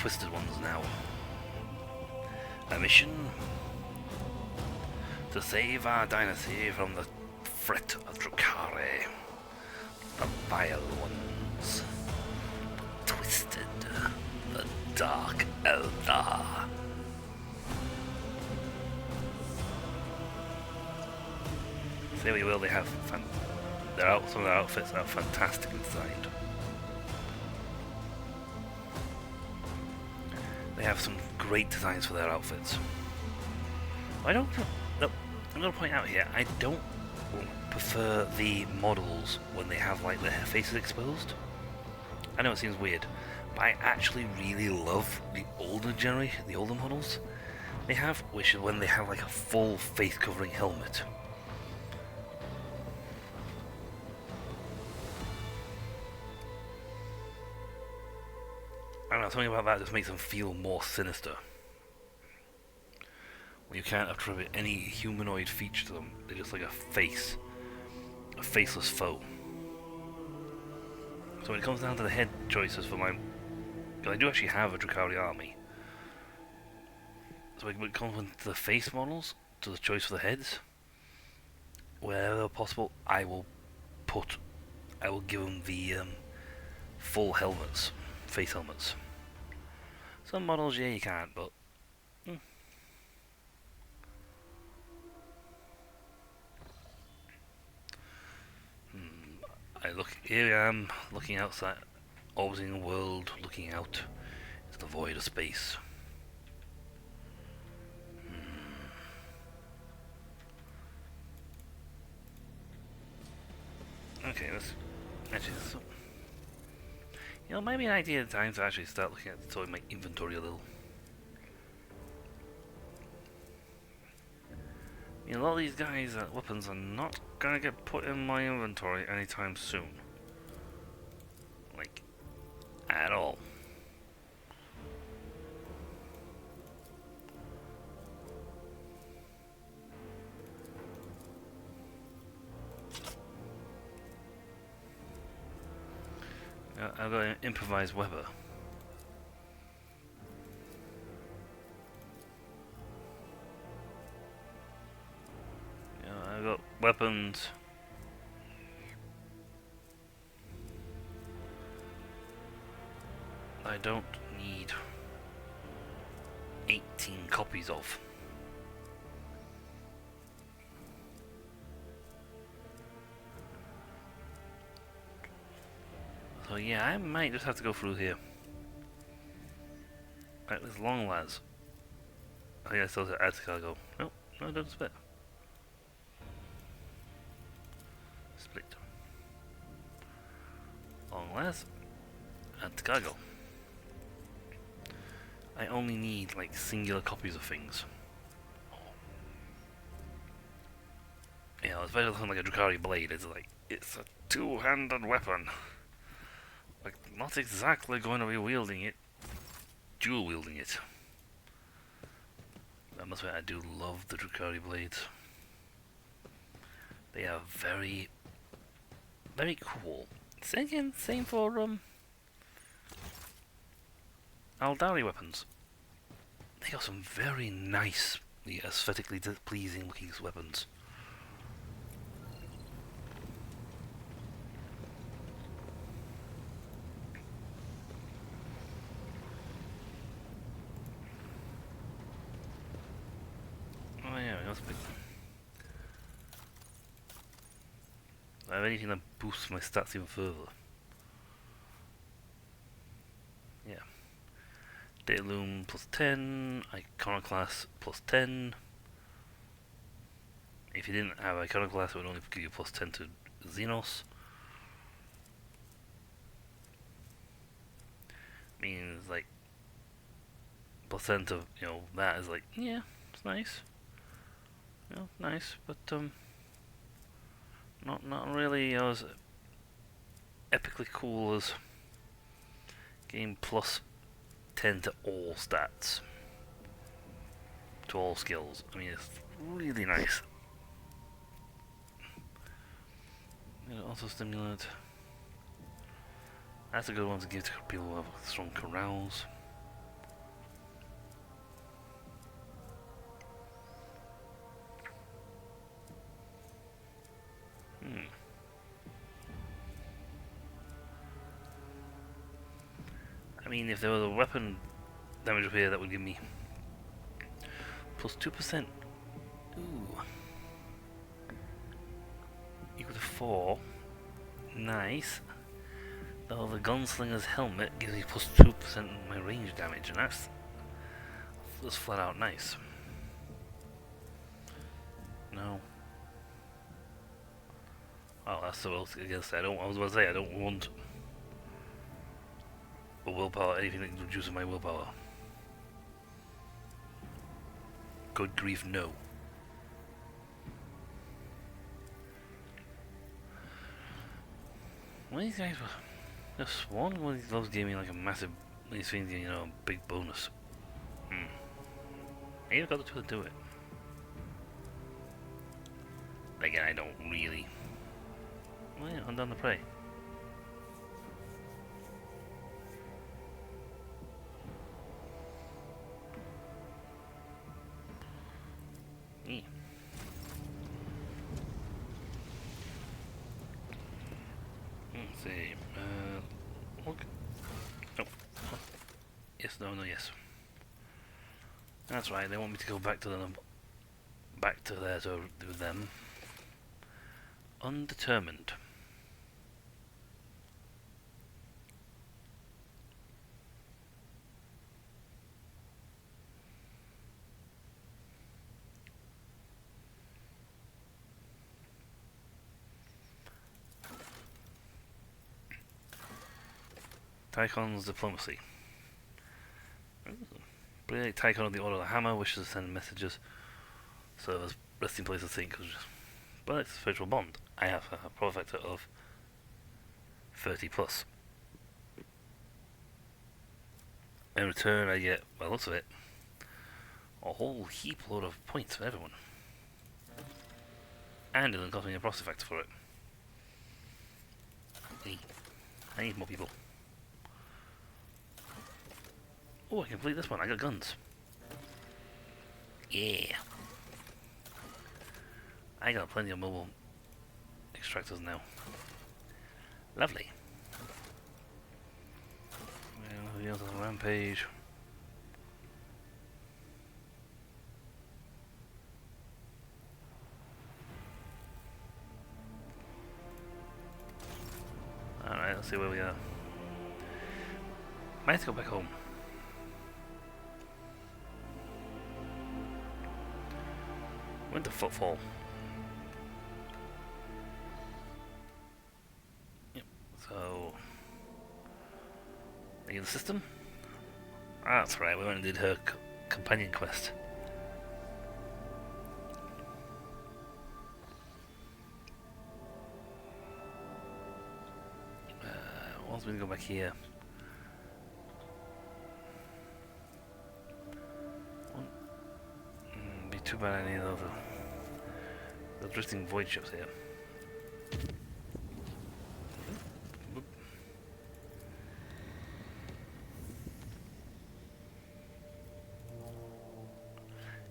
twisted ones now. A mission to save our dynasty from the threat of Drukhari. The vile ones. Twisted. The Dark Eldar. Say what you will, they have some of their outfits are fantastically designed. They have some great designs for their outfits. I don't. No, I'm going to point out here, I don't prefer the models when they have like their faces exposed. I know it seems weird, but I actually really love the older generation, the older models they have, which is when they have like a full face covering helmet. I don't know, something about that just makes them feel more sinister. When you can't attribute any humanoid feature to them, they're just like a face. A faceless foe. So when it comes down to the head choices for my... because I do actually have a Drukhari army. So when it comes to the face models, to the choice for the heads, wherever possible, I will give them the full helmets. Face helmets. Some models, yeah, you can't, but... Here I am, looking outside, orbiting the world, looking out into the void of space. Okay, let's actually... you know, maybe an idea at times to actually start looking at sort of my inventory a little. You know, a lot of these guys' weapons are not gonna get put in my inventory anytime soon. Like, at all. I've got an improvised weapon. I've got weapons. I don't need 18 copies of. So yeah, I might just have to go through here. Right, there's long lads. I think I still have to add to cargo. Nope, no, don't split. Split. Long lads. Add to cargo. I only need like singular copies of things. You know, especially something like a Drukhari blade, it's a two-handed weapon. Like, not exactly going to be wielding it, dual wielding it. I must admit, I do love the Drukhari blades. They are very, very cool. Same for Aldari weapons. They got some very nice, aesthetically pleasing looking weapons. Oh yeah, it must be. I have anything that boosts my stats even further. Yeah. Dayloom plus 10, Iconoclast plus 10. If you didn't have Iconoclast, it would only give you plus 10 to Xenos. Means like plus 10 to, you know, that is like, yeah, it's nice. You know, nice, but not really as epically cool as getting plus 10 to all stats, to all skills. I mean, it's really nice. Also stimulant. That's a good one to give to people who have strong corrals. I mean, if there was a weapon damage up here, that would give me plus 2%. Ooh. Equal to 4. Nice. Though the gunslinger's helmet gives me plus 2% on my range damage, and that's flat out nice. No. Oh, that's so else against it. I was about to say, I don't want a willpower, anything that reduces my willpower. Good grief, no. What are these guys? Just Swan? One of these loves gave me like a massive, these things, you know, a big bonus. I've got the tool to do it. Again, I don't really. Well, yeah, I'm down the prey. Yeah. Let's see. Okay. No. Yes, no, yes. That's right. They want me to go back to them. Back to there to do them. Undetermined. Tychon's diplomacy. Brilliant. Tychon of the Order of the Hammer wishes to send messages. So as resting place to think. But it's a spiritual bond. I have a power factor of 30 plus. In return, I get, by the looks of it, a whole heap load of points for everyone. And it doesn't cost me a process factor for it. Hey, I need more people. Oh, I can complete this one. I got guns. Yeah. I got plenty of mobile extractors now. Lovely. Nobody else has a rampage. Alright, let's see where we are. Might have to go back home. Went to Footfall. Yep, so... Are you in the system? Ah, that's right, we went and did her companion quest. Once we go back here. Be too bad I need those. The drifting void ships here.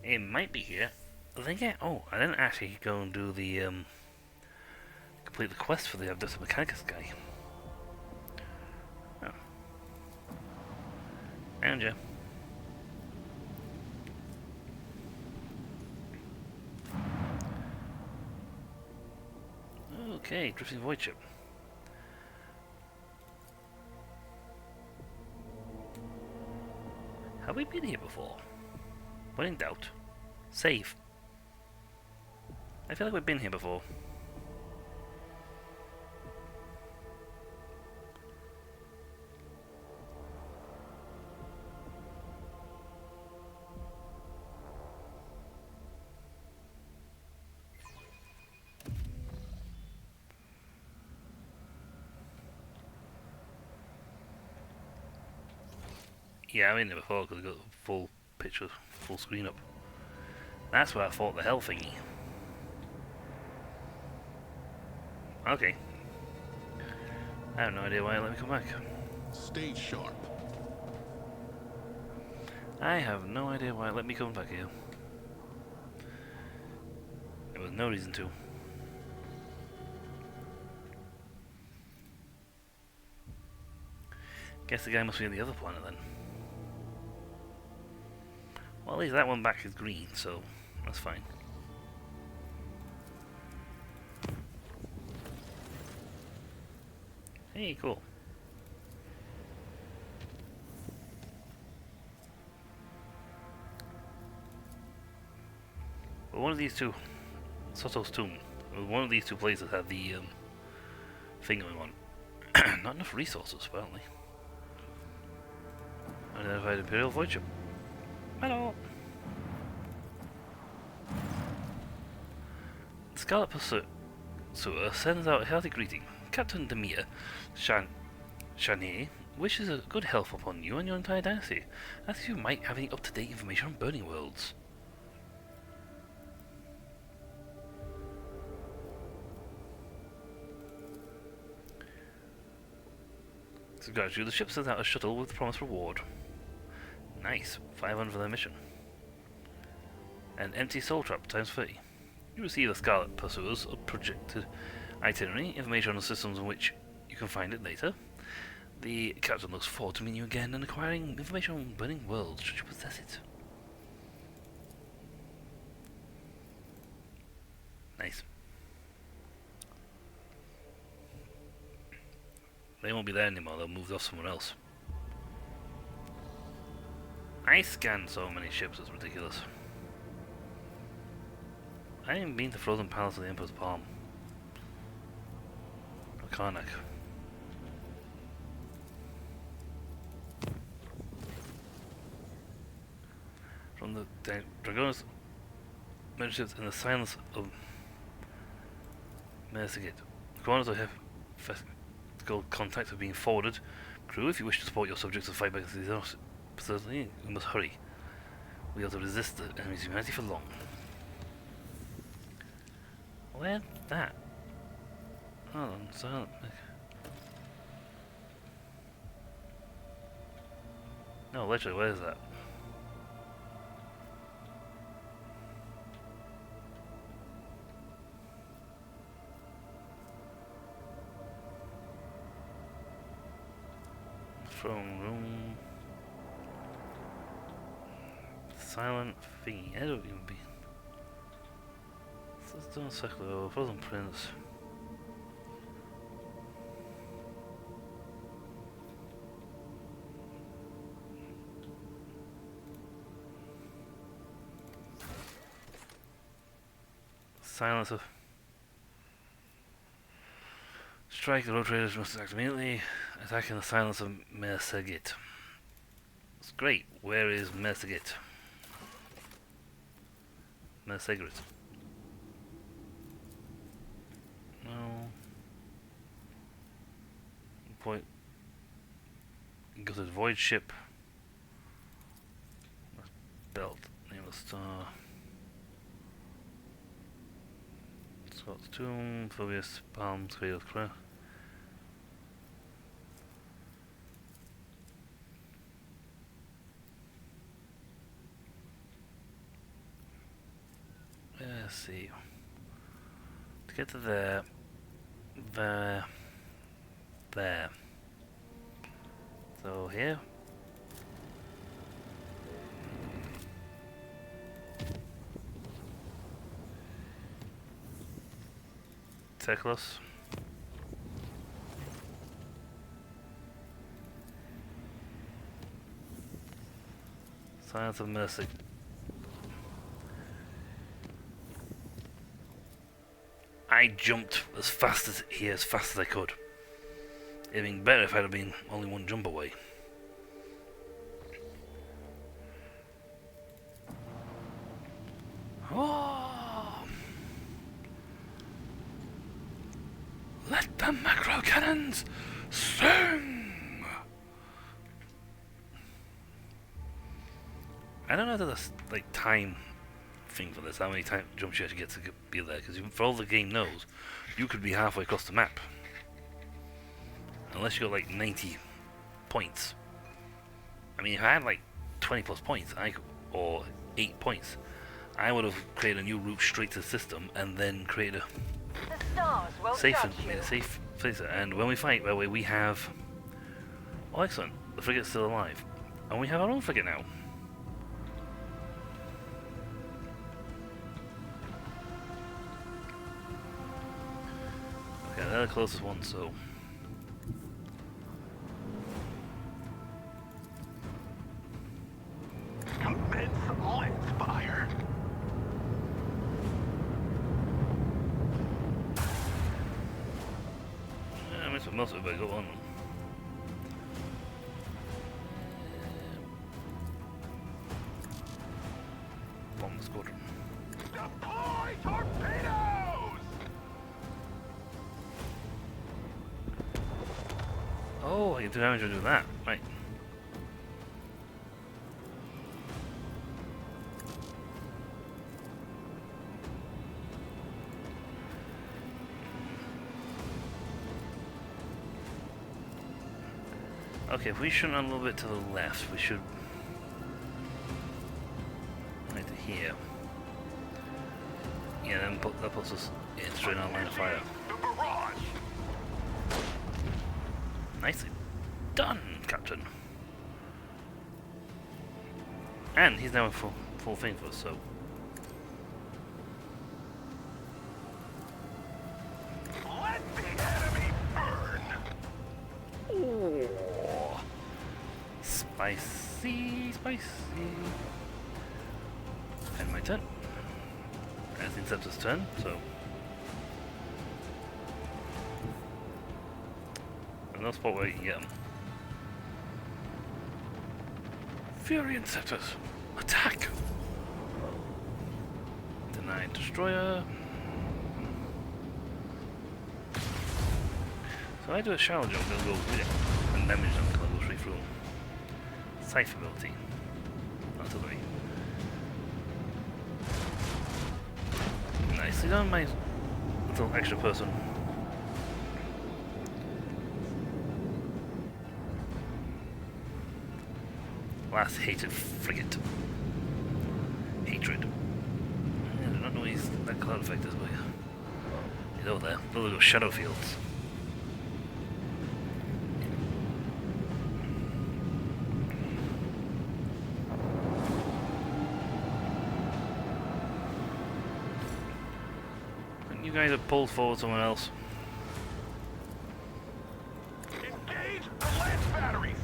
It might be here. I think I didn't actually go and do the complete the quest for the Abductor Mechanicus guy. Oh. And yeah. Okay, drifting void ship. Have we been here before? When in doubt, save. I feel like we've been here before. Yeah, I've been there before because I got the full picture, full screen up. That's where I fought the hell thingy. Okay. I have no idea why it let me come back. Stay sharp. I have no idea why it let me come back here. There was no reason to. Guess the guy must be on the other planet then. Well, at least that one back is green, so that's fine. Hey, cool. Well, one of these two, Soto's tomb, one of these two places had the thing going on. Not enough resources, apparently. Identified Imperial Void Ship. Hello! The Scarlet Pursuer sends out a hearty greeting. Captain Demir Chanier wishes a good health upon you and your entire dynasty. Asks if you might have any up-to-date information on Burning Worlds. To grant you, the ship sends out a shuttle with the promised reward. Nice, 500 for their mission. An empty soul trap times 30. You receive the Scarlet Pursuer's projected itinerary, information on the systems in which you can find it later. The captain looks forward to meeting you again and acquiring information on Burning Worlds should you possess it. Nice. They won't be there anymore, they'll move off somewhere else. I scanned so many ships, it's ridiculous. I haven't been to Frozen Palace of the Emperor's Palm. Or Karnak. From the Dragonis mentions in the silence of Mercigate. The commanders of contact have been forwarded. Crew, if you wish to support your subjects and fight back against these certainly, we must hurry. We have to resist the enemy's humanity for long. Where's that? Hold on, silent. No, literally, where is that? Throne room. Silent thingy. I don't even be. Don't circle. Frozen Prince. Silence of. Strike, the road traders must act immediately. Attacking the silence of Mercigate. It's great. Where is Mercigate? Mercigate. No. Point. Go to the void ship. Belt. Name of the star. Scott's tomb. Phobius. Palms. Cradle's Crown. Let's see. To get to there. So here. Teklos. Silence of Mercy. I jumped as fast as I could. It'd been better if I'd have been only one jump away. Oh! Let the macro cannons sing! I don't know that there's like time thing for this, how many time jumps you actually get to be there, because for all the game knows, you could be halfway across the map. Unless you got like 90 points. I mean, if I had like 20 plus points, or 8 points, I would have created a new route straight to the system, and then created a safe place. And when we fight, that way we have Oh, excellent. The frigate's still alive. And we have our own frigate now. Okay, they're the closest one, so... Commence lens fire. I missed most of it, but I got one. Bomb the squadron. Deploy torpedoes! Oh, I can do damage with that. Right. Okay, if we shoot a little bit to the left, we should... right to here. Yeah, then that puts us in straight on line of fire. The barrage! Nicely done, Captain. And he's now a full thing for us, so... Let the enemy burn! Oh, spicy, spicy. And my turn. And it's Inceptor's turn, so... there's no spot where you can get them. Fury Inceptors! Attack! Denied Destroyer. So I do a shower jump, they'll go and damage them because I'll go straight through them. Sci-fi ability. Artillery. Nicely done, my little extra person. Last hated frigate. Hatred. I do not know what that cloud effect is, but he's over there. Those little shadow fields. And you guys have pulled forward someone else. Engage the lance batteries!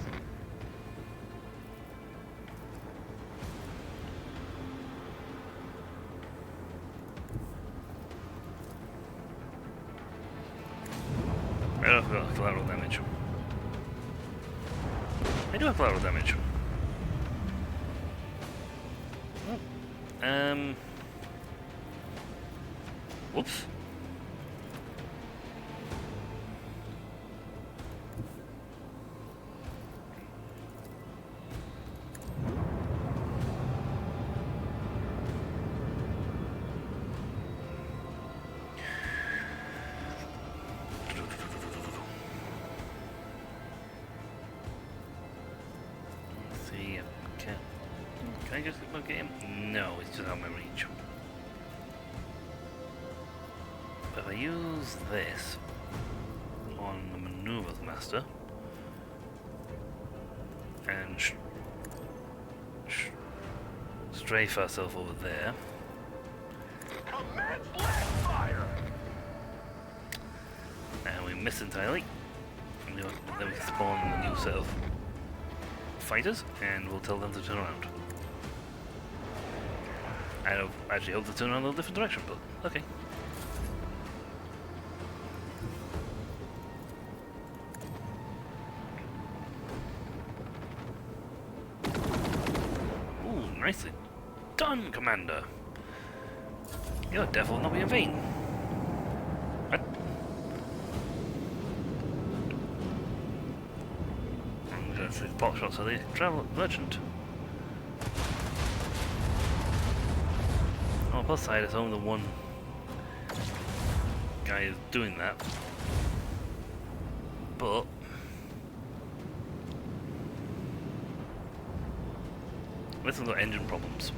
I don't have collateral damage. I do have collateral damage. Oh. Whoops. Can I just look at him? No, it's just out of my reach. But if I use this on the Maneuvers Master and strafe ourselves over there, Commence lance fire! and we miss entirely, and then we can spawn a new set of fighters, and we'll tell them to turn around. I actually hope to turn around in a different direction, but okay. Ooh, nicely done, Commander. Your death will not be in vain. What? I'm going to pot shots of the travel merchant. On the plus side, it's only the one guy is doing that. But this one's got engine problems.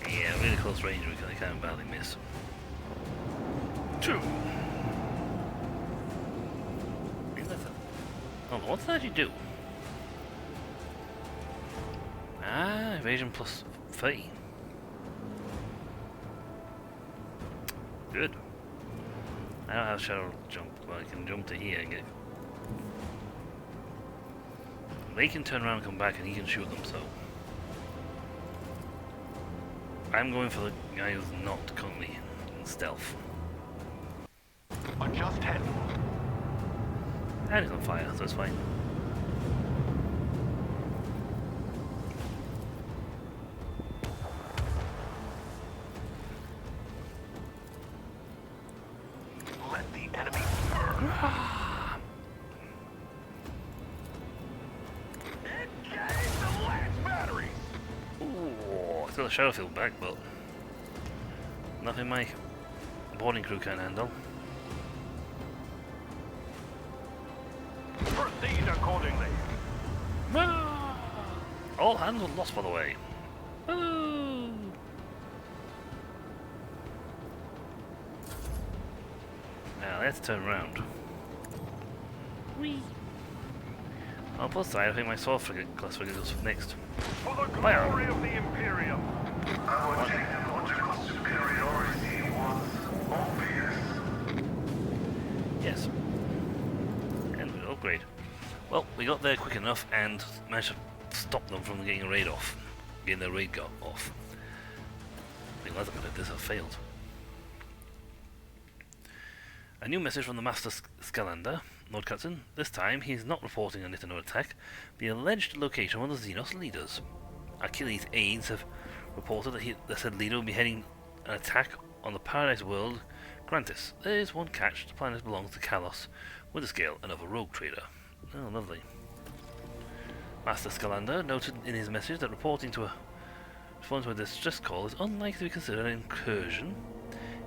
Yeah, really close badly miss. 2. Oh, what's that you do? Ah, evasion plus 30. Good. I don't have shadow jump, but I can jump to here and get... They can turn around and come back and he can shoot them, so... I'm going for the guy who's not currently in stealth. Adjust head. And he's on fire, so it's fine. Let the enemy burn. Engage the last batteries. Ooh, I got the shadow field back, but nothing my boarding crew can handle. Proceed accordingly. Ah! All hands were lost, by the way. Ooh. Now let's turn around. Whee! On the plus side, I think my sword frigate class frigate goes next. For the Fire. glory of the Imperium. Our technological superiority was obvious. Yes. And we upgrade. Well, we got there quick enough and managed to stop them from getting a raid off. Getting their raid got off. I think other than this have failed. A new message from the Master Scalander, Lord Captain. This time, he's not reporting a Nitano attack, the alleged location of one of the Xenos leaders. Achilles' aides have reported that the said leader will be heading an attack on the paradise world Grantis. There is one catch: the planet belongs to Kalos, Winterscale, another rogue trader. Oh, lovely. Master Scalander noted in his message that responding to a distress call is unlikely to be considered an incursion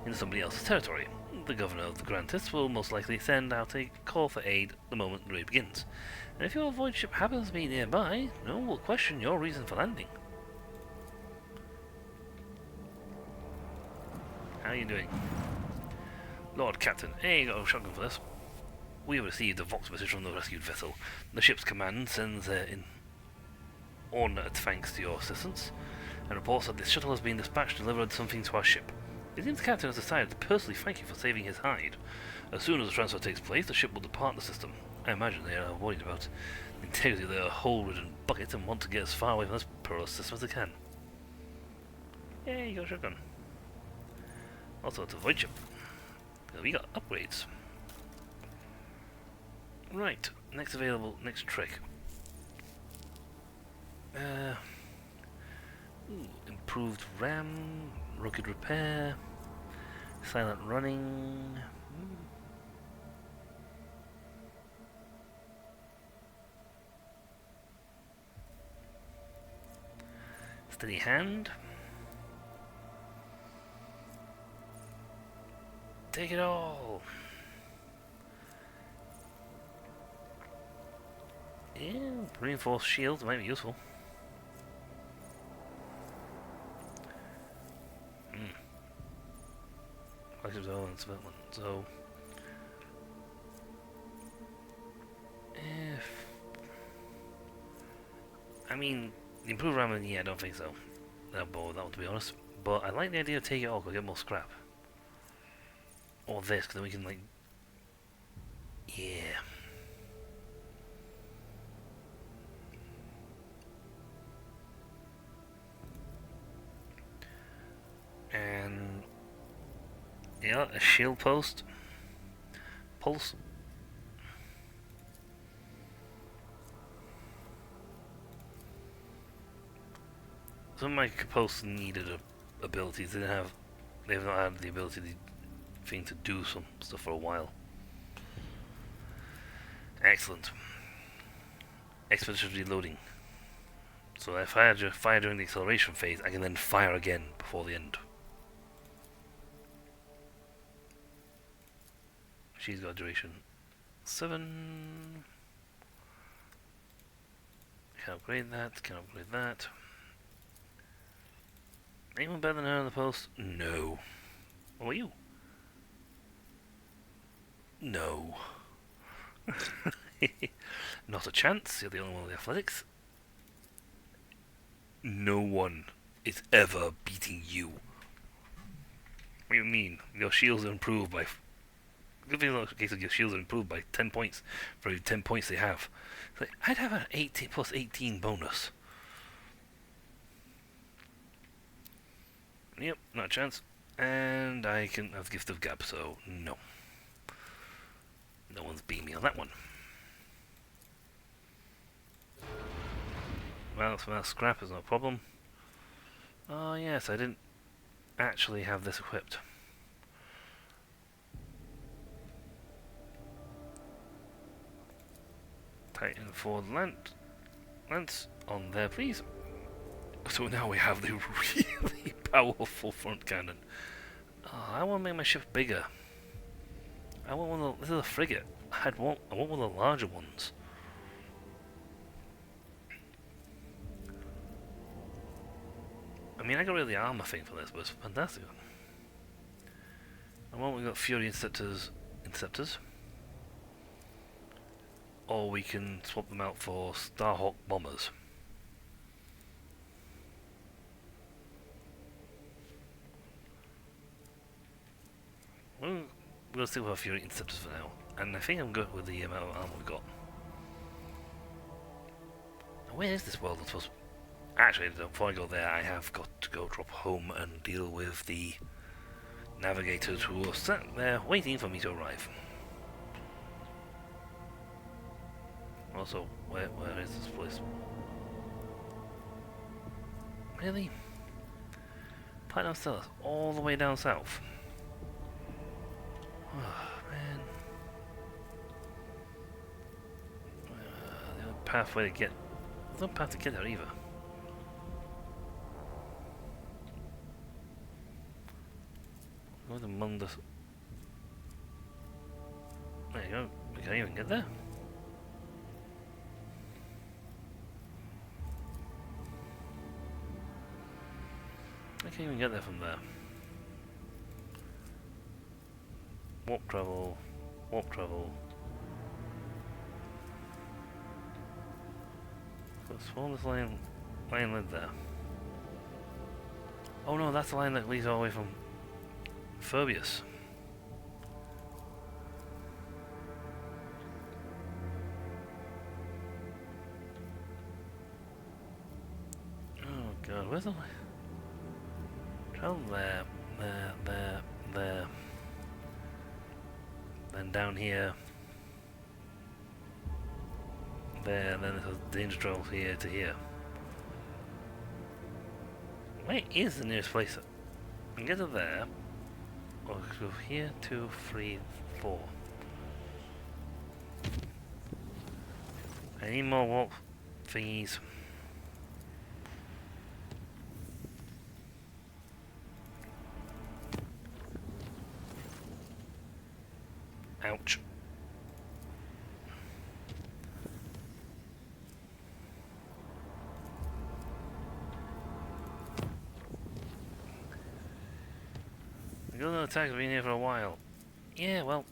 into somebody else's territory. The governor of the Grantis will most likely send out a call for aid the moment the raid begins. And if your void ship happens to be nearby, no one will question your reason for landing. How are you doing? Lord Captain, hey, you got a shotgun for this. We have received a Vox message from the rescued vessel. The ship's command sends their inordinate thanks to your assistance, and reports that this shuttle has been dispatched to deliver something to our ship. It seems the captain has decided to personally thank you for saving his hide. As soon as the transfer takes place, the ship will depart the system. I imagine they are worried about the integrity of their hole-ridden bucket and want to get as far away from this perilous system as they can. Yay, you got a shotgun. Also, it's a void ship. We got upgrades. Right, next trick. Improved RAM, rocket repair, silent running. Steady hand. Take it all. Yeah, reinforced shields might be useful. So, if I mean, the improved ramming, yeah, I don't think so. I'll bore with that one, to be honest. But I like the idea of taking it all, because I get more scrap. Or this, because then we can, like, yeah. And yeah, a shield post. Pulse. Some of my posts needed abilities. They've not had the ability to do some stuff for a while. Excellent. Expeditious reloading. So if I fire during the acceleration phase, I can then fire again before the end. She's got duration 7. Can upgrade that, can upgrade that. Anyone better than her on the post? No. What are you? No. Not a chance. You're the only one with the athletics. No one is ever beating you. What do you mean? Your shields are improved by... Good thing in the case of your shields are improved by 10 points for every 10 points they have. It's like, I'd have an 18 plus 18 bonus. Yep, not a chance. And I can have Gift of Gab, so no. No one's beating me on that one. Well, so that scrap is no problem. Oh yes, I didn't actually have this equipped. Titan forward lance on there, please. So now we have the really powerful front cannon. Oh, I want to make my ship bigger. I want one of the, this is a frigate. I want one of the larger ones. I mean, I got rid of the armor thing for this, but it's fantastic. I want we got Fury Interceptors, or we can swap them out for Starhawk bombers. We're gonna stick with our Fury Interceptors for now, and I think I'm good with the amount of armor we've got. Now, where is this world? I'm supposed to... Actually, before I go there, I have got to go drop home and deal with the navigators who are sat there waiting for me to arrive. Also, where is this place? Really? Platinum Stellar, all the way down south. Oh, man. The other pathway to get... There's no path to get there either. Go to Mundus. There you go. We can't even get there. I can't even get there from there. Warp travel. Warp travel. So spawn this line led there. Oh no, that's the line that leads all the way from Phobius. Oh god, where's the line? Travel there, there. Then down here. There, then there's a danger trail here to here. Where is the nearest place? I can get to there. Or go here, 2, 3, 4. I need more warp thingies. Ouch. The Golden Attack has been here for a while. Yeah, well.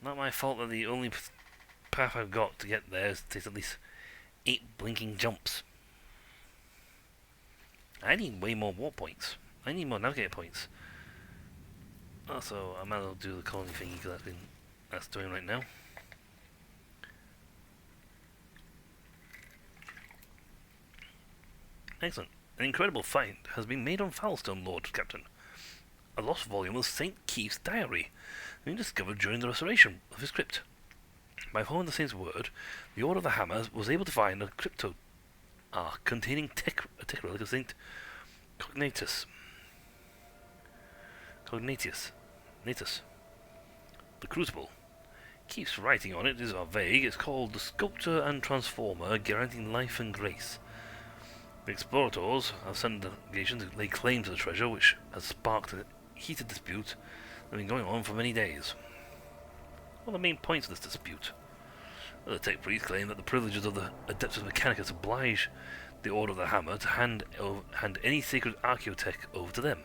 Not my fault that the only path I've got to get there is takes at least 8 blinking jumps. I need way more warp points. I need more navigator points. Also, I might as well do the colony thingy because that's doing right now. Excellent. An incredible find has been made on Foulstone, Lord Captain. A lost volume of St. Keith's diary, being discovered during the restoration of his crypt. By following the Saint's word, the Order of the Hammer was able to find a crypto containing a tech relic of St. Natus. The Crucible. Keith's writing on it is vague. It's called the Sculptor and Transformer, guaranteeing life and grace. The explorators have sent delegations to lay claim to the treasure, which has sparked a heated dispute that has been going on for many days. What are the main points of this dispute? The tech priests claim that the privileges of the Adeptus Mechanicus oblige the Order of the Hammer to hand any sacred archaeotech over to them.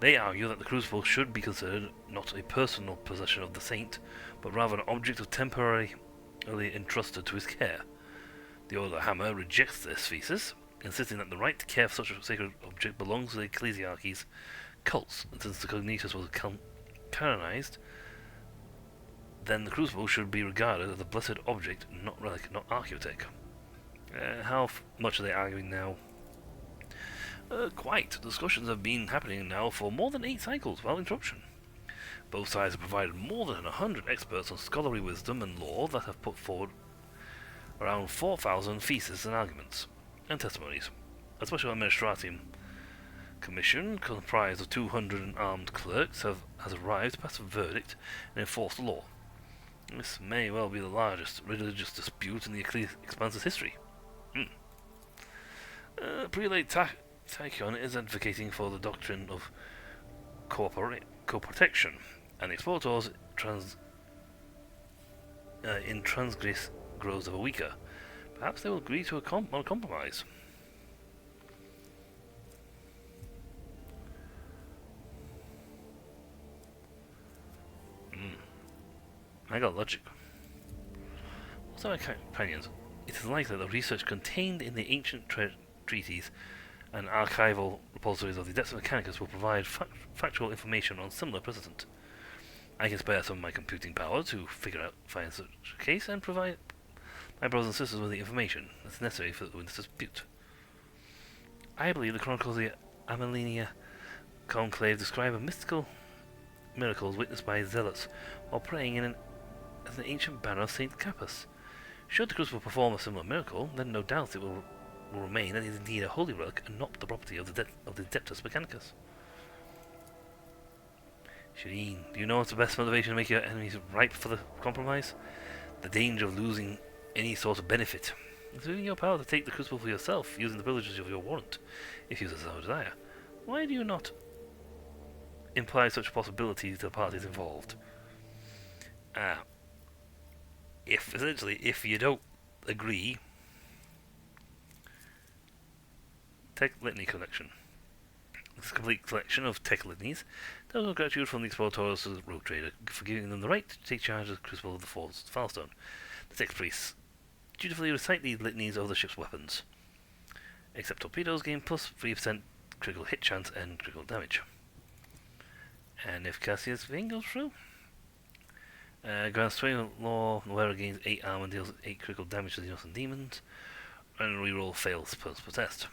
They argue that the crucible should be considered not a personal possession of the saint, but rather an object of temporarily entrusted to his care. The Order of the Hammer rejects this thesis, insisting that the right to care for such a sacred object belongs to the ecclesiarchy's cults, and since the Cognitus was canonized, then the crucible should be regarded as a blessed object, not relic, not archaeotech. How much are they arguing now? Quite. Discussions have been happening now for more than 8 cycles without interruption. Both sides have provided more than 100 experts on scholarly wisdom and law that have put forward around 4,000 theses and arguments and testimonies. A special administrative commission comprised of 200 armed clerks has arrived to pass a verdict and enforce the law. This may well be the largest religious dispute in the Expanse's history. Prelate Tachyon is advocating for the doctrine of co-protection, and exporters in transgress grows ever weaker. Perhaps they will agree to a compromise. I got logic. Also, my companions, it is likely that the research contained in the ancient treaties and archival repositories of the Adeptus Mechanicus will provide factual information on similar precedent. I can spare some of my computing power to find such a case and provide my brothers and sisters with the information that's necessary for this dispute. I believe the chronicles of the Amelinia Conclave describe a mystical miracles witnessed by zealots while praying as an ancient banner of Saint Capus. Should the crucible perform a similar miracle, then no doubt it will remain that it is indeed a holy relic and not the property of the Adeptus Mechanicus. Shireen, do you know what's the best motivation to make your enemies ripe for the compromise? The danger of losing any sort of benefit. It's within your power to take the crucible for yourself, using the privileges of your warrant, if you so desire. Why do you not imply such a possibility to the parties involved? If you don't agree, Tech Litany Collection. This is a complete collection of tech litanies. There was no gratitude from the explorators to the rogue trader for giving them the right to take charge of the crucible of the Filestone. The tech priests dutifully recite these litanies of the ship's weapons. Except torpedoes gain plus 3% critical hit chance and critical damage. And if Cassius' thing goes through, grants 20 law, Noera gains 8 armor and deals 8 critical damage to the innocent demons, and reroll fails plus possessed.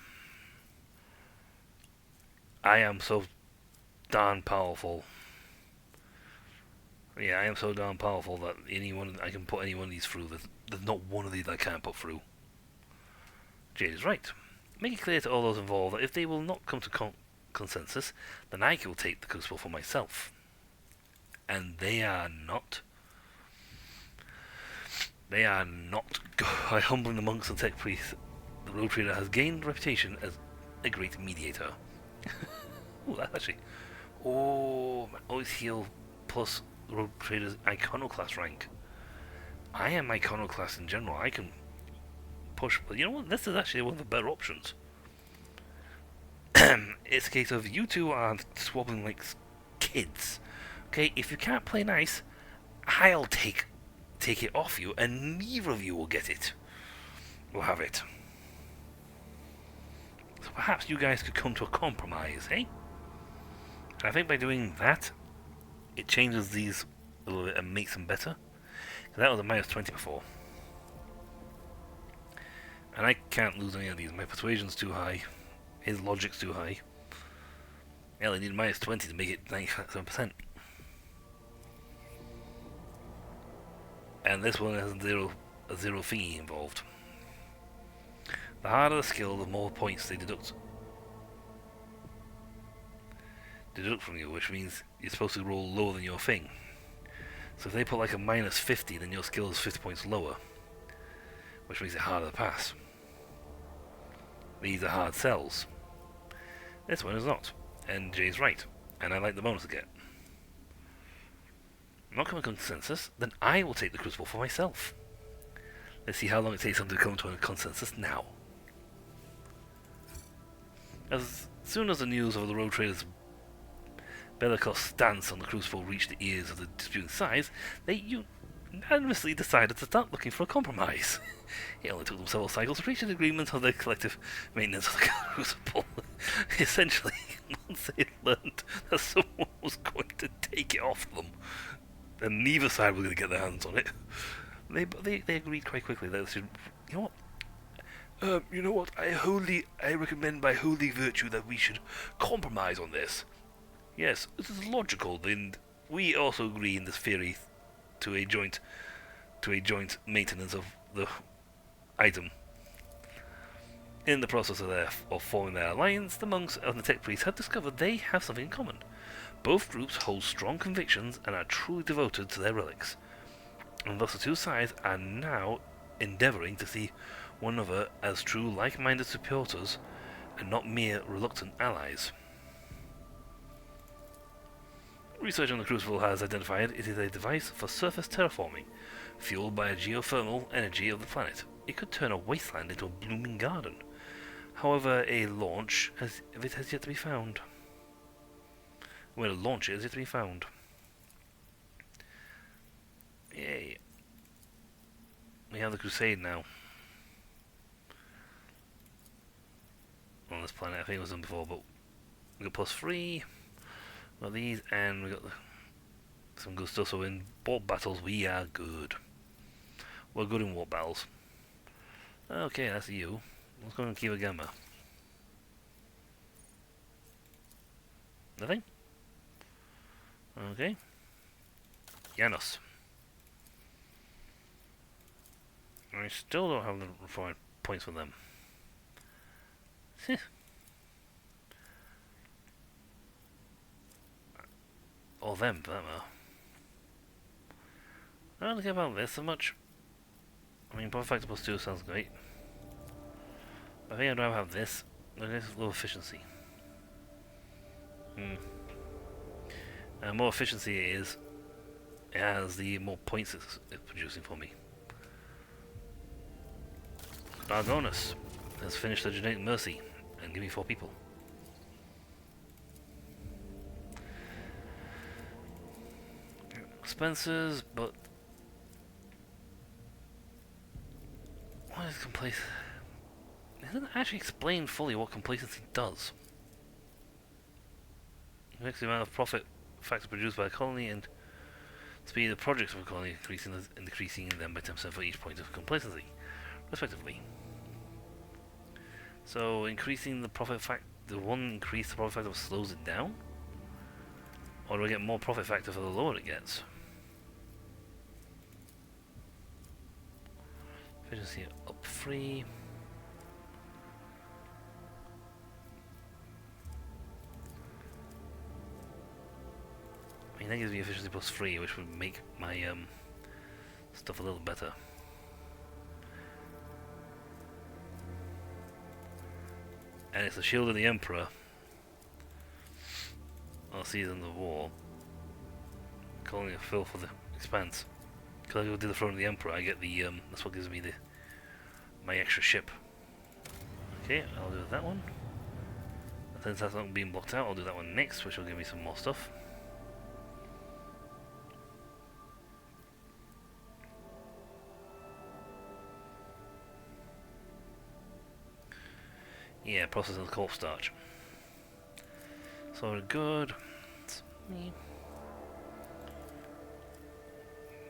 I am so darn powerful. Yeah, I am so darn powerful that I can put any one of these through. There's not one of these I can't put through. Jade is right. Make it clear to all those involved that if they will not come to consensus, then I will take the crucible for myself. And they are not. They are not. By humbling the monks and tech priests, the rogue trader has gained a reputation as a great mediator. Ooh, that's actually. Oh, my always heal plus rogue trader's iconoclast rank. I am iconoclast in general. I can push, but you know what? This is actually one of the better options. It's a case of you two are swabbling like kids. Okay, if you can't play nice, I'll take it off you, and neither of you will get it. Will have it. So perhaps you guys could come to a compromise, eh? And I think by doing that, it changes these a little bit and makes them better. That was a minus 20 before. And I can't lose any of these. My persuasion's too high. His logic's too high. Hell, I need minus 20 to make it 97%. And this one has a zero thingy involved. The harder the skill, the more points they deduct from you, which means you're supposed to roll lower than your thing. So if they put like a minus 50, then your skill is 50 points lower, which makes it harder to pass. These are hard sells. This one is not, and Jay's right, and I like the bonus I get. I'm not coming to consensus, then I will take the crucible for myself. Let's see how long it takes them to come to a consensus now. As soon as the news of the road traders' bellicose stance on the Crucible reached the ears of the disputing sides, they unanimously decided to start looking for a compromise. It only took them several cycles to reach an agreement on the collective maintenance of the Crucible. Essentially, once they learned that someone was going to take it off them, and neither side was going to get their hands on it, they agreed quite quickly that they should, you know what, I recommend by holy virtue that we should compromise on this. Yes, this is logical, and we also agree in this theory to a joint maintenance of the item. In the process of forming their alliance, the monks and the tech priests have discovered they have something in common. Both groups hold strong convictions and are truly devoted to their relics, and thus the two sides are now endeavouring to see one another as true like-minded supporters and not mere reluctant allies. Research on the Crucible has identified it is a device for surface terraforming, fueled by a geothermal energy of the planet. It could turn a wasteland into a blooming garden. However, a launch has yet to be found. Where to launch it has yet to be found. Yay. We have the Crusade now. On this planet, I think it was done before, but we got +3. Well, these, and we got some good stuff. So in warp battles, we are good. We're good in warp battles. Okay, that's you. Let's go and Kiva Gamma. Nothing? Okay. Janos. I still don't have the required points for them. Or them, for that matter. I don't care about this so much. I mean, Profit Factor +2 sounds great. I think I'd rather have this. This is low efficiency. And more efficiency it is, it has the more points it's producing for me. Argonus has finished the Genetic Mercy and give me 4 people. Expenses, but what is complacency? It doesn't actually explain fully what complacency does. It makes the amount of profit factor produced by a colony and speed of projects of a colony increasing them by 10% for each point of complacency, respectively. So increasing the profit factor, the one increase the profit factor slows it down, or do I get more profit factor for the lower it gets? Efficiency up 3. I mean, that gives me efficiency +3, which would make my stuff a little better. And it's the Shield of the Emperor. I'll see it in the war. Calling it Phil for the Expanse. Because I go do the Throne of the Emperor, I get the that's what gives me my extra ship. Okay, I'll do that one. And since that's not being blocked out, I'll do that one next, which will give me some more stuff. Yeah, processing the corpse starch. So we're good.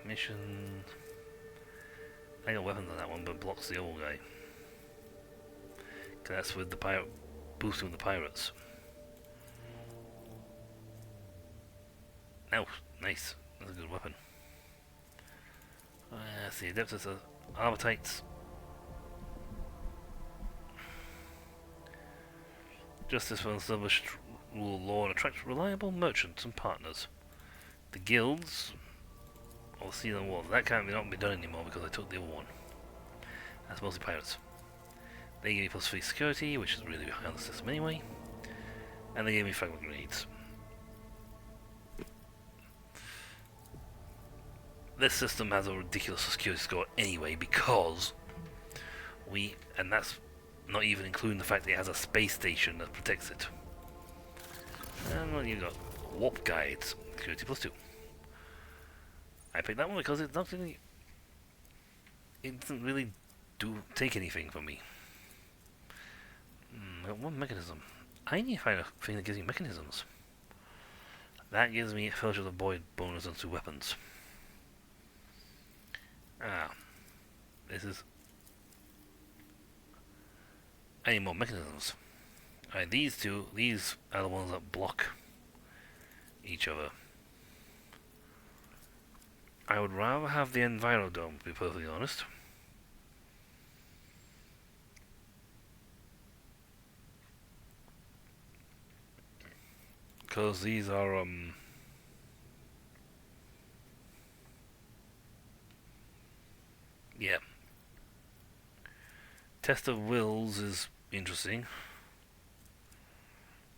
Mission. I got weapons on that one, but blocks the old guy. Cause that's with the pirate, boosting the pirates. Oh, nice. That's a good weapon. Let's see, Adeptus are Arbitites. Justice will establish rule of law and attract reliable merchants and partners. The guilds, or the Sea and War, that can't not be done anymore because I took the other one. That's mostly pirates. They gave me +3 security, which is really high on the system anyway. And they gave me fragment grenades. this system has a ridiculous security score anyway because and that's not even including the fact that it has a space station that protects it. And well, you got warp guides, security +2. I picked that one because it doesn't really take anything from me. I got one mechanism. I need to find a thing that gives me mechanisms. That gives me a Fellowship of the Void bonus on 2 weapons. This is... I need more mechanisms. Alright, these are the ones that block each other. I would rather have the Envirodome, to be perfectly honest. Because these are, yeah. Test of Wills is interesting.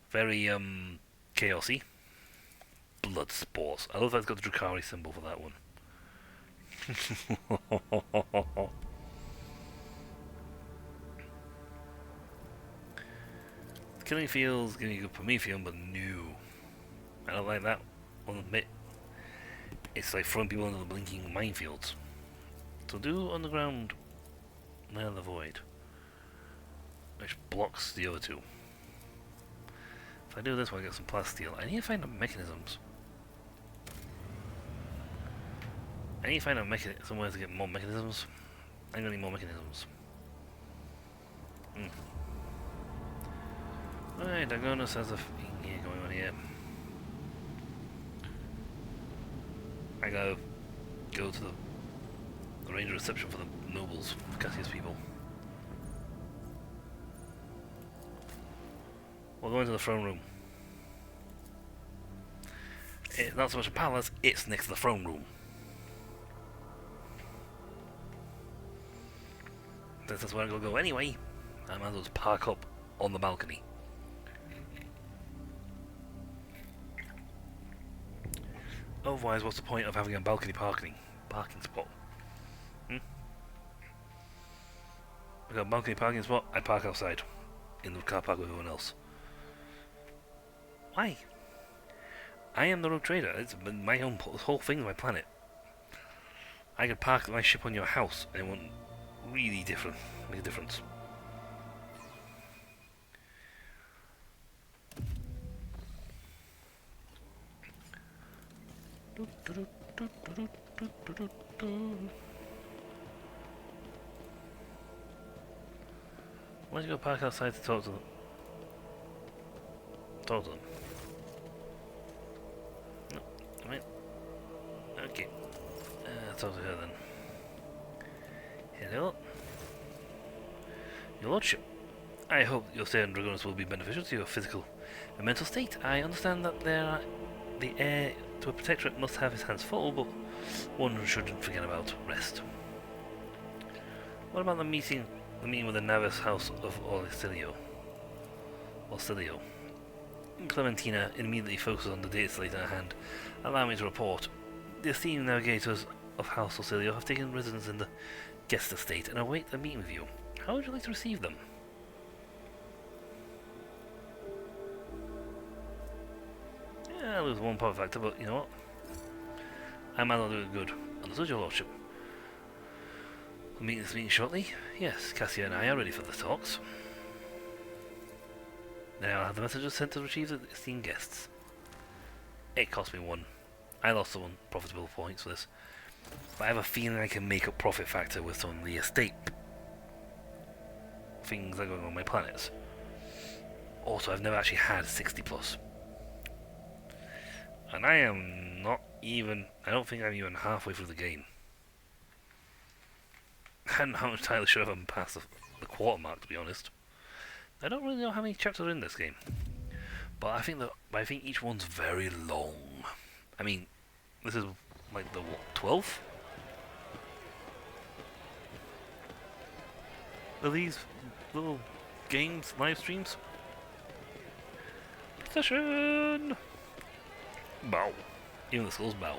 Very, chaosy. Blood Sports. I love that it's got the Drukhari symbol for that one. Killing Fields giving you a good Promethean, but no. I don't like that one bit. It's like throwing people into the blinking minefields. So do Underground Nail the Void, which blocks the other two. If I do this one, I get some plasteel. I need to find the mechanisms. I need to find somewhere to get more mechanisms. I'm gonna need more mechanisms. Alright, Dagonis has a thing here going on here. I gotta go to the ranger reception for the nobles, Cassius people. We'll go into the throne room. It's not so much a palace, it's next to the throne room. Since that's where I'm gonna go anyway, I might as well just park up on the balcony. Otherwise, what's the point of having a balcony parking spot? I got a balcony parking spot, I park outside in the car park with everyone else. Why? I am the rogue trader. It's my own whole thing, my planet. I could park my ship on your house, and it wouldn't really make a difference. Why don't you go park outside to talk to them? Talk to them. No, come in. Okay. Talk to her then. Hello. Your Lordship, I hope your stay on Dragonis will be beneficial to your physical and mental state. I understand that the heir to a protectorate must have his hands full, but one shouldn't forget about rest. What about the meeting with the Navis House of Orsilio? Clementina immediately focuses on the data slate in her hand. Allow me to report. The esteemed navigators of House Orsilio have taken residence in the guest estate and await a meeting with you. How would you like to receive them? Yeah, I lose one power factor, but you know what? I might not do it good. Understood, your lordship. We'll meet this meeting shortly. Yes, Cassia and I are ready for the talks. Now I'll have the messages sent to retrieve the esteemed guests. It cost me 1. I lost some profitable points for this. But I have a feeling I can make up profit factor with some of the estate things that are going on my planets. Also, I've never actually had 60 plus. And I am not even, I don't think I'm even halfway through the game. I'm not entirely sure if I'm past the quarter mark, to be honest. I don't really know how many chapters are in this game. But I think each one's very long. I mean, this is like the what, 12th? Are these little games, live streams? Procession! Bow. Even the skulls bow.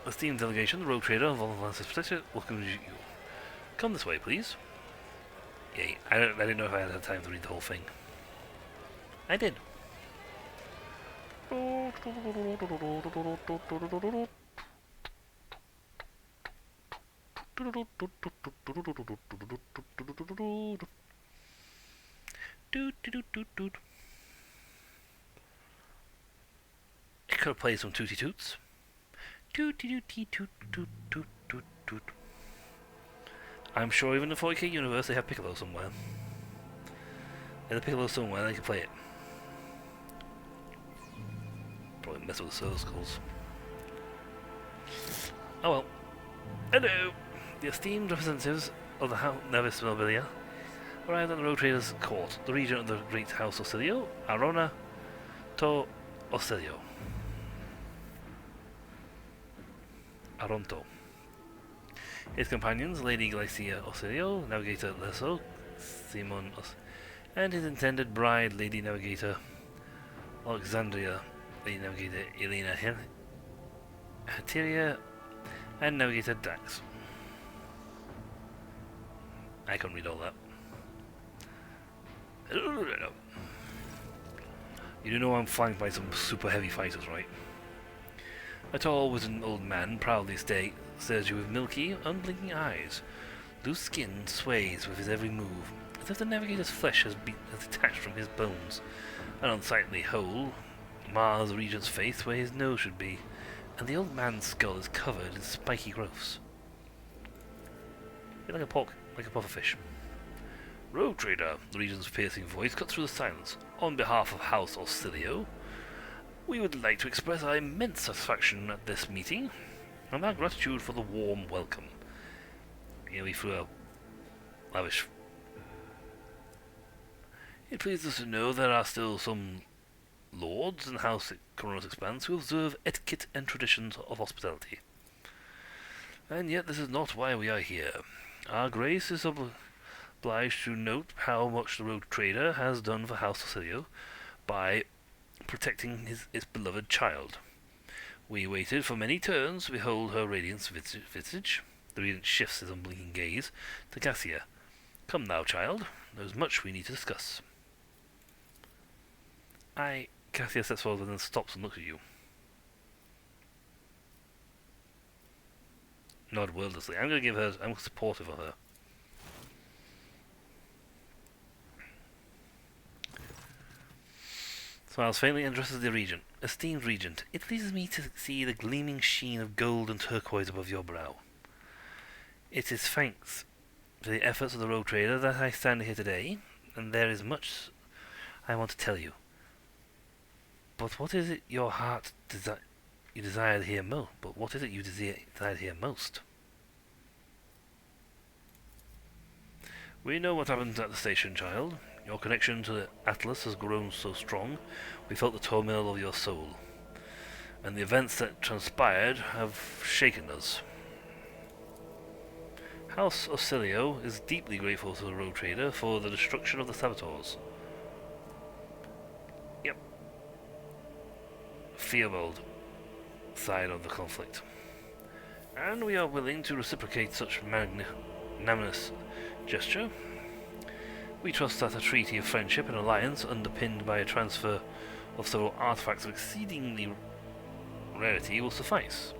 Esteemed delegation, the rogue trader of all the lands protected welcomes you. Come this way, please. Yay, I didn't know if I had time to read the whole thing. I did. I could have played some Tooty Toots. I'm sure even in the 40k universe they have Piccolo somewhere. There's a Piccolo somewhere they can play it. Probably mess with the source calls. Oh well. Hello! The esteemed representatives of the Nevis Nobilia arrived at the Road Traders' Court, the regent of the Great House Ostilio, Arona to Ostilio. Aronto. His companions, Lady Glycia Ostilio, Navigator Leso, Simon and his intended bride, Lady Navigator Alexandria, Lady Navigator Elena Hateria, and Navigator Dax. I couldn't read all that. You do know I'm flanked by some super heavy fighters, right? A tall, wizened old man proudly stares you with milky, unblinking eyes. Loose skin sways with his every move, as if the navigator's flesh has detached from his bones. An unsightly hole mars the regent's face where his nose should be, and the old man's skull is covered in spiky growths. Like a pufferfish. Rogue Trader, the regent's piercing voice cut through the silence. On behalf of House Ostilio, we would like to express our immense satisfaction at this meeting, and our gratitude for the warm welcome. Here we threw a lavish. It pleases us to know there are still some lords in House Corona's Expanse who observe etiquette and traditions of hospitality. And yet this is not why we are here. Our grace is obliged to note how much the Rogue Trader has done for House Ostilio by protecting its beloved child. We waited for many turns to behold her radiant visage. The regent shifts his unblinking gaze to Cassia. Come now, child. There is much we need to discuss. Cassia steps forward and then stops and looks at you. Nod wordlessly. I'm supportive of her. Smiles faintly and addresses the regent. Esteemed regent, it pleases me to see the gleaming sheen of gold and turquoise above your brow. It is thanks to the efforts of the Rogue Trader that I stand here today, and there is much I want to tell you. But what is it your heart desired here most? But what is it you desired here most? We know what happened at the station, child. Your connection to the Atlas has grown so strong, we felt the turmoil of your soul. And the events that transpired have shaken us. House Ostilio is deeply grateful to the Rogue Trader for the destruction of the saboteurs. Yep. Theobald side of the conflict. And we are willing to reciprocate such magnanimous gesture. We trust that a treaty of friendship and alliance underpinned by a transfer of several artifacts of exceedingly rarity will suffice.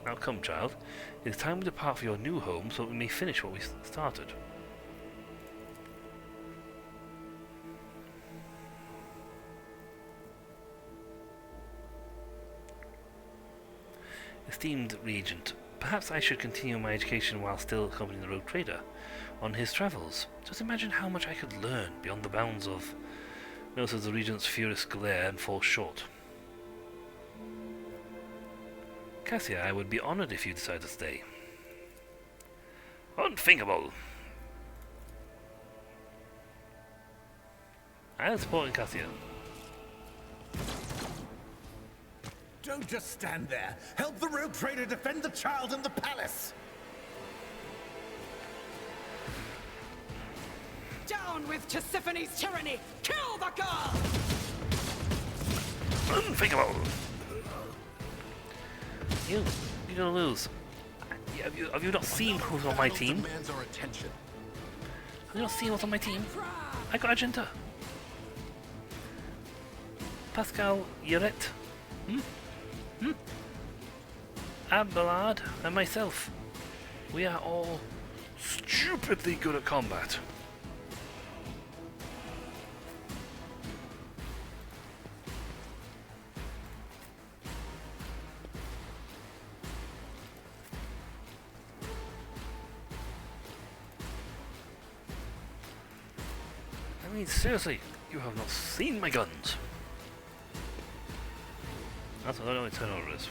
Now come, child. It is time we depart for your new home so that we may finish what we started. Esteemed Regent, perhaps I should continue my education while still accompanying the Rogue Trader on his travels. Just imagine how much I could learn beyond the bounds of notices the Regent's furious glare and falls short. Cassia, I would be honored if you decide to stay. Unthinkable! I am supporting Cassia. Don't just stand there. Help the Rogue Trader defend the child in the palace. Down with Tisiphone's tyranny! Kill the girl! Unthinkable! you're gonna lose. Have you not seen who's on my Battle team? demands our attention. Have you not seen what's on my team? I got Argenta. Pascal, Yuret. Abelard and myself. We are all stupidly good at combat. I mean, seriously, you have not seen my guns. That's what I don't know what turnover is.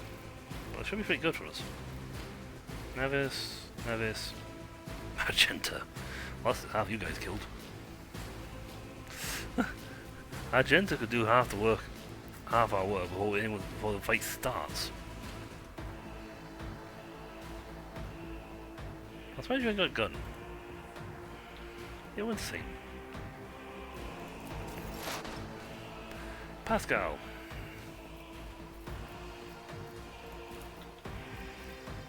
Well, it should be pretty good for us. Nevis, Argenta. Well, that's half you guys killed. Argenta could do half our work before the fight starts. I'm surprised you ain't got a gun. You wouldn't see. Pascal.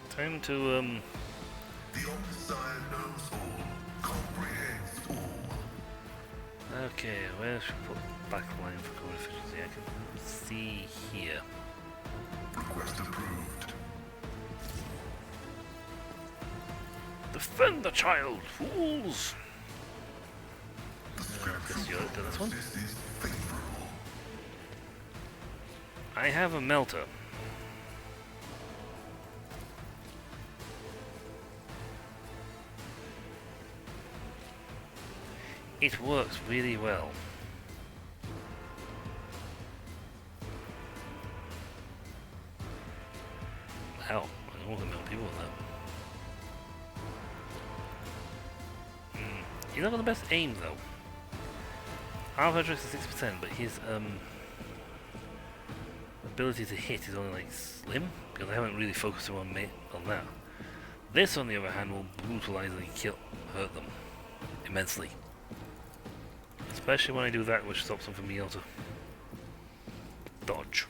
Time to The Omniscient knows all, comprehends all. Okay, where should we put backline for code efficiency? I can see here. Request approved. Defend the child, fools! Guess you'll do this one. This is favorable. I have a melter. It works really well. Hell, I don't want to melt people with that. He's not got the best aim though. Our Vedrix is 6%, but his ability to hit is only like slim, because I haven't really focused on that. This, on the other hand, will brutalize and hurt them immensely. Especially when I do that, which stops them from being able to dodge.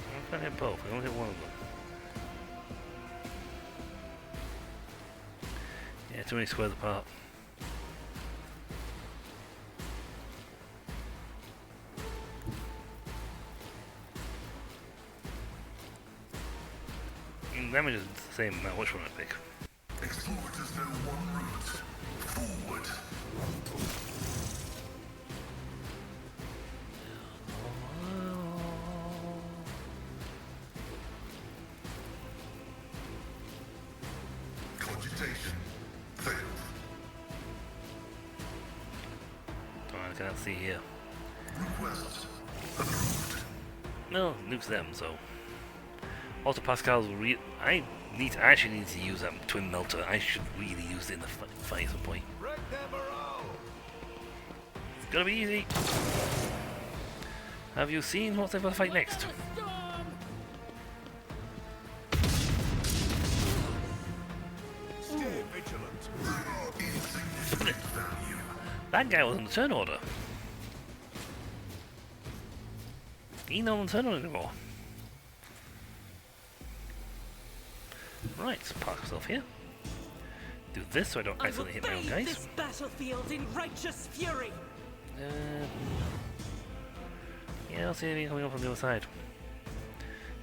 I can't hit both, I can only hit one of them. Yeah, too many squares apart. Damage is the same amount. Which one I pick? Exploiters know one route. Forward. Cogitation failed. Oh, I can't see here. Request approved. No, nukes them, so. Also, Pascal's I actually need to use that twin melter. I should really use it in the fight at some point. It's gonna be easy. Have you seen what they're gonna fight next? Stay vigilant. Insignificant value. That guy was on the turn order. He's not on the turn order anymore. Right, park myself here. Do this so I don't accidentally hit my own guys. This battlefield in righteous fury. Yeah, I don't see anything coming up from the other side.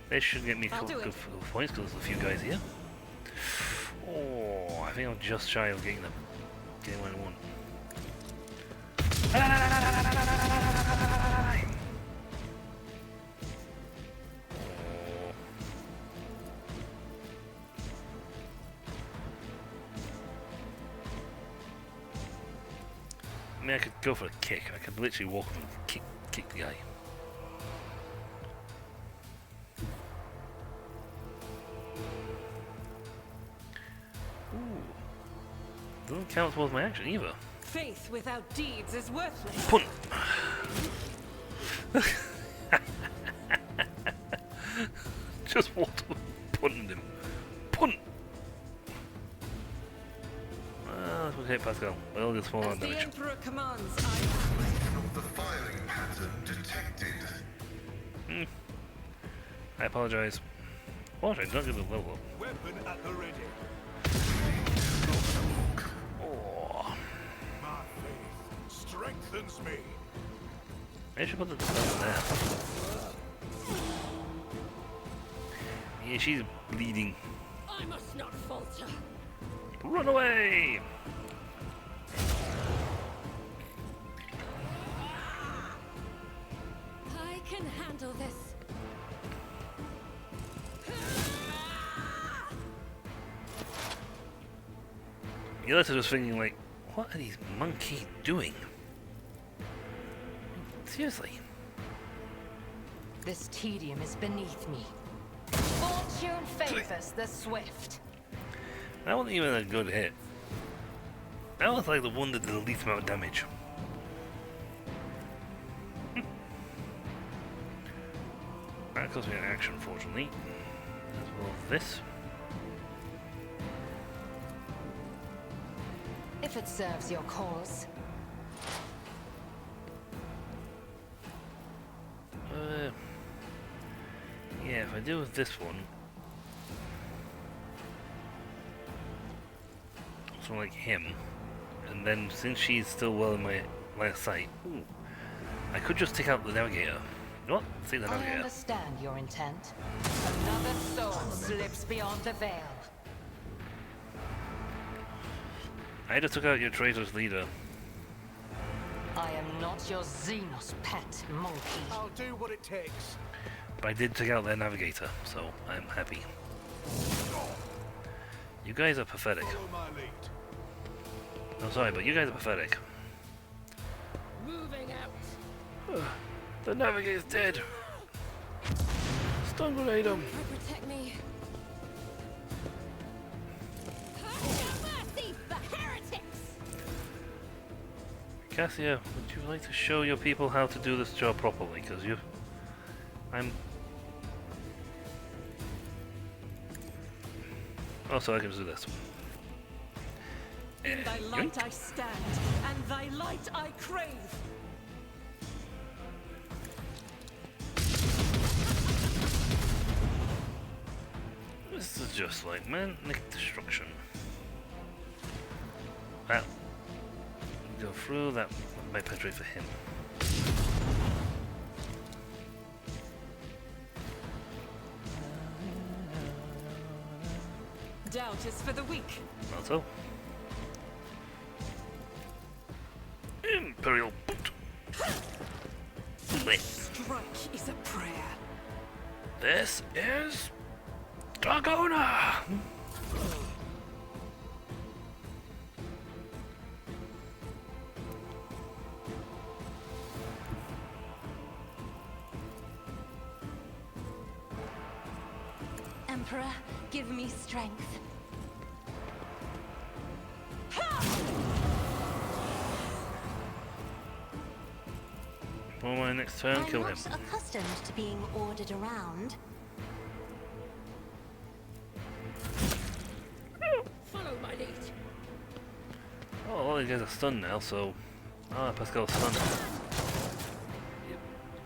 They should get me I'll good do it. points because there's a few guys here. Oh, I think I'm just shy of getting them. Getting what I want. I mean, I could go for a kick. I could literally walk up and kick the guy. Ooh. Doesn't count towards my action either. Faith without deeds is worthless. Punt! Just walked up and punted him. Punt! hit, Pascal. We'll get small As the damage. Emperor commands, I... Weakening of the firing pattern detected. I apologize. What? I don't get the level up. Weapon at the ready. Oh. My faith strengthens me. I should put the stuff there. Yeah, she's bleeding. I must not falter. Run away! I can handle this. Yelita was thinking like, what are these monkeys doing? Seriously. This tedium is beneath me. Fortune favors the swift. That wasn't even a good hit. That was like the one that did the least amount of damage. That cost me an action, fortunately. As well as this. If it serves your cause. Yeah, if I do with this one, someone like him, and then since she's still well in my line of sight, ooh, I could just take out the navigator. You know what? Take the I navigator. understand your intent. Another soul slips beyond the veil. I just took out your traitor's leader. I am not your Xenos pet monkey. I'll do what it takes. But I did take out their navigator, so I'm happy. You guys are pathetic. Follow my lead. I'm sorry, but you guys are pathetic. Moving out. The navigator's dead. Stun grenade him. Protect me. Mercy for heretics! Cassia, would you like to show your people how to do this job properly? Because I'm... Also, I can do this. In thy Yoink. light I stand, and thy light I crave. This is just like manic destruction. Well, go through that might penetrate for him. Doubt is for the weak. Not so. Imperial boot. Blech. Strike is a prayer. This is Dragona. Emperor, give me strength. For my next turn, kill him. I'm not accustomed to being ordered around. Follow my lead. Oh, all these guys are stunned now, so... Ah, Pascal's stunned.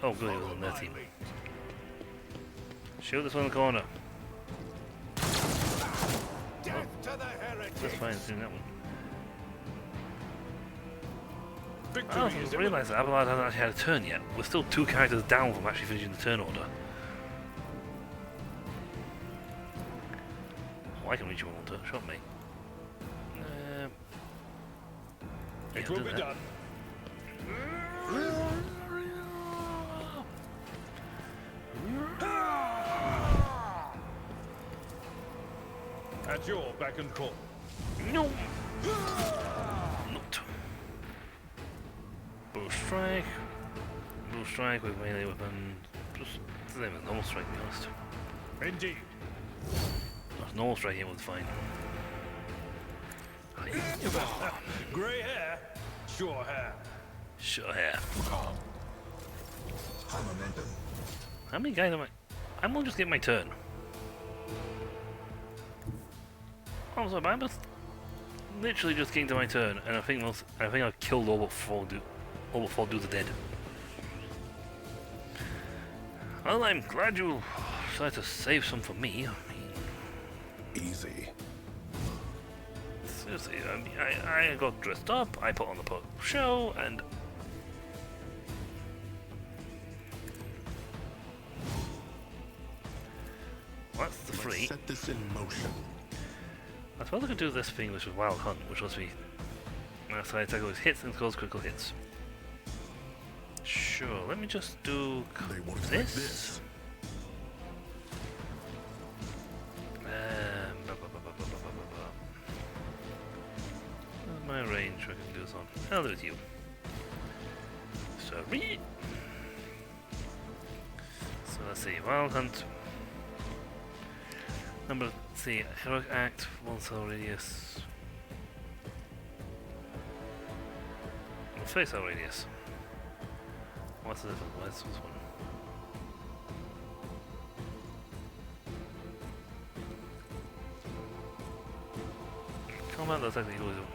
Oh, good, he was on their team. Shoot this one in the corner. Death to the heretics. That's fine, it's doing that one. Victory Oh, I is didn't imminent. realise that Abelard hasn't actually had a turn yet. We're still 2 characters down from actually finishing the turn order. Oh, I can reach you one turn, shot me. Yeah, It will do be that. done. At your beck and call. No! Not. Bow strike. Bow strike with melee weapon. Just the same as normal strike, to be honest. Indeed. Normal strike here was fine. Grey hair, sure hair. Sure, yeah. High momentum. How many guys am I? I'm gonna just get my turn. Oh, sorry, but I'm just literally just getting to my turn, and I think I've killed all but four dudes are dead. Well, I'm glad you decided to save some for me. I mean, Easy. seriously, I mean, I got dressed up, I put on the show, and that's the free. Let's set this in motion. I suppose I could do this thing, which was Wild Hunt, which was me. So I attack with hits and cause critical hits. Sure, let me just do They won't expect this. this. What's my range? I can do this on. I'll do it with you. Sorry. So let's see, Wild Hunt. Number, let's see, Heroic Act, 1 cell radius. Well, 3 cell radius. What's the difference? What's this one? Combat, that's actually really good.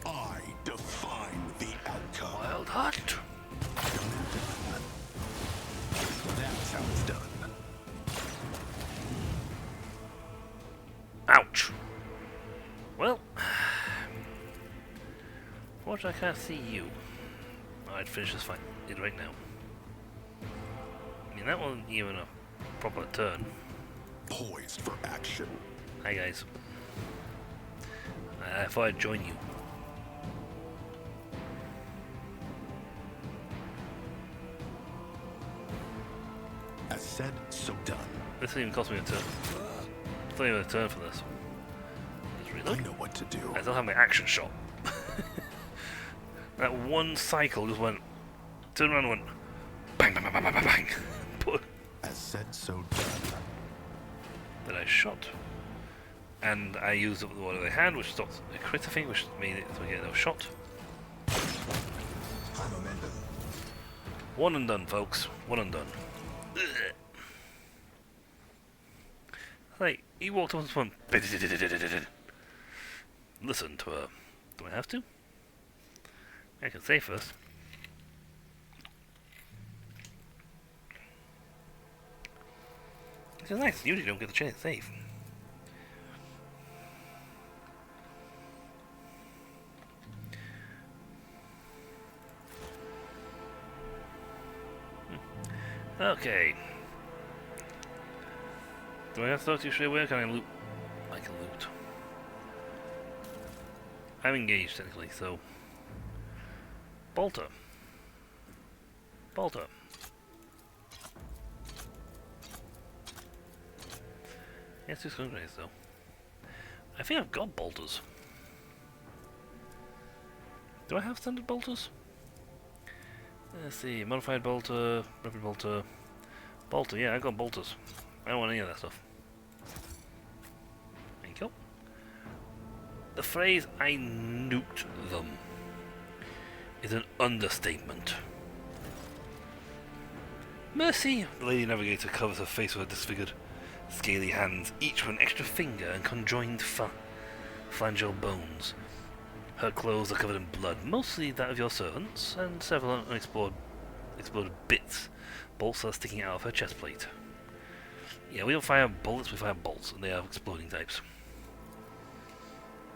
I define the outcome. Wild Hunt! That's how it's done. Ouch! Well, fortunately I can't see you. I'd finish this fight right now. I mean, that wasn't even a proper turn. Poised for action. Hi guys. I thought I'd join you. As said, so done. This didn't even cost me a turn. It's not even a turn for this. Just I reload. know what to do. I still have my action shot. That one cycle just went, turned around and went, bang, bang, bang, bang, bang, bang, bang. As said, so done. Then I shot. And I used up the one in the hand, which stopped a crit, I think, which made it so I get no shot. High momentum. One and done, folks. One and done. Ugh. Like, he walked up and went, listen to her. Do I have to? I can say first. This is nice. Usually don't get the chance to save. Okay. Do I have to talk to you straight away or can I loot? I can loot. I'm engaged technically, so. Bolter. Bolter. Yes, two stun grenades though. I think I've got bolters. Do I have standard bolters? Let's see, modified bolter, rapid bolter, bolter. Yeah, I got bolters. I don't want any of that stuff. There you go. The phrase "I nuked them" is an understatement. Mercy! The Lady Navigator covers her face with her disfigured, scaly hands, each with an extra finger and conjoined phalangeal bones. Her clothes are covered in blood, mostly that of your servants, and several exploded bits, bolts are sticking out of her chest plate. Yeah, we don't fire bullets, we fire bolts, and they are exploding types.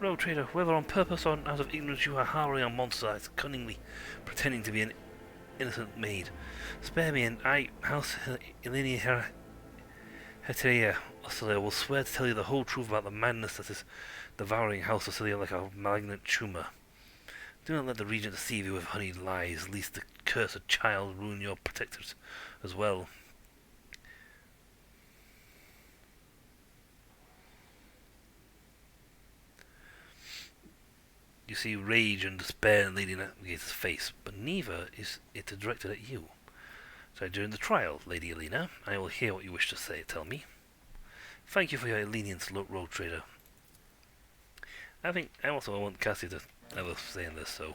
Rogue Trader, whether on purpose or out of ignorance, you are harboring a monster that is cunningly pretending to be an innocent maid. Spare me, and I, House Elenia Heteria Osilia, will swear to tell you the whole truth about the madness that is devouring House Osilia like a malignant tumor. Do not let the Regent deceive you with honeyed lies, lest the cursed child ruin your protectors as well. You see rage and despair in Lady Navigator's face, but neither is it directed at you. So during the trial, Lady Alina, I will hear what you wish to say. Tell me. Thank you for your lenience, Rogue Trader. I think I also want Cassie to have a say in this, so.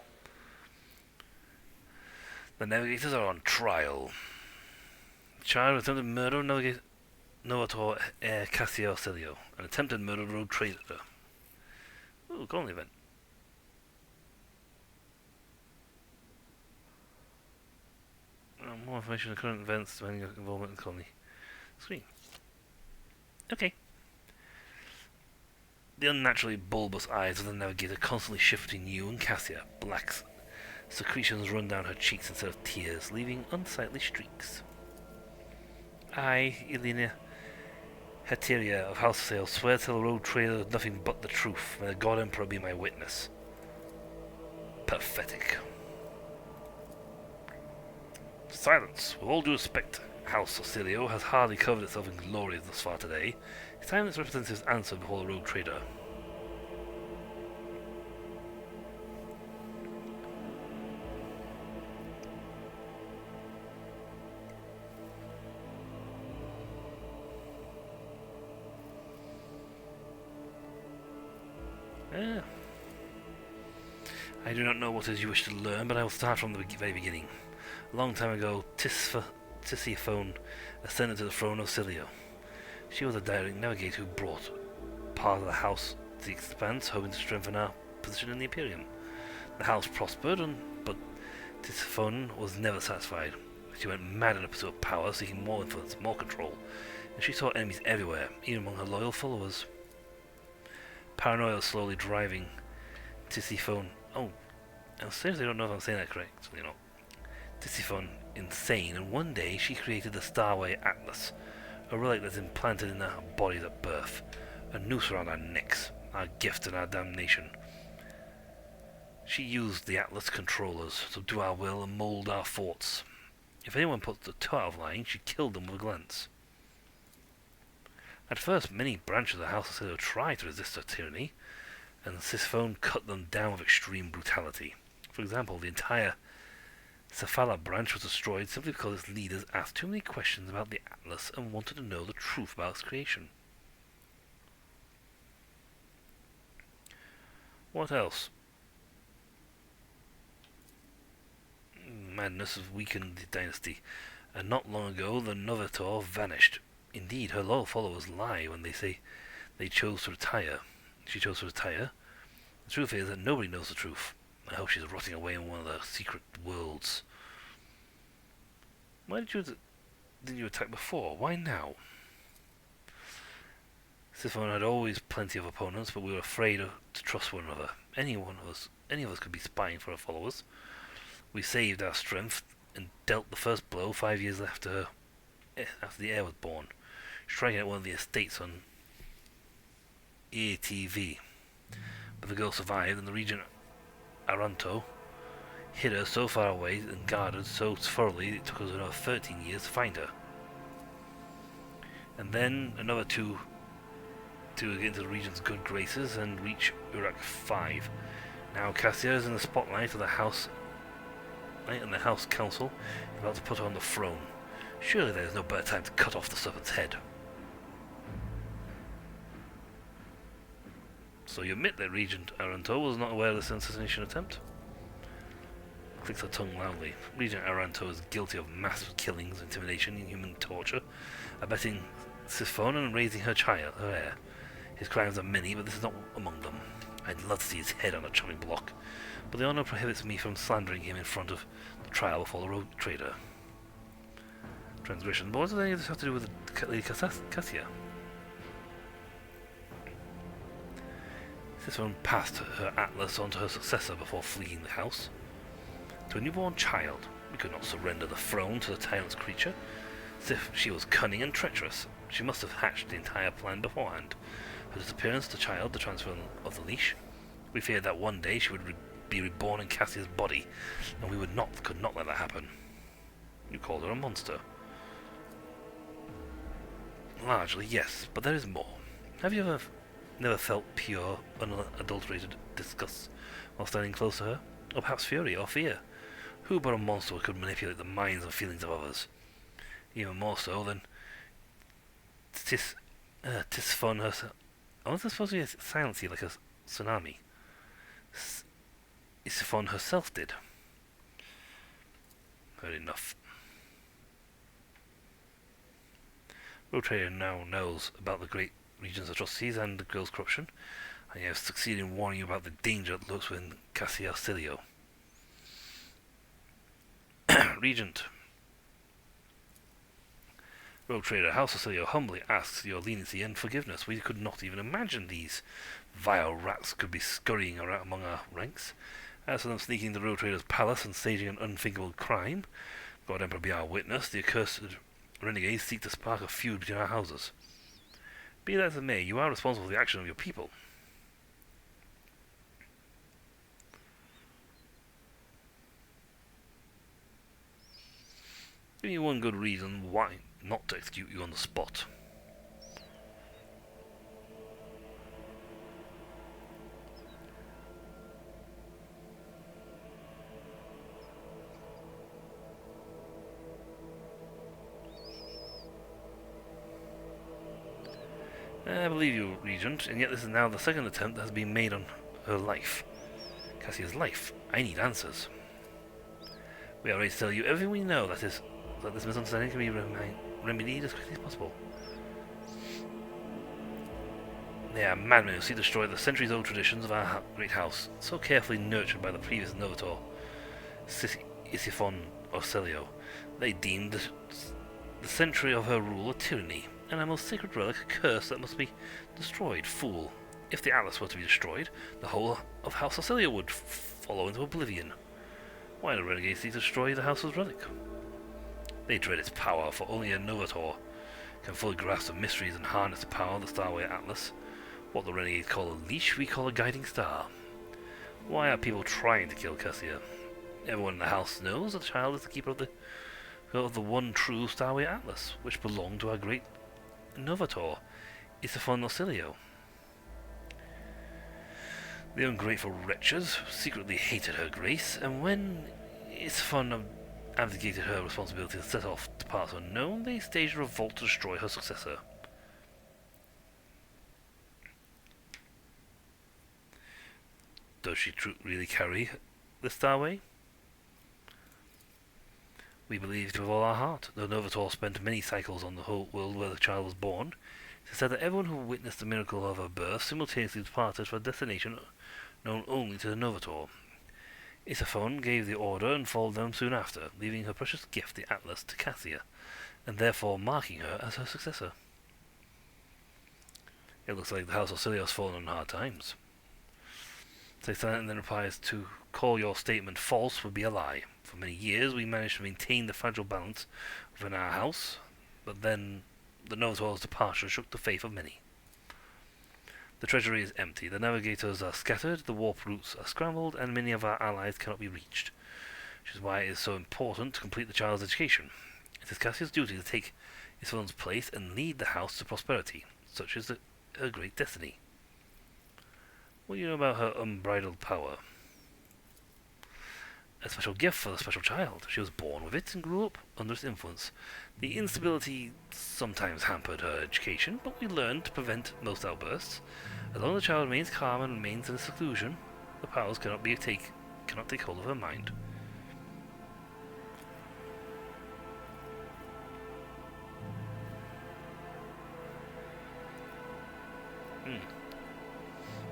The Navigators are on trial Child attempted murder of Novator Cassio Celio. An attempted murder of road trader. Ooh, colony event. More information on current events depending on involvement in the colony. Screen. Okay. The unnaturally bulbous eyes of the navigator constantly shift between you and Cassia. Black secretions run down her cheeks instead of tears, leaving unsightly streaks. I, Elena Heteria of House Sale, swear to the road trader nothing but the truth. May the God Emperor be my witness. Pathetic. Silence. With all due respect, House Ocilio has hardly covered itself in glory thus far today. It's time its representatives answer before the road trader. I do not know what it is you wish to learn, but I will start from the very beginning. A long time ago, Tisiphone ascended to the throne of Cilio. She was a direct navigator who brought part of the house to the expanse, hoping to strengthen our position in the Imperium. The house prospered, but Tisiphone was never satisfied. She went mad in the pursuit of power, seeking more influence, more control, and she saw enemies everywhere, even among her loyal followers. Paranoia was slowly driving Tisiphone. Oh, I seriously don't know if I'm saying that correctly or not. Tisiphone insane, and one day she created the Starway Atlas, a relic that's implanted in our bodies at birth, a noose around our necks, our gift and our damnation. She used the Atlas controllers to do our will and mold our thoughts. If anyone put the toe out of line, she killed them with a glance. At first, many branches of the House of Silo tried to resist her tyranny, and Tisiphone cut them down with extreme brutality. For example, the entire Cephala branch was destroyed simply because its leaders asked too many questions about the Atlas and wanted to know the truth about its creation. What else? Madness has weakened the dynasty, and not long ago the Novator vanished. Indeed, her loyal followers lie when they say they chose to retire. She chose to retire. The truth is that nobody knows the truth. I hope she's rotting away in one of the secret worlds. Why did you attack before? Why now? Siphon had always plenty of opponents, but we were afraid to trust one another. Any of us could be spying for our followers. We saved our strength and dealt the first blow 5 years after the heir was born, striking at one of the estates on ATV. But the girl survived, and the Regent Aranto hid her so far away and guarded so thoroughly it took us another 13 years to find her. And then another two to get into the Regent's good graces and reach Urak 5. Now Cassia is in the spotlight of the House and the House Council is about to put her on the throne. Surely there is no better time to cut off the serpent's head. So you admit that Regent Aranto was not aware of this assassination attempt? Clicks her tongue loudly. Regent Aranto is guilty of massive killings, intimidation, and human torture, abetting Siphon and raising her heir. His crimes are many, but this is not among them. I'd love to see his head on a chopping block, but the honor prohibits me from slandering him in front of the trial before the rogue trader. Transgression. But what does any of this have to do with Lady Cassia? Siphon passed her atlas on to her successor before fleeing the house. To a newborn child, we could not surrender the throne to the tyrant's creature. As if she was cunning and treacherous, she must have hatched the entire plan beforehand. Her disappearance, the child, the transfer of the leash. We feared that one day she would be reborn in Cassia's body, and we could not let that happen. You called her a monster. Largely, yes, but there is more. Have you never felt pure, unadulterated disgust while standing close to her? Or perhaps fury or fear? Who but a monster could manipulate the minds and feelings of others? Even more so than Tisiphone herself. I wasn't supposed to be silent here like a tsunami. Tisiphone herself did. Heard enough. Road Trader now knows about the Great Region's atrocities and the girl's corruption, and he has succeeded in warning you about the danger that lurks within Cassia Cilio. Regent. Road Trader, House of Cilio humbly asks your leniency and forgiveness. We could not even imagine these vile rats could be scurrying around among our ranks. As for them sneaking into Road Trader's palace and staging an unthinkable crime, God Emperor be our witness, the accursed renegades seek to spark a feud between our houses. Be that as it may, you are responsible for the action of your people. Give me one good reason why not to execute you on the spot. I believe you, Regent, and yet this is now the second attempt that has been made on her life. Cassia's life. I need answers. We are ready to tell you everything we know, that is, that this misunderstanding can be remedied as quickly as possible. They are madmen who seek to destroy the centuries-old traditions of our great house, so carefully nurtured by the previous Novator, Isiphon of Celio. They deemed the century of her rule a tyranny, and a most sacred relic a curse that must be destroyed. Fool. If the Atlas were to be destroyed, the whole of House Auxilia would follow into oblivion. Why do renegades seek to destroy the House's relic? They dread its power, for only a Novator can fully grasp the mysteries and harness the power of the Starway Atlas. What the renegades call a leash, we call a guiding star. Why are people trying to kill Cassia? Everyone in the house knows that the child is the keeper of the one true Starway Atlas, which belonged to our great Novator, Isiphon Auxilio. The ungrateful wretches secretly hated her grace, and when Isiphon abdicated her responsibility to set off to parts unknown, they staged a revolt to destroy her successor. Does she really carry the Starway? We believed with all our heart. The Novator spent many cycles on the whole world where the child was born. It is said that everyone who witnessed the miracle of her birth simultaneously departed for a destination known only to the Novator. Isiphon gave the order and followed them soon after, leaving her precious gift, the Atlas, to Cassia, and therefore marking her as her successor. It looks like the House of Cilia has fallen on hard times. Silent then replies, to call your statement false would be a lie. For many years we managed to maintain the fragile balance within our house, but then the Novator's departure shook the faith of many. The treasury is empty, the navigators are scattered, the warp routes are scrambled, and many of our allies cannot be reached, which is why it is so important to complete the child's education. It is Cassia's duty to take Isiphon's place and lead the house to prosperity. Such is her great destiny. What do you know about her unbridled power? A special gift for the special child. She was born with it and grew up under its influence. The instability sometimes hampered her education, but we learned to prevent most outbursts. As long as the child remains calm and remains in seclusion, the powers cannot take hold of her mind.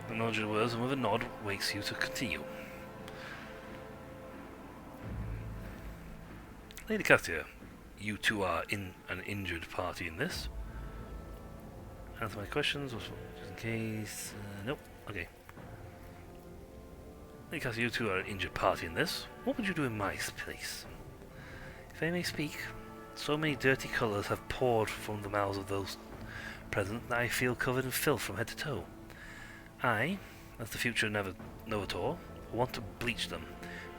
Acknowledge the words, and with a nod wakes you to continue. Lady Cassia, you two are in an injured party in this. Answer my questions, just in case. Nope. Okay. Lady Cassia, you two are an injured party in this. What would you do in my place? If I may speak, so many dirty colours have poured from the mouths of those present that I feel covered in filth from head to toe. I, as the future Novator, want to bleach them,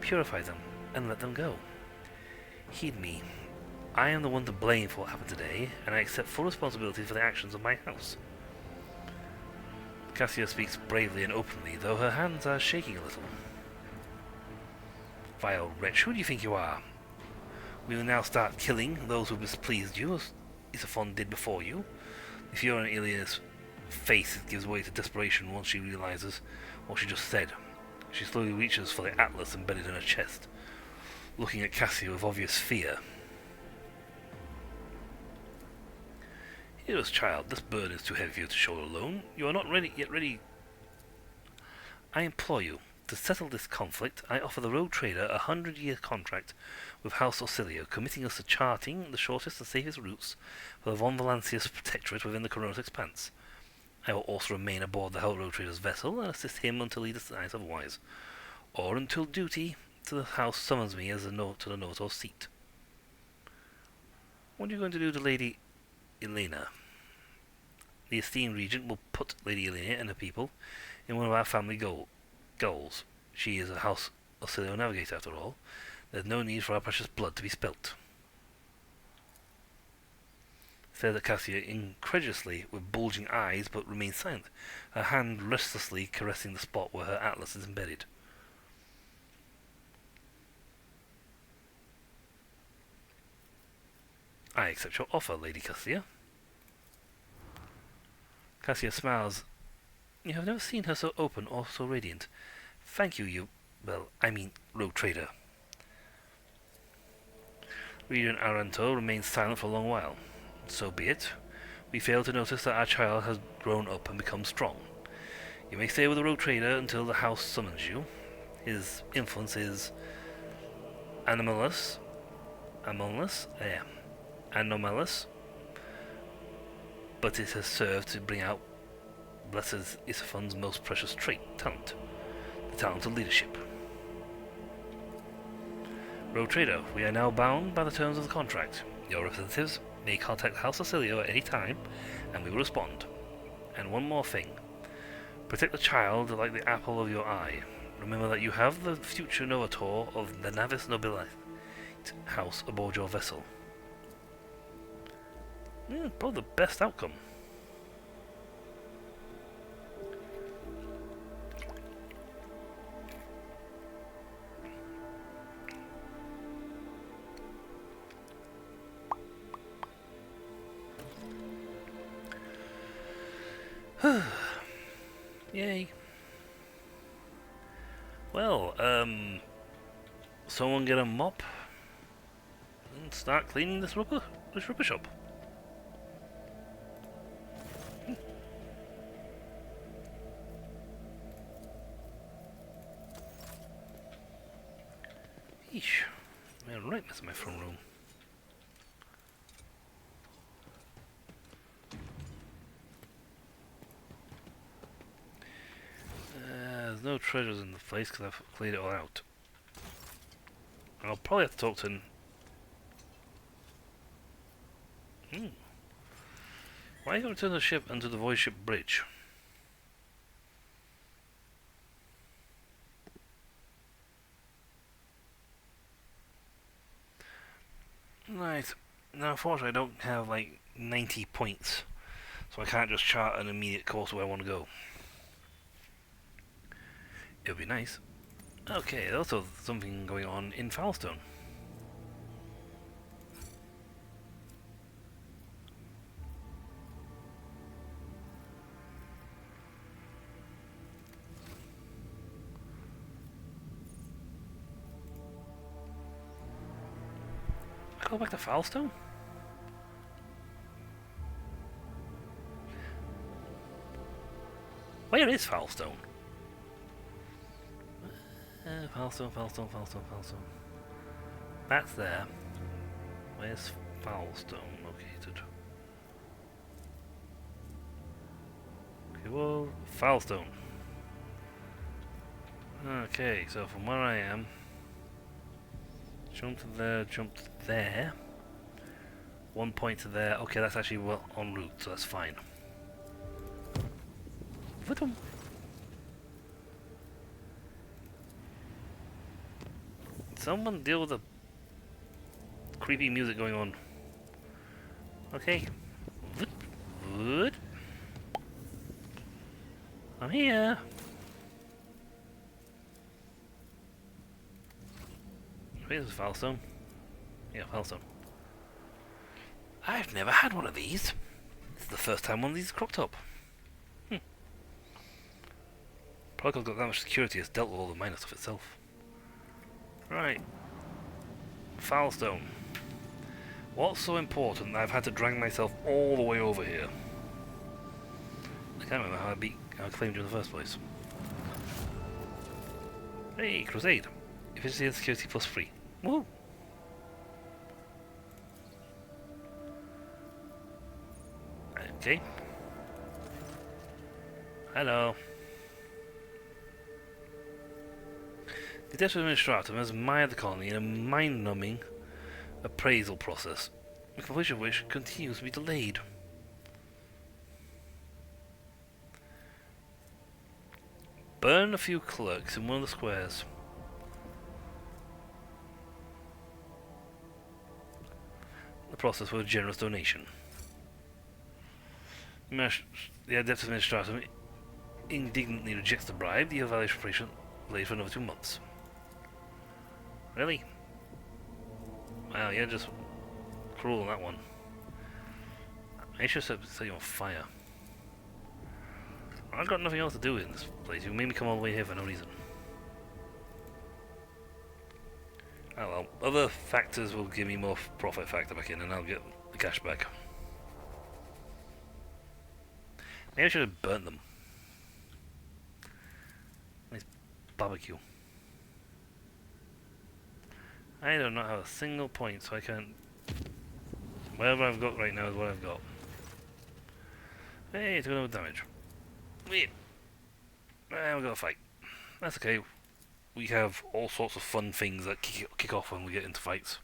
purify them, and let them go. Heed me. I am the one to blame for what happened today, and I accept full responsibility for the actions of my house. Cassia speaks bravely and openly, though her hands are shaking a little. Vile wretch, who do you think you are? We will now start killing those who displeased you, as Isiphon did before you. The Fiora and Ilia's face gives way to desperation once she realizes what she just said. She slowly reaches for the atlas embedded in her chest, looking at Cassia with obvious fear. Hero's child, this burden is too heavy for you to shoulder alone. You are not yet ready. I implore you, to settle this conflict, I offer the rogue trader a 100-year contract with House Auxilio, committing us to charting the shortest and safest routes for the Von Valancius Protectorate within the Corona's expanse. I will also remain aboard the Hell Rogue Trader's vessel and assist him until he decides otherwise, or until duty to the house summons me as a note to the Notor seat. What are you going to do to Lady Elena? The esteemed regent will put Lady Elena and her people in one of our family goals. She is a House Auxilio navigator, after all. There's no need for our precious blood to be spilt. Said Cassia incredulously, with bulging eyes, but remained silent, her hand restlessly caressing the spot where her atlas is embedded. I accept your offer, Lady Cassia. Cassia smiles. You have never seen her so open or so radiant. Thank you, rogue trader. Regent Aranto remains silent for a long while. So be it. We fail to notice that our child has grown up and become strong. You may stay with the rogue trader until the house summons you. His influence is anomalous, but it has served to bring out Blessed Isafon's most precious trait, talent. The talent of leadership. Rogue Trader, we are now bound by the terms of the contract. Your representatives may contact House Auxilio at any time, and we will respond. And one more thing. Protect the child like the apple of your eye. Remember that you have the future Novator of the Navis Nobilite house aboard your vessel. Probably the best outcome. Yay. Well, someone get a mop and start cleaning this rubber shop. Eesh. Man, right, that's my front room. There's no treasures in the place because I've cleared it all out. I'll probably have to talk to him. Why are you going to turn the ship onto the void ship bridge? Right. Now, unfortunately, I don't have like 90 points, so I can't just chart an immediate course where I want to go. It would be nice. Okay, there's also something going on in Foulstone. Go back to Foulstone? Where is Foulstone? Foulstone. That's there. Where's Foulstone located? Okay, well, Foulstone. Okay, so from where I am, jump to there. 1 point to there. Okay, that's actually well en route, so that's fine. Someone deal with the creepy music going on. Okay. I'm here. Where's Foulstone? Yeah, Foulstone. I've never had one of these. This is the first time one of these cropped up. Probably got that much security has dealt with all the minor stuff itself. Right. Foulstone. What's so important that I've had to drag myself all the way over here? I can't remember how I claimed you in the first place. Hey, Crusade! Efficiency and security plus 3. Woo! Okay. Hello. The Deputy Administrator has mired the colony in a mind-numbing appraisal process, the completion of which continues to be delayed. Burn a few clerks in one of the squares. The process for a generous donation. The Adept Administrator indignantly rejects the bribe. The evaluation operation delayed for another 2 months. Really? Wow, you're just cruel on that one. I should set you on fire. I've got nothing else to do in this place. You made me come all the way here for no reason. Oh well, other factors will give me more profit factor back in and I'll get the cash back. Maybe I should have burnt them. Nice barbecue. I do not have a single point, so I can't... Whatever I've got right now is what I've got. Hey, it's going to damage. Wait. And we've got a fight. That's okay. We have all sorts of fun things that kick off when we get into fights.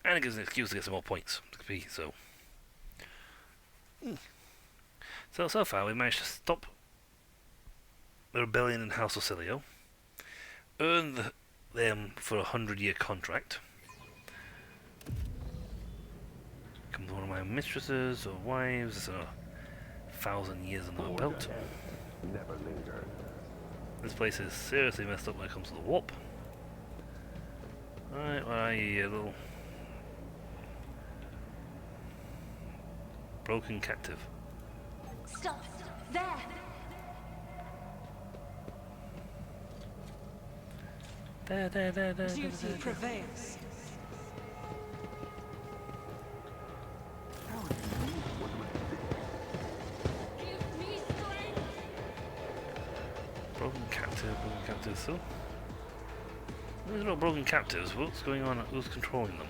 And it gives an excuse to get some more points. So... So far we managed to stop the rebellion in House Ocilio, earn them for a 100-year contract, become one of my mistresses or wives, 1,000 years under the belt. This place is seriously messed up when it comes to the warp. Alright, where are you, little broken captive? Stop! There! There. Duty prevails. Broken captive, so? There's no broken captives. What's going on? Who's controlling them?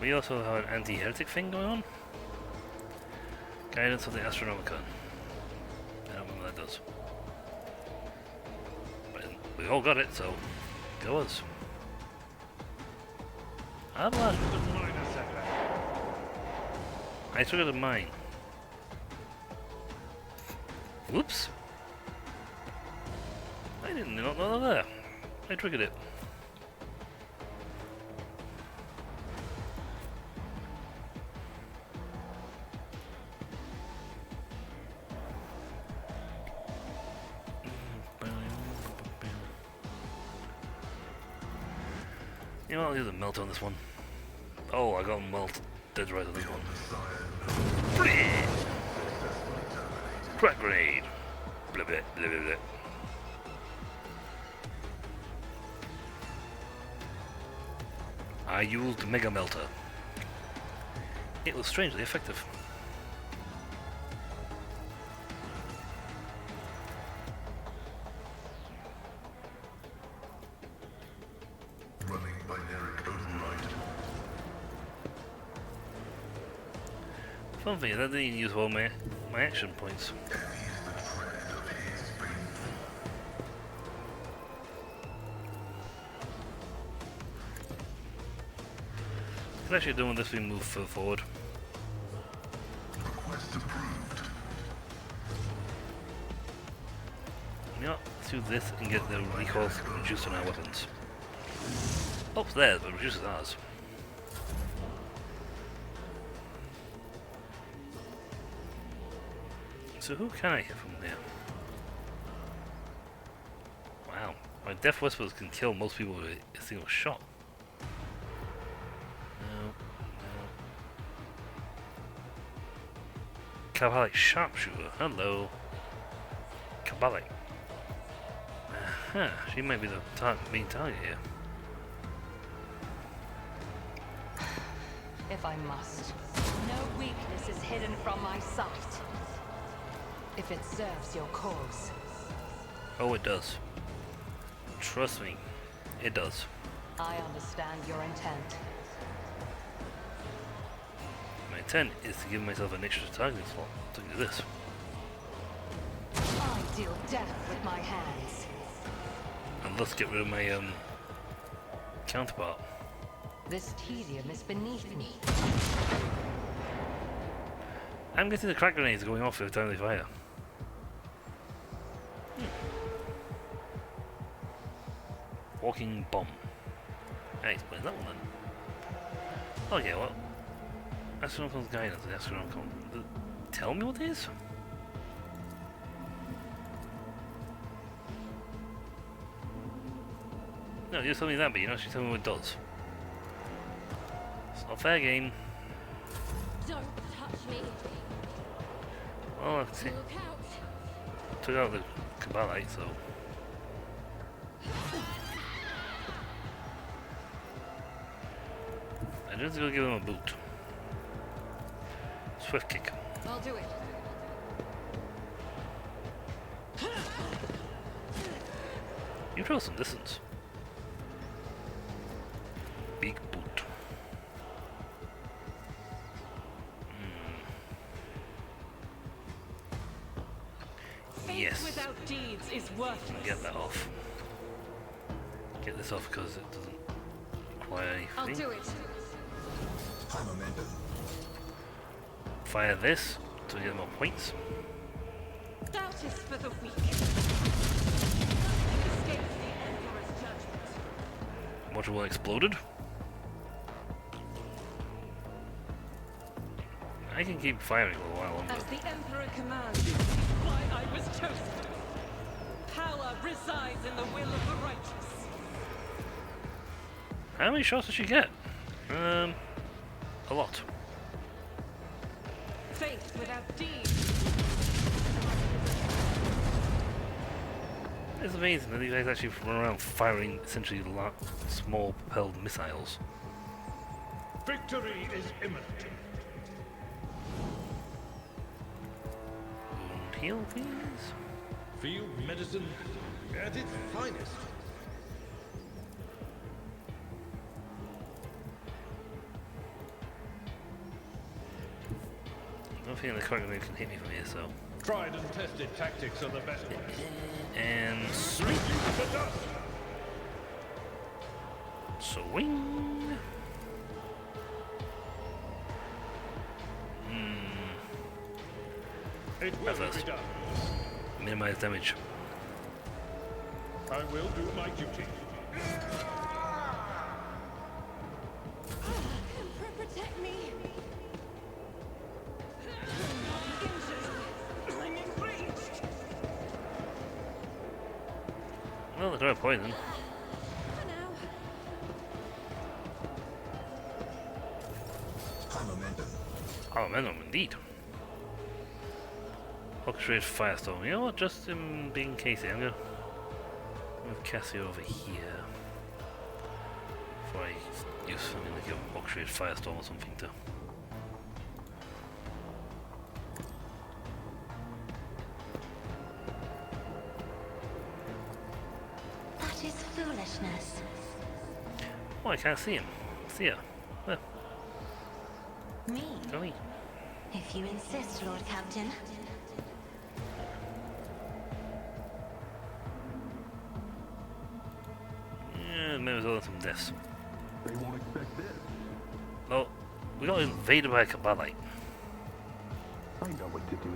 We also have an anti-heretic thing going on. Guidance of the Astronomicon. I don't remember what that does. But we all got it, so go us. I triggered a mine. Whoops. I didn't know that there. I triggered it. You know what, I'll use a melt on this one. Oh, I got melt dead right on this one. Crack grenade. Blah blah blah blah blah. I used Mega Melter. It was strangely effective. Running binary override. Fun thing is I didn't even use all my action points. What actually doing this we move further forward. Request approved. You know what? Let's do this and get the recoil reduced on our weapons. Helps theirs, but reduces ours. So who can I hit from there? Wow, my Death Whispers can kill most people with a single shot. No. Cavalry Sharpshooter, hello. Kabbalah. She might be the main target here. If I must. No weakness is hidden from my sight. If it serves your cause. Oh, it does. Trust me, it does. I understand your intent. My intent is to give myself an extra targeting slot to do this. I deal death with my hands. And let's get rid of my counterpart. This tedium is beneath me. I'm getting the crack grenades going off every time they fire. Walking bomb. That explains that one then. Oh yeah, well, astronomical guidance. The astronomical. Tell me what it is. No, you tell me that, but you don't actually tell me what it does. It's not fair game. Don't touch me. Well, let's see. Look out. Took out the Kabbalite, so. I'm just gonna give him a boot. Swift kick. I'll do it. You throw some distance. Big boot. Yes. Without deeds is worthless. Get that off. Get this off because it doesn't require anything. I'll do it. High momentum. Fire this to get more points. Doubt is for the weak. Nothing escapes the Emperor's judgment. Module 1 exploded. I can keep firing a little while longer. As the Emperor commands, why I was chosen. Power resides in the will of the righteous. How many shots did she get? A lot. Faith without deeds. It's amazing that these guys actually run around firing essentially small propelled missiles. Victory is imminent. Wound heal, please. Field medicine at its finest. I don't think the current grenade can hit me from here, so. Tried and tested tactics are the best way. And Reduce the dust. swing. It will That's be us. done. Minimize damage. I will do my duty. Emperor, protect me. Injured. I'm enraged. Well, they're throwing poison. For now. High momentum. Oh, man, indeed. Orchestrated Firestorm. You know what? Just in being Casey, I'm gonna move Cassie over here. Before I use something like an Orchestrated Firestorm or something to. That is foolishness. Oh, I can't see him. See ya. Well, Me? go me. If you insist, Lord Captain. Yeah, maybe there's some deaths. They won't expect this. Oh, we got invaded by a Kabbalite. I know what to do.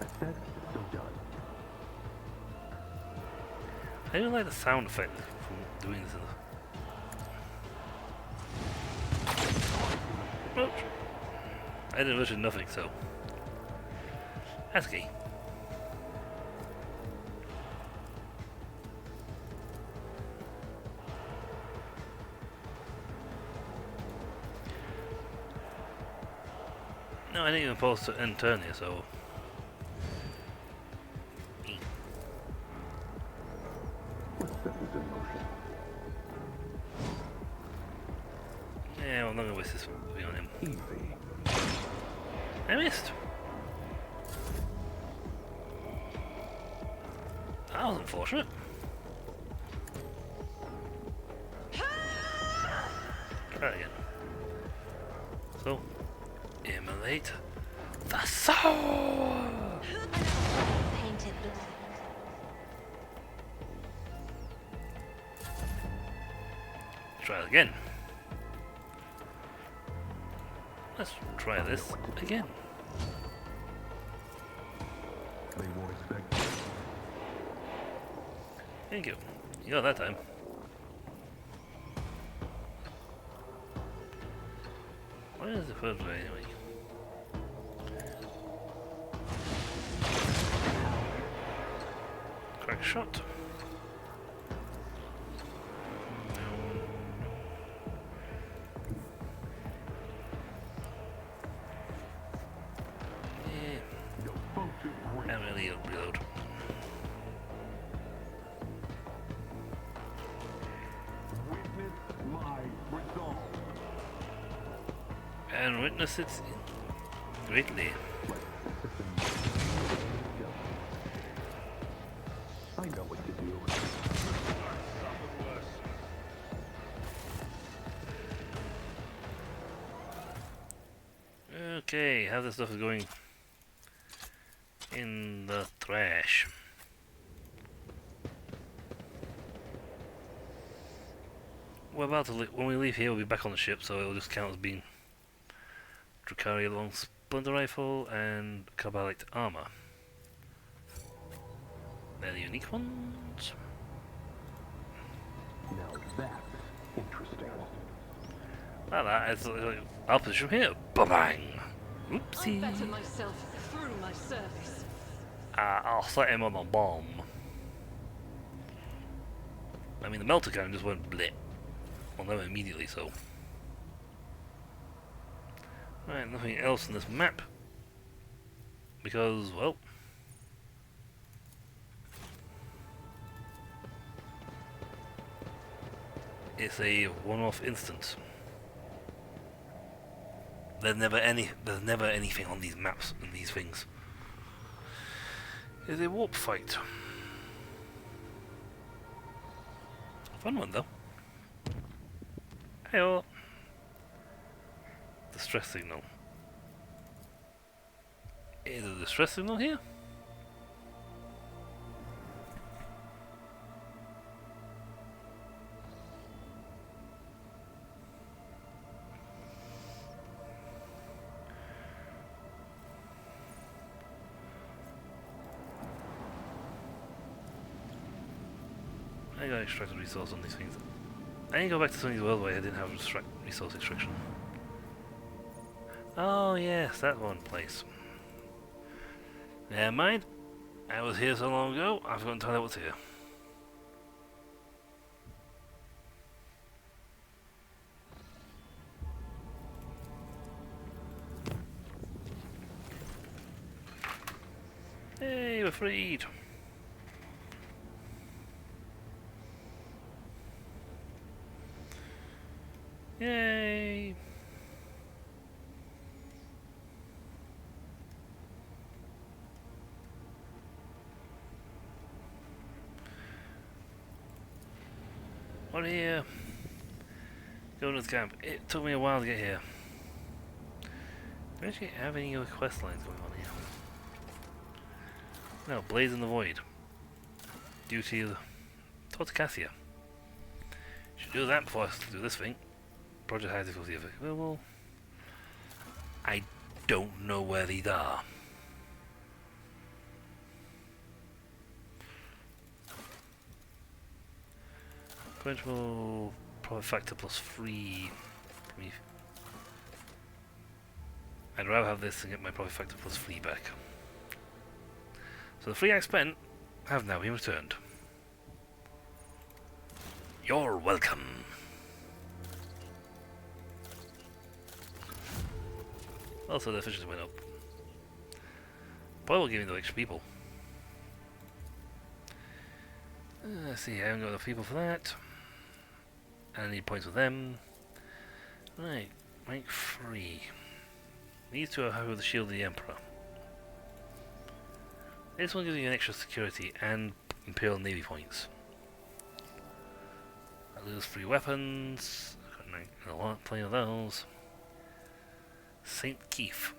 I said so done. I don't like the sound effect from doing this. Oops. I did virtually nothing, so. That's key. No, I didn't even pause to end turn here, so... Footsteps is in motion. Yeah, well, I'm not gonna waste this one on him. Easy. I missed! That was unfortunate. Try it again. So, immolate the soul! Painted black. Try it again. Let's try this again. They won't expect it. Thank you. You got that time. What is the first way anyway? Crack shot. Your function great. And really reload. Witness my resolve. And witness it greatly. I know what to do. Okay, how this stuff is going in the trash. We're about to when we leave here, we'll be back on the ship, so it'll just count as being Dracari long splinter rifle and Kabbalite armor. They're the unique ones. Now that's interesting. Like that, it's I'll position here. Bang! I Oopsie. better myself through my service. I'll set him on the bomb. I mean, the melter cannon just went blip on them immediately, so. Right, nothing else in this map. Because, well. It's a one-off instance. There's never anything on these maps and these things. It's a warp fight. Fun one though. Hey, distress signal. Is there a distress signal here? I got extracted resource on these things. I need to go back to Sunny's world where I didn't have resource extraction. Oh yes, that one place. Never mind. I was here so long ago, I've forgotten entirely what's here. Hey, we're freed! Yay! What here? Going to the camp. It took me a while to get here. Do we actually have any other quest lines going on here? No, Blaze in the Void. Duty of Torticassia. Should do that before I do this thing. Project High Difficulty of it. Well, I don't know where these are. Quenchable Profit Factor plus 3 for me. I'd rather have this and get my Profit Factor plus 3 back. So the 3 I spent have now been returned. You're welcome. Also, the efficiency went up. Probably will give me the extra people. Let's see, I haven't got enough people for that. And I need points with them. Right, rank 3. These two are high with the Shield of the Emperor. This one gives you an extra security and Imperial Navy points. I lose 3 weapons. I've got a lot, plenty of those. St. Keith.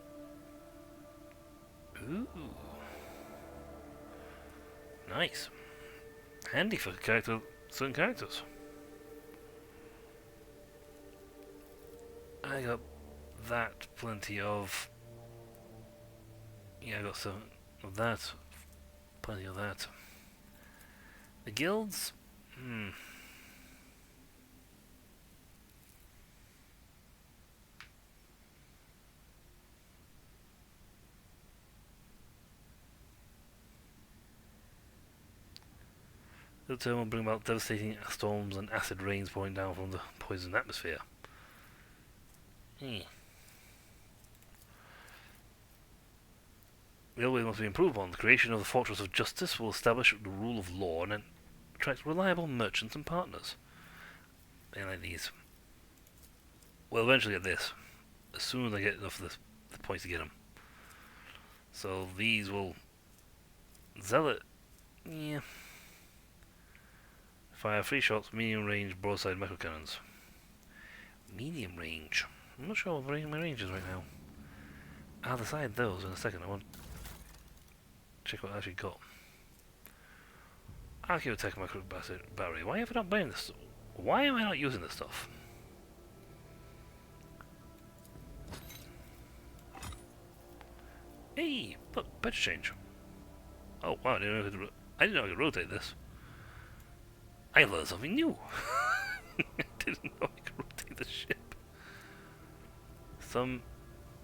Ooh. Nice. Handy for certain characters. I got that plenty of. Yeah, I got some of that. Plenty of that. The guilds? The term will bring about devastating storms and acid rains pouring down from the poisoned atmosphere. The railway must be improved upon. The creation of the Fortress of Justice will establish the rule of law and attract reliable merchants and partners. They like these. We'll eventually get this. As soon as I get enough of the points to get them. So these will... Zealot... Yeah... Fire 3 shots, medium range, broadside micro cannons. Medium range. I'm not sure what my range is right now. I'll decide those in a second. I want to check what I actually got. Archaeo attack micro battery. Why have I not buying this? Why am I not using this stuff? Hey, look, better change. Oh wow, I didn't know I could rotate this. I learned something new. I didn't know I could rotate the ship. Some,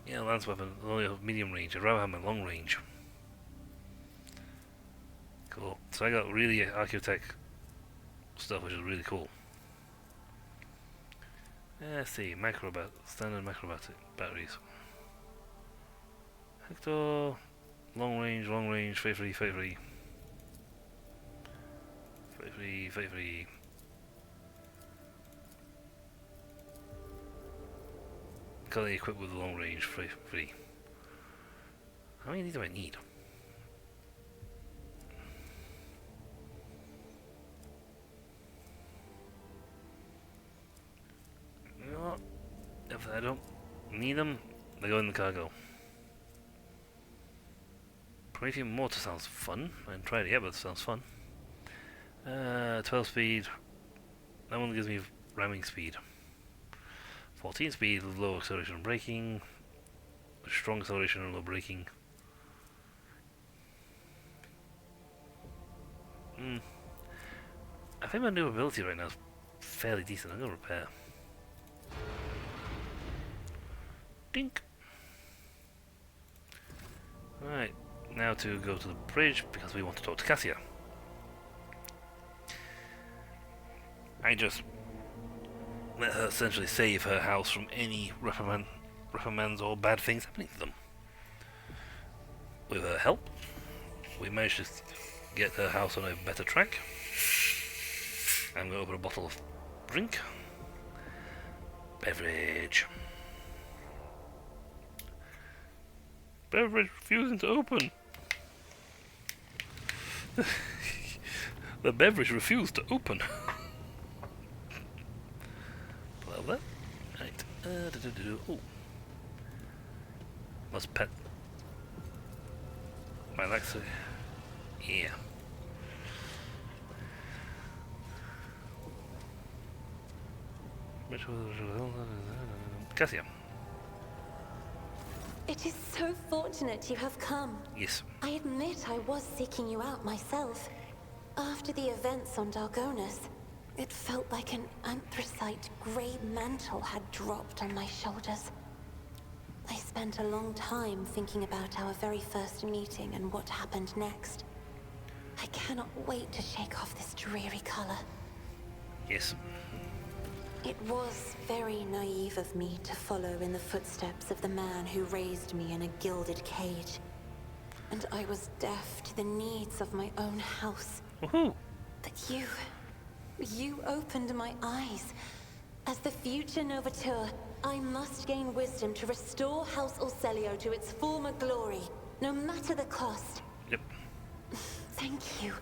yeah, lance weapon only have medium range. I'd rather have my long range. Cool. So I got really Archaeotech stuff, which is really cool. Let's see, standard batteries. Hector, long range, fight free. Currently equipped with long range, free. How many do I need? You know what? If I don't need them, they go in the cargo. Promethean Mortar sounds fun. I haven't tried it yet, but it sounds fun. 12 speed. That one gives me ramming speed. 14 speed with low acceleration and braking. Strong acceleration and low braking. I think my new ability right now is fairly decent. I'm gonna repair. Dink! Right, now to go to the bridge because we want to talk to Cassia. I just let her essentially save her house from any reprimands or bad things happening to them. With her help, we managed to get her house on a better track. I'm going to open a bottle of drink. Beverage. Beverage refusing to open. The beverage refused to open. That. Right. Oh. Must pet. My Alexa. Yeah. Cassia. It is so fortunate you have come. Yes. I admit I was seeking you out myself. After the events on Dargonus, it felt like an anthracite grey mantle had dropped on my shoulders. I spent a long time thinking about our very first meeting and what happened next. I cannot wait to shake off this dreary color. Yes. It was very naive of me to follow in the footsteps of the man who raised me in a gilded cage. And I was deaf to the needs of my own house. Woohoo! But you opened my eyes. As the future Novateur, I must gain wisdom to restore House Orselio to its former glory, no matter the cost. Yep. Thank you.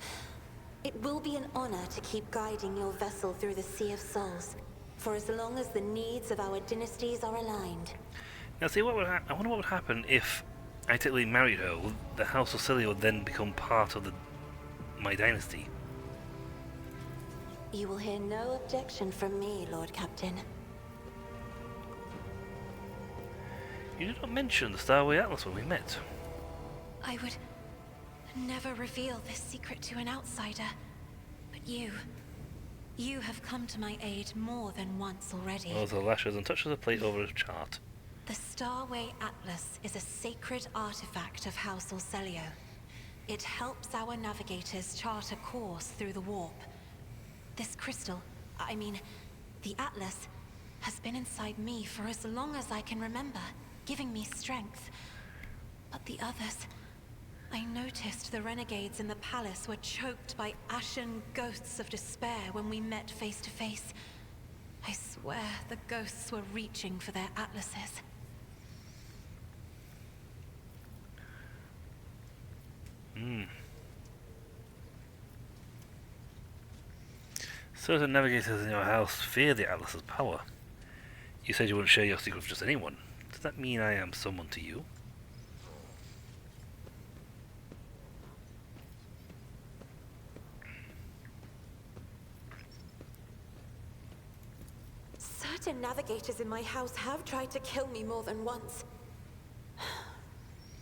It will be an honor to keep guiding your vessel through the Sea of Souls, for as long as the needs of our dynasties are aligned. Now, see, I wonder what would happen if I technically married her. Would the House of Celia would then become part of my dynasty? You will hear no objection from me, Lord Captain. You did not mention the Starway Atlas when we met. I would never reveal this secret to an outsider. But you have come to my aid more than once already. Well, the lashes and touches a plate over a chart. The Starway Atlas is a sacred artifact of House Orselio. It helps our navigators chart a course through the warp. This crystal, the Atlas, has been inside me for as long as I can remember, giving me strength. But the others... I noticed the renegades in the palace were choked by ashen ghosts of despair when we met face to face. I swear the ghosts were reaching for their atlases. Certain navigators in your house fear the Atlas's power. You said you wouldn't share your secret with just anyone. Does that mean I am someone to you? Certain navigators in my house have tried to kill me more than once.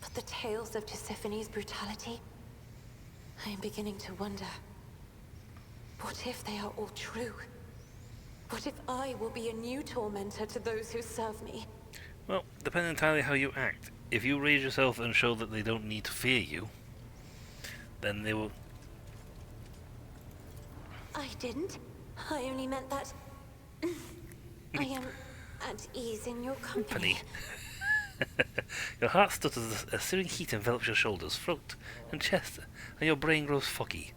But the tales of Tisiphone's brutality... I am beginning to wonder... What if they are all true? What if I will be a new tormentor to those who serve me? Well, depends entirely how you act. If you raise yourself and show that they don't need to fear you, then they will... I didn't. I only meant that... I am at ease in your company. Your heart stutters as a searing heat envelops your shoulders, throat, and chest, and your brain grows foggy.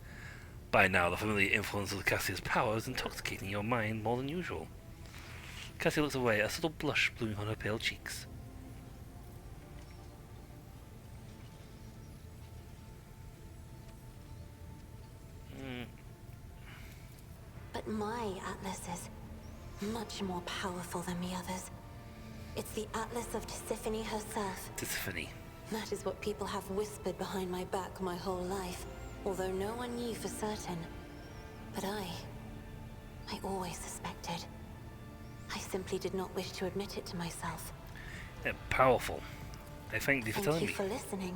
By now, the familiar influence of Cassia's power is intoxicating your mind more than usual. Cassia looks away, a subtle blush blooming on her pale cheeks. But my Atlas is much more powerful than the others. It's the Atlas of Tisiphone herself. Tisiphone. That is what people have whispered behind my back my whole life, although no one knew for certain. But I always suspected. I simply did not wish to admit it to myself. They're powerful. I thank thee for telling me. Thank you for listening.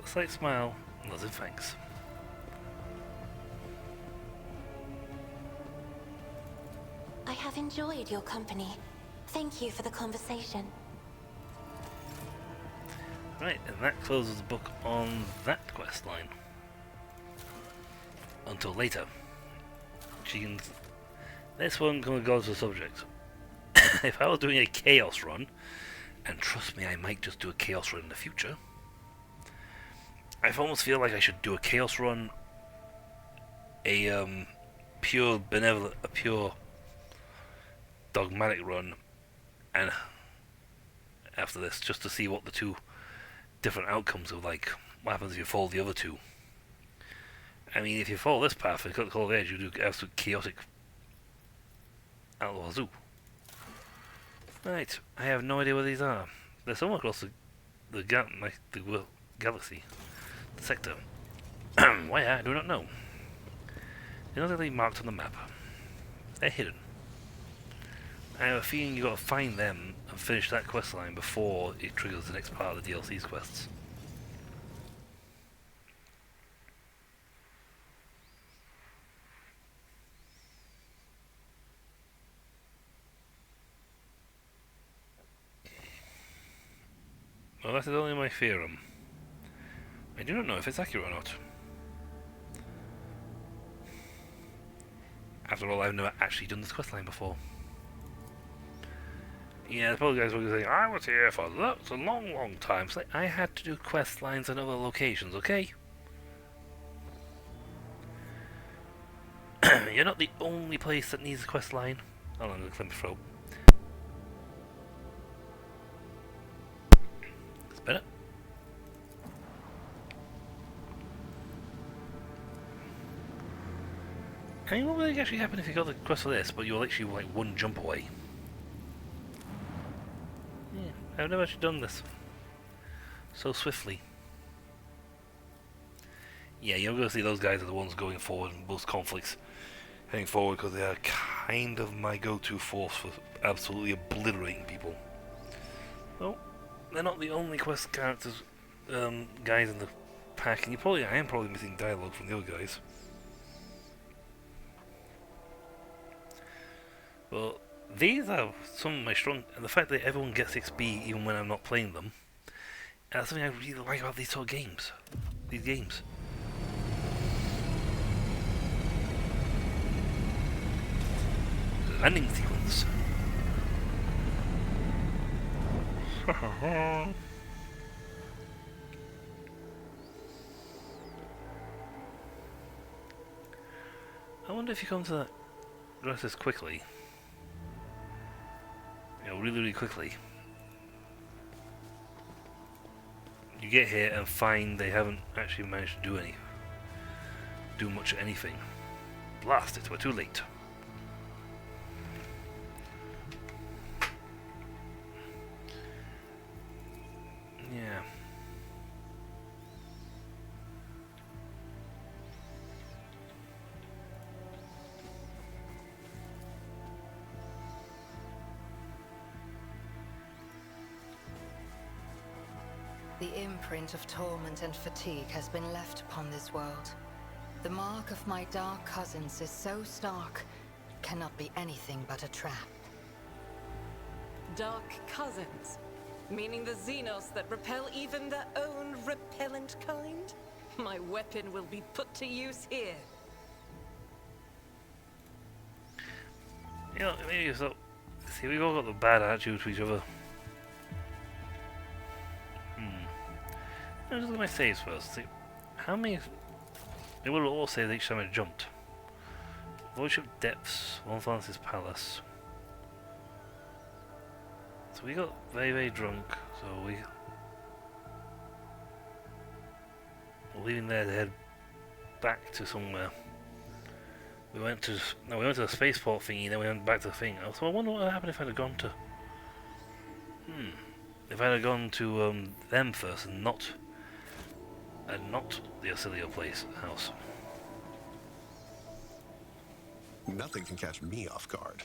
A slight smile, nods in thanks. I have enjoyed your company. Thank you for the conversation. Right, and that closes the book on that quest line. Until later. This one gonna go to the subject. If I was doing a chaos run, and trust me, I might just do a chaos run in the future, I almost feel like I should do a chaos run, a pure benevolent, a pure dogmatic run, and after this, just to see what the two different outcomes of, like, what happens if you follow the other two. I mean, if you follow this path and cut the Call of Edge, you do absolute chaotic Outlaw Zoo. Right, I have no idea where these are. They're somewhere across the galaxy, the sector. Why, I do not know. They're not really marked on the map. They're hidden. I have a feeling you gotta find them and finish that quest line before it triggers the next part of the DLC's quests. Well, that is only my theorem. I do not know if it's accurate or not. After all, I've never actually done this quest line before. Yeah, the probably guys were going to say, I was here for lots, a long, long time. It's like, I had to do quest lines in other locations, okay? You're not the only place that needs a quest line. Hold on, I'm going to clear my throat. It's better. I mean, what would actually happen if you got the quest for this, but you were literally like one jump away? Yeah, I've never actually done this so swiftly. Yeah, you're going to see those guys are the ones going forward in most conflicts. Heading forward because they are kind of my go-to force for absolutely obliterating people. Well, they're not the only quest characters, guys in the pack, and I am probably missing dialogue from the other guys. Well, these are some of my strong, and the fact that everyone gets XP even when I'm not playing them, that's something I really like about these sort of games. These games. Landing sequence. I wonder if you come to that address this quickly. You know, really, really quickly. You get here and find they haven't actually managed to do much of anything. Blast it, we're too late. Yeah. The imprint of torment and fatigue has been left upon this world. The mark of my dark cousins is so stark, it cannot be anything but a trap. Dark cousins? Meaning the Xenos that repel even their own repellent kind? My weapon will be put to use here. You know, maybe so. See, we've all got the bad attitude to each other. Let's look at my saves first. See, how many? It will all save each time I jumped. Voice of Depths, Von Francis Palace. So we got very, very drunk. So we're leaving there to head back to somewhere. We went to the spaceport thingy, then we went back to the thing. So I wonder what would happen if I'd have gone to. If I'd have gone to them first and not the Acilio place house. Nothing can catch me off guard.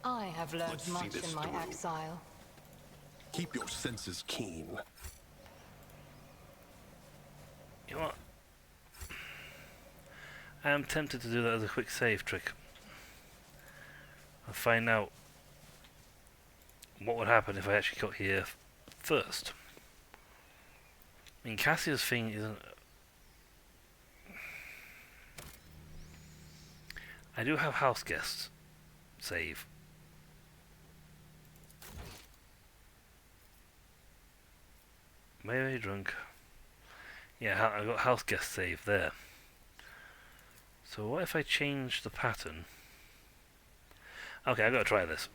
I have learned Let's see much this in my through. exile. Keep your senses keen. You know what? I am tempted to do that as a quick save trick. And find out what would happen if I actually got here first. I mean, Cassia's thing isn't... I do have house guests save. Very drunk. Yeah, I got house guest save there. So what if I change the pattern? Okay, I gotta try this.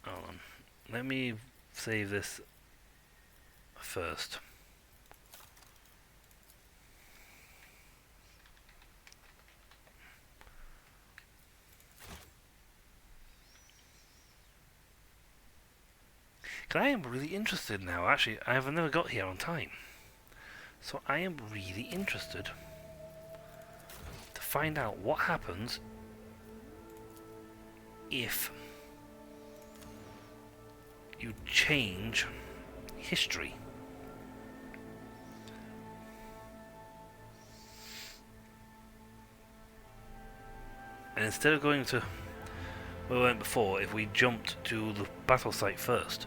Hold on. Let me save this first. Because I am really interested now. Actually, I have never got here on time. So I am really interested to find out what happens if you change history. And instead of going to where we went before, if we jumped to the battle site first.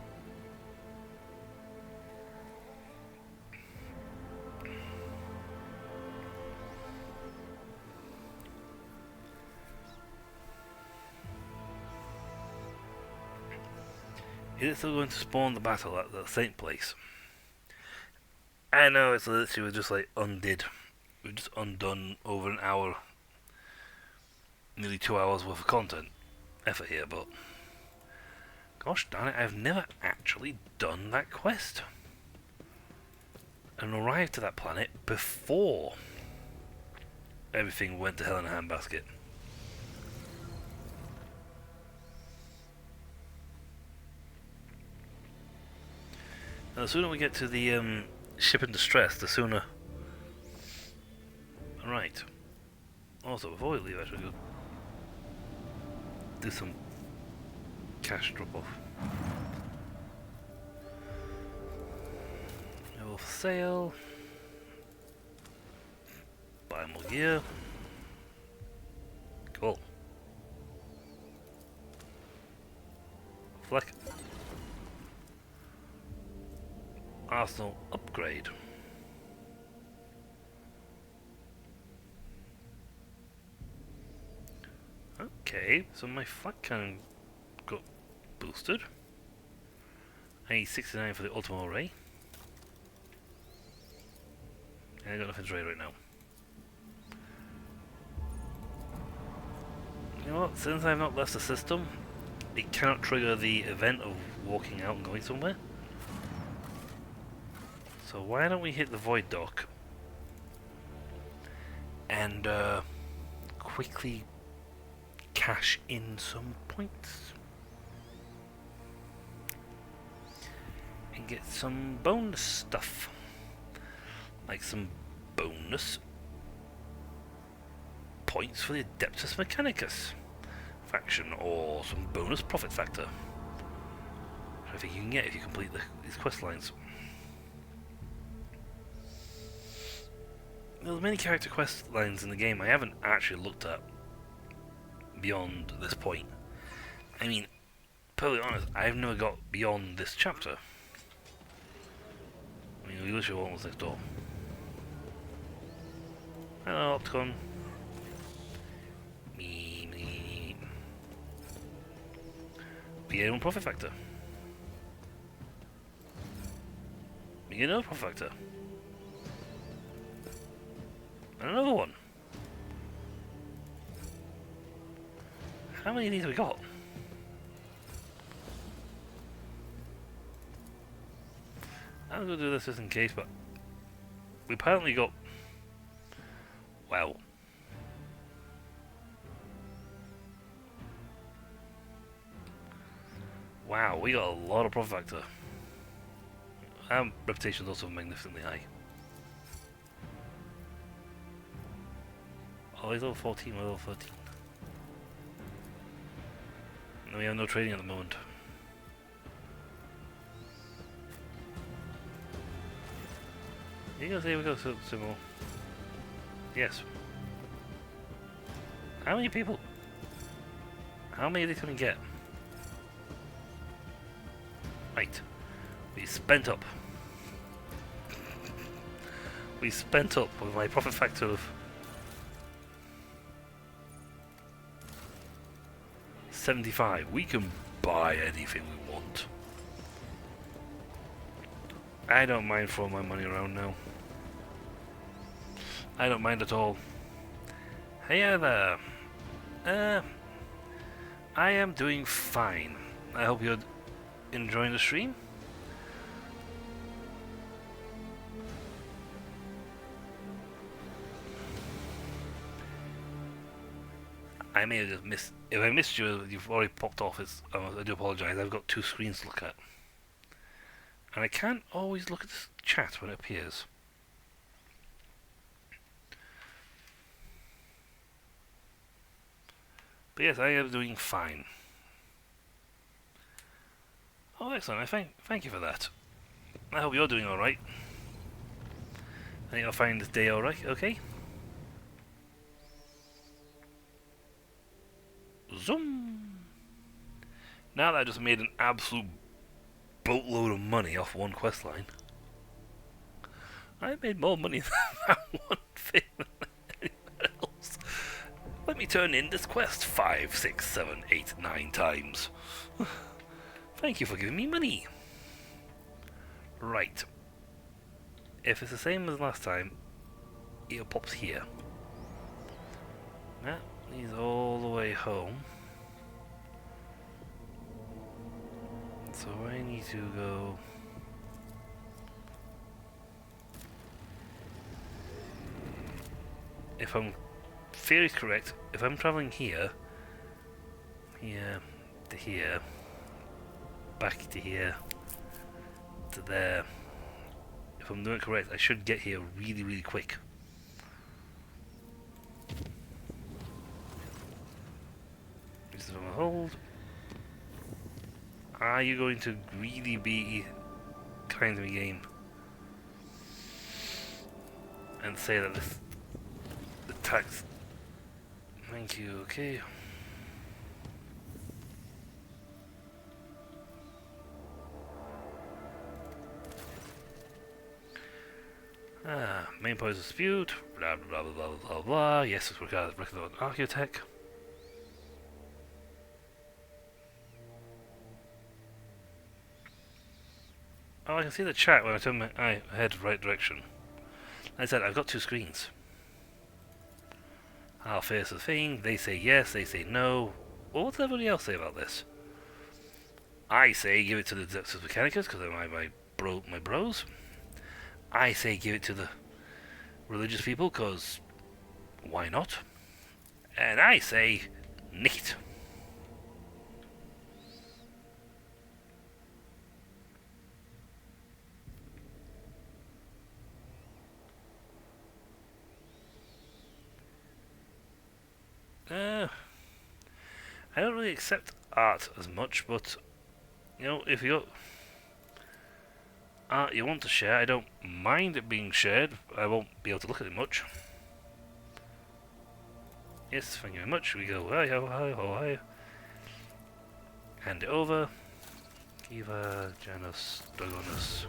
Is it still going to spawn the battle at the same place? I know it's literally we're just like undid. We've just undone over an hour, nearly 2 hours worth of content effort here, but gosh darn it, I've never actually done that quest and arrived to that planet before everything went to hell in a handbasket. Now, the sooner we get to the ship in distress, the sooner. Alright. Also, before we leave, I should go do some cash drop off. Level for sale. Buy more gear. Cool. Fleck. Arsenal upgrade. Okay, so my flak cannon got boosted. I need 69 for the ultimate array. And I got nothing to trade right now. You know what, since I've not left the system, it cannot trigger the event of walking out and going somewhere. So why don't we hit the void dock and quickly cash in some points and get some bonus stuff, like some bonus points for the Adeptus Mechanicus faction, or some bonus profit factor, which I think you can get if you complete these quest lines. There's many character quest lines in the game I haven't actually looked at beyond this point. I mean, perfectly honest, I've never got beyond this chapter. I mean, we literally almost next door. Hello, Opticon. Me. We get one profit factor. We get another profit factor. And another one. How many of these have we got? I'm going to do this just in case, but we apparently got... Wow. Wow, we got a lot of profit factor. And reputation's also magnificently high. Oh, he's level 14, we're level 13. No, we have no trading at the moment. Here we go, some more. Yes. How many people? How many are they going to get? Right. We spent up. We spent up with my profit factor of 75. We can buy anything we want. I don't mind throwing my money around now. I don't mind at all. Hey there. I am doing fine. I hope you're enjoying the stream. I may have just missed. If I missed you, you've already popped off. I do apologise. I've got two screens to look at, and I can't always look at the chat when it appears. But yes, I am doing fine. Oh, excellent! Thank you for that. I hope you're doing all right. I think I'll find this day all right. Okay. Zoom! Now that I just made an absolute boatload of money off one quest line. I made more money than that one thing than anyone else. Let me turn in this quest 5, 6, 7, 8, 9 times. Thank you for giving me money. Right. If it's the same as last time, it pops here. That leads all the way home. So I need to go... If I'm theory is correct, if I'm travelling here, here to here, back to here, to there, if I'm doing it correct, I should get here really, really quick. This is on hold. Are you going to really be kind to me, game? And say that this... the tax... Thank you, okay. Main point of dispute, blah blah blah blah blah blah blah. Yes, it's regarded as an architect. Oh, I can see the chat when I turn my head right direction. Like I said, I've got two screens. I'll face the thing, they say yes, they say no. Well, what does everybody else say about this? I say give it to the Dexus Mechanicus because they're my bros. I say give it to the religious people because why not? And I say nick it. I don't really accept art as much, but you know, if you got art you want to share, I don't mind it being shared. I won't be able to look at it much. Yes, thank you very much. We go hi ho hi ho hi. Hand it over. Kiva, Janus, Dragonus.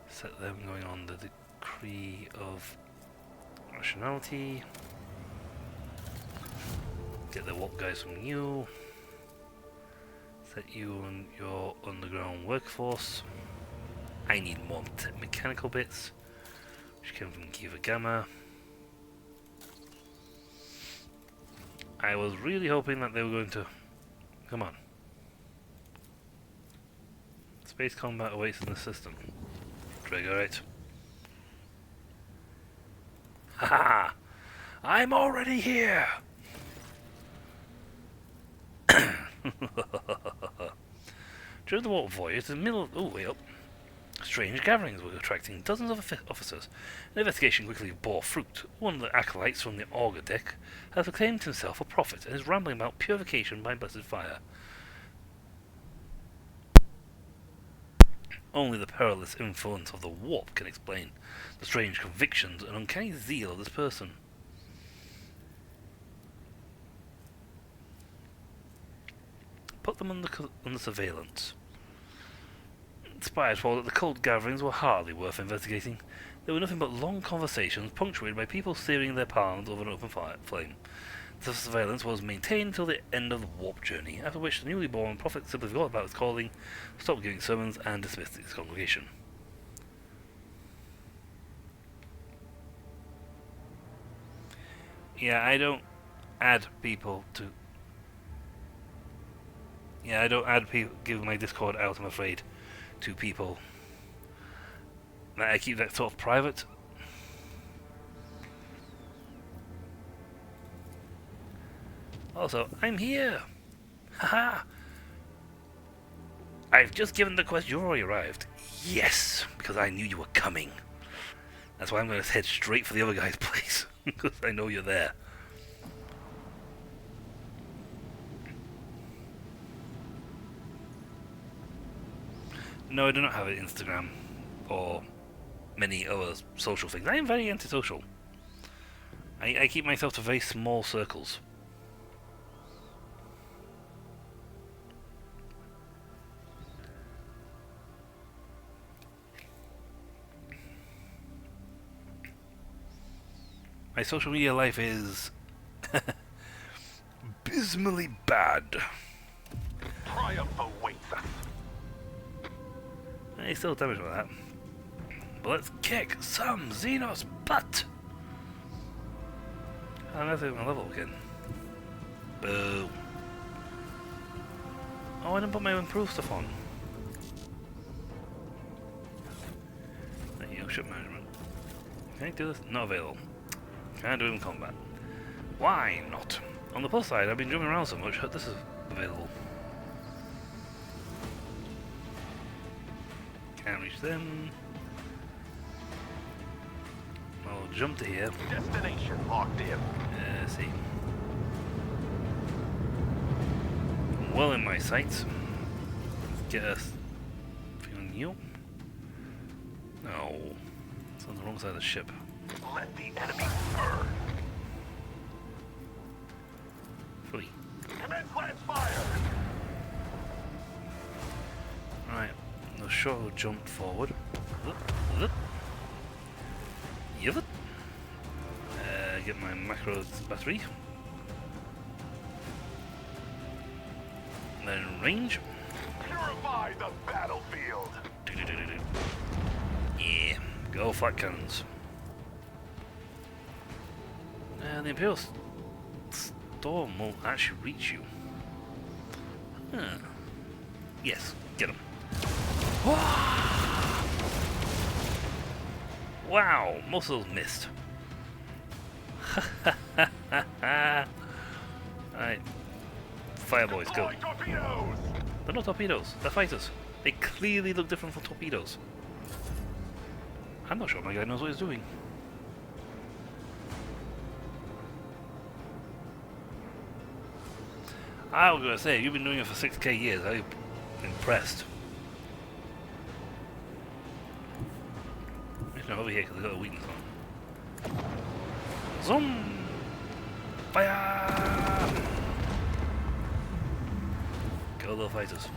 Set them going on the decree of rationality. Get the warp guys from you. Set you on your underground workforce. I need more mechanical bits, which came from Kiva Gamma. I was really hoping that they were going to... Come on. Space combat awaits in the system. Trigger it. Haha! I'm already here! During the warp voyage, in the middle of... Oh, way up. Strange gatherings were attracting dozens of officers. An investigation quickly bore fruit. One of the acolytes from the auger deck has proclaimed himself a prophet and is rambling about purification by blessed fire. Only the perilous influence of the warp can explain the strange convictions and uncanny zeal of this person. Put them under surveillance. Spies found that the cult gatherings were hardly worth investigating. They were nothing but long conversations punctuated by people searing their palms over an open flame. The surveillance was maintained until the end of the warp journey, after which the newly born prophet simply forgot about his calling, stopped giving sermons, and dismissed his congregation. Yeah, I don't add people to... Yeah, I don't add people, give my Discord out, I'm afraid, to people. I keep that sort of private. Also, I'm here! Haha! I've just given the quest, you've already arrived. Yes! Because I knew you were coming. That's why I'm going to head straight for the other guy's place. Because I know you're there. No, I do not have an Instagram or many other social things. I am very antisocial. I keep myself to very small circles. My social media life is abysmally bad. Triumph awaits us. He's still damaged by that. But let's kick some Xenos butt! I'm not even level again. Boo. Oh, I didn't put my improved stuff on. There you go, ship management. Can I do this? Not available. Can I do it in combat? Why not? On the plus side, I've been jumping around so much, this is available. Can't reach them. I'll jump to here. Destination locked in. See. Well in my sights. Let's get us feeling you. No. It's on the wrong side of the ship. Let the enemy burn. Free. Commence lance fire. Right. The shot will jump forward. Yep. Get my macro battery. Then range. Purify the battlefield. Yeah, go flat cannons. And the Imperial Storm will actually reach you. Huh. Yes, get him. Wow, most of those missed. Alright. Fire boys, go. Torpedoes. They're not torpedoes, they're fighters. They clearly look different from torpedoes. I'm not sure my guy knows what he's doing. I was gonna say, you've been doing it for 6k years, I'm impressed. Actually, over here because I've got a weakness on. Zoom! Fire! Go little fighters.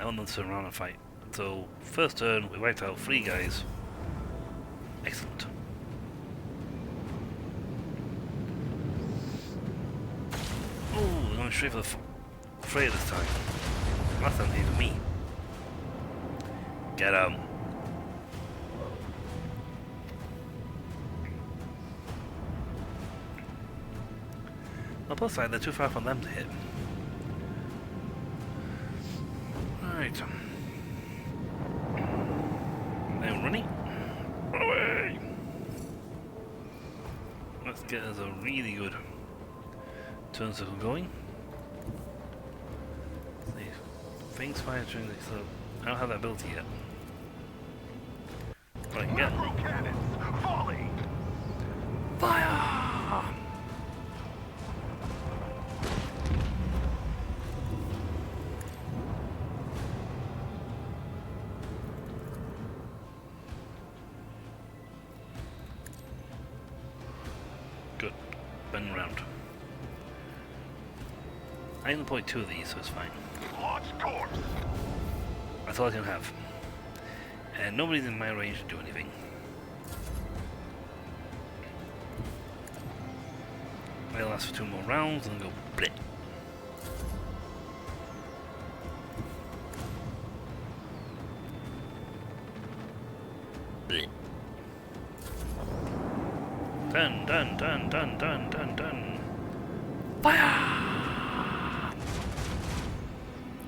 I want them to turn around and fight. So, first turn, we wiped out 3 guys. Excellent. Oh, they're going straight for the fray this time. Last time they hit me. Get 'em. On the plus side, they're too far from them to hit. Right. Now running. Run away! Let's get us a really good turn circle going. See, things fire during the so I don't have that ability yet. Right, get Macro cannons. Volley. fire! Good. Bend around. I only deployed 2 of these, so it's fine. Launch course. That's all I can have. And nobody's in my range to do anything. They'll last for 2 more rounds and go blip. Blip. Dun dun dun dun dun dun dun. Fire!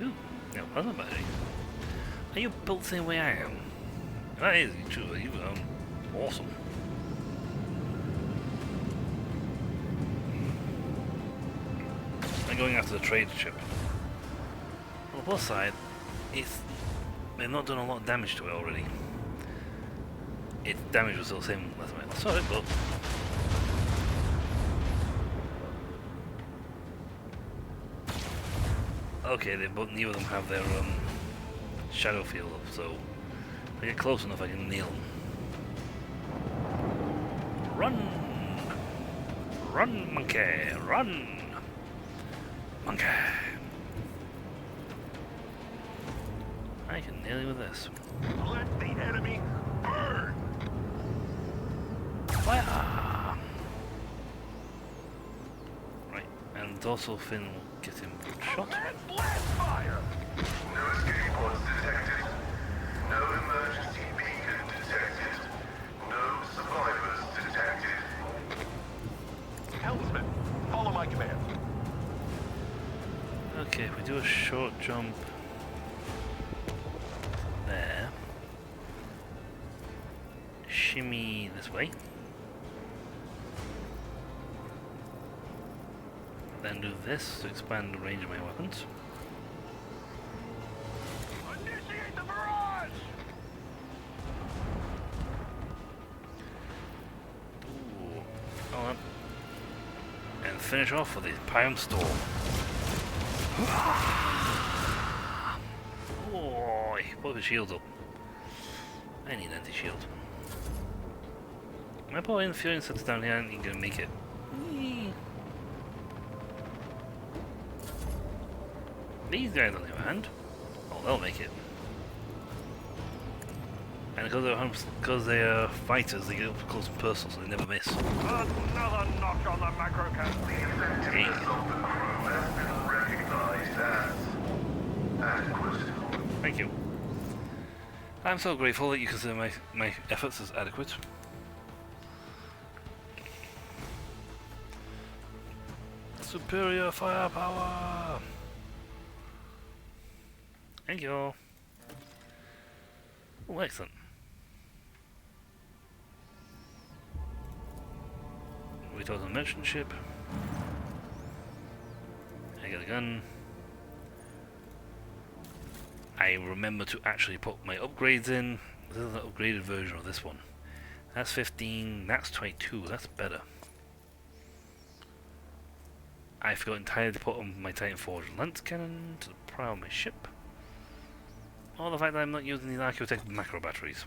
Ooh, no, that's not bad. Are you built the same way I am? That is true, you are awesome. I'm going after the trade ship. On the plus side, they've not done a lot of damage to it already. Its damage was still the same last time I saw it, but okay, but neither of them have their shadow field up, so if I get close enough I can nail them. Run! Run, monkey! Run! Monkey! I can nail you with this. Let the enemy burn. Fire! Right, And dorsal fin will get him shot. And blast fire! No escape pods detected. No emergency beacon detected. No survivors detected. Helmsman, follow my command. Okay, if we do a short jump there, shimmy this way, then do this to expand the range of my weapons. Initiate the barrage! Ooh, hold on. And finish off with the Pyre Storm. Oh, he put his shields up. I need anti-shield. My poor interfering sets down here and you're gonna make it. These guys on the other hand, oh, they'll make it. And because they are fighters, they get up close and personal, so they never miss. Another knock on the macro cast. The effectiveness of the crew has been recognized as adequate. Thank you. I'm so grateful that you consider my efforts as adequate. Superior firepower! Thank you. Oh, excellent. We talk on the merchant ship. I got a gun. I remember to actually put my upgrades in. This is an upgraded version of this one. That's 15, that's 22, that's better. I forgot entirely to put on my Titan Forge Lance Cannon to the prow of my ship. Or the fact that I'm not using these Archaeotech macro batteries.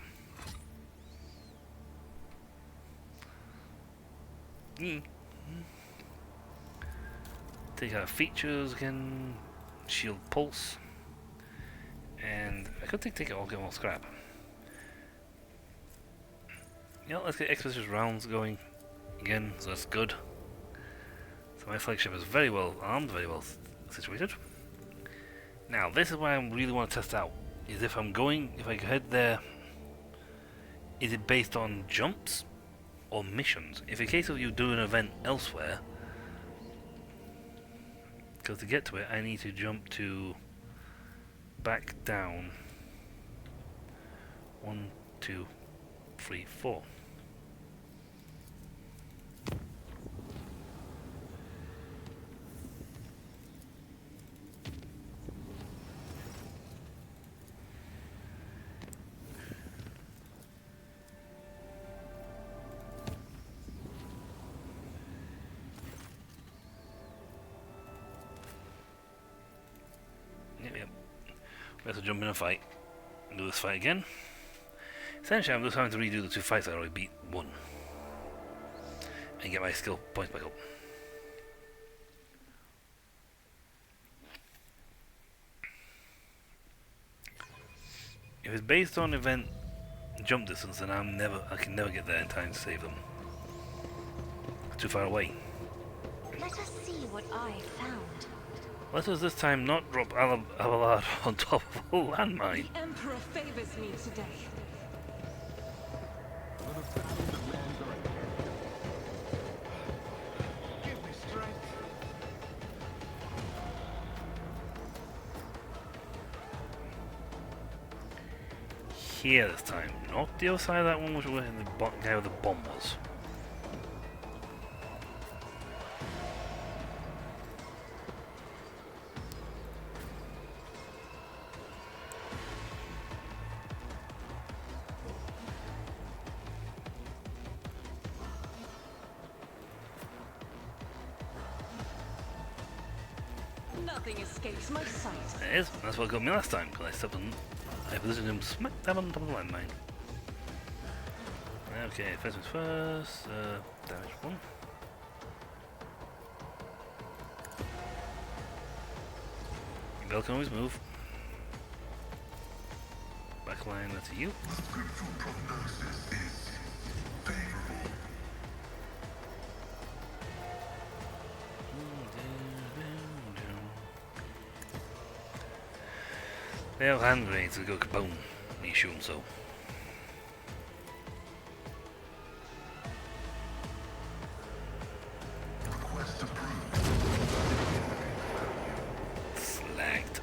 Take out features again, shield pulse, and I could take it all, get more scrap. Yeah, let's get expedition rounds going again, so that's good. So my flagship is very well armed, very well situated. Now, this is what I really want to test out, is if I head there, is it based on jumps or missions? If in case of you do an event elsewhere, because to get to it I need to jump to back down 1, 2, 3, 4. Yep. We have to jump in a fight and do this fight again. Essentially, I'm just having to redo the 2 fights I already beat 1 and get my skill points back up. If it's based on event jump distance, then I can never get there in time to save them. Too far away. Let us see what I found. Let us this time not drop Abelard on top of a landmine. The Emperor favors me today. Give me strength. Here this time, not the other side of that one, which was where the guy with the bomb was. Nothing escapes my sight. It is. That's what got me last time, because I positioned him smack dab on top of the landmine. Okay, first things first. Damage 1. Bell can always move. Backline to you. The scriptural prognosis is favorable. They have hand grenades that go kaboom when you shoot them, so. Slagged.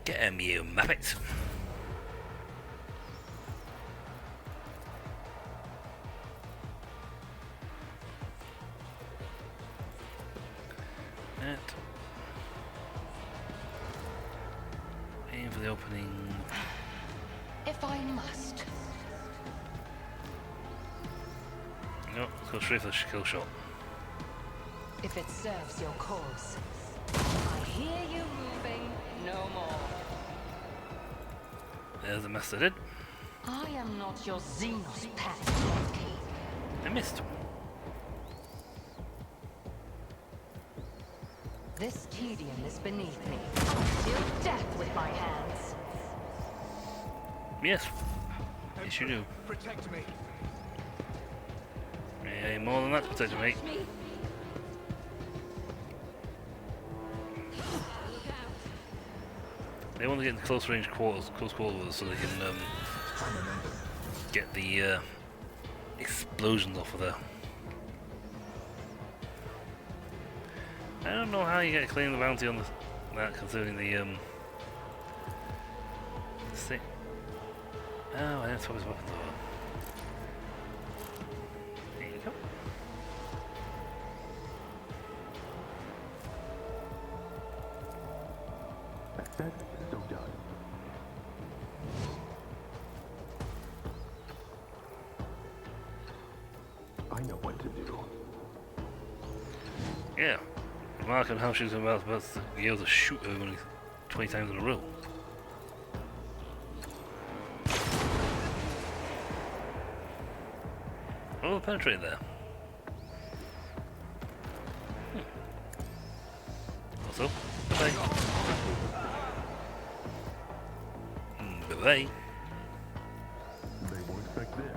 Get him, you muppets! Aim for the opening. If I must. No, let's go straight for the kill shot. If it serves your cause. I hear you moving no more. There's the master did. I am not your Xenos pet, Monkey. I missed. This tedium is beneath me. I'll deal death with my hands. Yes. Yes, you do. Protect me. Yeah, more than that to protect you, mate. They want to get in close range quarters, close quarters with us so they can get the explosions off of there. I don't know how you get to claim the bounty on that, considering the thing. Oh, I didn't swap his weapons over. There you go. Said, so done. I know what to do. Yeah. Mark and how she's about to be able to shoot her only 20 times in a row. Oh, penetrate there. Also, bye-bye. Bye-bye. They won't expect this.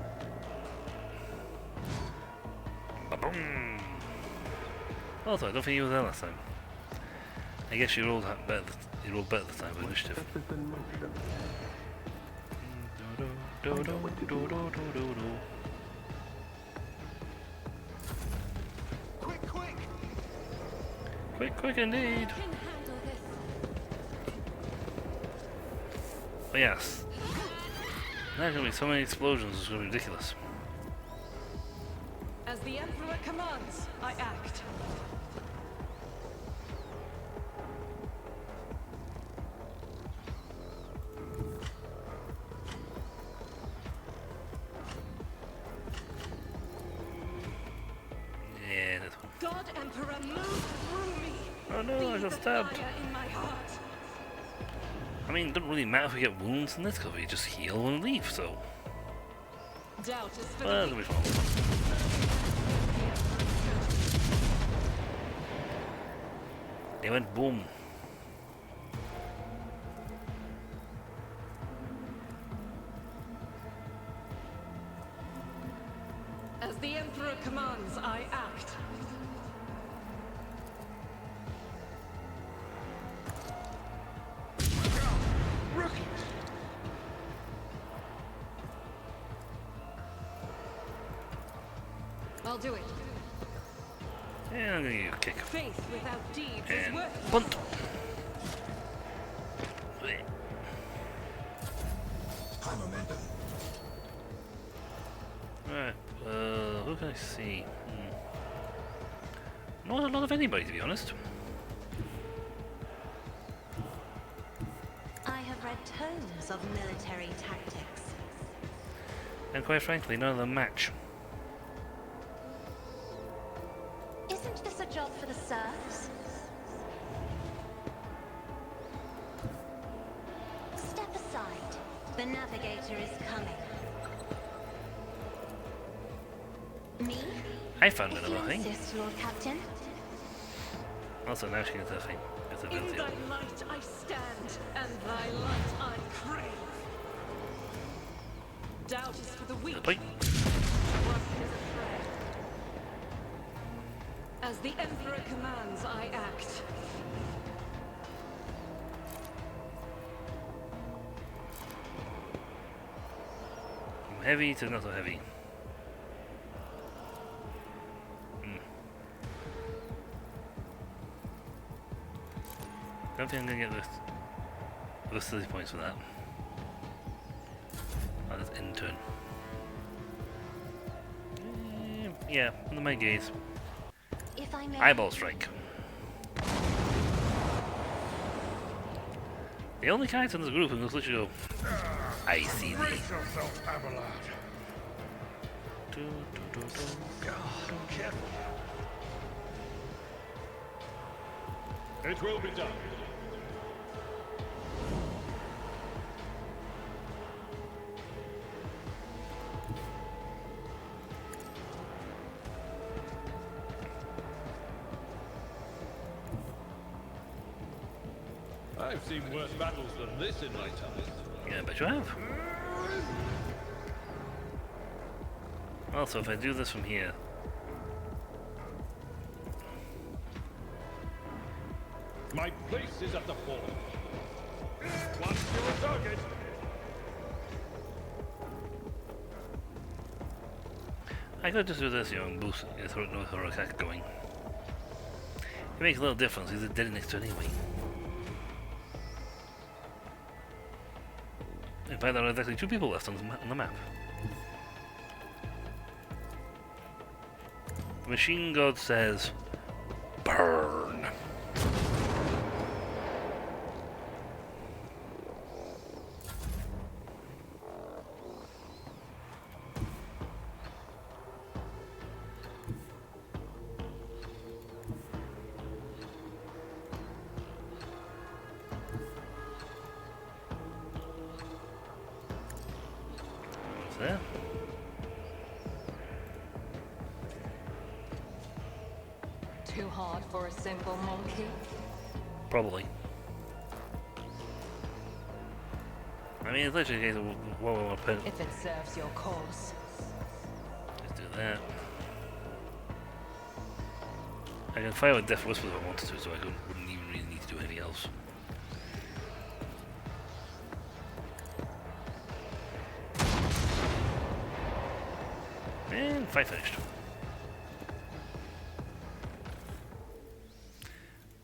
Ba-boom. Also, I don't think you were there last time. I guess you rolled better. You rolled better this time with initiative. Set this in motion. Quick, quick! Quick, quick indeed. Oh yes. There's gonna be so many explosions, it's gonna be ridiculous. As the Emperor commands, I act. Yeah, that's one. God Emperor, move through me. Oh no, I Be got the stabbed. fire in my heart. I mean, it doesn't really matter if we get wounds in this, because we just heal and leave, so. Doubt is for Well, the that's weak. a bit wrong. They went boom. As the Emperor commands, I act. Rookies! I'll do it. Yeah, I'm gonna give you a kick. Faith without deeds is And worthless. bunt. High momentum. Alright, who can I see? Not a lot of anybody, to be honest. I have read tomes of military tactics. And quite frankly, none of them match. Isn't this a job for the serfs? Step aside. The navigator is coming. Me? I found If another you thing. insist, Lord Captain. Also, now she gets her thing. It's a In ability. thy light I stand, and thy light I crave. Doubt is for the weak. Bye. What As the Emperor commands, I act. From heavy to not so heavy. Don't think I'm gonna get the 30 points for that. Oh, that's intern. Yeah, under my gaze. If I may. Eyeball strike. The only character in this group who can literally go, I see thee. Brace yourself, Abelard. Careful. It will be done. I've seen worse battles than this in my time. Yeah, I bet you have. Also, if I do this from here, My place is at the fore. Once you're a target. I could just do this, you know, and boost her attack going. It makes a little difference, he's dead next to it anyway. In fact, there are exactly 2 people left on the map. The Machine God says, burn. There. Too hard for a simple monkey? Probably. I mean, it's literally a case of what we want to put. If it serves your cause. Let's do that. I can fire with Death Whisper if I wanted to, so I wouldn't even really need to do anything else. And fight finished.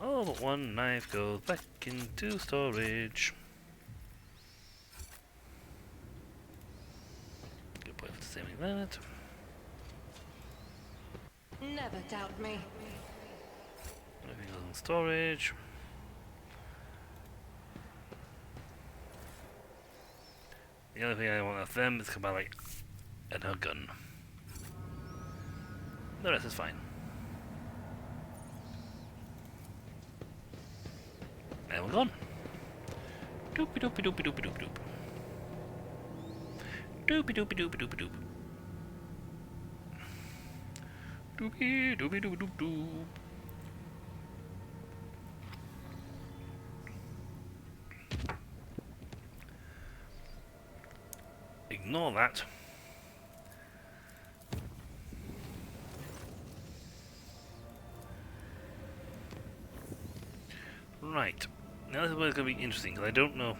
All but one knife goes back into storage. Good point for saving that. Never doubt me. Everything goes in storage. The only thing I want of them is Kabali and her gun. The rest is fine. And we're gone. Doopy doopy doopy doopy doop doop. Doopy doopy doopy doopy doop. Doopy doopy doopy doop doop. Ignore that. Right. Now this is where it's going to be interesting, because I don't know.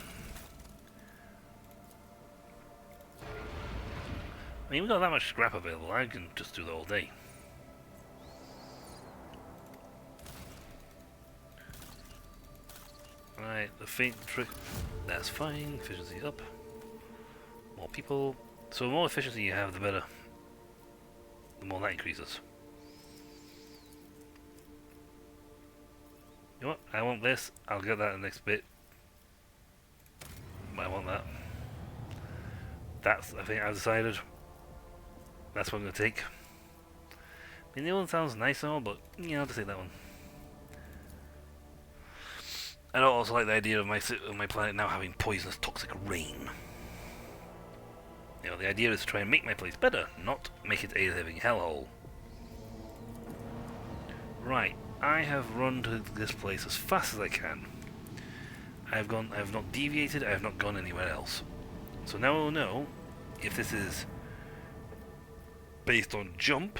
I mean, we've got that much scrap available, I can just do that all day. Right, the faint trick, that's fine, efficiency up. More people. So the more efficiency you have, the better. The more that increases. You know what? I want this. I'll get that in the next bit. But I want that. That's, I think I've decided. That's what I'm going to take. I mean, the other one sounds nice and all, but yeah, I'll just take that one. I don't also like the idea of my planet now having poisonous toxic rain. You know, the idea is to try and make my place better, not make it a living hellhole. Right, I have run to this place as fast as I can. I have not deviated, I have not gone anywhere else. So now we'll know if this is based on jump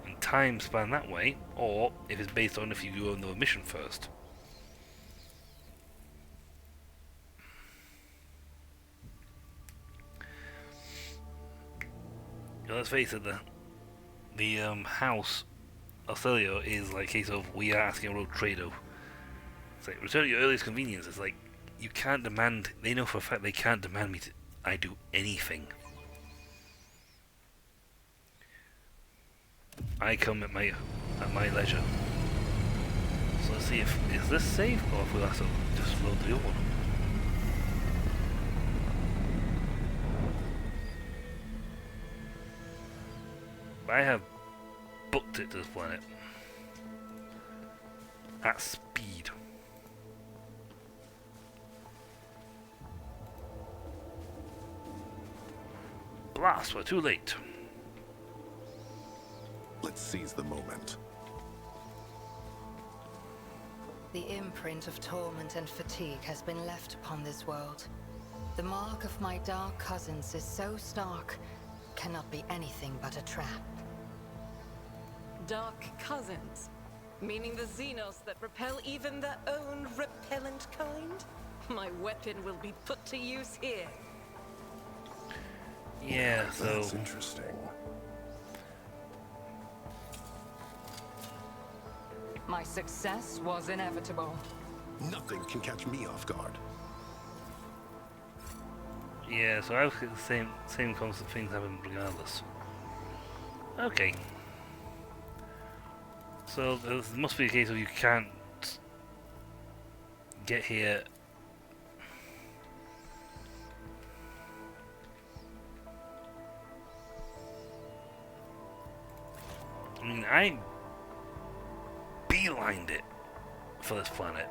and time span that way, or if it's based on if you go on the mission first. Now, let's face it, the house Australia is like a case of we are asking a road trader. It's like return at your earliest convenience. It's like you can't demand. They know for a fact they can't demand me to. I do anything. I come at my leisure. So let's see if is this safe or if we'll have to just load the other one. I have booked it to this planet at speed. Blast, we're too late. Let's seize the moment. The imprint of torment and fatigue has been left upon this world. The mark of my dark cousins is so stark, cannot be anything but a trap. Dark cousins? Meaning the Xenos that repel even their own repellent kind? My weapon will be put to use here. Yeah, so... That's interesting. My success was inevitable. Nothing can catch me off guard. Yeah, so I was the same constant things happen regardless. Okay. So there must be a case of you can't get here. I mean, I beelined it for this planet.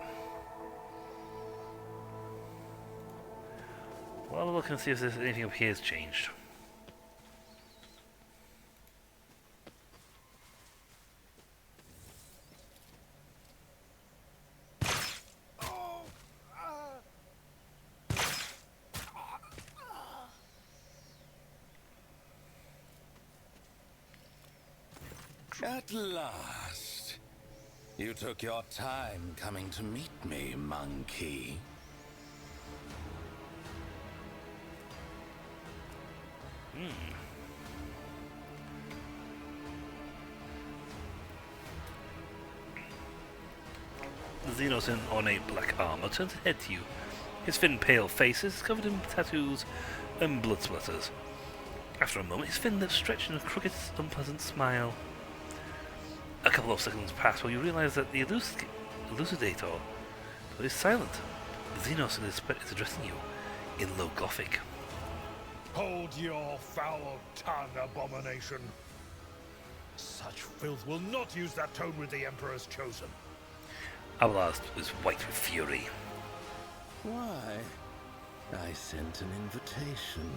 Well, I'll look and see if there's anything up here has changed. At last. You took your time coming to meet me, monkey. The Xenos in ornate black armor turns his head to you. His thin, pale face is covered in tattoos and blood splatters. After a moment, his thin lips stretch in a crooked, unpleasant smile. A couple of seconds pass while you realize that the elucidator is silent. The Xenos is addressing you in low Gothic. Hold your foul tongue, abomination. Such filth will not use that tone with the Emperor's chosen. Abelard is white with fury. Why? I sent an invitation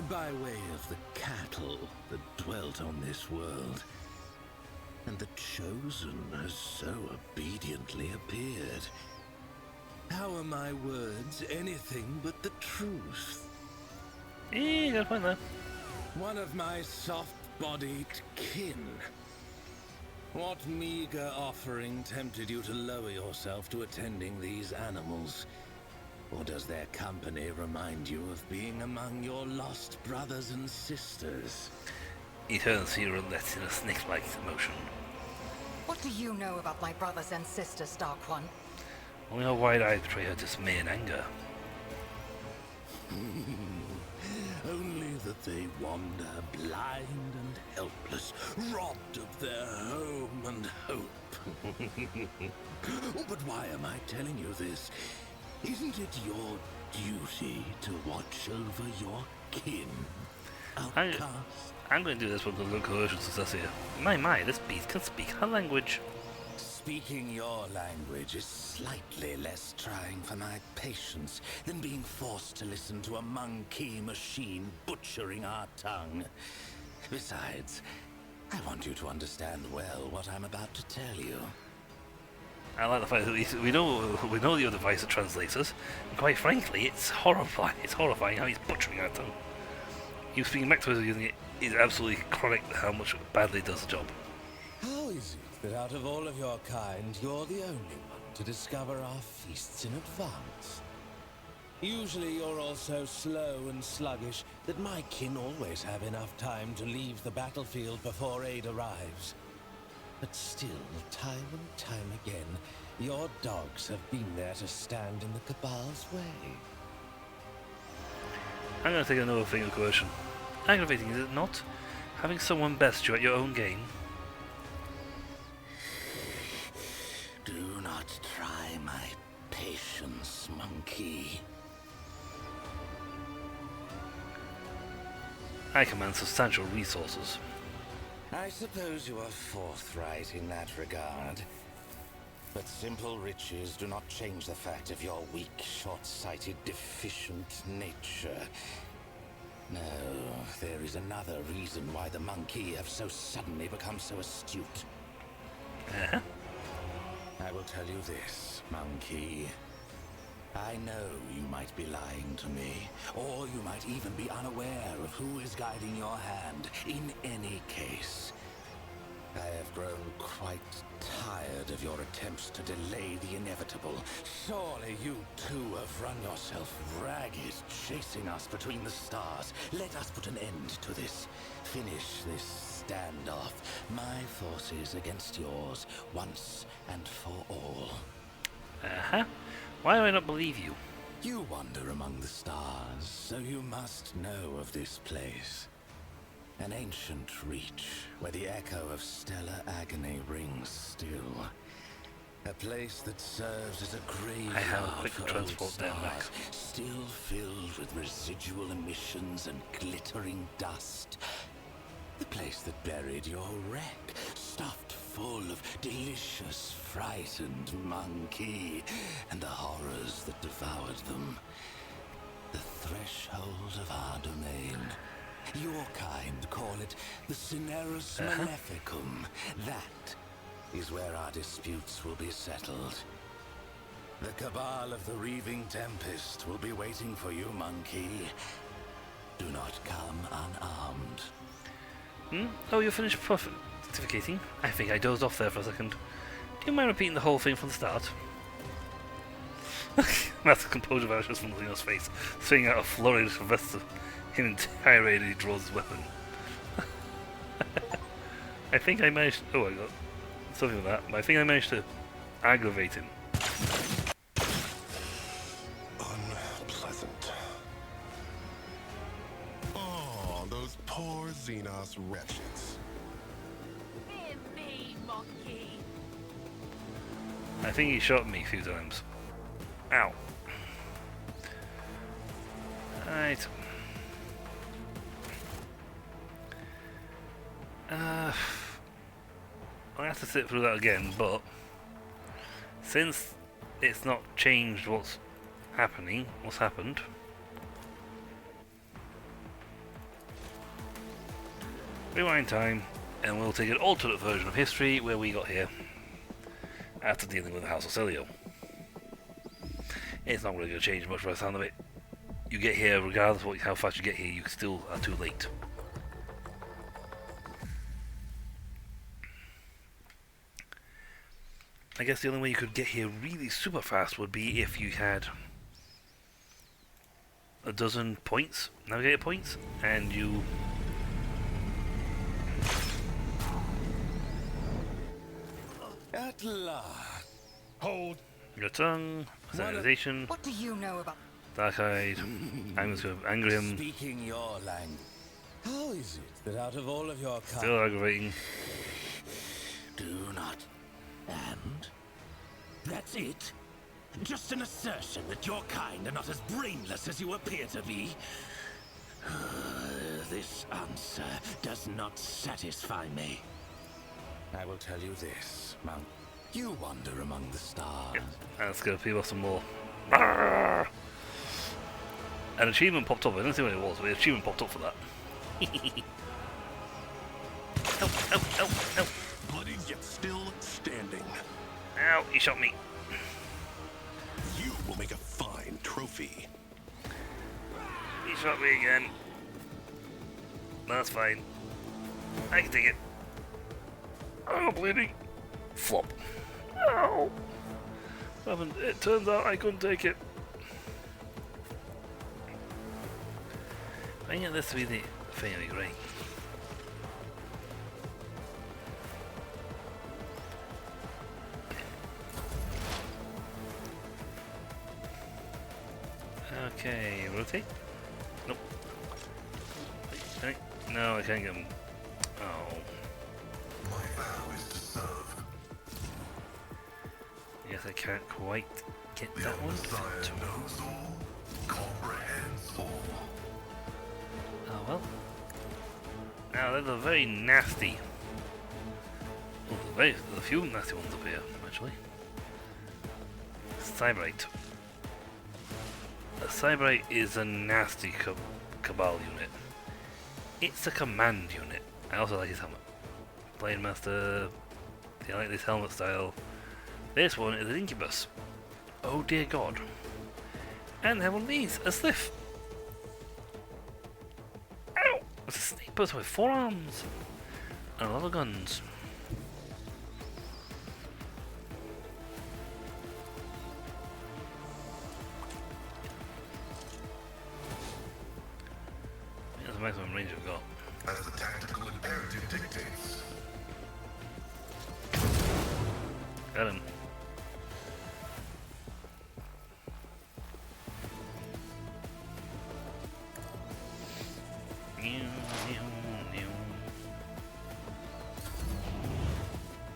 by way of the cattle that dwelt on this world. And the Chosen has so obediently appeared. How are my words anything but the truth? You got a point there. One of my soft-bodied kin. What meager offering tempted you to lower yourself to attending these animals? Or does their company remind you of being among your lost brothers and sisters? He turns to you and lets in a snake-like motion. What do you know about my brothers and sisters, Dark One? Only her wide eyes betray her dismay and anger. Only that they wander blind and helpless, robbed of their home and hope. But why am I telling you this? Isn't it your duty to watch over your kin? Outcast? I'm going to do this one because of coercion success here. My, this beast can speak her language. Speaking your language is slightly less trying for my patience than being forced to listen to a monkey machine butchering our tongue. Besides, I want you to understand well what I'm about to tell you. I like the fact that we know the other device that translates us, and quite frankly, it's horrifying. It's horrifying how he's butchering our tongue. You speaking back to us using it is absolutely correct how much badly it does the job. is it that out of all of your kind, you're the only one to discover our feasts in advance? Usually you're all so slow and sluggish that my kin always have enough time to leave the battlefield before aid arrives. But still, time and time again, your dogs have been there to stand in the Cabal's way. I'm going to take another thing of coercion. Aggravating, is it not? Having someone best you at your own game. Do not try my patience, monkey. I command substantial resources. I suppose you are forthright in that regard. But simple riches do not change the fact of your weak, short-sighted, deficient nature. No, there is another reason why the monkey have so suddenly become so astute. Uh-huh. I will tell you this, monkey. I know you might be lying to me, or you might even be unaware of who is guiding your hand. In any case, I have grown quite tired of your attempts to delay the inevitable. Surely you too have run yourself ragged, chasing us between the stars. Let us put an end to this. Finish this standoff. My forces against yours, once and for all. Uh-huh. Why do I not believe you? You wander among the stars, so you must know of this place. An ancient reach, where the echo of stellar agony rings still. A place that serves as a graveyard I have a quick for transport old down back. stars, still filled with residual emissions and glittering dust. The place that buried your wreck, stuffed full of delicious, frightened monkey, and the horrors that devoured them. The threshold of our domain. Your kind call it the Cinerus Maleficum. That is where our disputes will be settled. The cabal of the Reaving Tempest will be waiting for you, monkey. Do not come unarmed. Oh, you're finished pontificating? I think I dozed off there for a second. Do you mind repeating the whole thing from the start? Master composure vanishes from Leo's face, swinging out a florid vest of him entirely as he draws his weapon. I think I managed. Oh, I got something with that, but I think I managed to aggravate him. Unpleasant. Oh, those poor Xenos wretches. Hear me, monkey. I think he shot me a few times. Ow. Right. I'll have to sit through that again, but since it's not changed what's happened, rewind time, and we'll take an alternate version of history where we got here after dealing with the House of Celio. It's not really going to change much by the sound of it. You get here, regardless of how fast you get here, you still are too late. I guess the only way you could get here really super fast would be if you had a dozen points, navigator points, and you... At last. Hold. Your tongue, sanitization, What do you know about... dark-eyed, I'm just going to anger him, Speaking your language. How is it that out of all of your kind... still aggravating. Do not. And? That's it? Just an assertion that your kind are not as brainless as you appear to be? This answer does not satisfy me. I will tell you this, Monk. You wander among the stars. Yep, let's go peel off some more. Arrgh! An achievement popped up, I didn't see what it was, but the achievement popped up for that. Ow. Bloody yet still standing. Ow, he shot me. You will make a fine trophy. He shot me again. That's fine. I can take it. Oh, bleeding. Flop. Ow. It turns out I couldn't take it. I get this to be the fairy grey. Okay, rotate. Nope. Wait, no, I can't get him. Oh. My vow is to serve. Yes, I can't quite get The that one. Messiah knows all, comprehends all. Oh well. Now there's a very nasty. Oh, there's a few nasty ones up here, actually. Cyberite. A Cyberite is a nasty Cabal unit. It's a command unit. I also like his helmet. Blade Master. I like this helmet style. This one is an Incubus. Oh dear God. And they have one of these, a Sliff. Ow! It's a snake person with 4 arms and a lot of guns. That's the maximum range I've got. As the tactical imperative dictates. Got him.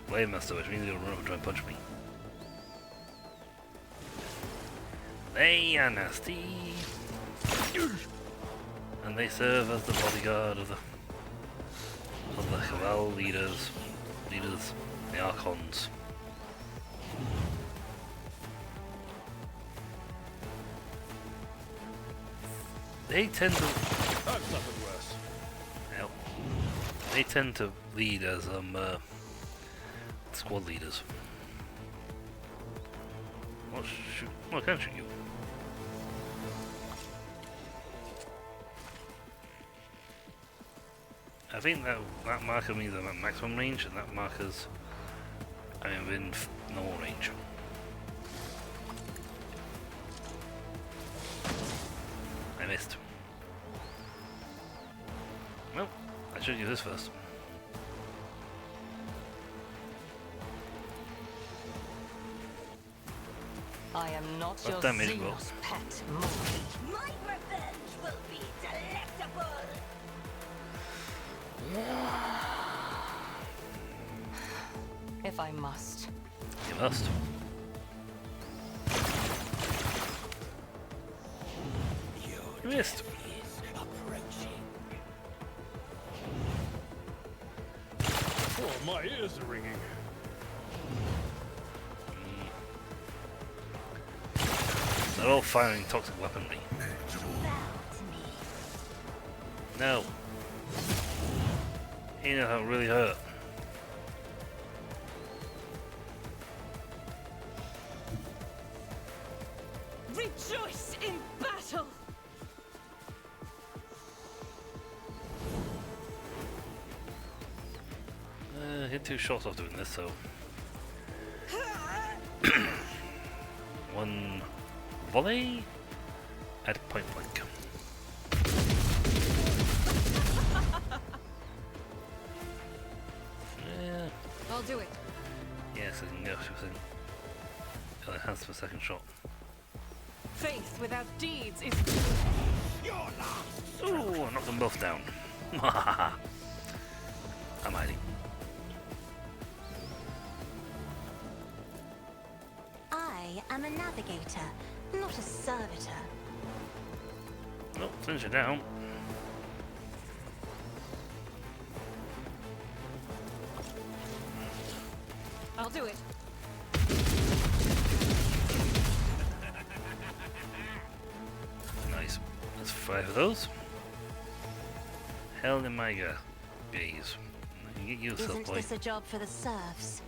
Blade Master, which means he'll run up and try and punch me. They are nasty. And they serve as the bodyguard of the Cabal leaders, the Archons. They tend to. That's nothing worse. Yep. They tend to lead as squad leaders. What shoot? Well, I can shoot you. I think that marker means I'm at maximum range, and that marker's I'm within normal range. I missed. Well, I should do this first. I am not What your damage, Xenos Will? pet monkey. My revenge will be delectable. If I must. You must. You missed. Oh, my ears are ringing. They're all firing toxic weaponry. No. You know how it really hurt. Rejoice in battle! Hit 2 shots off doing this, so. One volley at point blank. Yeah. I'll do it. Yes, I can go. It'll enhance the second shot. Faith without deeds is... Ooh, I knocked them both down. I'm hiding. I am a navigator, not a servitor. Nope, finish it down. I'll do it. Nice. That's 5 of those. Hell in my gaze. You get yourself, Isn't boy. this a job for the serfs?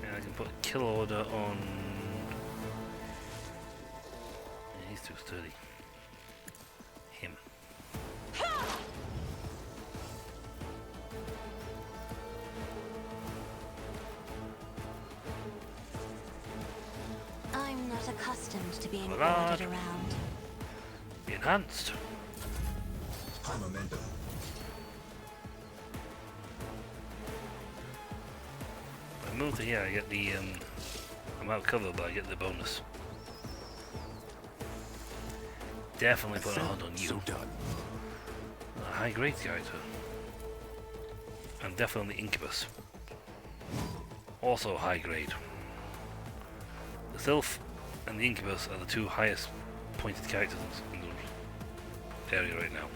Yeah, I can put a kill order on. Yeah, he's too sturdy. Him. accustomed to being Alert. ordered around. Enhanced. High momentum. If I move to here, I get the I'm out of cover, but I get the bonus. Definitely put a hold on you. So done. A high grade character. And definitely incubus. Also high grade. The Sylph and the Incubus are the two highest pointed characters in the area right now.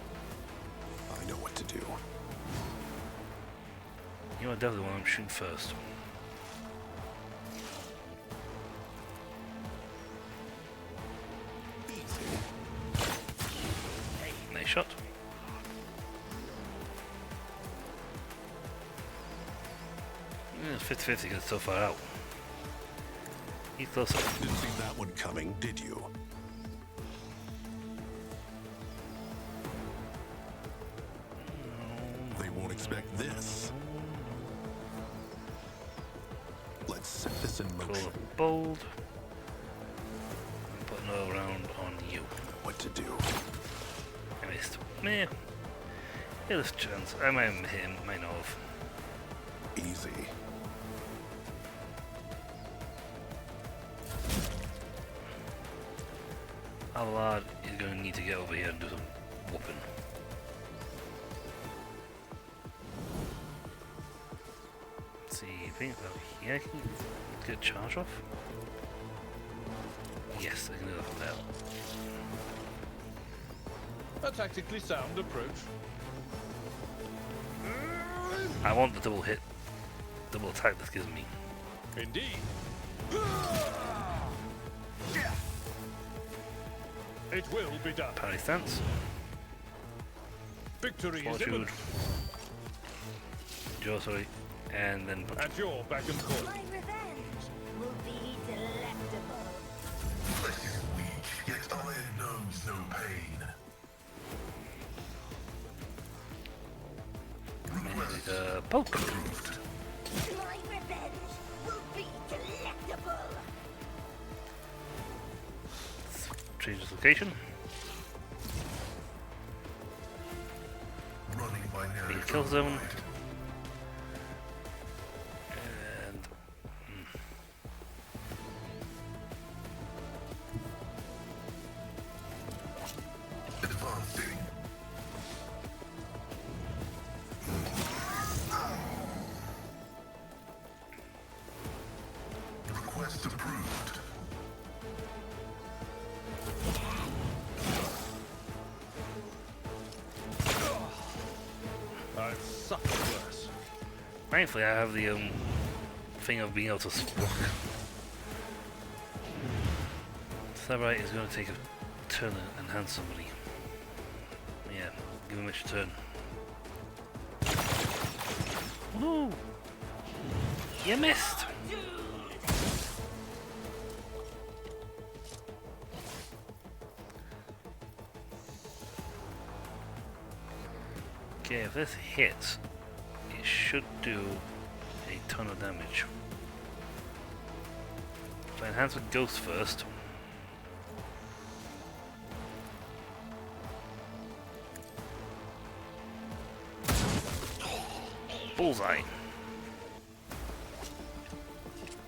I know what to do. You are definitely the one I'm shooting first. Nice shot. It's 50-50 because it's so far out. He's closer. Didn't see that one coming, did you? They won't expect this. Let's set this in Cool. motion. Bold. And put another round on you. What to do? I missed. Meh. Here's a chance. I might hit him, might not have. Easy. Avalard is going to need to get over here and do some whooping. Let's see, I think about here I can get a charge off. Yes, I can do that from there. A tactically sound approach. I want the double hit, double attack this gives me. Indeed. It will be done. Parry stance. Victory is Fortitude. imminent. Jaw, sorry. And then punch. At your beck and call. My revenge will be delectable. Flesh is weak, yet iron knows no pain. Poke. My revenge will be delectable. Change this location. Running by Be near a kill zone. And advancing. Request approved. I've suffered worse. thankfully I have the thing of being able to walk. Samurai is going to take a turn and enhance somebody. Yeah, give him a turn. Woo! You missed! Okay, if this hits, it should do a ton of damage. So I enhance with Ghost first. Bullseye.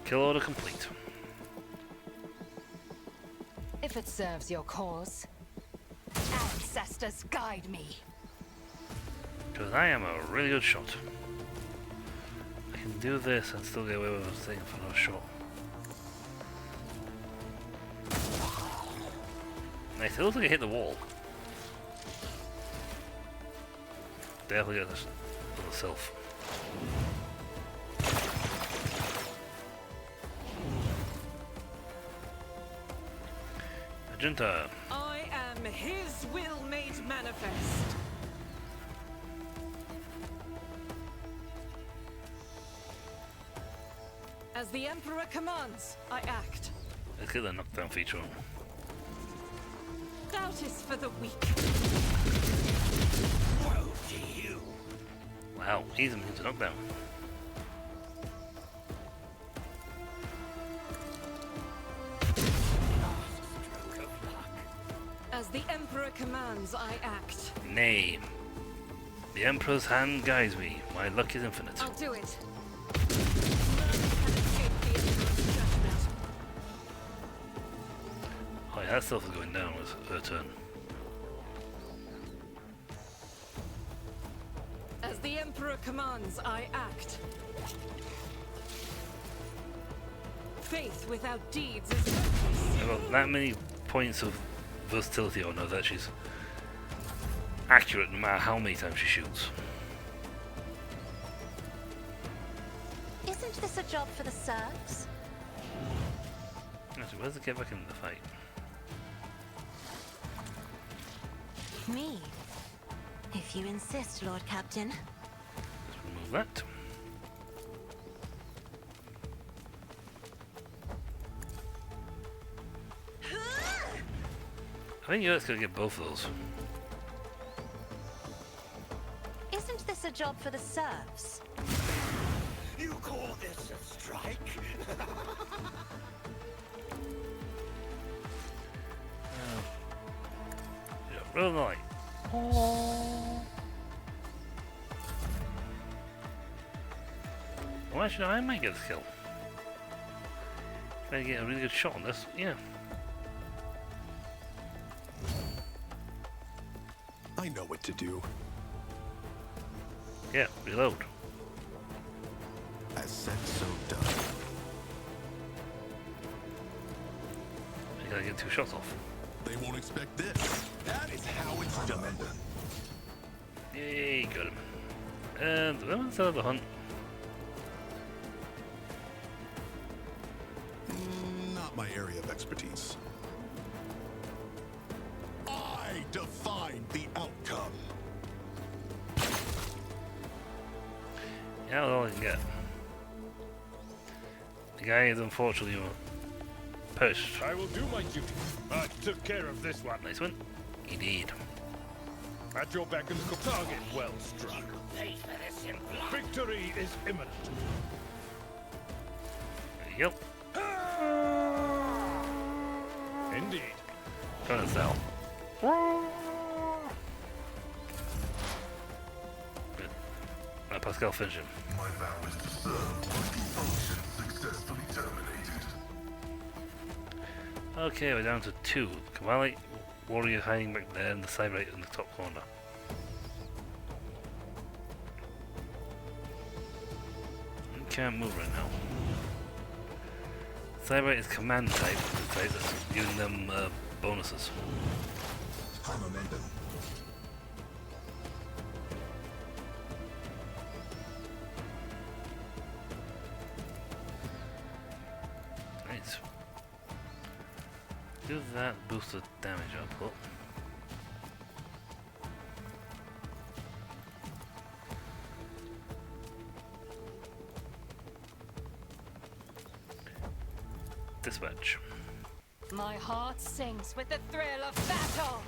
Kill order complete. If it serves your cause, ancestors guide me. Because I am a really good shot. I can do this and still get away with staying for another shot. Nice, it looks like I hit the wall. Definitely get this little self. Magenta. I am his will made manifest. As the Emperor commands, I act. Let's get the knockdown feature on. Doubt is for the weak. Woe to you. Wow, he's immune to knockdown. As the Emperor commands, I act. Name. The Emperor's hand guides me. My luck is infinite. I'll do it. None can escape the Emperor's judgment. Oh yeah, that stuff is going down with her turn. As the Emperor commands, I act. Faith without deeds is hopeless. I've got that many points of versatility on her that she's accurate no matter how many times she shoots. Isn't this a job for the serfs? Actually, where's the get back in the fight? Me? If you insist, Lord Captain. Let's remove that. I think you're gonna get both of those. Isn't this a job for the serfs? You call this a strike? Yeah, real nice. Well, actually, no, I might get this kill. Try to get a really good shot on this. Yeah. I know what to do. Yeah, reload. As said, so done. You gotta get 2 shots off. They won't expect this. That is how it's done. Yay, got him. And then instead of the hunt. Not my area of expertise. I define the outcome. Yeah, that's all I can get. The guy is unfortunately pushed. I will do my duty. I took care of this one. Nice one. Indeed. At your beck and call. Target well struck. Victory is imminent. There you go. Indeed. Trying to sell. Good. Now Pascal, finish him. My vow is to serve once the function successfully terminated. Okay, we're down to 2. Kamali warrior hiding back there and the side right in the top corner. You can't move right now. Side right is command type, that's giving them bonuses. High momentum. Nice. Do that, boost the damage output. Dispatch. My heart sinks with the thrill of battle.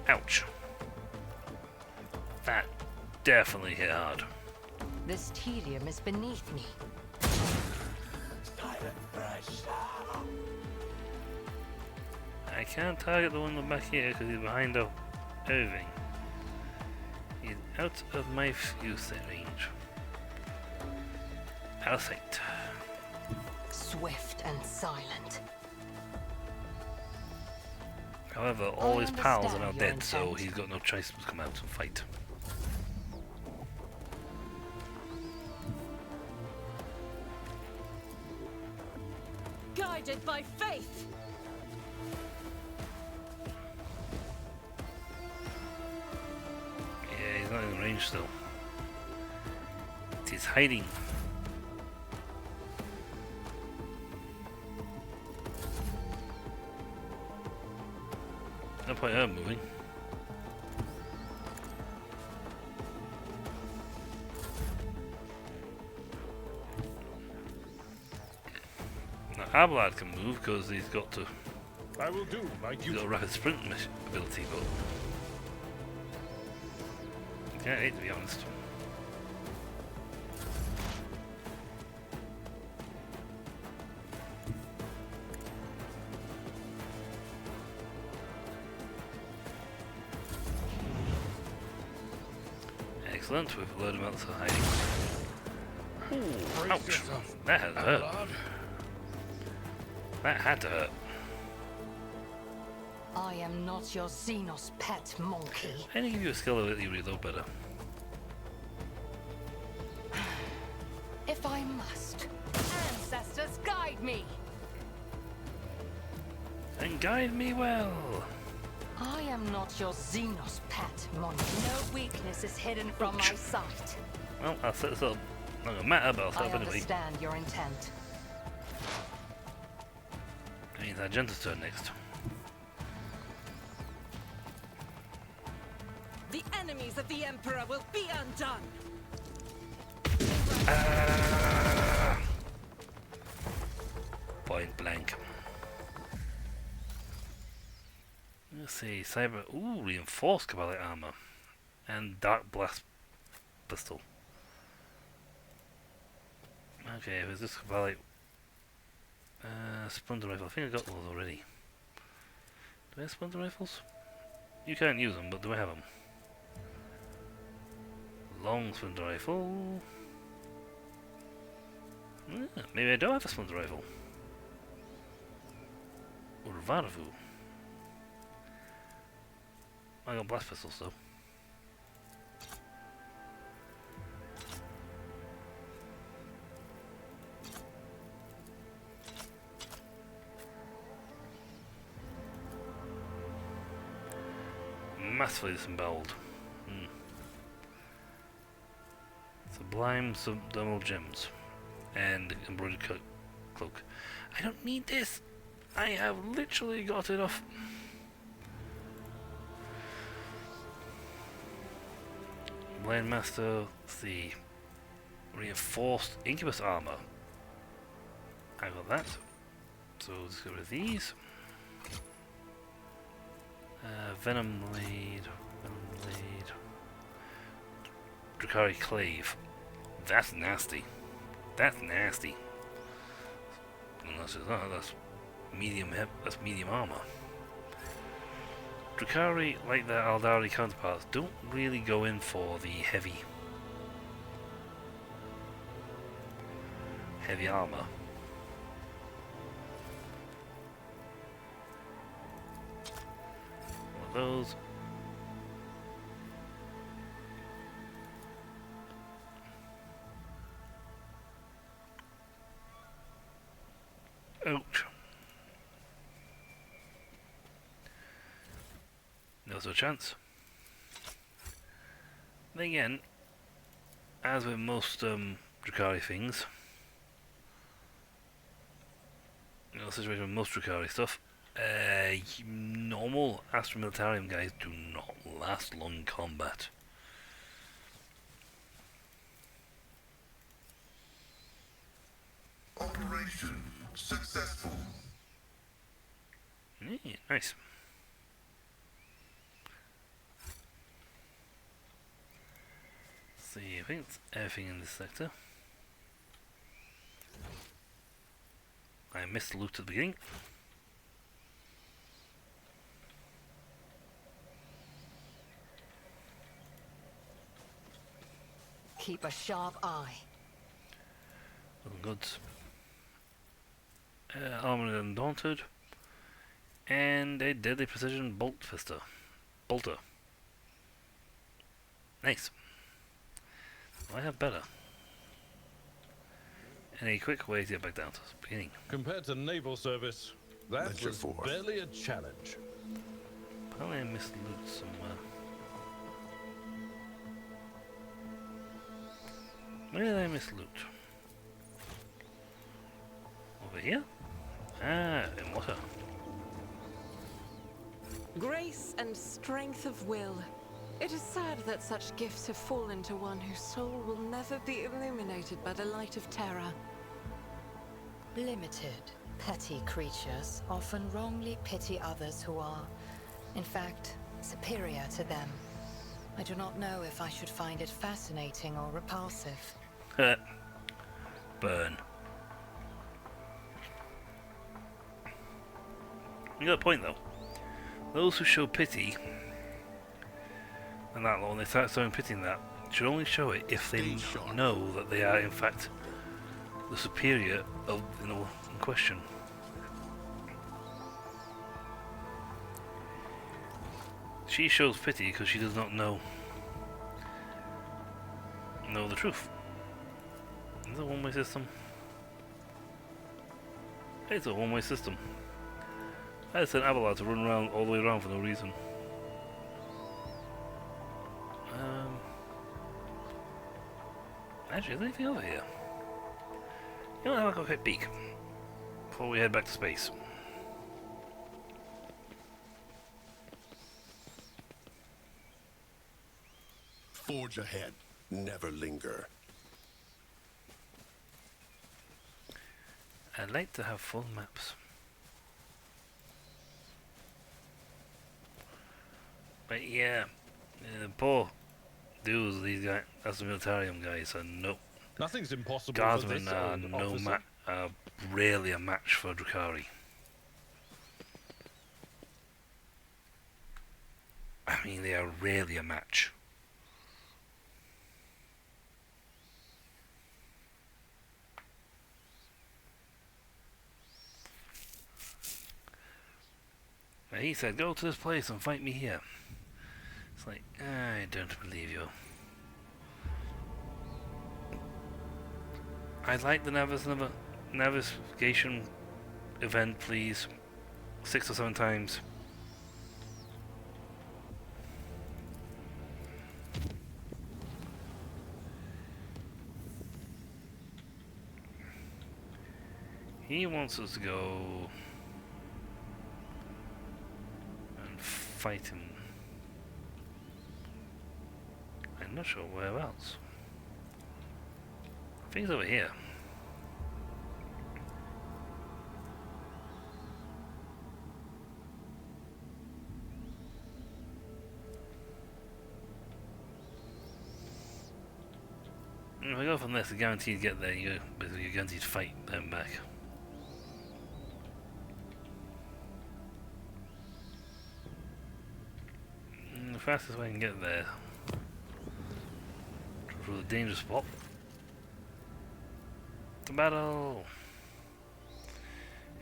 Ouch. That definitely hit hard. This tedium is beneath me. I can't target the one back here because he's behind everything. He's out of my fuse range. Out of sight. Swift and silent. However, all his pals are now understand your dead, so intent. he's got no choice but to come out and fight. Guided by faith. Yeah, he's not in range still. He's hiding. No point in moving. Now Ablad can move because he's got to. I will do my He's duty. got a rapid sprint ability, but I can't hate to be honest. Excellent, we've lured him out to hiding. Ooh, Brace ouch. yourself, That had to hurt. lad. That had to hurt. I am not your Xenos pet monkey. I need to give you a skill that you reload better. If I must. Ancestors, guide me! And guide me well. I am not your Xenos pet monkey. No weakness is hidden from my sight. Well, I'll set this up. Not gonna matter, but I'll set I up anyway. understand your intent. That means Argenta's turn next. The enemies of the Emperor will be undone! Point blank. Let's see, cyber. Ooh, reinforced Cabalic armor. And dark blast pistol. Okay, if it's this Cabalic. Splinter rifle. I think I got those already. Do I have splinter rifles? You can't use them, but do I have them? Long splinter rifle. Maybe I don't have a splinter rifle. Or Varvu. I got blast pistols though. Massively disemboweled. Sublime subdermal gems. And embroidered cloak. I don't need this! I have literally got enough. Blind Master, the reinforced Incubus armor. I got that. So let's get rid of these. Venom Blade. Drakari Clave. That's nasty. That's nasty. Unless it's not, that's medium that's medium armor. Drakari, like their Aldari counterparts, don't really go in for the heavy armor. One of those. Ouch. No chance. Then again, as with most Drakari things, situation with most Drakari stuff, normal Astra Militarium guys do not last long combat. Operation successful. Yeah, nice. See, I think that's everything in this sector. I missed loot at the beginning. Keep a sharp eye. Well, goods. Armored and Undaunted. And a deadly precision bolt fister. Bolter. Nice. I have better. Any quick way to get back down to the beginning? Compared to naval service, that Ledger was 4. barely a challenge. Apparently I missed loot somewhere. Where did I miss loot? Over here? Ah, in water. Grace and strength of will. It is sad that such gifts have fallen to one whose soul will never be illuminated by the light of terror. Limited, petty creatures often wrongly pity others who are, in fact, superior to them. I do not know if I should find it fascinating or repulsive. Burn. You got a point though. Those who show pity, and that when they start showing pity in that, should only show it if they know that they are in fact the superior of, you know, in question. She shows pity because she does not know the truth. Is it a one-way system? It's a one-way system. I sent Abelard to run around all the way around for no reason. Actually, is there anything over here? You know, have a quick peek before we head back to space. Forge ahead. Never linger. I'd like to have full maps. But yeah, poor dudes, these guys, that's the militarium guys, and nope. Nothing's impossible for Guardsmen this are old officer. rarely a match for Drukhari. I mean, they are rarely a match. And he said, go to this place and fight me here. It's like, I don't believe you. I'd like the navigation event, please. 6 or 7 times. He wants us to go and fight him. I'm not sure where else. I think he's over here. If I go from this, I guarantee to get there. You're guaranteed to fight them back. The fastest way I can get there through the danger spot. The battle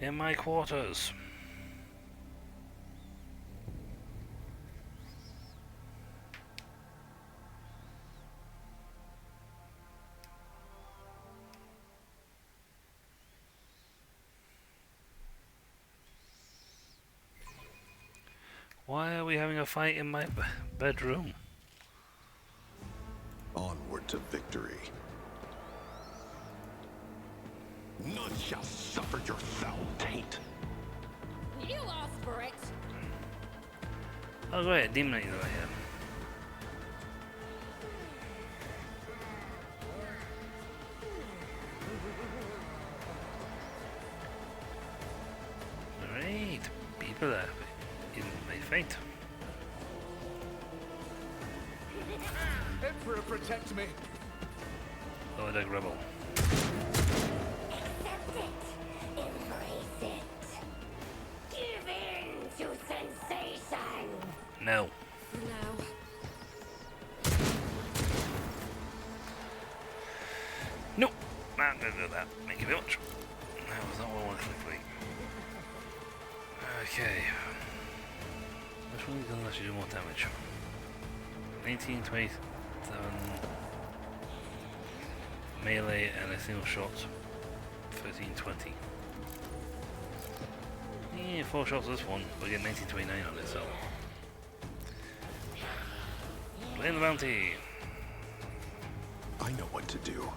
in my quarters. Why are we having a fight in my bedroom? Onward to victory. None shall suffer your foul taint. You asked for it. Oh great, Demon Knight is over here. Great, people are in my fate. Emperor, protect me. Oh, the rebel. Accept it. Embrace it. Give in to sensation. No. No. Nope. Not gonna do that. Thank you very much. That was not what I wanted to click. Okay. Which one is going to actually do more damage? 1927 melee and a single shot. 1320. Yeah, 4 shots of this one, but get 1929 on it, so. Claim the bounty! I know what to do.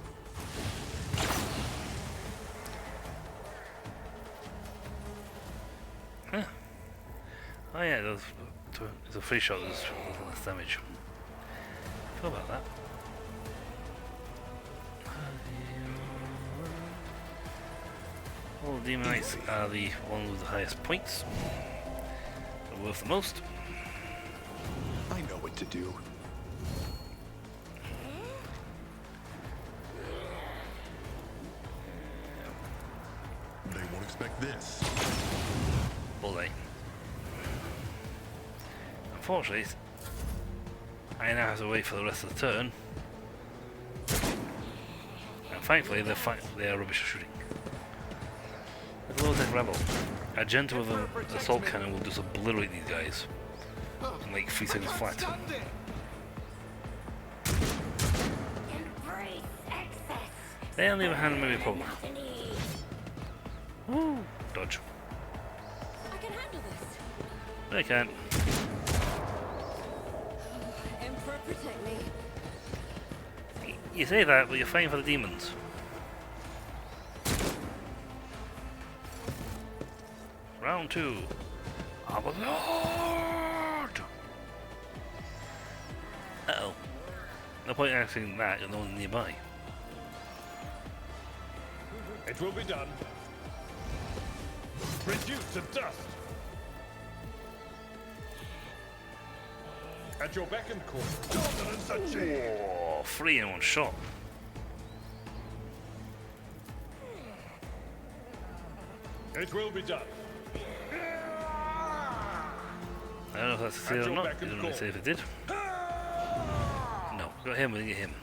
Huh. Oh yeah, there's a free shot, there's less damage. Feel about that. All the Demon Knights are the ones with the highest points. They're worth the most. I know what to do. They won't expect this. Will they? Unfortunately, I now have to wait for the rest of the turn. And thankfully, they are rubbish at shooting. There's a low-tech rebel. A gentle with an assault cannon will just obliterate these guys in like 3 seconds flat. They, on the other hand, may be a problem. Woo! Dodge. I can handle this. I can't. Emperor, protect me. You say that, but you're fighting for the demons. Round 2. Our Lord! Uh-oh. No point in asking that if no one's nearby. It will be done. Reduced to dust. At your beck and call. Dominance achieved. Oh, 3 in 1 shot. It will be done. I don't know if that's succeeded or not. It doesn't really say if it did. No, got him, we didn't get him.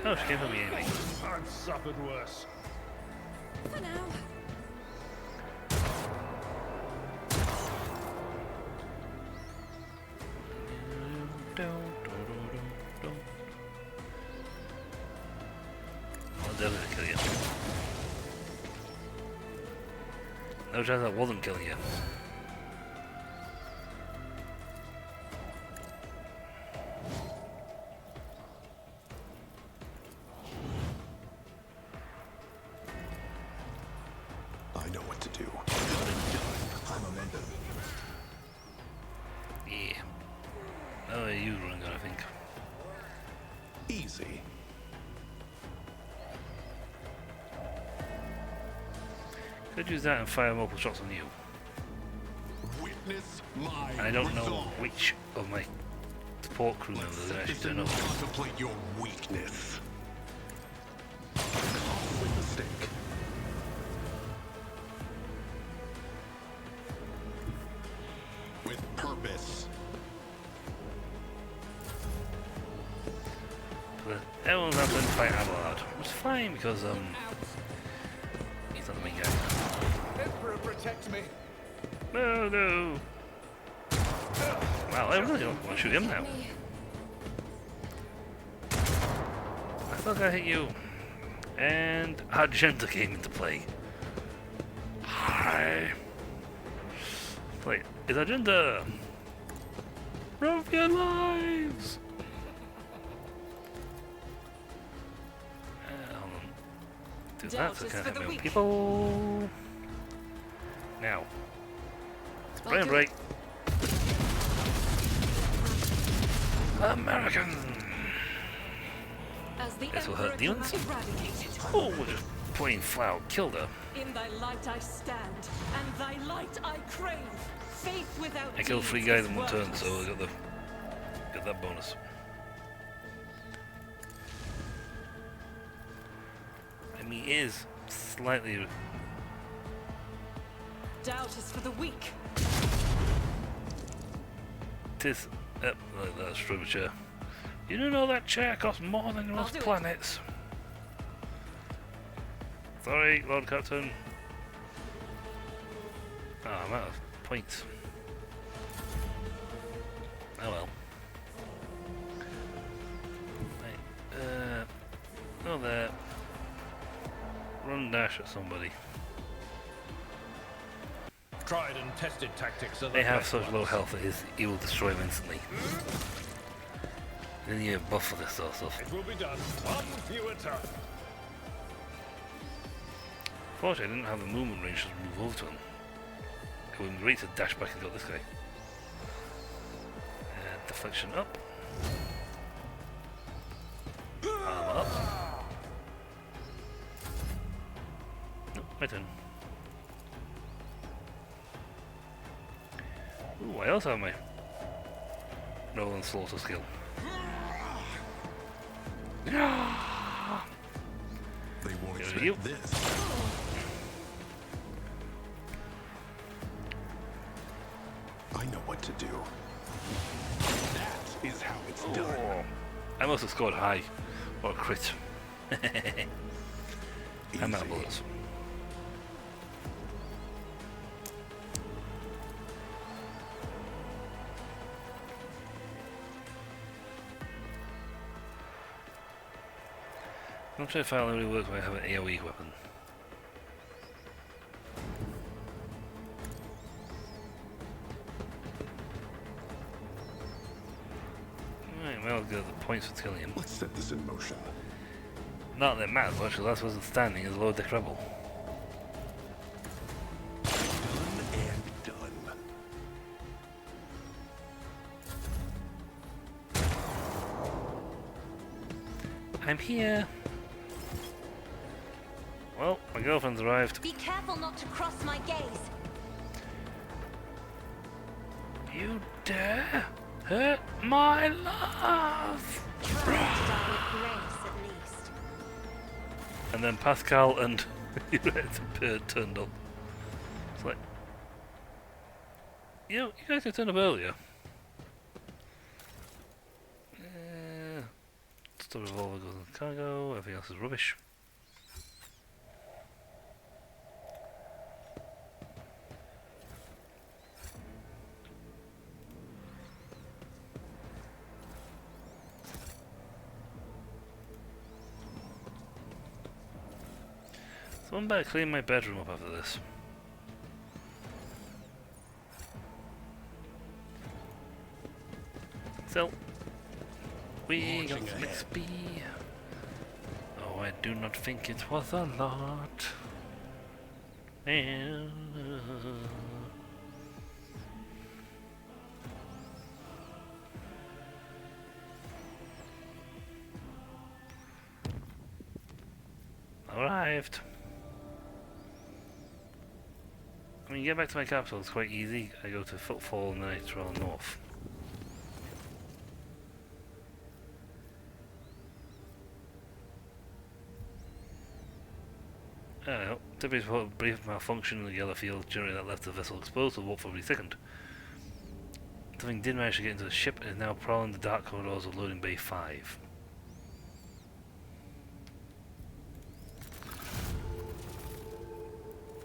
Oh, she came for me anyway. I've suffered worse. For now. I'll definitely kill you. No chance I wasn't killing you. I know what to do. I'm a member. Yeah. Oh, you running I think. Easy. Could use that and fire multiple shots on you. Witness my And I don't know resolve. which of my support crew members are actually turn up. Contemplate your weakness. With the stick. With purpose. But everyone's out there to fight Abelard. Which is fine because he's not the main guy. Emperor, protect me. No, no. Wow, I really don't want to shoot him now. I thought I hit you. And Argenta came into play. Hi. Wait, it's Argenta. Run for your lives. Hold on. Do that so I can't hit my own people. Now. Brain break. American. This will hurt demons. Oh, we're just plain flat out killed her. In thy light I stand, and thy light I crave. Faith without I killed 3 deeds guys is in 1 turn, worthless. so I got that bonus. I mean, it is slightly. Doubt is for the weak. Tis that's true, chair. You don't know that chair costs more than most do it. planets. Sorry, Lord Captain. Ah, I'm out of points. Oh well. Right, go there. Run dash at somebody. Tried and tested tactics are the They have best such ones. low health that he will destroy them instantly. Then you have buff for this sort of stuff. It will be done. One fewer turn. Fortunately, I didn't have the movement range to move over to him. It would be great to dash back and got this guy. Deflection up. Armor up. Nope, my turn. Ooh, I also have my roll and slaughter skill. They won't Go to you. expect this. what to do. That is how it's done. I must have scored high. Or a crit. I'm out of Easy. bullets. I'm trying to find out how it works when I have an AoE weapon. Right, well, I'll get the points for killing him. Let's set this in motion. Not that it matters much, because last person standing is a low deck rebel. Done and done. I'm here. Well, my girlfriend's arrived. Be careful not to cross my gaze. You dare hurt my love! Try to die with grace, at least. And then Pascal and Bird turned up. It's like, you guys could turn up earlier. Stuff revolver goes in the cargo, everything else is rubbish. Someone better clean my bedroom up after this. So, we got some XP. Oh, I do not think it was a lot. And arrived. I mean, get back to my capital, it's quite easy. I go to Footfall and then I travel north. I don't know. Typically, brief malfunction in the yellow field generally that left the vessel exposed to warp for every second. Something did manage to get into the ship and is now prowling the dark corridors of loading bay 5.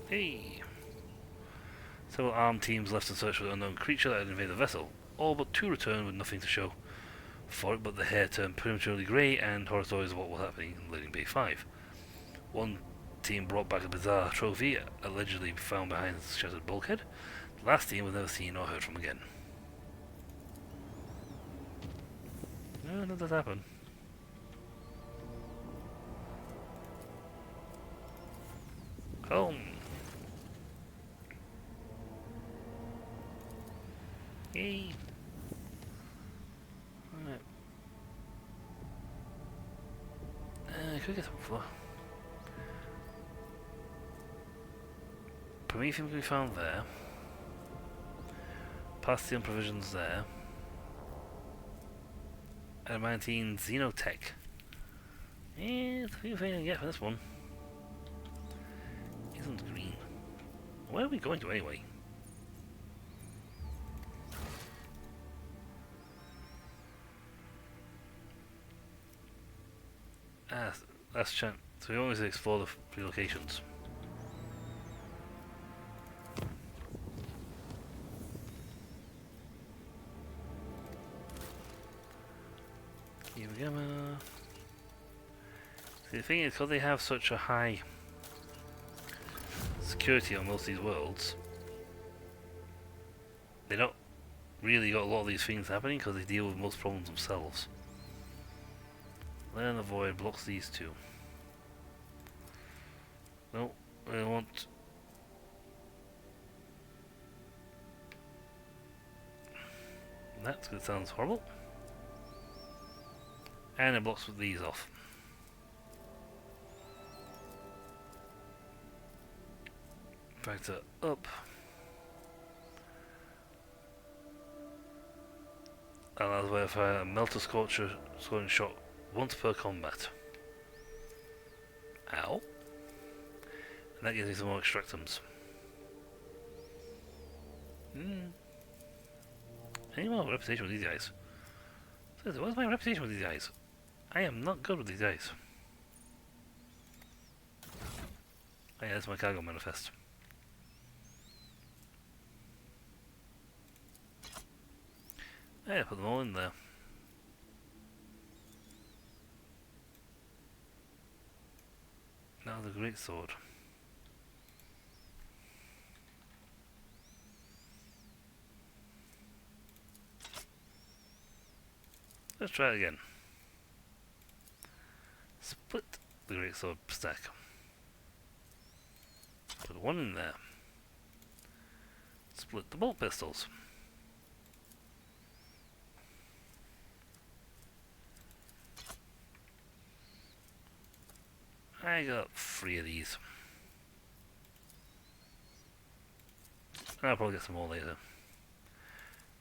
Hey! Several armed teams left in search for the unknown creature that had invaded the vessel. All but 2 returned with nothing to show for it, but the hair turned prematurely grey and horror stories of what was happening in loading bay 5. One team brought back a bizarre trophy, allegedly found behind the shattered bulkhead. The last team was never seen or heard from again. No, that does happen. Home. Yay. Alright. Could get some floor. Prometheum can be found there. Pastion provisions there. Adamantine Xenotech. Yeah, it's a few things I can get for this one. Isn't green. Where are we going to anyway? Ah, that's chance. So we always explore the 3 locations. Here we go. See, the thing is, because they have such a high security on most of these worlds, they don't really got a lot of these things happening because they deal with most problems themselves. Then the void blocks these 2. No, I want. That sounds horrible. And it blocks these off. Factor up. Allows way of a melter scorcher scoring shot once per combat. Ow. And that gives me some more extractums. any more reputation with these guys. So, what's my reputation with these guys? I am not good with these guys. Oh yeah, that's my cargo manifest. Yeah, put them all in there. Now the great sword. Let's try it again. Split the great sword stack. Put one in there. Split the bolt pistols. I got 3 of these. I'll probably get some more later.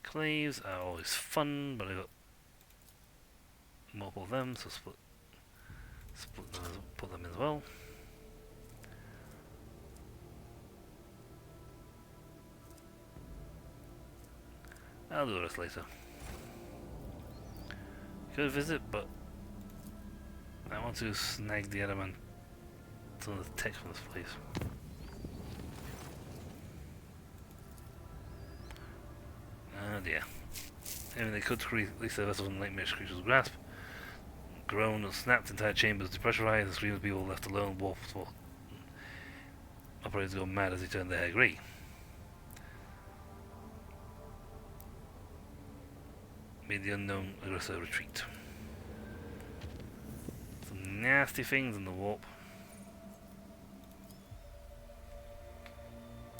Claves are always fun, but I got multiple of them, so split them, put them in as well. I'll do the rest later. Could visit, but I want to snag the adamant, some of the tech from this place. And yeah, I mean they could release their vessels in nightmare creatures' grasp. Grown and snapped, entire chambers depressurized, and screams of people left alone, wolves will operators go mad as they turn their hair grey. Made the unknown aggressor retreat. Some nasty things in the warp.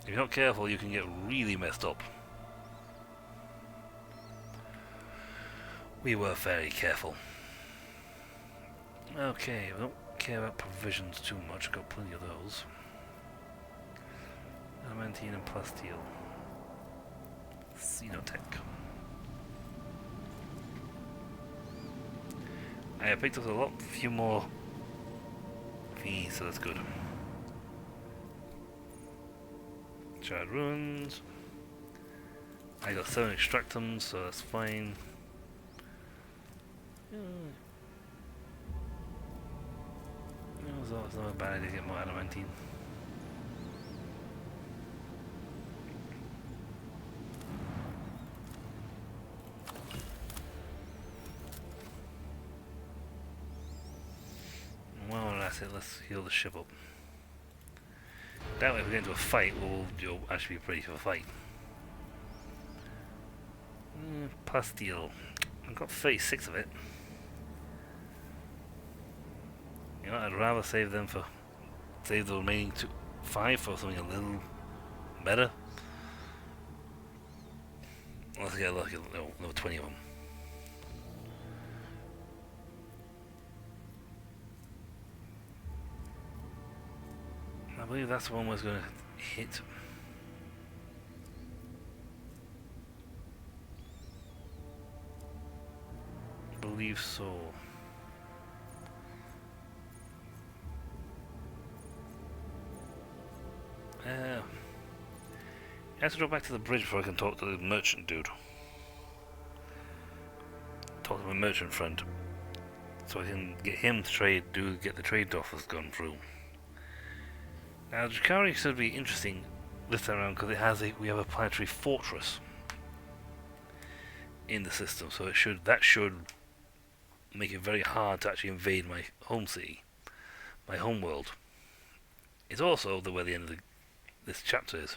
If you're not careful, you can get really messed up. We were very careful. Okay, we don't care about provisions too much, got plenty of those. Adamantine and plasteel. Xenotech. I picked up a few more thingies, so that's good. Charred ruins. I got 7 extractums, so that's fine. It's not a bad idea to get more adamantine. Well, that's it. Let's heal the ship up. That way, if we get into a fight, we'll actually be ready for a fight. Plasteel. I've got 36 of it. You know, I'd rather save them for save the remaining 5 for something a little better. Let's get lucky. No, 20 of them. I believe that's the one was going to hit. I believe so. I have to go back to the bridge before I can talk to the merchant dude. Talk to my merchant friend. So I can get him to get the trade offers gone through. Now, Jakari should be interesting this time around because we have a planetary fortress in the system, so that should make it very hard to actually invade my home city, my home world. It's also where the end of this chapter is.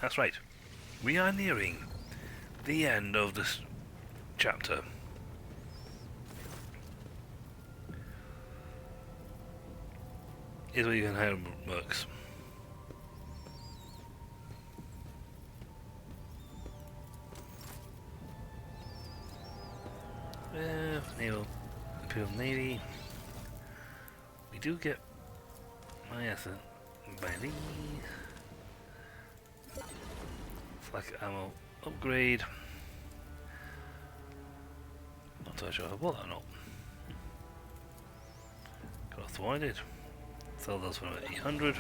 That's right. We are nearing the end of this chapter. Here's where you can hire mercs. Naval Imperial Navy. We do get asset by these. Flak ammo upgrade. Not too sure if I bought that or not. Got off the one I did. Sell those for about 800.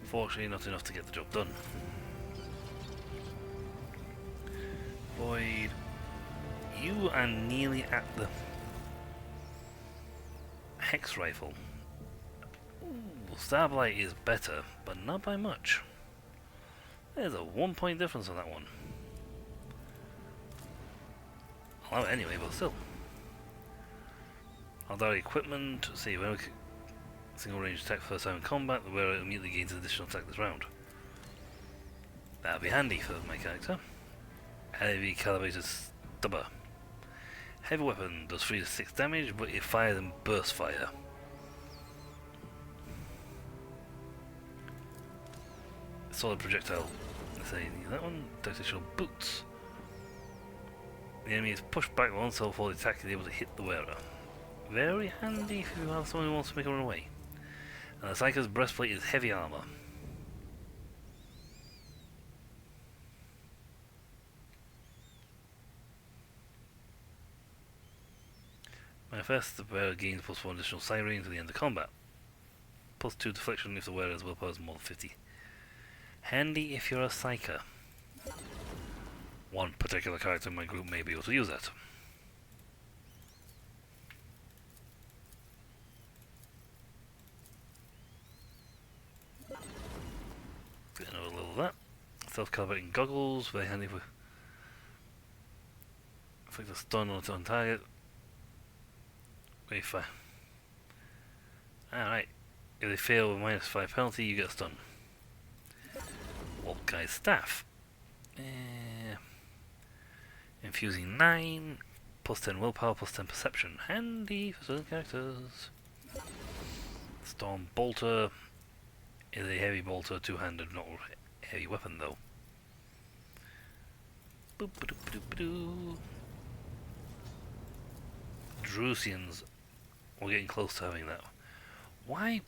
Fortunately, not enough to get the job done. Void. You are nearly at the Hex Rifle. Ooh, Starblight is better, but not by much. There's a 1-point difference on that one. I'll have it anyway, but still. I'll dial equipment. See, when we single range attack first time in combat, the wearer immediately gains an additional attack this round. That'll be handy for my character. Heavy calibrated stubber. Heavy weapon does 3 to 6 damage, but it fires in burst fire. Solid projectile. Let's say that one. Tactical boots. The enemy is pushed back once before the attack is able to hit the wearer. Very handy if you have someone who wants to make a run away. And the Psycho's breastplate is heavy armor. Manifest, the wearer gains +1 additional siren to the end of combat. +2 deflection if the wearer's willpower is more than 50. Handy if you're a Psyker. One particular character in my group may be able to use that. Get another level of that. Self-calibrating goggles, very handy for inflict a stun on target. Very fine. Alright. If they fail with -5 penalty, you get a stun. Wolf Guy's Staff. Infusing 9, +10 willpower, +10 perception. Handy for certain characters. Storm Bolter is a heavy bolter, two-handed, not a heavy weapon though. Boop, ba -doop, ba -doop, ba -doo. Drusians. We're getting close to having that. Why?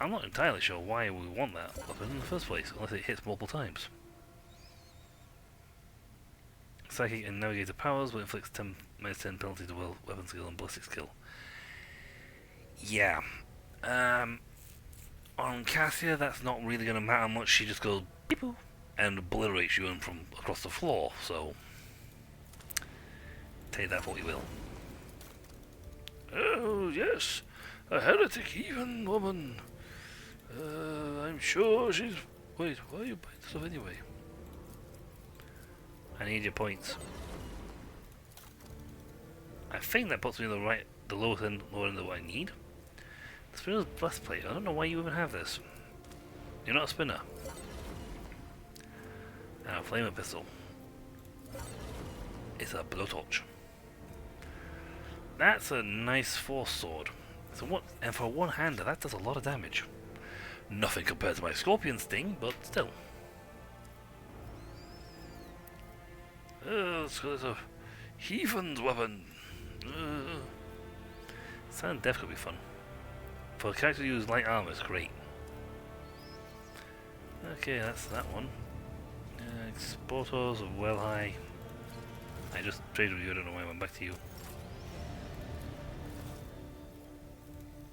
I'm not entirely sure why we want that weapon in the first place, unless it hits multiple times. Psychic and Navigator powers will inflict -10 penalty to weapon skill and ballistic skill. Yeah. On Cassia, that's not really going to matter much. She just goes beep boop and obliterates you from across the floor, so take that for what you will. Oh, yes, a heretic even woman. I'm sure she's... Wait, why are you buying stuff anyway? I need your points. I think that puts me in the lower end of what I need. The spinner's breastplate. I don't know why you even have this. You're not a spinner. And a flamer pistol. It's a blowtorch. That's a nice force sword. So what? And for a one-hander, that does a lot of damage. Nothing compared to my scorpion sting, but still. It's a heathen's weapon. Silent Death could be fun. For a character to use light armor, it's great. Okay, that's that one. Exporters of well high. I just traded with you, I don't know why I went back to you.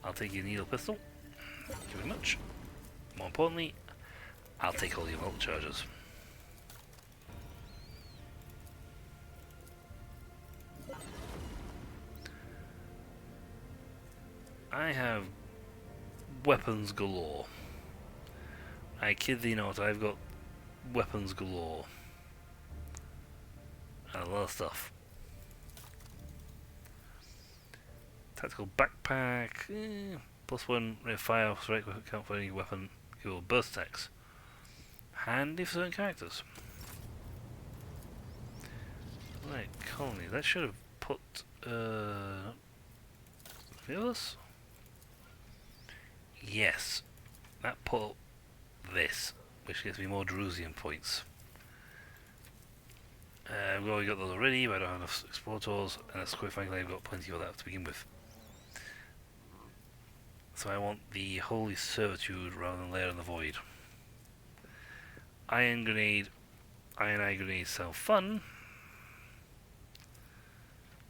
I'll take your needle pistol. Thank you very much. More importantly, I'll take all your mult charges. I have weapons galore. I kid thee not, I've got weapons galore. And a lot of stuff. Tactical backpack, +1 rate of fire, strike count for any weapon, your burst attacks. Handy for certain characters. Right, colony, that should have put, fearless? Yes, that put this, which gives me more Drusian points. We've already got those already, but I don't have enough exporters, and quite frankly I've got plenty of that to begin with. So I want the Holy Servitude rather than Lair in the Void. Iron Grenade, Iron Eye Grenade sound fun.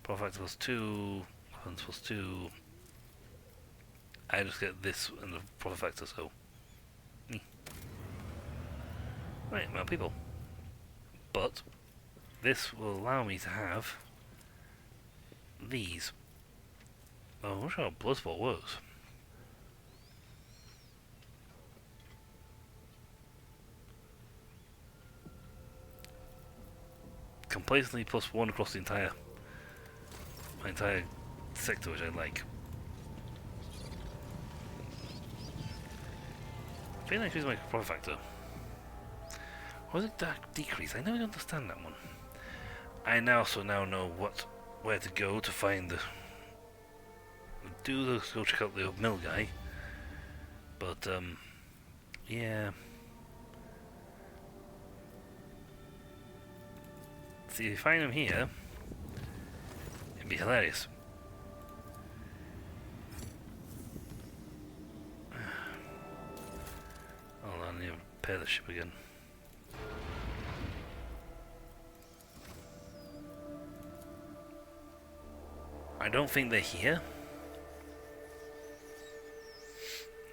Power Factor +2, weapons +2. I just get this and the Profit Factor, so... Right, well, people. But this will allow me to have these. Oh, I wish how Bloodsport works. Complacency +1 across the entire sector, which I like. I feel like increase my profit factor. Or is it decrease? I never understand that one. I now know where to go to find the go check out the mill guy. But yeah. See, if you find him here, it'd be hilarious. Hold on, I need to repair the ship again. I don't think they're here.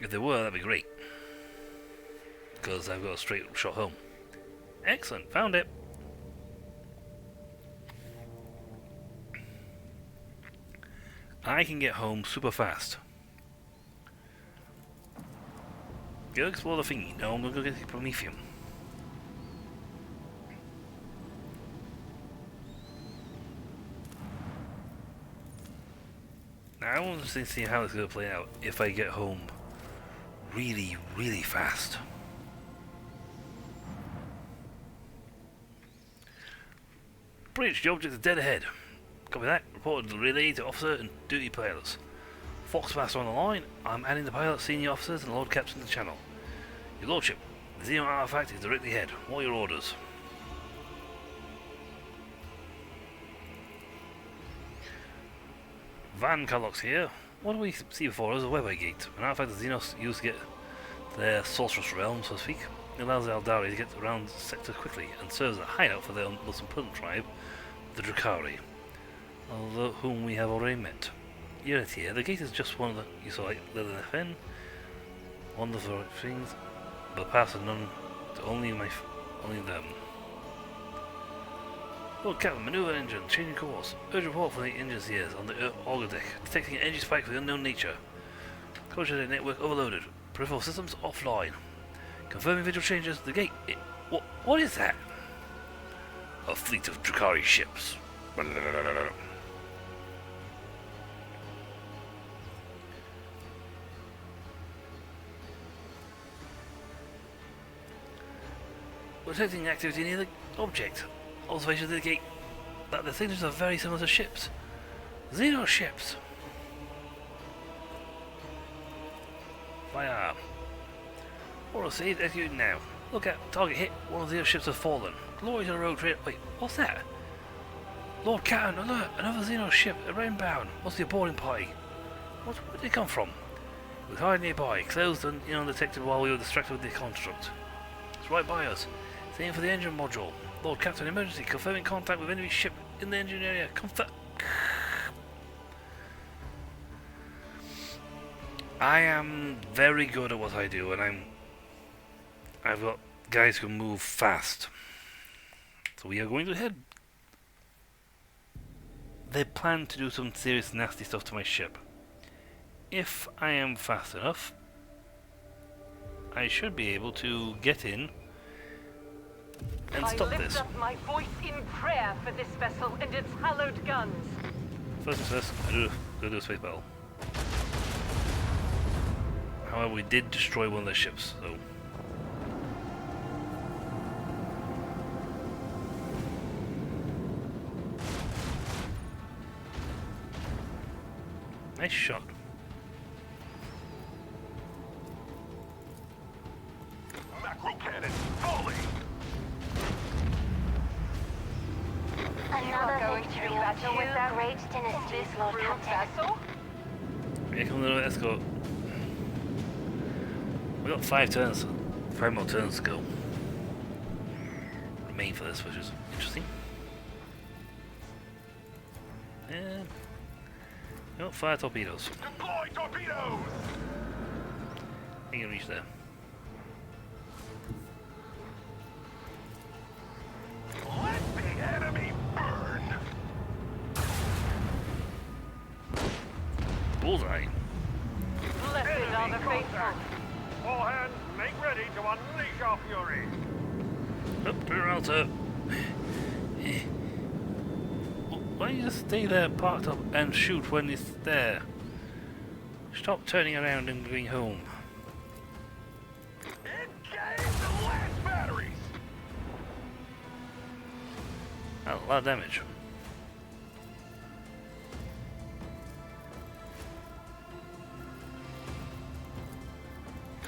If they were, that'd be great. Because I've got a straight shot home. Excellent, found it. I can get home super fast. Go explore the thingy. No, I'm gonna go get the Prometheum. Now I want to see how it's gonna play out if I get home really, really fast. Bridge, the object is dead ahead. Copy that. Reported to the relay to officer and duty pilots. Foxmaster on the line. I'm adding the pilot, senior officers, and Lord Captain to the channel. Your Lordship, the Xeno artifact is directly ahead. What are your orders? Van Carlock's here. What do we see before us? A webway gate. An artifact the Xenos use to get to their sorceress realm, so to speak. It allows the Aldari to get around the sector quickly and serves as a hideout for their most important tribe, the Drukhari, whom we have already met. Unity here. The gate is just one of the you saw like Leather FN. Wonderful things, but pass are none to only them. Lord Captain, maneuver engine, changing course. Urgent report from the engineers here on the auger deck. Detecting an energy spike of the unknown nature. Coordinated network overloaded. Peripheral systems offline. Confirming visual changes. The gate. What is that? A fleet of Drukhari ships. We're detecting activity near the object. Observation of the gate that the signatures are very similar to ships. Xeno ships. Fire. Order saved, executed now. Look at target hit. One of the Xeno ships have fallen. Glory to the road trader. Wait, what's that? Lord Captain, alert! Another Xeno ship, inbound. What's the boarding party? Where did they come from? It was hiding nearby, closed and undetected while we were distracted with the construct. It's right by us. It's aiming for the engine module. Lord Captain, emergency, confirming contact with enemy ship in the engine area. I am very good at what I do, and I've got guys who move fast. So we are going to head. They plan to do some serious nasty stuff to my ship. If I am fast enough, I should be able to get in and stop this. I lift up my voice in prayer for this vessel and its hallowed guns. First things first, I do a space battle. However, we did destroy one of their ships, so... Nice shot. Macro cannon, volley! Another victory of two great dynasties, Lord Captain. Here comes another escort. We got 5 turns. 5 more turns to go. Remain for this, which is interesting. And we got 5 torpedoes. Deploy torpedoes! I can reach there. Bullseye. Blessed are the faithful. All hands, make ready to unleash our fury. Up, turn around, sir. Why don't you just stay there, parked up, and shoot when it's there? Stop turning around and going home. Engage the last batteries! Oh, a lot of damage.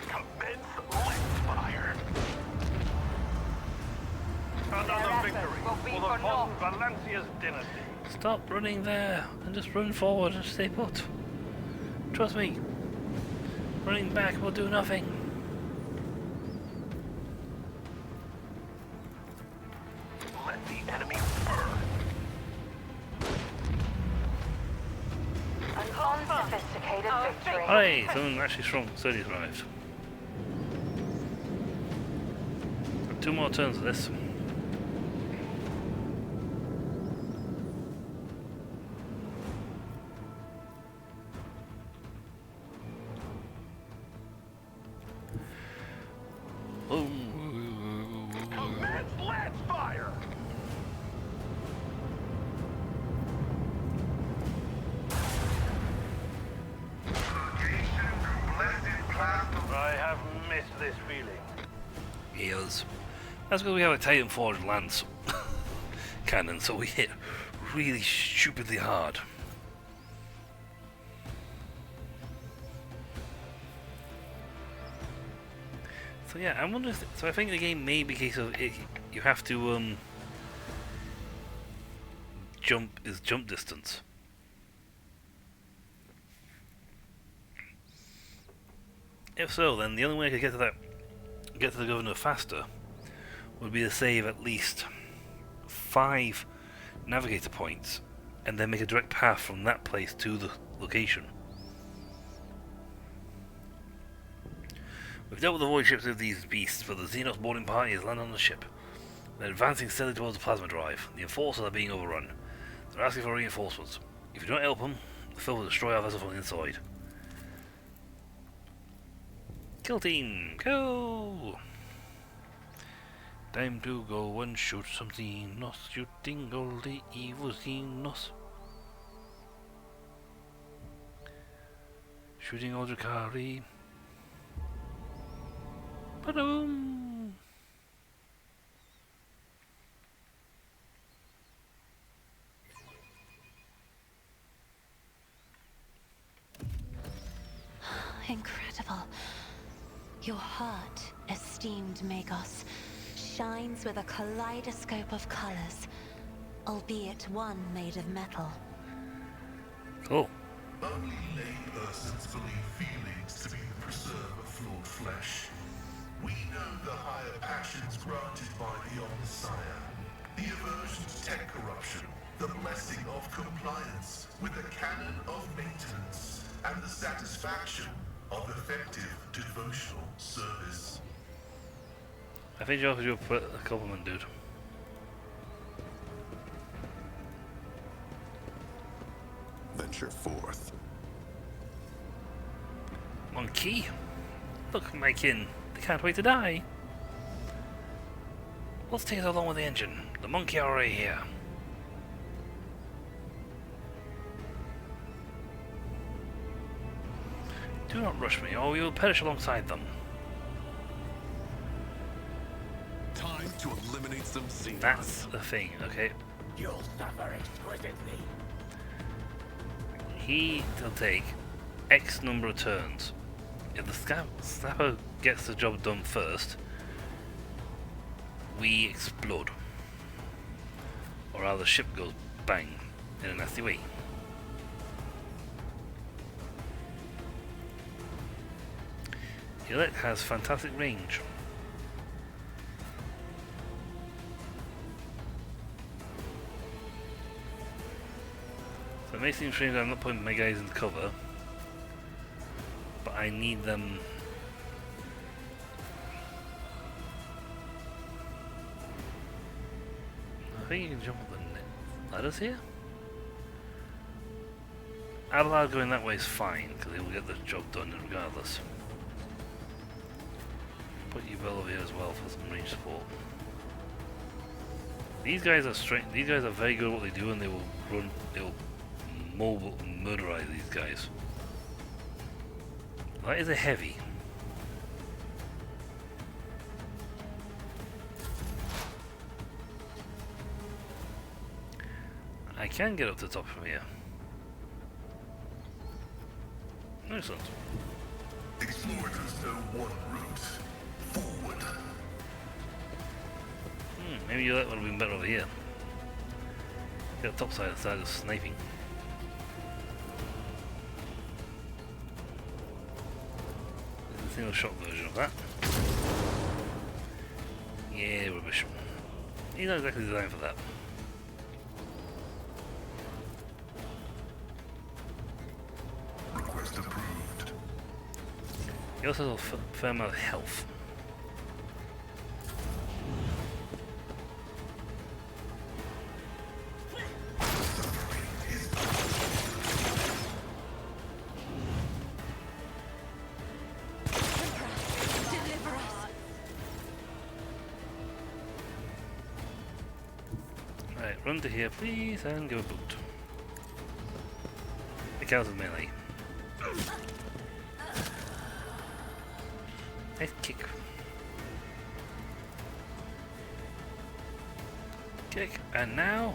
Commence left fire! Another victory will be for the for Von naught. Valencia's dynasty. Stop running there and just run forward and stay put. Trust me. Running back will do nothing. Let the enemy burn! An unsophisticated victory. Hey, someone actually strong, steady arrived. Two more turns of this. Commence last fire! I have missed this feeling. Yes. That's because we have a Titan Forged Lance cannon, so we hit really stupidly hard. So yeah, I wonder if, so I think the game may be a case of it, you have to jump distance. If so, then the only way I could get to the governor faster would be to save at least 5 navigator points and then make a direct path from that place to the location. We've dealt with the void ships of these beasts, but the Xenos boarding party has landed on the ship. They're advancing steadily towards the plasma drive. The enforcers are being overrun. They're asking for reinforcements. If you don't help them, the Phil will destroy our vessel from the inside. Kill team, go! Time to go and shoot some Xenos, shooting all the evil Xenos. Shooting all Drakari. Ba-doom! Incredible. Your heart, esteemed Magos, shines with a kaleidoscope of colors, albeit one made of metal. Cool. Only laypersons believe feelings to be the preserve of flawed flesh. We know the higher passions granted by the Omnissiah, the aversion to tech corruption, the blessing of compliance with the canon of maintenance, and the satisfaction of effective devotional service. I think you offered you a compliment, dude. Venture forth. Monkey! Look, my kin, they can't wait to die. What's taking so long with the engine? The monkey are already here. Do not rush me, or we will perish alongside them. Time to eliminate some Xenos. That's the thing, okay? You'll suffer exquisitely. He'll take X number of turns. If the snapper gets the job done first, we explode. Or rather, the ship goes bang in a nasty way. Gillette has fantastic range. So it may seem strange that I'm not putting my guys in cover, but I need them. I think you can jump up the ladders here. Abelard going that way is fine, because he will get the job done regardless. Put you well over here as well for some range support. These guys are these guys are very good at what they do, and they will murderize these guys. That is a heavy. I can get up to the top from here. Excellent. Explorers know one route. Forward. Maybe that would have been better over here. Get the top side instead of sniping. There's a single shot version of that. Yeah, rubbish. He's not exactly designed for that. Request approved. He also has a fair amount of health. Right, run to here please and give a boot. It counts as melee. Nice kick. Kick, and now...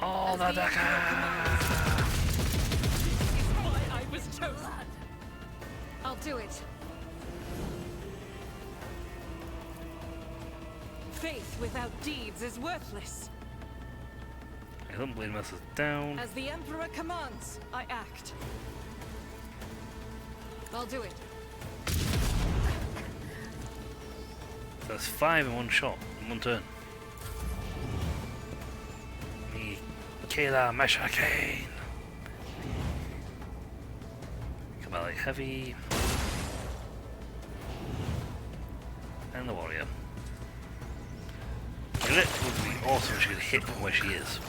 Oh, the Daka! Why I was chosen. I'll do it. Faith without deeds is worthless. Excellent, blade master's down. As the Emperor commands, I act. I'll do it. That's 5 in one shot, in one turn. The Kayla Mashakane. Come out like heavy. And the warrior. It would be awesome if she could hit from where she is.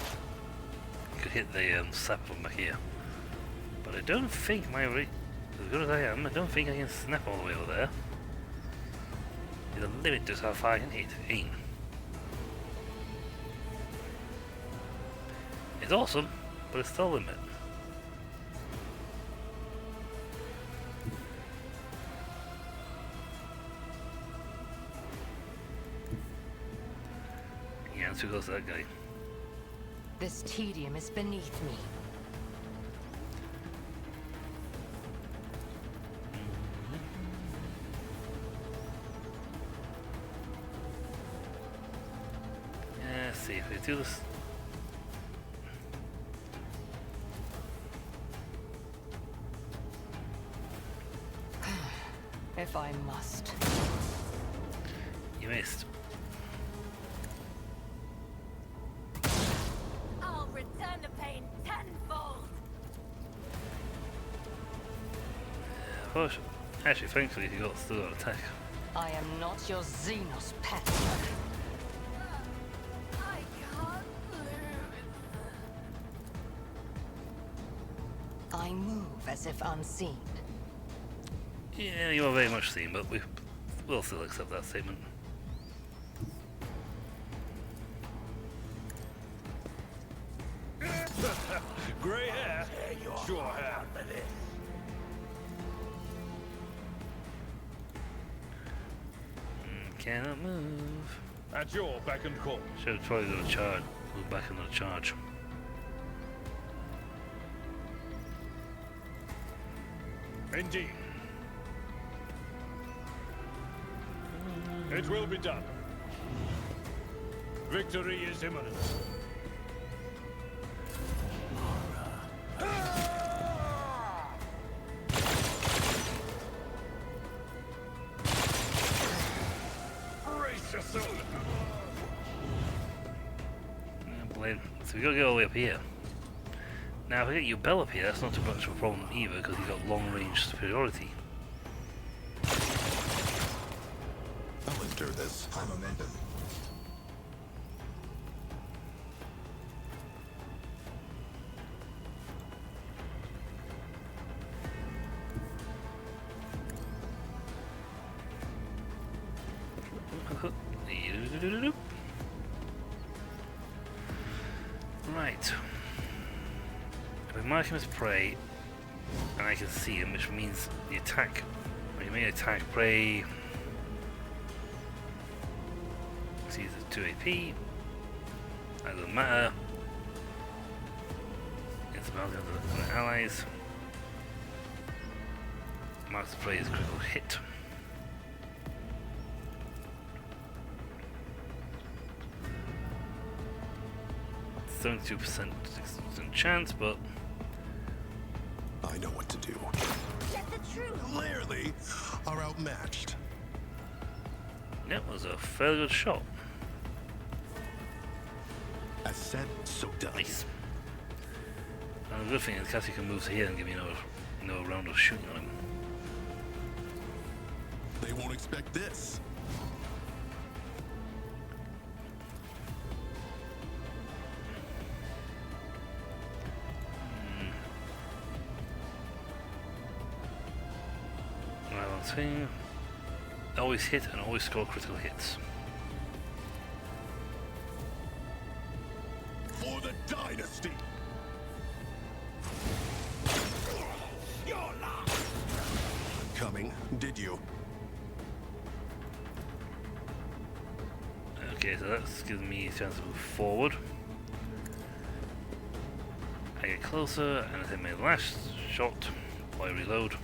You could hit the snap from back here. But I don't think as good as I am, I don't think I can snap all the way over there. There's a limit to how far I can hit. Aim. It's awesome, but it's still a limit. Yeah, too close to that guy. This tedium is beneath me. Yeah, let's see if we do this. If I must. You missed. I'll return the pain tenfold. Push. Actually, thankfully, you got still got attack. I am not your Xenos pet. I can't lose. I move as if unseen. Yeah, you are very much seen, but we'll still accept that statement. Grey hair? Sure hair. Cannot move. At your beck and call. Should have probably done a charge. Move back another charge. Indeed. It will be done. Victory is imminent. Brace yourself. Blade. So we gotta go all the way up here. Now, if we get you Bell up here, that's not too much of a problem either, because he's got long range superiority. I'll endure this. High momentum. Do-do-do-do-do. Right. If I mark him as prey, and I can see him, which means the attack, when you may attack prey, see the 2 AP, that doesn't matter. It's about the other allies. Marks the prey is critical hit. %, 6% chance, but I know what to do. Get the truth. Clearly are outmatched. that was a fairly good shot. As said, so done. Nice. And the good thing is Cassie can move to here and give me no round of shooting on him. They won't expect this. Thing. Always hit and always score critical hits. For the dynasty. You're not coming, did you? Okay, so that's giving me a chance to move forward. I get closer and I hit my last shot while I reload.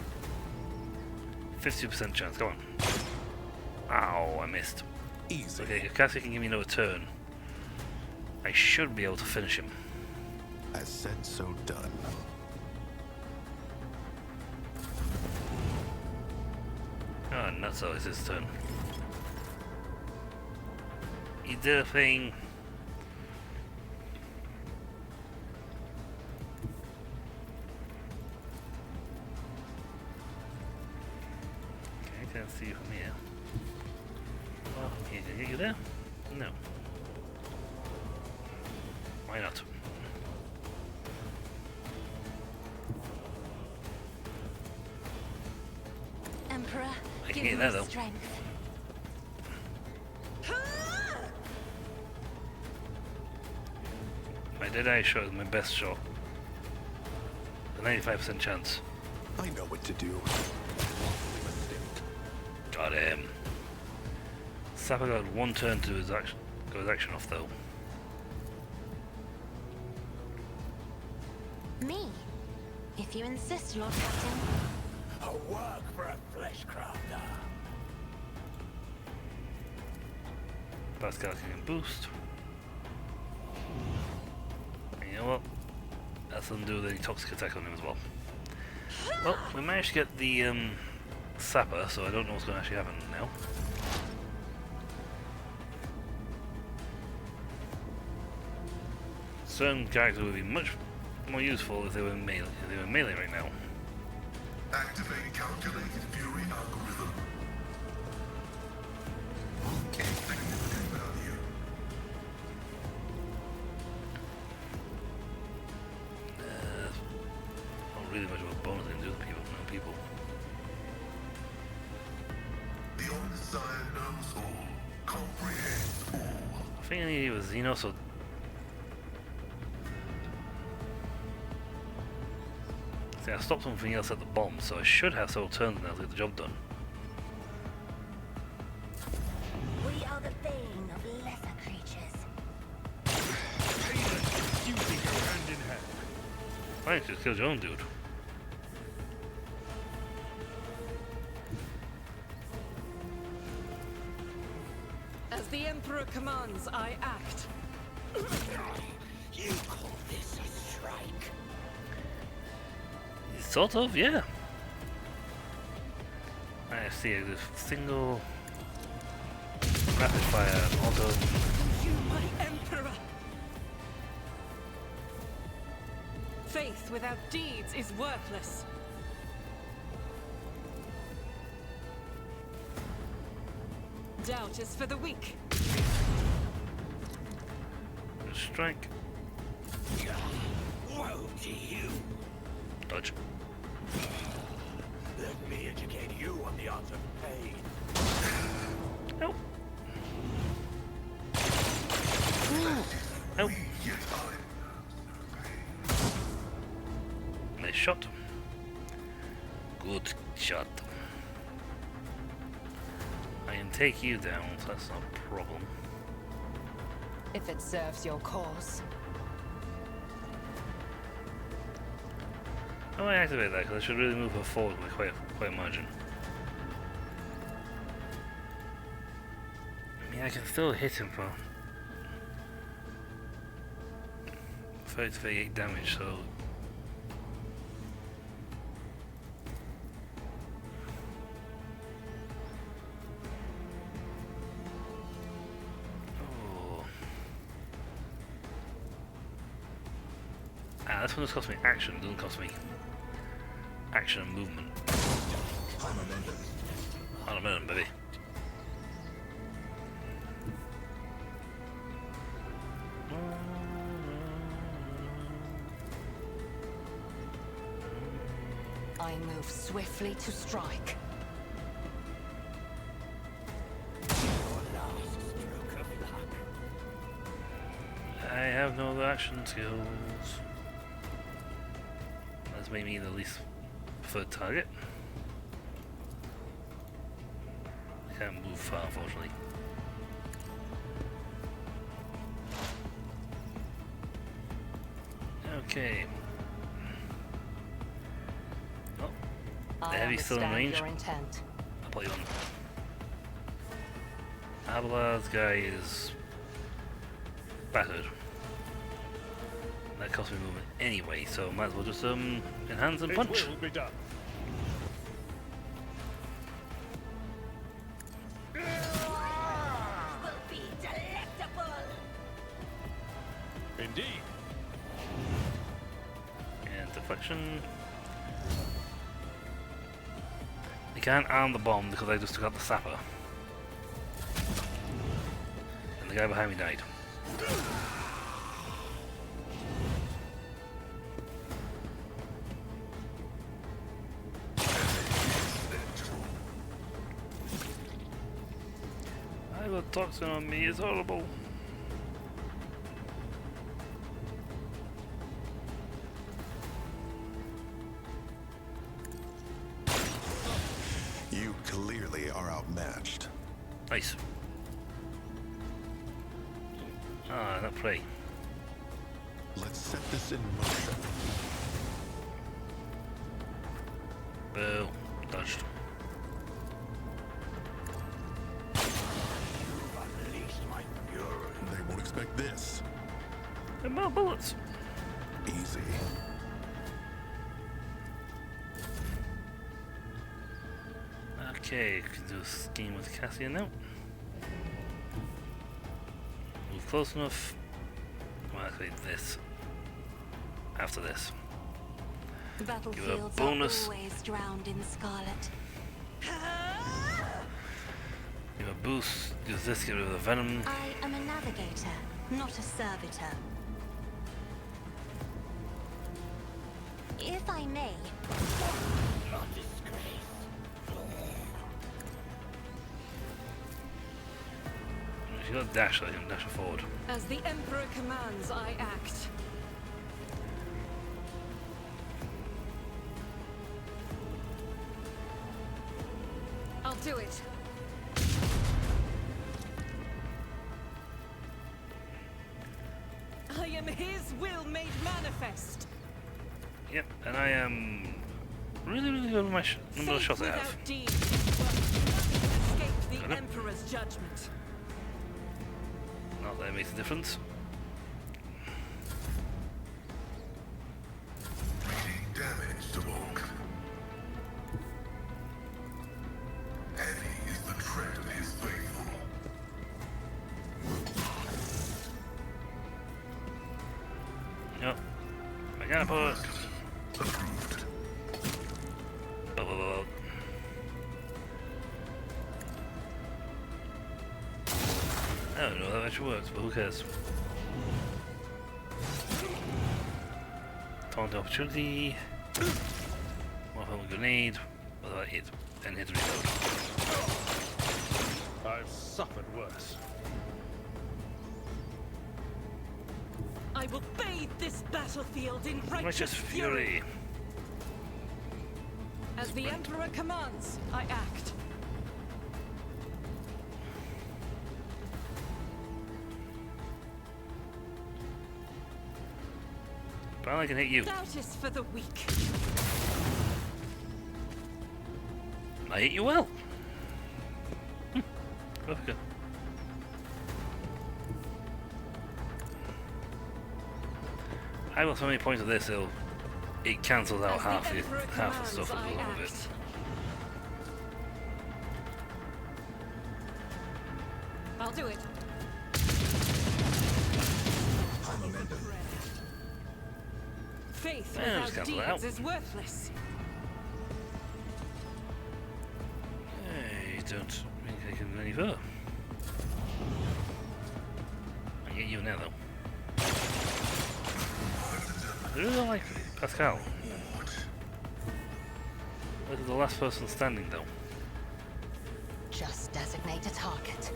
50% chance, come on. Ow, I missed. Easy. Okay, if Cassie can give me another turn, I should be able to finish him. As said, so done. Oh, nuts, it's his turn. He did a thing. Can't see you from here. Oh, can I get you there? No. Why not? Emperor, I can give get me that though. strength. My Deadeye shot is my best shot. A 95% chance. I know what to do. Got him. Sapper got one turn to his action, got his action off though. Me? If you insist, Lord Captain. A work for a flesh crafter. Pascal can boost. And you know what? That's undo the toxic attack on him as well. Well, we managed to get the Sapper, so I don't know what's going to actually happen now. Certain characters would be much more useful if they were melee right now. Activate calculated fury algorithm. Significant value. Not really much of a bonus they can do to people. The Omniscient knows all, comprehends all. I think I needed was Xeno, so see, I stopped something else at the bomb, so I should have several turns now to get the job done. We are the bane of lesser creatures. Pain and duty go hand in hand. Fine, just kill your own dude. As the Emperor commands, I act. You call this a strike? Sort of, yeah. I see a single rapid fire auto. You, my Emperor! Faith without deeds is worthless. Doubt is for the weak. Strike. Woe to you. Dodge. Let me educate you on the art of pain. Nope. Oh. Nice shot. Good shot. I can take you down, so that's not a problem. If it serves your cause. I might activate that because I should really move her forward by quite a margin. I mean, I can still hit him for 30 to 38 damage, so. This one just costs me action, it doesn't cost me action and movement. Armamentum, baby. I move swiftly to strike. I have no action skills. That's made me the least preferred target. I can't move far, unfortunately. Okay. Oh, the heavy's still in range. I'll put you on. Abelard's guy is battered. That cost me movement anyway, so might as well just enhance and punch. It will be done. Will be delectable. Indeed. And deflection. You can't arm the bomb because I just took out the sapper. And the guy behind me died. I got toxin on me, it's horrible. You clearly are outmatched. Nice. Ah, that prey. Let's set this in motion. Boo. Dodged. They won't expect this. And more bullets. Easy. Okay, can do a scheme with Cassian now. Move close enough. Well, actually, this. After this. The Give a battlefields bonus. are always drowned in scarlet. Give a boost. Use this, get rid of the venom. I am a navigator, not a servitor. If I may. Not disgrace. She got a dash, so I can dash her forward. As the Emperor commands, I act. I'll do it. I am his will made manifest. Yep, and I am really good with my number of shots I have. Without deed, escape Got the it. Emperor's judgment. Not that it makes a difference. Reading damage to Orc. Heavy is the tread of his faithful. Yep. I gotta put. Approved. Blah. I don't know if that actually works, but who cares? Taunt opportunity. One home grenade. Whether that hit. And hit reload. I've suffered worse. I will bathe this battlefield in righteous Righteous fury. As the Emperor commands, I act. But I can hit you. Doubt is for the weak. I hit you well. Okay. I got so many points of this, it cancels out half the stuff at the moment of it. I'll do it. Faith Yeah, just without cancel it out. deeds is worthless. I don't think I can go any further. I get you now, though. I really don't like Pascal. Look at the last person standing, though. Just designate a target.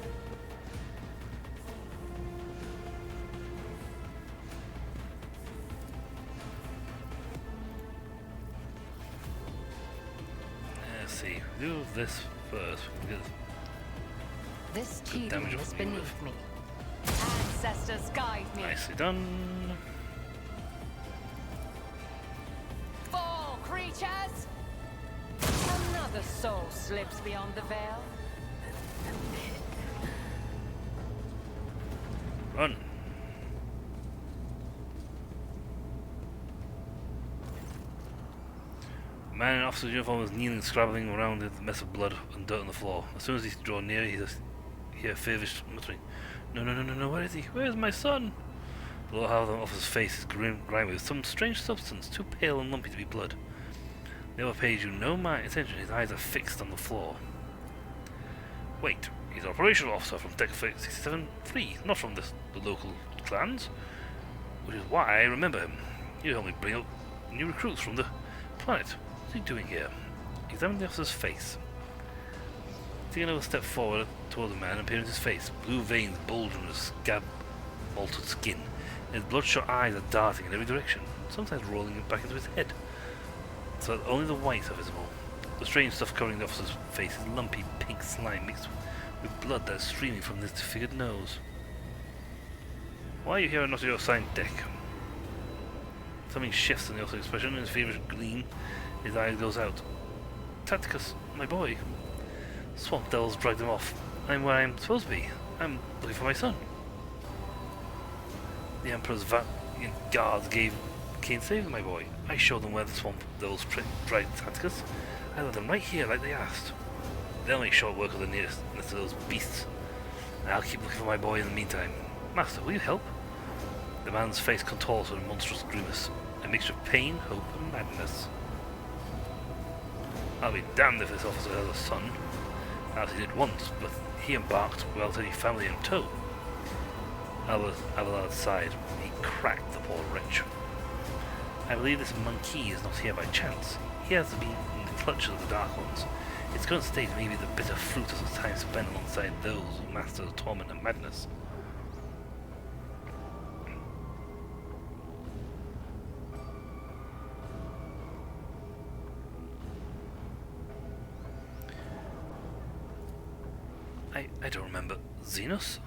Let's see. Do this first. Because This good damage tedium is will be beneath me. Ancestors guide me. nicely done. Fall, creatures! Another soul slips beyond the veil. Run. A man in officer's uniform is kneeling, scrabbling around in a mess of blood and dirt on the floor. As soon as he draws near, he hears feverish muttering. No, no, no, no, no, where is he? Where is my son? The lower half of the officer's face is grimed with some strange substance, too pale and lumpy to be blood. Never pays you no attention, his eyes are fixed on the floor. Wait, he's an operational officer from Deck 67-3, not from the local clans. Which is why I remember him. You helped me bring up new recruits from the planet. What's he doing here? Examine the officer's face. Take another step forward toward the man and peer into his face. Blue veins bulge from his scab-altered skin. His bloodshot eyes are darting in every direction, sometimes rolling back into his head, so that only the whites are visible. The strange stuff covering the officer's face is lumpy pink slime mixed with blood that is streaming from his disfigured nose. Why are you here and not at your assigned deck? Something shifts in the officer's expression, and his feverish gleam, his eyes goes out. Tacticus, my boy. Swamp devils dragged him off. I'm where I'm supposed to be. I'm looking for my son. The Emperor's guards came saving my boy. I showed them where the swamp devils dragged Tacticus. I left them right here like they asked. They'll make short work of the nearest of those beasts. I'll keep looking for my boy in the meantime. Master, will you help? The man's face contorts with a monstrous grimace, a mixture of pain, hope, and madness. I'll be damned if this officer has a son, as he did once, but he embarked without any family in tow. Abelard sighed. He cracked the poor wretch. I believe this monkey is not here by chance. He has been in the clutches of the Dark Ones. Its current state may be the bitter fruit of the time spent alongside those who master the torment and madness. I don't remember. Xenos?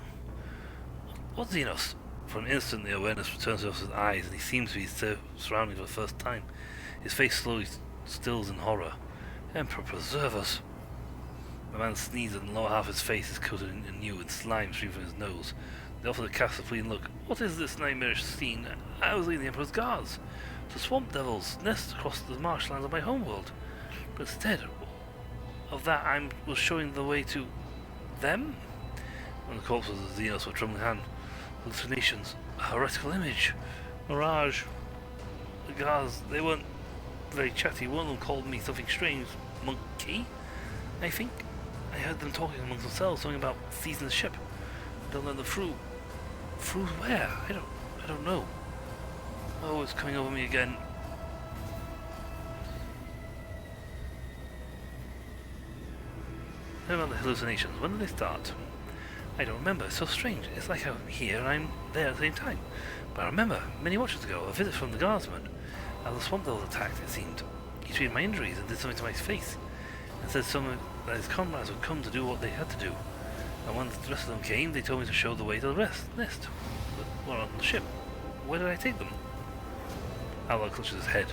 What Xenos? For an instant the awareness returns to his eyes and he seems to be surrounded for the first time. His face slowly stills in horror. Emperor preserve us! The man sneezes and the lower half of his face is coated anew with slime streaming from his nose. The officer casts a fleeting look. What is this nightmarish scene? I was leading the Emperor's guards. The swamp devils nest across the marshlands of my homeworld. But instead of that I was showing the way to them? On the corpse of the Xenos with a trembling hand. Hallucinations. A heretical image. Mirage. The guards, they weren't very chatty. One of them called me something strange. Monkey? I think. I heard them talking amongst themselves, something about seizing the ship. Don't let them through. Through where? I don't know. Oh, it's coming over me again. How about the hallucinations? When did they start? I don't remember. It's so strange. It's like I'm here and I'm there at the same time. But I remember, many watches ago, a visit from the guardsman. As the swamp devil was attacked, it seemed. He treated my injuries and did something to my face, and said something that his comrades would come to do what they had to do. And when the rest of them came, they told me to show the way to the nest. Well, on the ship. Where did I take them? Outlaw clutches his head.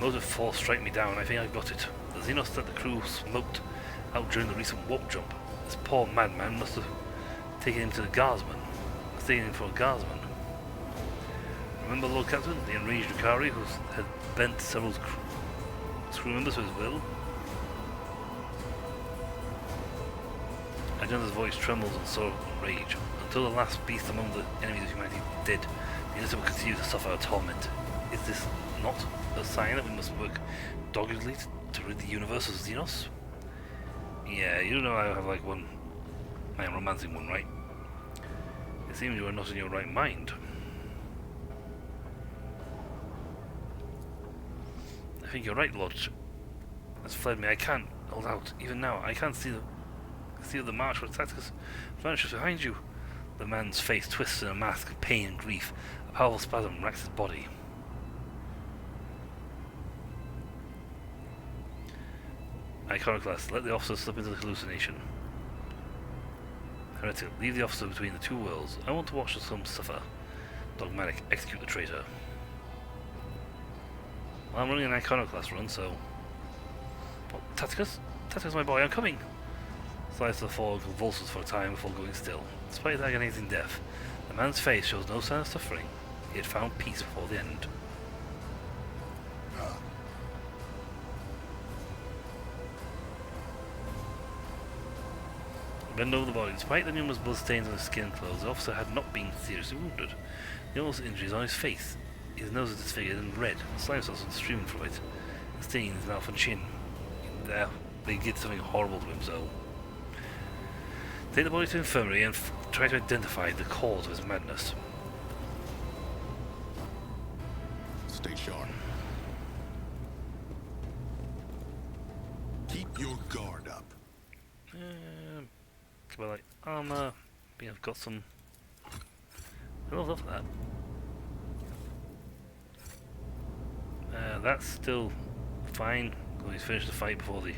Motive force strike me down, I think I got it. The Xenos that the crew smoked out during the recent warp jump. This poor madman must have taken him to the guardsman. Mistaken him for a guardsman. Remember Lord Captain, the enraged Ricari who had bent several crew members to his will? Agenda's voice trembles in sorrow and rage. Until the last beast among the enemies of humanity is dead, the innocent will continue to suffer a torment. Is this not a sign that we must work doggedly to rid the universe of Xenos? Yeah, you know I have like one... I am romancing one, right? It seems you are not in your right mind. I think you're right, Lord. Has fled me. I can't hold out. Even now, I can't see the march where Tacticus vanishes behind you. The man's face twists in a mask of pain and grief. A powerful spasm racks his body. Iconoclast, let the officer slip into the hallucination. Heretic, leave the officer between the two worlds. I want to watch the some suffer. Dogmatic, execute the traitor. Well, I'm running an Iconoclast run, so... Oh, Tacticus? Tacticus, my boy, I'm coming! Slides to the floor and convulses for a time before going still. Despite his agonizing death, the man's face shows no sign of suffering. He had found peace before the end. Bend over the body. Despite the numerous bloodstains on his skin and clothes, the officer had not been seriously wounded. The only injuries on his face. His nose is disfigured and red. Slime sauce is streaming from it. The stain in his mouth and chin. There, they did something horrible to him, so... Take the body to the infirmary and try to identify the cause of his madness. Stay sharp. Keep your guard up. Well, like armor. I've got some. I love that. That's still fine. He's finished the fight before the.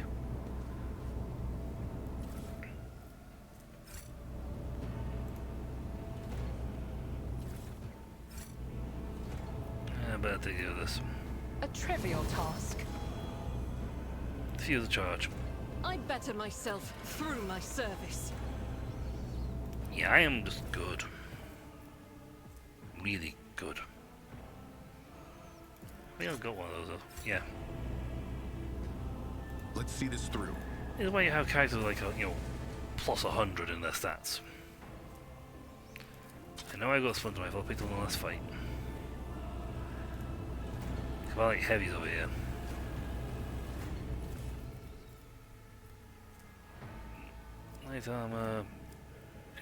I better take care of this. A trivial task. Defuse the charge. I better myself through my service. Yeah, I am just good. Really good. I think I've got one of those though. Yeah. Let's see this through. This is why you have characters like, plus 100 in their stats. I know I got a splinter rifle, I picked up in the last fight. I like heavies over here. Light armor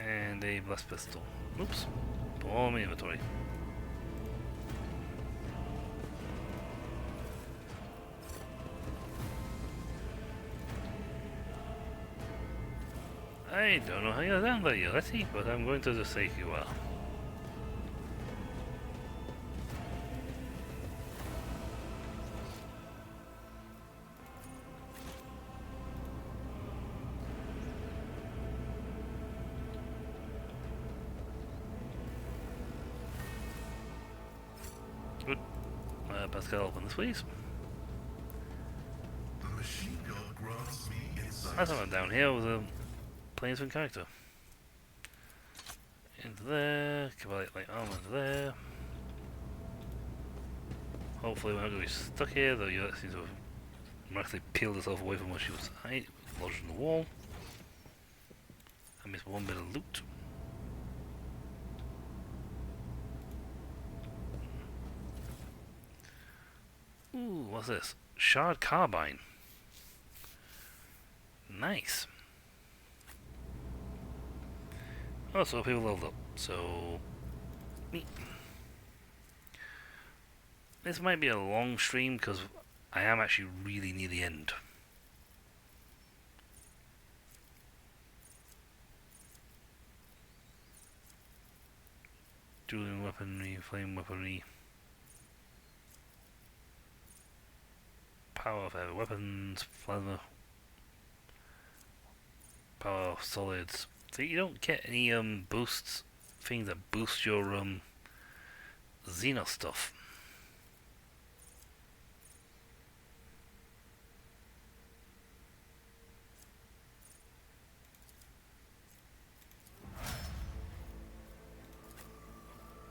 and a blast pistol. Oops. Put all in my inventory. I don't know how you're down there yet, let's see, but I'm going to just say you are. Good. Pascal, open this please. The machine gun grants me insight. That's not down here with a plainsman character. Into there, Cavalier light armor into there. Hopefully we're not going to be stuck here, though you seem to have miraculously peeled herself away from where she was lodged in the wall. I missed one bit of loot. Ooh, what's this? Shard carbine. Nice. Oh, so people leveled up. So, neat. This might be a long stream because I am actually really near the end. dueling weaponry, flame weaponry, power of heavy weapons, plasma, power of solids. So you don't get any boosts, things that boost your Xenos stuff.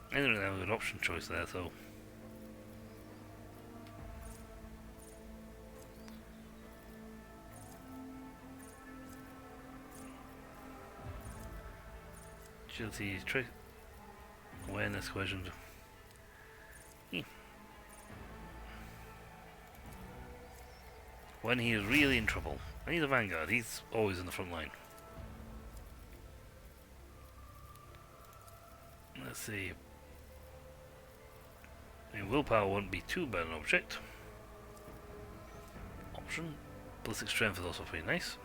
I don't really have an option choice there, so. Agility, trick, awareness, cohesion. When he is really in trouble. And he's a vanguard, he's always in the front line. Let's see. I mean, willpower wouldn't be too bad an object. Option. Ballistic strength is also pretty nice.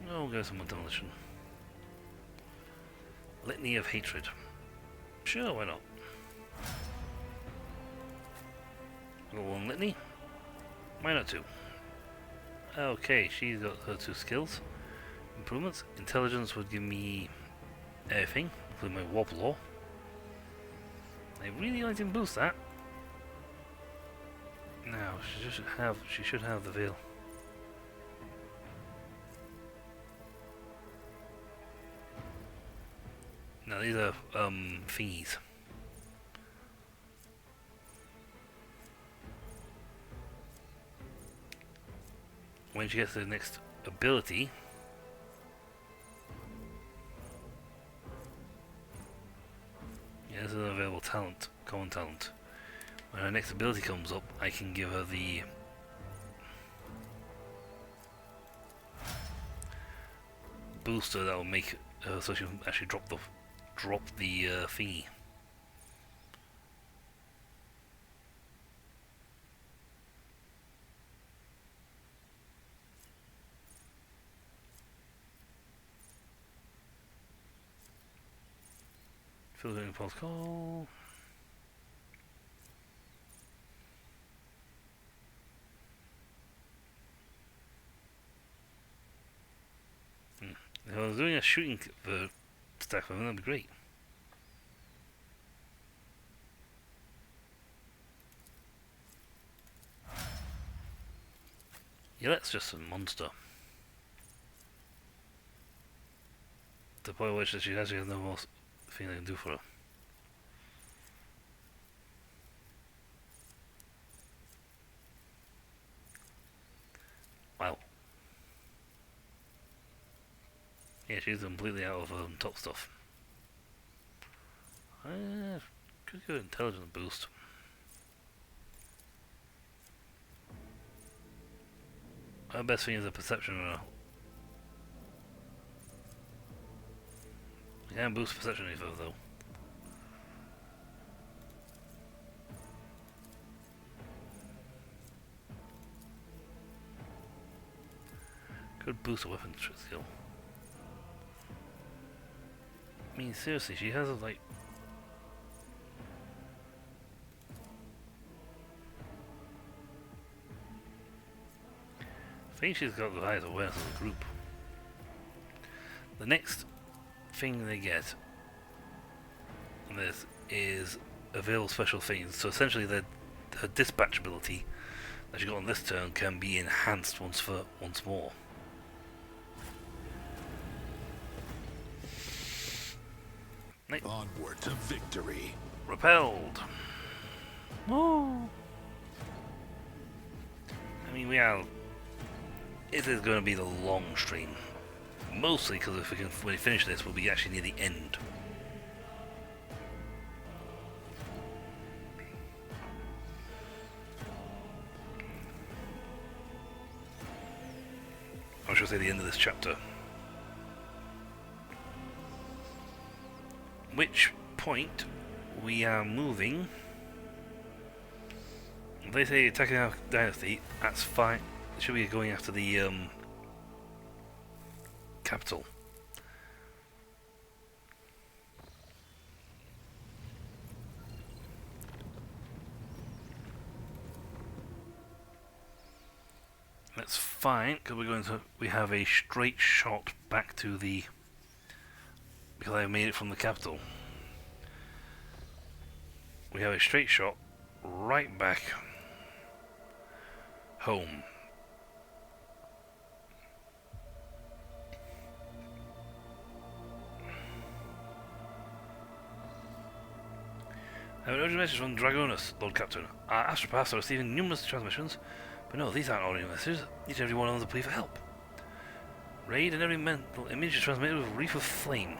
Oh, we'll go some more demolition. Litany of hatred. Sure, why not? Got one litany. Why not two? Okay, she's got her 2 skills. Improvements. Intelligence would give me everything, including my warp law. I really like to boost that. Now she should have the veil. Now these are thingies. When she gets to the next ability, yeah, this is an available talent, common talent. When her next ability comes up, I can give her the booster that will make so she can actually drop the thingy. Filtering pulse call. If I was doing a shooting stack for them, that'd be great. Yeah, that's just a monster. The point which she actually has no more thing I can do for her. Wow. Yeah, she's completely out of top stuff. Could go intelligence boost. Our best thing is a perception runner. I can't boost perception any further though. Could boost a weapon skill. I mean, seriously, she has like. I think she's got the highest awareness of the group. The next thing they get on this is available special things. So essentially, her dispatch ability that she got on this turn can be enhanced once more. Onward to victory. Repelled. Woo! I mean, it is going to be the long stream. Mostly because when we finish this, we'll be actually near the end. I should say the end of this chapter. Which point we are moving. They say attacking our dynasty, that's fine. Should be going after the capital. That's fine, because we have a straight shot back to the, because I made it from the capital. We have a straight shot right back home. I have an urgent message from Dragonus, Lord Captain. Our astropaths are receiving numerous transmissions, but no, these aren't ordinary messages. Each and every one of them is a plea for help. Raid and every mental image is transmitted with a reef of flame.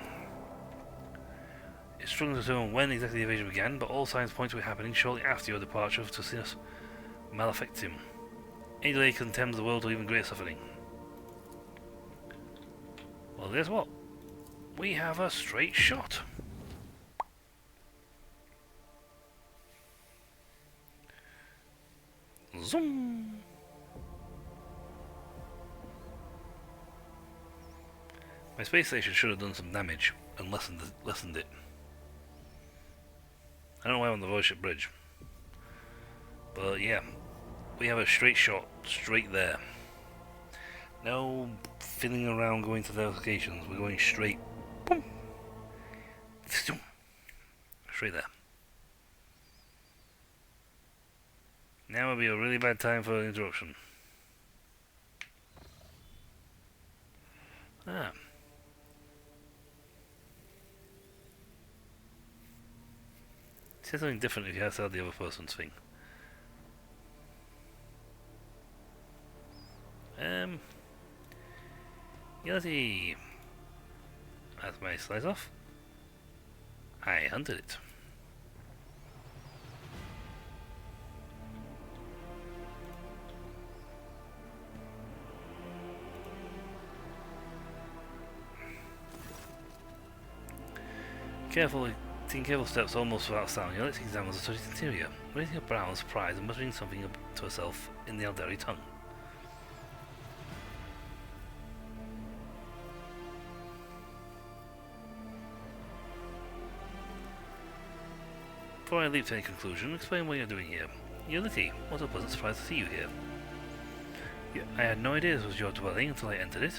It's struggling to determine when exactly the invasion began, but all signs point to it happening shortly after your departure to Sinus Malefactum. Any delay can tempt the world to even greater suffering. Well, guess what? We have a straight shot. Zoom! My space station should have done some damage and lessened it. I don't know why I'm on the Voidship Bridge. But yeah, we have a straight shot straight there. No fiddling around going to the locations, we're going straight. Boom! Straight there. Now would be a really bad time for an interruption. Ah. Say something different if you have to have the other person's thing. Yeti. That's my slice off. I hunted it. Taking careful steps almost without sound, Yelitz examines the study's interior, raising her brow in surprise and muttering something to herself in the Aldari tongue. Before I leap to any conclusion, explain what you're doing here. Yelitz, what a pleasant surprise to see you here. Yeah, I had no idea this was your dwelling until I entered it.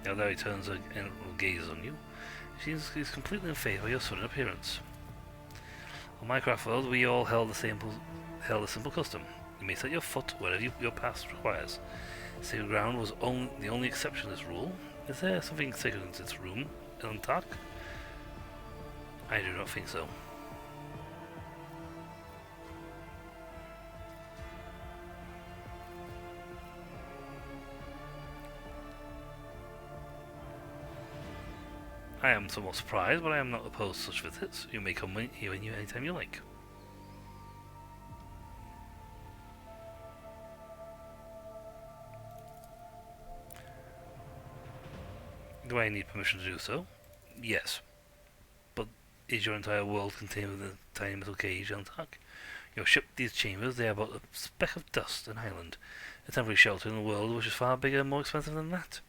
The Aldari turns and gazes on you. She is completely in favour of your sudden appearance. On my craft world, we all held a simple custom. You may set your foot wherever your path requires. Sacred ground was the only exception to this rule. Is there something sacred in this room, Elantark? I do not think so. I am somewhat surprised, but I am not opposed to such visits. You may come here anytime you like. Do I need permission to do so? Yes. But is your entire world contained within a tiny metal cage, Antark? You have shipped these chambers, they are but a speck of dust, an island. A temporary shelter in a world which is far bigger and more expensive than that.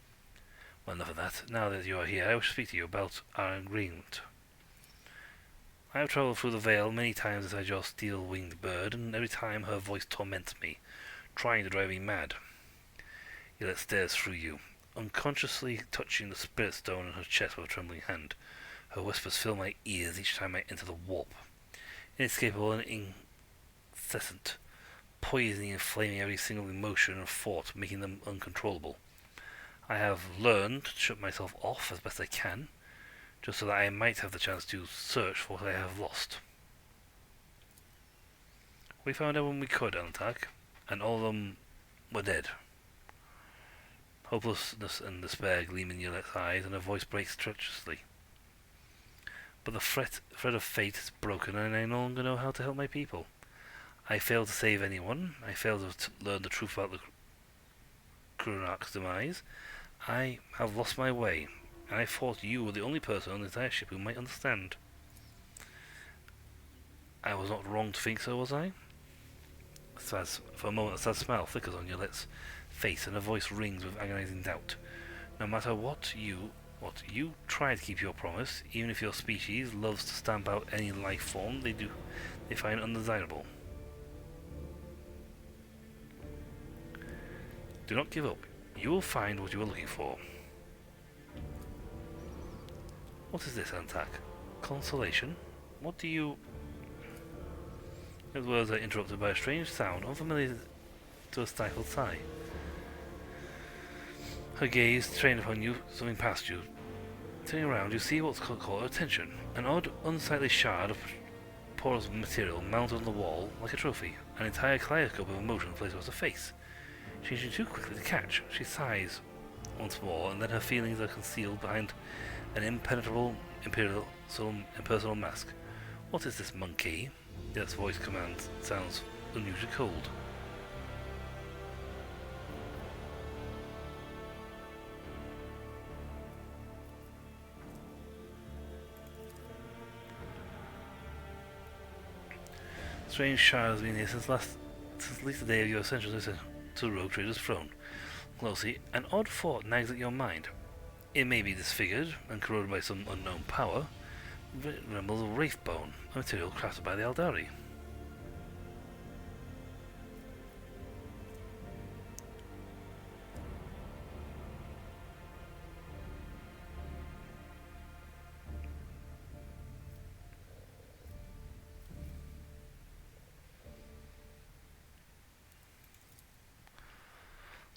Well, enough of that. Now that you are here, I wish to speak to you about our agreement. I have travelled through the Vale many times inside your steel-winged bird, and every time her voice torments me, trying to drive me mad. Yet stares through you, unconsciously touching the spirit stone in her chest with a trembling hand. Her whispers fill my ears each time I enter the warp. Inescapable and incessant, poisoning and inflaming every single emotion and thought, making them uncontrollable. I have learned to shut myself off as best I can, just so that I might have the chance to search for what I have lost. We found everyone we could, Antark, and all of them were dead. Hopelessness and despair gleam in Yolette's eyes, and her voice breaks treacherously. But the thread of fate is broken, and I no longer know how to help my people. I failed to save anyone. I failed to learn the truth about the Kuronark's demise. I have lost my way, and I thought you were the only person on the entire ship who might understand. I was not wrong to think so, was I? For a moment, a sad smile flickers on your lips, face, and a voice rings with agonizing doubt. No matter what you try to keep your promise, even if your species loves to stamp out any life form they find undesirable. Do not give up. You will find what you are looking for. What is this, Antak? Consolation? What do you... His words are interrupted by a strange sound, unfamiliar to a stifled sigh. Her gaze trained upon you, zooming past you. Turning around, you see what's caught her attention. An odd, unsightly shard of porous material mounted on the wall like a trophy. An entire kaleidoscope of emotion placed across her face. Changing too quickly to catch, she sighs once more, and then her feelings are concealed behind an impenetrable, impersonal mask. What is this, monkey? Yet's voice command sounds unusually cold. Strange shard has been here since at least the day of your ascension to the Rogue Trader's throne. Closely, an odd thought nags at your mind. It may be disfigured and corroded by some unknown power, but it resembles a wraith bone, a material crafted by the Aldari.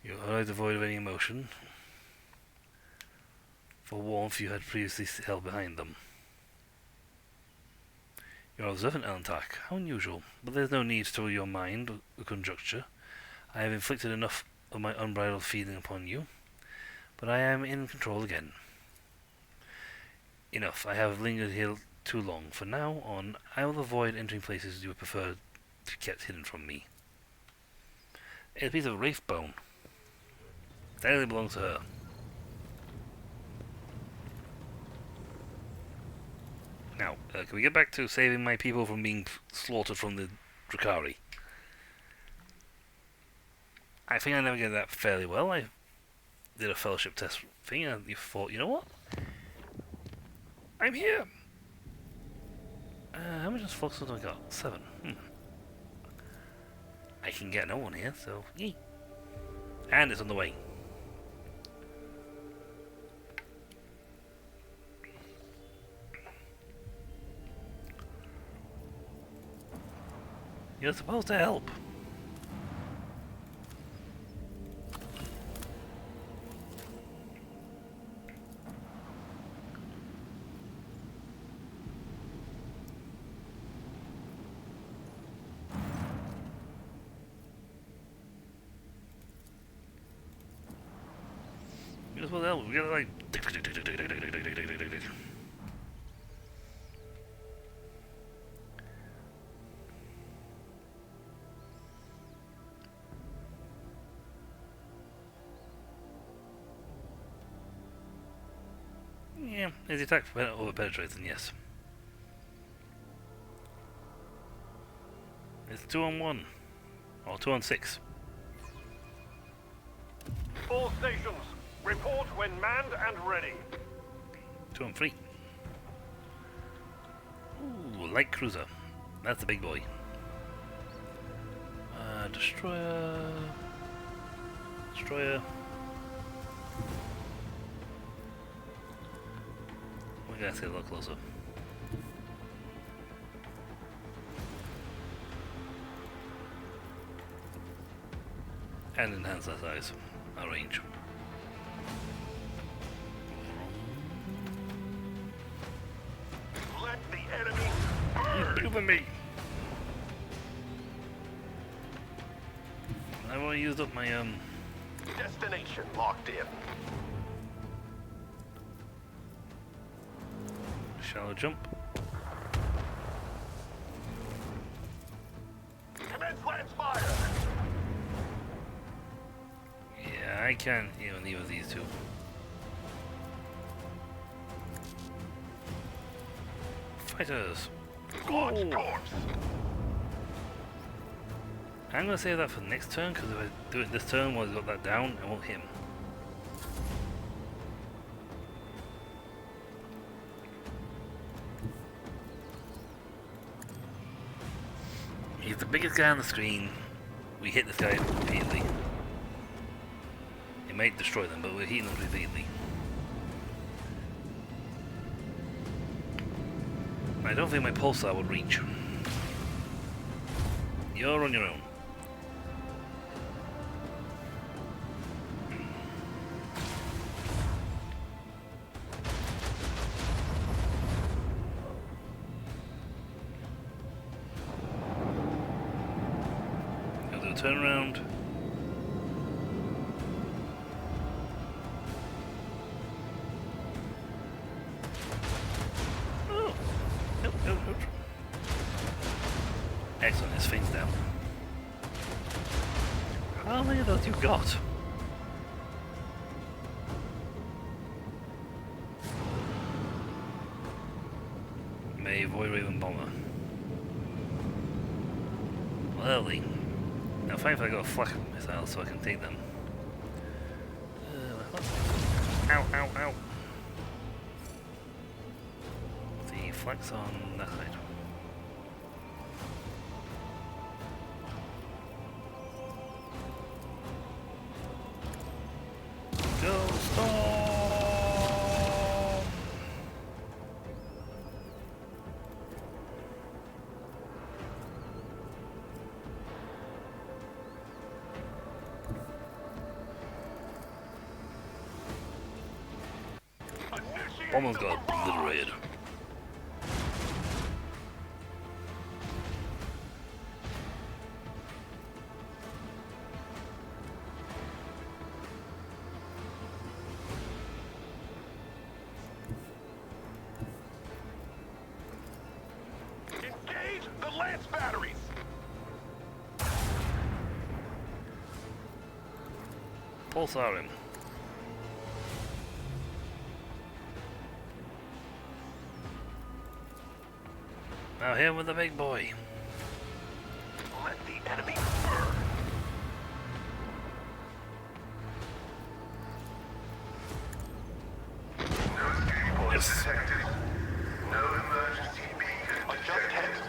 Your eyes devoid of any emotion. For warmth you had previously held behind them. You are observant, Antak. How unusual. But there is no need to trouble your mind with conjecture. I have inflicted enough of my unbridled feeling upon you, but I am in control again. Enough. I have lingered here too long. From now on, I will avoid entering places you would prefer to be kept hidden from me. It's a piece of wraith bone. It only belongs to her. Now, can we get back to saving my people from being slaughtered from the Drakari? I think I navigated that fairly well. I did a fellowship test thing and you thought, you know what? I'm here! How much fox have I got? 7. I can get no one here, so yay. And it's on the way. You're supposed to help. You're supposed to help. We gotta like... Yeah, is the attack over penetrates, then yes. It's 2 on 1. Or 2 on 6. All stations, report when manned and ready. 2 on 3. Ooh, light cruiser. That's the big boy. Destroyer. Destroyer. We gotta get a little closer. And enhance our size, our range. Let the enemy burn! Over me! I've already used up my Destination locked in. shallow jump. Commence lance fire! Yeah, I can't even either of these two. Fighters! Launch course! I'm going to save that for the next turn, because if I do it this turn while he's got that down, I won't hit him. He's the biggest guy on the screen. We hit this guy repeatedly. It might destroy them, but we're hitting them repeatedly. I don't think my pulsar would reach. You're on your own. I'll do a turnaround. Oh! Nope, nope, nope. Excellent, his thing's down. How many of those you got? May Void Raven Bomber. Early. Now thankfully I got a flak missile so I can take them. Ow, ow, ow. The flak's on that side. Go storm! Almost got obliterated. Engage the lance batteries! Pulsar him. Now him with the big boy. Let the enemy burn! No escape points detected. No emergency beacon detected.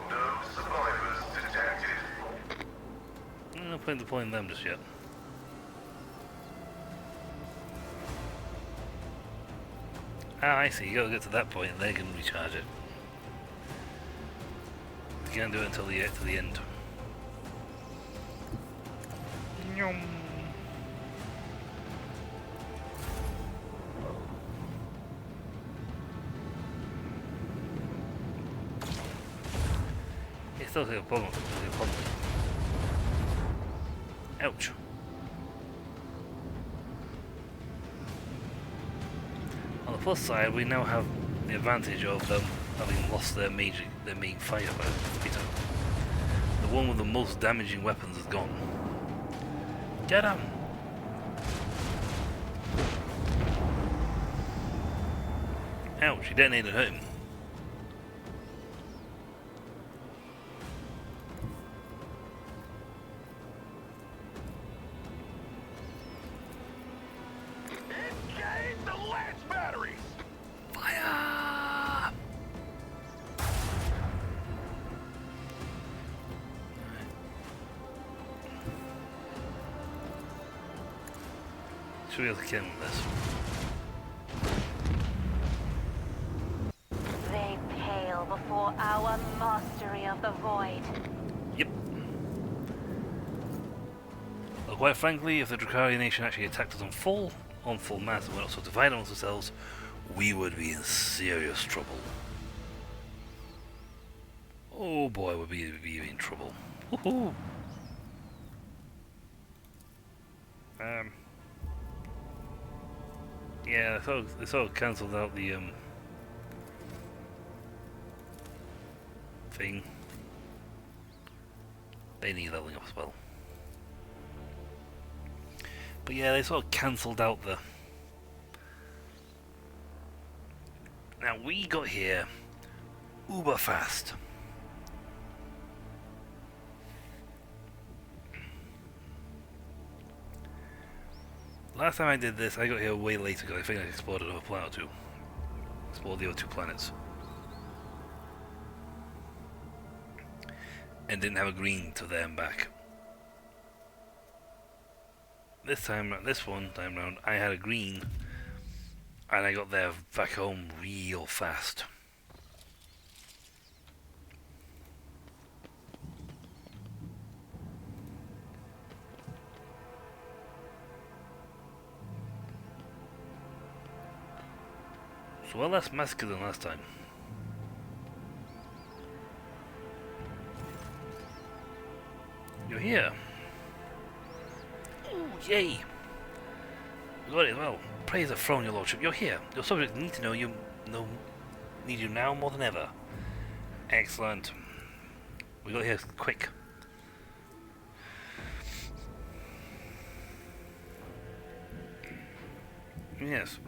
No survivors detected. I'm not planning to deploying them just yet. Ah, I see. You gotta get to that point and they can recharge it. You can't do it until to the end. Nyum. It's still a problem. Ouch. On the plus side, we now have the advantage of them having lost their main fighter. The one with the most damaging weapons is gone. Get him! Ouch, he detonated him. Engage the lance batteries! Fire! Should be able to kill him with this. They pale before our mastery of the void. Yep. Well, quite frankly, if the Drakkari Nation actually attacked us on full mass and we're not so divided amongst ourselves, we would be in serious trouble. Oh boy, would we be in trouble. Woohoo! Yeah, they sort of cancelled out the thing. They need leveling up as well. But yeah, they sort of cancelled out the... Now we got here uber fast. Last time I did this, I got here way later because I think I explored another planet or two. Explored the other two planets. And didn't have a green to there and back. This time round, I had a green, and I got there back home real fast. So well less massacre than last time. You're here. Ooh, yay! We got it as well. Praise the throne, your lordship. You're here. Your subjects need to know you. Need you now more than ever. Excellent. We got here quick. Yes.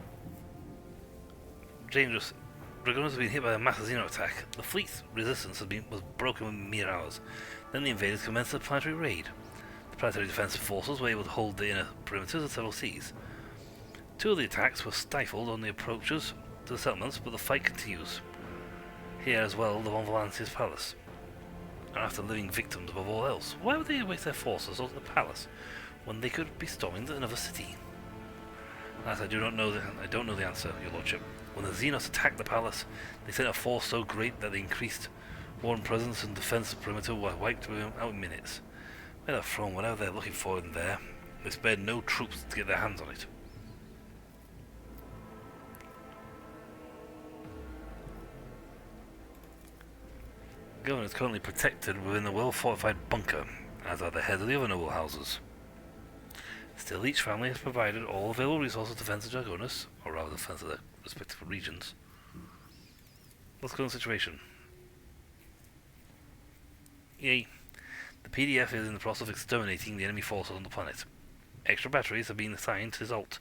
Dangerous. Dragoons have been hit by a massive Xeno attack. The fleet's resistance was broken within mere hours. Then the invaders commenced a planetary raid. The planetary defensive forces were able to hold the inner perimeters of several seas. Two of the attacks were stifled on the approaches to the settlements, but the fight continues. Here as well, the Von Valancia's palace are after living victims above all else. Why would they waste their forces on the palace when they could be storming another city? As I don't know the answer, your lordship. When the Xenos attacked the palace, they sent a force so great that they increased Warren presence and defense perimeter were wiped out in minutes. Where they're from, whatever they're looking for in there, they spared no troops to get their hands on it. The governor is currently protected within a well-fortified bunker, as are the heads of the other noble houses. Still, each family has provided all available resources to defend the Dragonus, or rather defense of their respective regions. What's the current situation? Yay. The PDF is in the process of exterminating the enemy forces on the planet. Extra batteries have been assigned to assault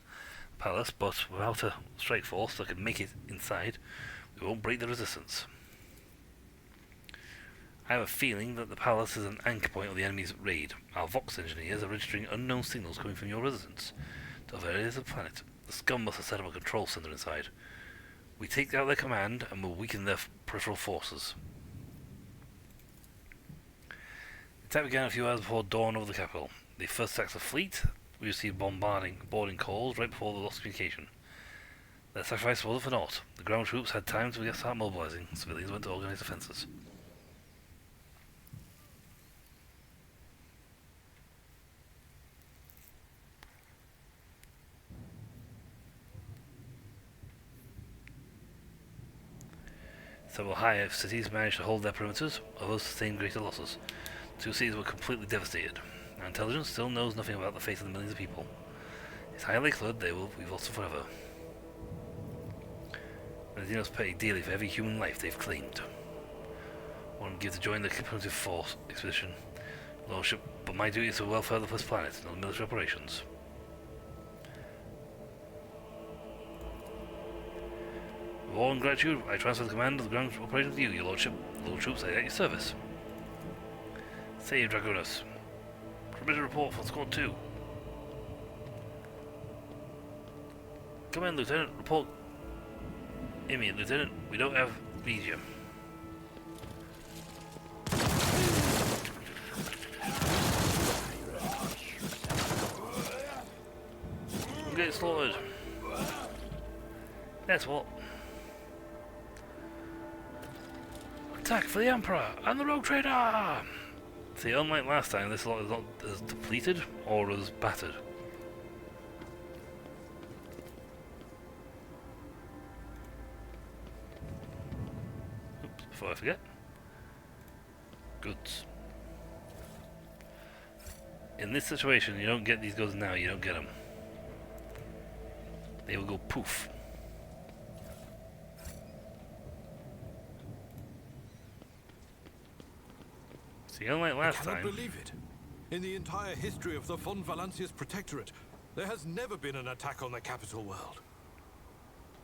the palace, but without a strike force that could make it inside, we won't break the resistance. I have a feeling that the palace is an anchor point of the enemy's raid. Our Vox engineers are registering unknown signals coming from your residence to other areas of the planet. The scum must have set up a control center inside. We take out their command and will weaken their peripheral forces. The attack began a few hours before dawn over the capital. The first attacks the fleet. We received boarding calls right before the lost communication. Their sacrifice wasn't for naught. The ground troops had time to start mobilizing. Civilians went to organize defenses. Several higher cities managed to hold their perimeters, others sustained greater losses. Two cities were completely devastated. Our intelligence still knows nothing about the fate of the millions of people. It's highly likely they will be lost forever. And the Xenos pay dearly for every human life they've claimed. I want to give to join the primitive force expedition, Lordship, but my duty is to the welfare of the first planet, not the military operations. With all in gratitude, I transfer the command of the ground operations to you, your lordship. Little troops are at your service. Save Dragonus. Permit a report for Squad 2. Come in, Lieutenant. Report. Immediate, Lieutenant. We don't have media. I'm getting slaughtered. That's what. Attack for the Emperor and the Rogue Trader! See, unlike last time, this lot is not as depleted or as battered. Oops, before I forget. Goods. In this situation, you don't get these goods now, you don't get them. They will go poof. See, unlike last time. I cannot believe it. In the entire history of the Von Valancia's protectorate, there has never been an attack on the capital world.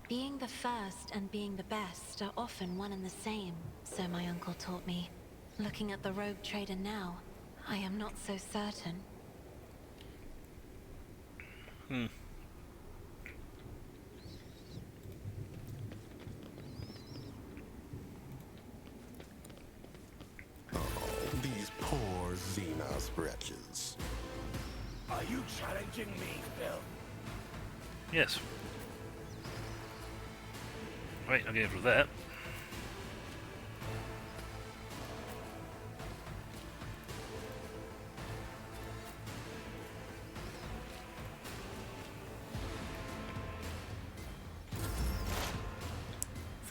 Being the first and being the best are often one and the same, so my uncle taught me. Looking at the Rogue Trader now, I am not so certain. scratches. Are you challenging me, Phil? Yes. Right, I'll get through that.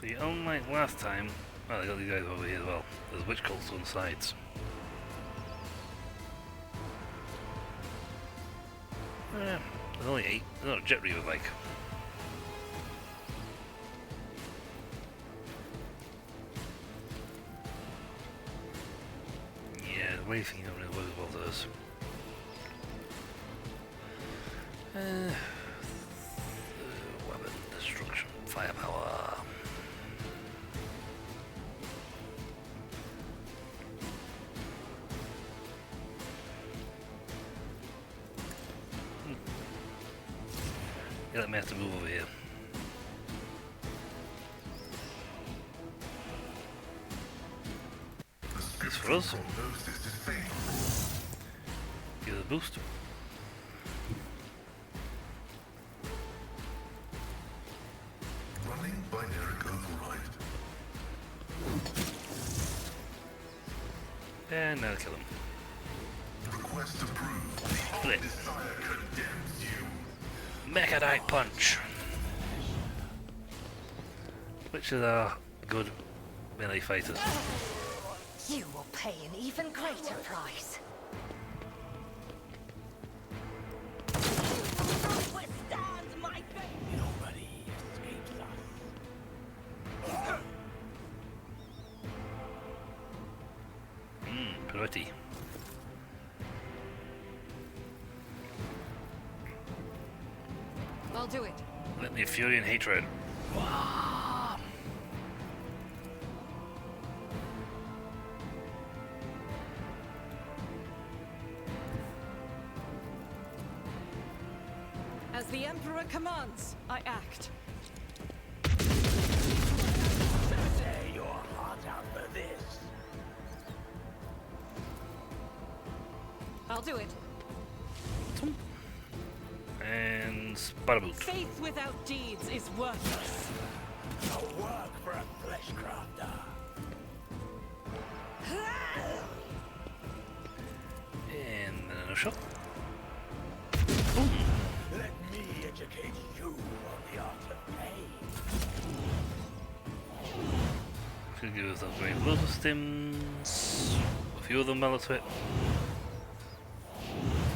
See, unlike last time, oh, I got these guys over here as well. There's witch cults on the sides. There's only 8. There's not a jet reaver bike. Yeah, the way thing over there was well those. Weapon destruction, firepower. Yeah, let me have to move over here. This for us. Give it a boost. Running binaric override. And now kill him. Request approved. Split. Desire condemns you. Mechadite punch. Which is our good melee fighters. You will pay an even greater price. Withstand my fate. Nobody escapes us. Pretty. I'll do it. Let me fury and hatred. As the Emperor commands, I act. Tear your heart out for this. I'll do it. And spider boot. Faith without deeds is worthless. A work for a flesh crafter. And then another shot. Let me educate you on the art of pain. Should give us upgrade lotus stims. A few of them mellow to it.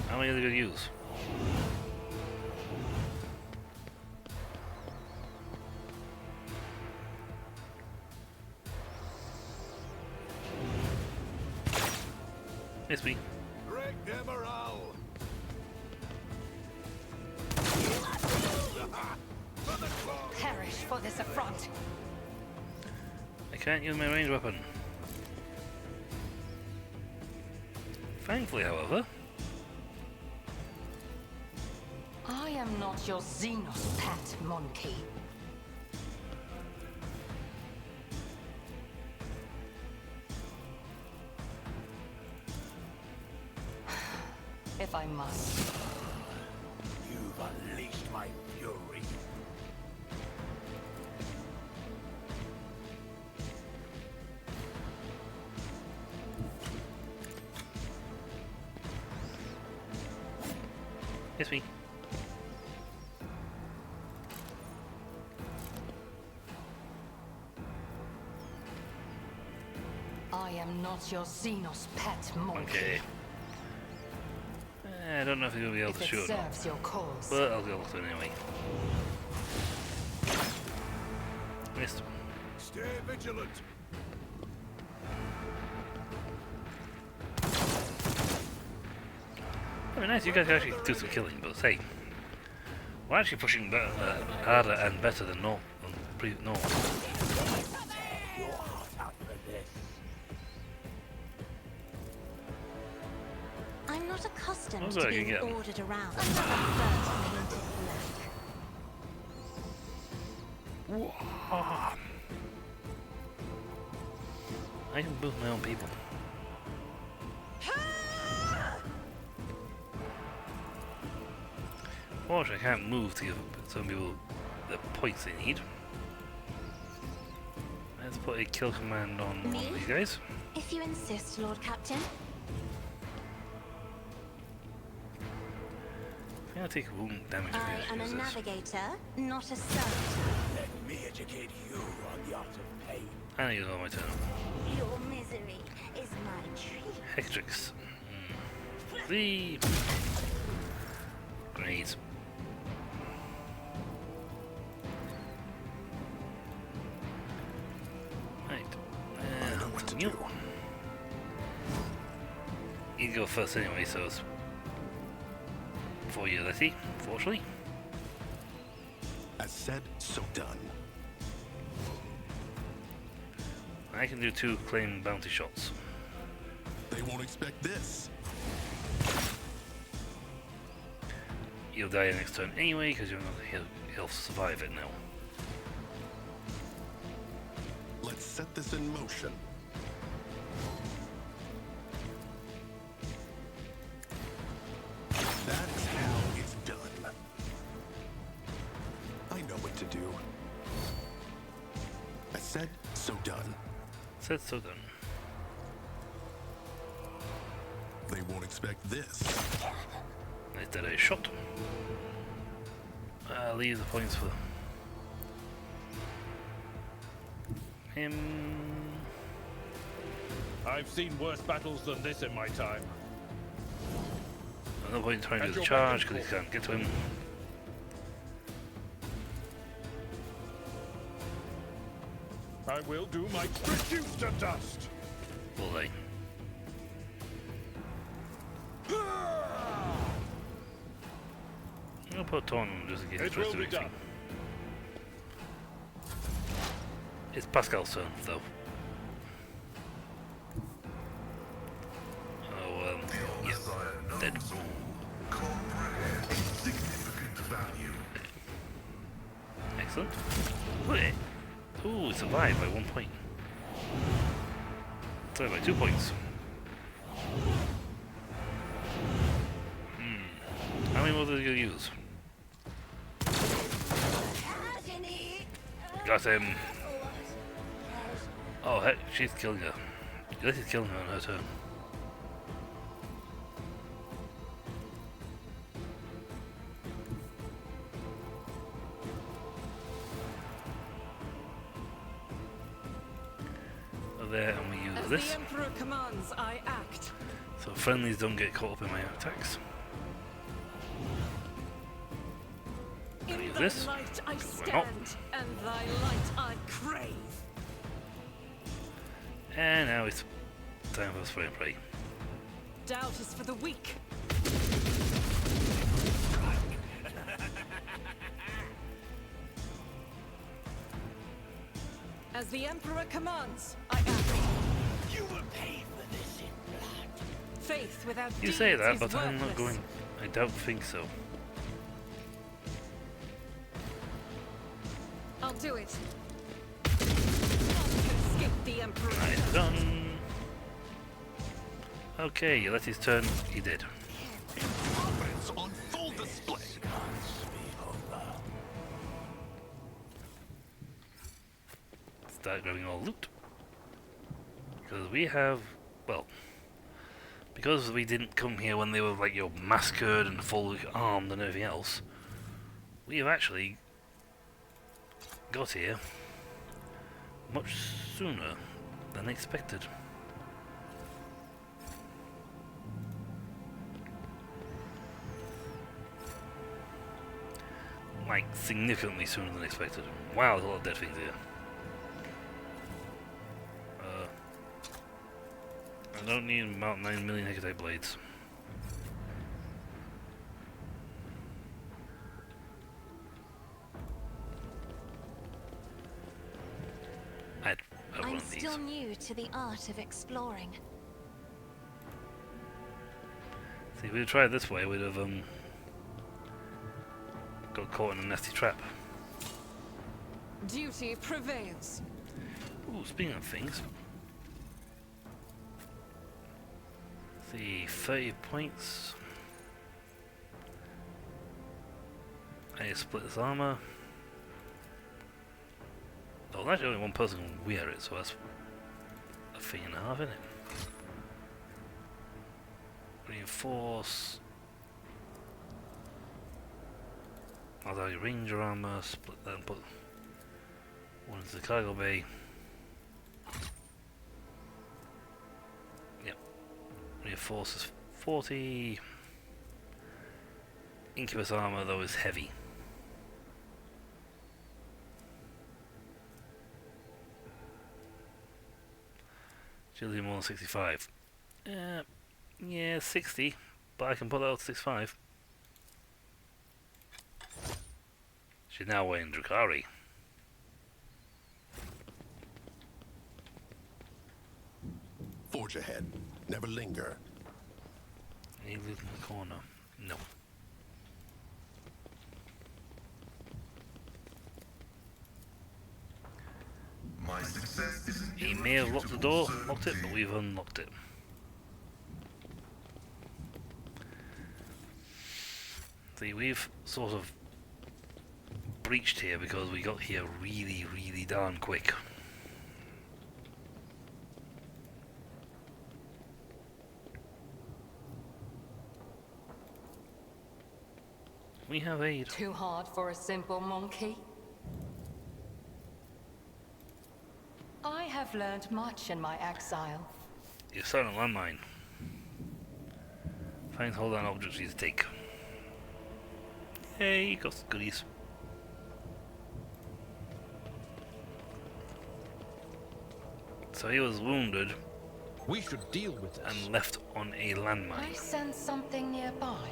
How many are they going to use? Yes, me. Break their morale. Perish for this affront. I can't use my ranged weapon. Thankfully, however, I am not your Xenos pet, monkey. If I must. You've unleashed my fury. yes, me. I am not your Xenos pet, monkey. Okay. I don't know if you're going to be able If to it shoot or not, serves your cause. but I'll be able to anyway. Missed. Stay vigilant. I mean, nice, you guys can actually do some killing, but hey, we're actually pushing better, harder and better than normal. Normal. Your heart out for this. I'm not accustomed That's to what I can being get. ordered around. Another 30 minutes left. I can boost my own people. Unfortunately, I can't move to give some people the points they need. Let's put a kill command on one of these guys. If you insist, Lord Captain. I'm gonna take wound damage. I am a navigator, not a servant. Let me educate you on the art of pain. I know you're on my turn. Your misery is my treat. Hectrix. The grenades. Right. I know what to do. You go first anyway, so it's for you, Letty, fortunately. As said, so done. I can do 2 claim bounty shots. They won't expect this. You'll die next turn anyway, because you're not he'll survive it now. Let's set this in motion. That's how it's done. I know what to do. I said, so done. Said so done. They won't expect this. Nice dead eye shot. Leave the points for him. I've seen worse battles than this in my time. No point trying to do the your charge weapon because he can't get to him. I will do my reduce to dust. Will they? I'm gonna put Torn just in case It he will tries to do be anything. done. It's Pascal's turn, though. Oh, yeah, dead. Comprehend significant value. Excellent. Wait. Ooh, he survived by 1 point. Sorry, by 2 points. How many more did you use? Got him. Oh, heck, she's killing her. This is killing her on her turn. There, and we use As this. the Emperor commands, I act. So friendlies don't get caught up in my attacks. In use thy this. light I Why not? stand, and thy light I crave. And now it's time for spray and pray. Doubt is for the weak. As the Emperor commands, I act. You will pay for this in blood. Faith without You deeds say that, is but I'm not worthless. going. I don't think so. I'll do it. None can escape the Emperor. Nice done. Okay, you let his turn. He did. Confidence on full display. Start grabbing all loot. Because we have, well, because we didn't come here when they were like you're massacred and fully armed and everything else, we have actually got here much sooner than expected. Like significantly sooner than expected. Wow, there's a lot of dead things here. I don't need about 9 million Hecate blades. I'd have one I'm of these. still new to the art of exploring. See, if we'd tried this way, we'd have got caught in a nasty trap. Duty prevails. Ooh, speaking of things. See, 30 points. I split this armor. Oh, actually only one person can wear it, so that's a thing and a half, isn't it? Reinforce. I'll have your ranger armor, split that and put one into the cargo bay. Yep. Reinforce is 40. Incubus armor though is heavy. Agility more than 65. Yeah, 60, but I can put that out to 65. She's now wearing Drukhari. Forge ahead. Never linger. Any loot in the corner? No. My success isn't He may have locked the door, locked it, but we've unlocked it. See, we've sort of breached here because we got here really, really darn quick. We have aid. Too hard for a simple monkey? I have learned much in my exile. You're starting a landmine. Find hold on objects you take. Hey, got some goodies. So he was wounded. We should deal with this. And left on a landmine. I sense something nearby.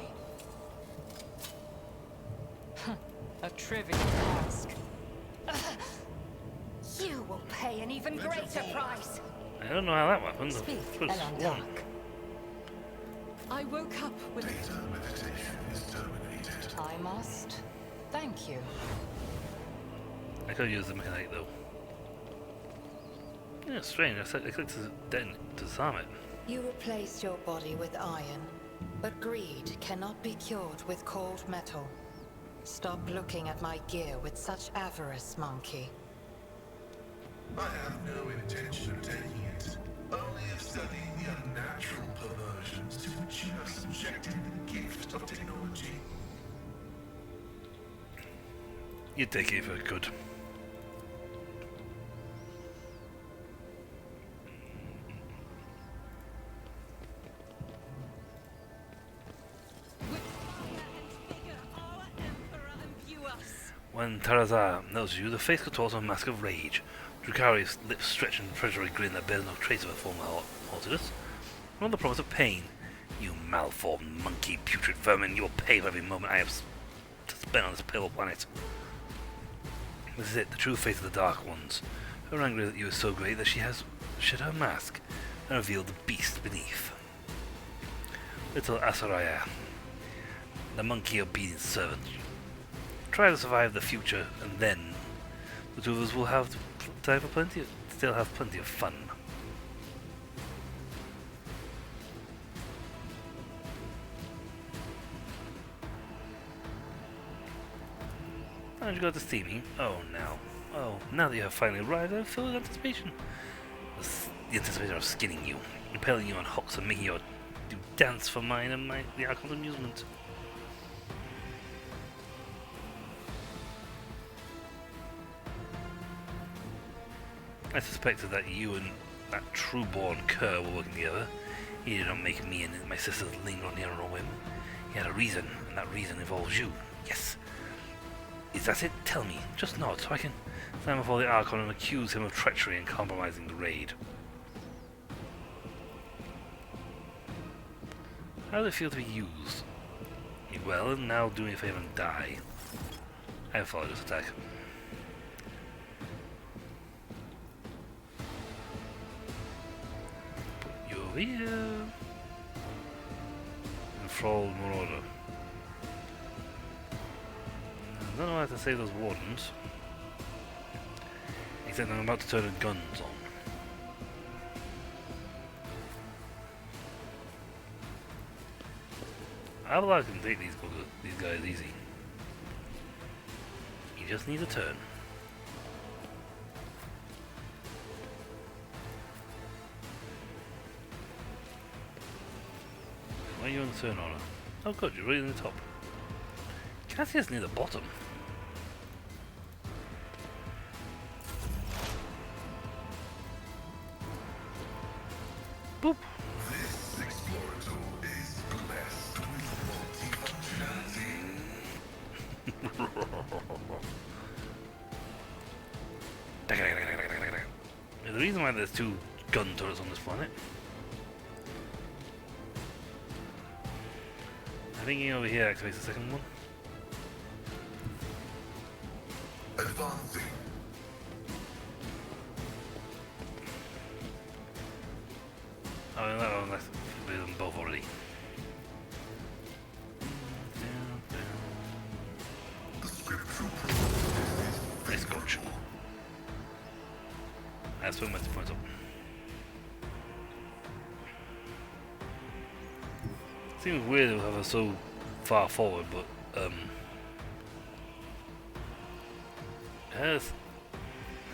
A trivial task. You will pay an even greater price. I don't know how that happened. Speak, It was Elan long. Dark. I woke up with... Data meditation is terminated. I must thank you. I could use the mechanic though. Yeah, strange. I clicked to disarm it. You replaced your body with iron, but greed cannot be cured with cold metal. Stop looking at my gear with such avarice, monkey. I have no intention of taking it, only of studying the unnatural perversions to which you have subjected the gift of technology. You'd take it if I could. When Tarazar knows you, the face contorts a mask of rage. Drukhari's lips stretch in a treachery grin that bears no trace of a former haughtiness, nor the promise of pain. You malformed monkey, putrid vermin, you will pay for every moment I have to spend on this pale planet. This is it, the true face of the Dark Ones. Her anger at you is so great that she has shed her mask and revealed the beast beneath. Little Asaraya, the monkey-obedient servant. Try to survive the future, and then the two of us will have time for still have plenty of fun. Aren't you glad to see me? Oh, now. Oh, now that you have finally arrived, I feel with anticipation. The anticipation of skinning you, impaling you on hooks, and making you dance for mine and the Archon's amusement. I suspected that you and that true-born cur were working together. He did not make me and my sisters linger on here on a whim. He had a reason, and that reason involves you. Yes. Is that it? Tell me. Just nod, so I can stand before the Archon and accuse him of treachery and compromising the raid. How does it feel to be used? Well, and now do me a favor and die. I have followed this attack. Put you over here. Enthralled Marauder. I don't know how to save those wardens. Except I'm about to turn the guns on. I believe I can take these guys easy. You just need a turn. Why are you on the turn order? Oh good, you're right in the top. Cassius near the bottom. Boop. This explorator is blessed with multifunctionality. The reason why there's 2 gun turrets on this planet. I think over here activates the second one. Advancing. Oh, no, that's with them both already. The scriptural process Nice coach. That's when my 2 points up. Seems weird to have her so far forward, but yes,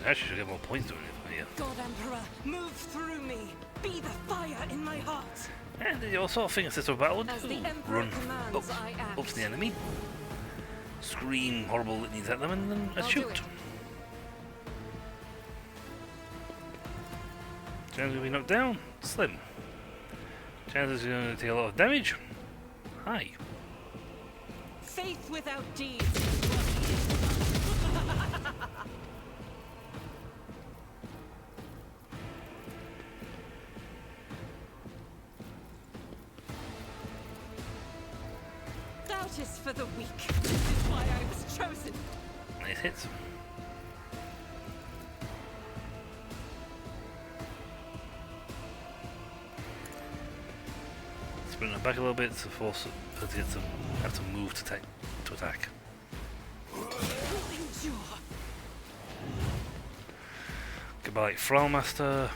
actually should get more points doing it from here. God Emperor, move through me. Be the fire in my heart. And your sort of thing is system of battle. As the Emperor Run commands, I act. up to the enemy, scream horrible litanies at them, and then I'll do shoot. it. Chances of being knocked down? Slim. Chances you're going to take a lot of damage? High. Faith without deeds. Doubt is for the weak. This is why I was chosen. Nice hits. Bring it back a little bit to force her to get some, have to move to attack. Goodbye, Frowmaster.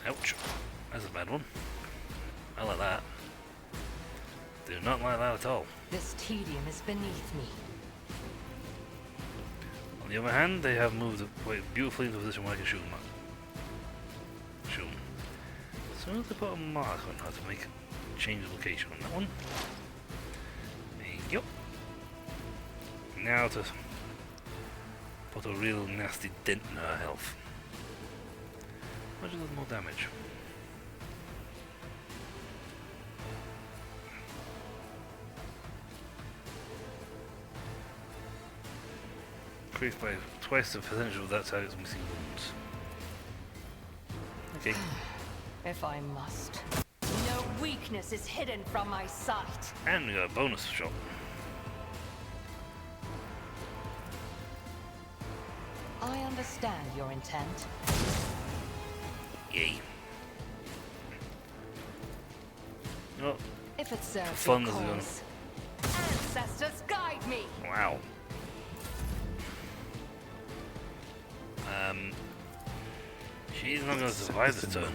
Ouch. That's a bad one. I like that. Do not like that at all. This tedium is beneath me. On the other hand, they have moved quite beautifully into a position where I can shoot them at. Shoot them. So I have to put a mark on how to make a change of location on that one. There you go. Now to put a real nasty dent in her health. Much does more damage. Increased by twice the percentage of that target's missing wounds. Okay. If I must. No weakness is hidden from my sight. And we got a bonus shot. I understand your intent. Yay. Oh, If it serves fun your is gonna- cause. Ancestors guide me. wow. She's not going to survive this turn.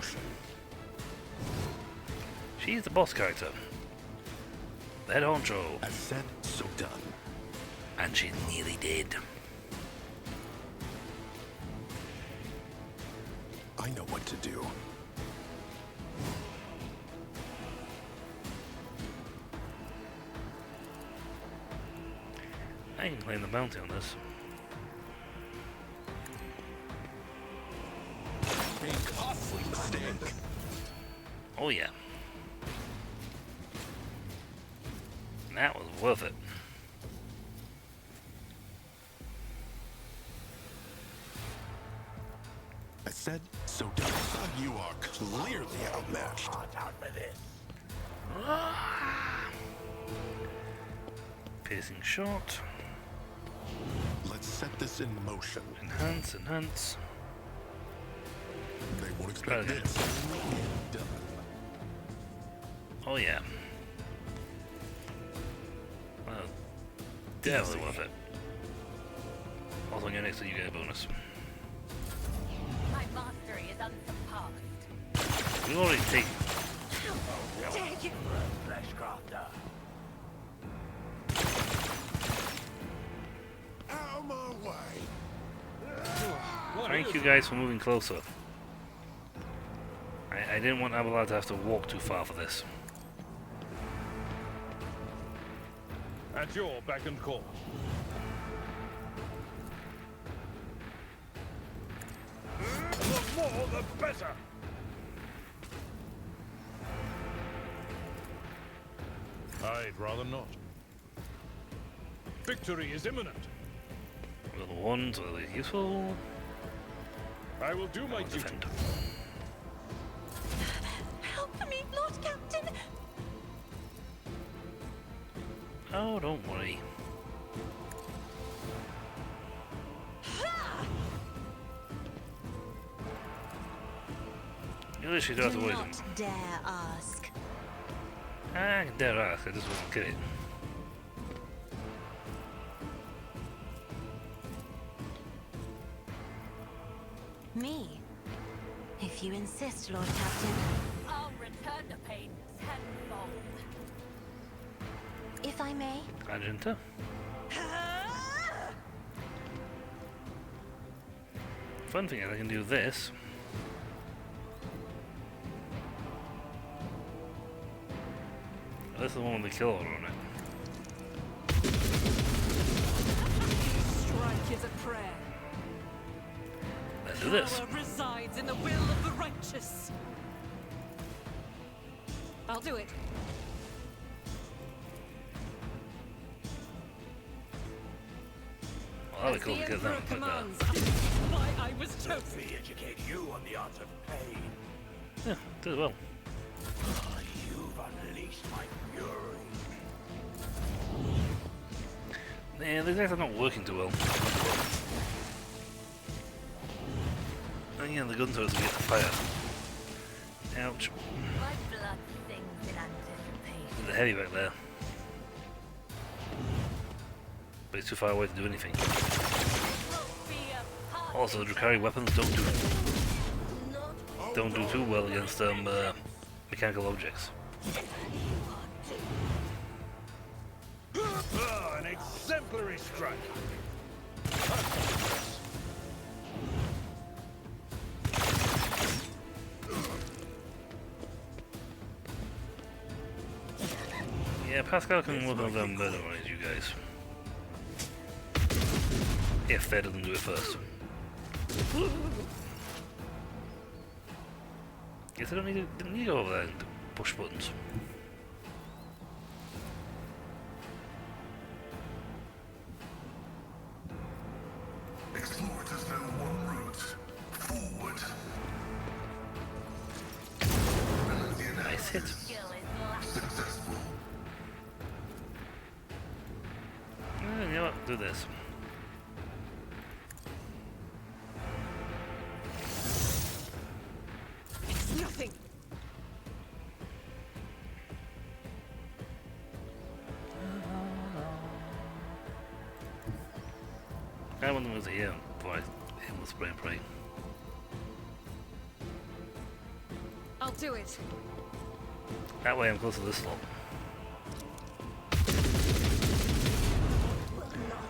She's the boss character. The head honcho. As said, so done. And she's nearly dead. I know what to do. I can claim the bounty on this. A costly mistake. Oh yeah. That was worth it. I said, so done. You are clearly outmatched. Piercing shot. Let's set this in motion. Enhance, enhance. They won't expect this. Done. Oh yeah. Well, definitely worth it. Also, on your next one, you get a bonus. My mastery is unsurpassed. We already take. Take it. Thank you guys for moving closer. I didn't want Abelard to have to walk too far for this. At your beck and call. The more, the better. I'd rather not. Victory is imminent. Level 1's really useful. I will do my duty. Defend. Help me, Lord Captain! Oh, don't worry. You literally don't have to worry them. Dare ask. I dare ask, I just won't get it. Me? If you insist, Lord Captain. I'll return the pain tenfold. If I may. Agenta. Fun thing is I can do this. This is the one with the kill order on it. Strike is a prayer. Let's do this. Power resides in the will of the righteous. I'll do it. Well, that'd be cool to get that one, but Why I was chosen. Let me educate you on the art of pain. yeah, did as well. You've unleashed my fury. Yeah, these guys are not working too well. And yeah, the gun turrets will get the fire. Ouch. My blood sings in anticipation. There's a heavy back there. But it's too far away to do anything. Also, the Dracari weapons don't do too well against mechanical objects. An exemplary strike. Yeah, Pascal can work on them better on you guys. If Fair doesn't do it first. Guess I didn't need to go over there and push buttons. Explorers know one route. Forward. Nice hit. Successful. You know what? Do this. It's nothing. I want to move to here before I hit with spray and pray. I'll do it. That way I'm close to this slot.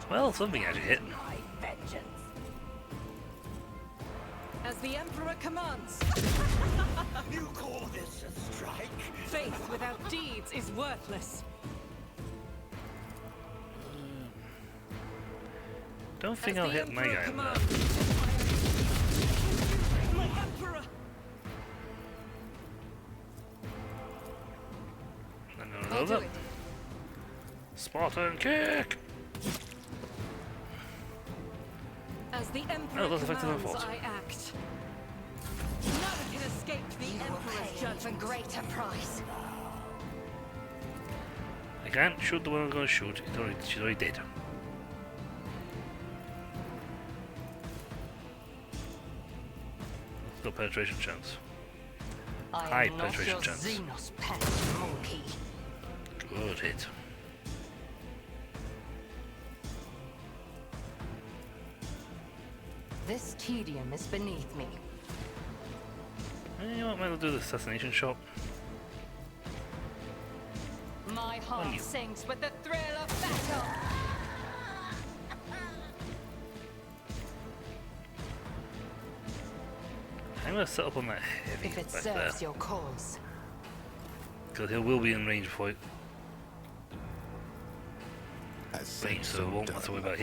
Well, something actually hit. My vengeance. As the Emperor commands. You call this a strike? Faith without deeds is worthless. Don't think As I'll the hit my Emperor guy in there. commands. My Emperor! I'm I'll gonna do load up. it. Spartan kick! As the Emperor that's effective commands, fault. I act. None can escape the Emperor's judgment. Greater price. I can't shoot the one I'm gonna shoot. She's already dead. No penetration chance. High penetration chance. Xenos pet monkey. Good hit. This tedium is beneath me. You know what, might as well do the assassination shot. My heart you. sings with the thrill of battle. going to set up on that heavy If it back there. serves your cause. Because he will be in range before As range, said, so I won't done. have to worry about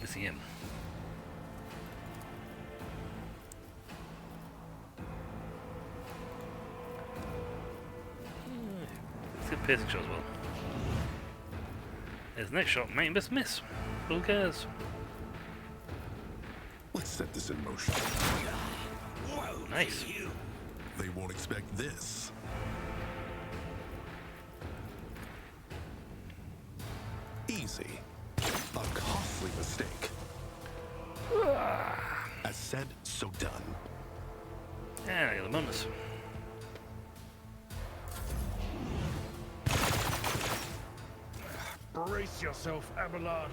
missing him. Let's get piercing shot as well. His next shot might just miss. Who cares? Let's set this in motion. Nice. They won't expect this. Easy. A costly mistake. As said, so done. And I got the bonus. Brace yourself, Abelard.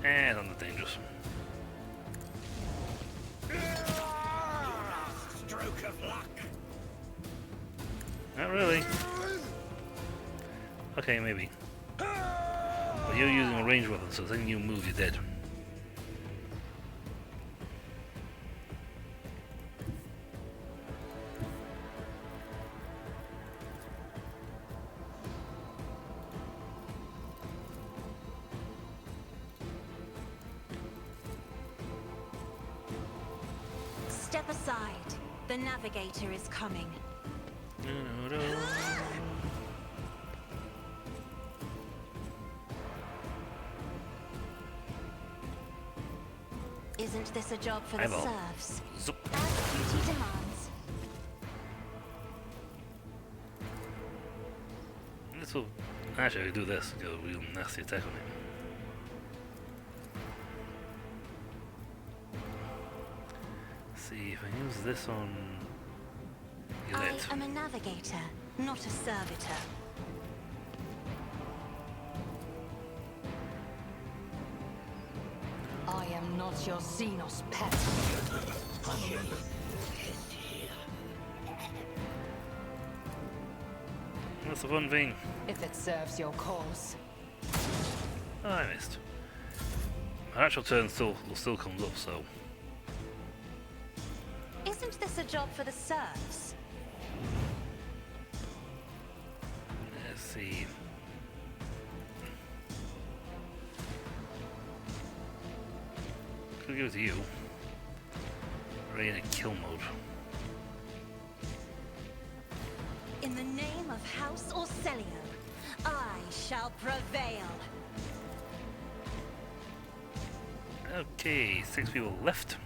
And on the dangerous. Stroke of luck. Not really. Okay, maybe. But you're using a ranged weapon, so then you move, you're dead. Step aside. The navigator is coming. Isn't this a job for the Eyeball. serfs? Zup. As duty demands. This will actually do this, get a real nasty attack on him. See if I use this on I Gillette. am a navigator, not a servitor. I am not your Xenos pet. That's the one thing. If it serves your cause. Oh, I missed. My actual turn still comes up, so Isn't this a job for the serfs? let's see. Could give it to you. Ready in a kill mode. In the name of House Orcelio, I shall prevail. Okay, 6 people left.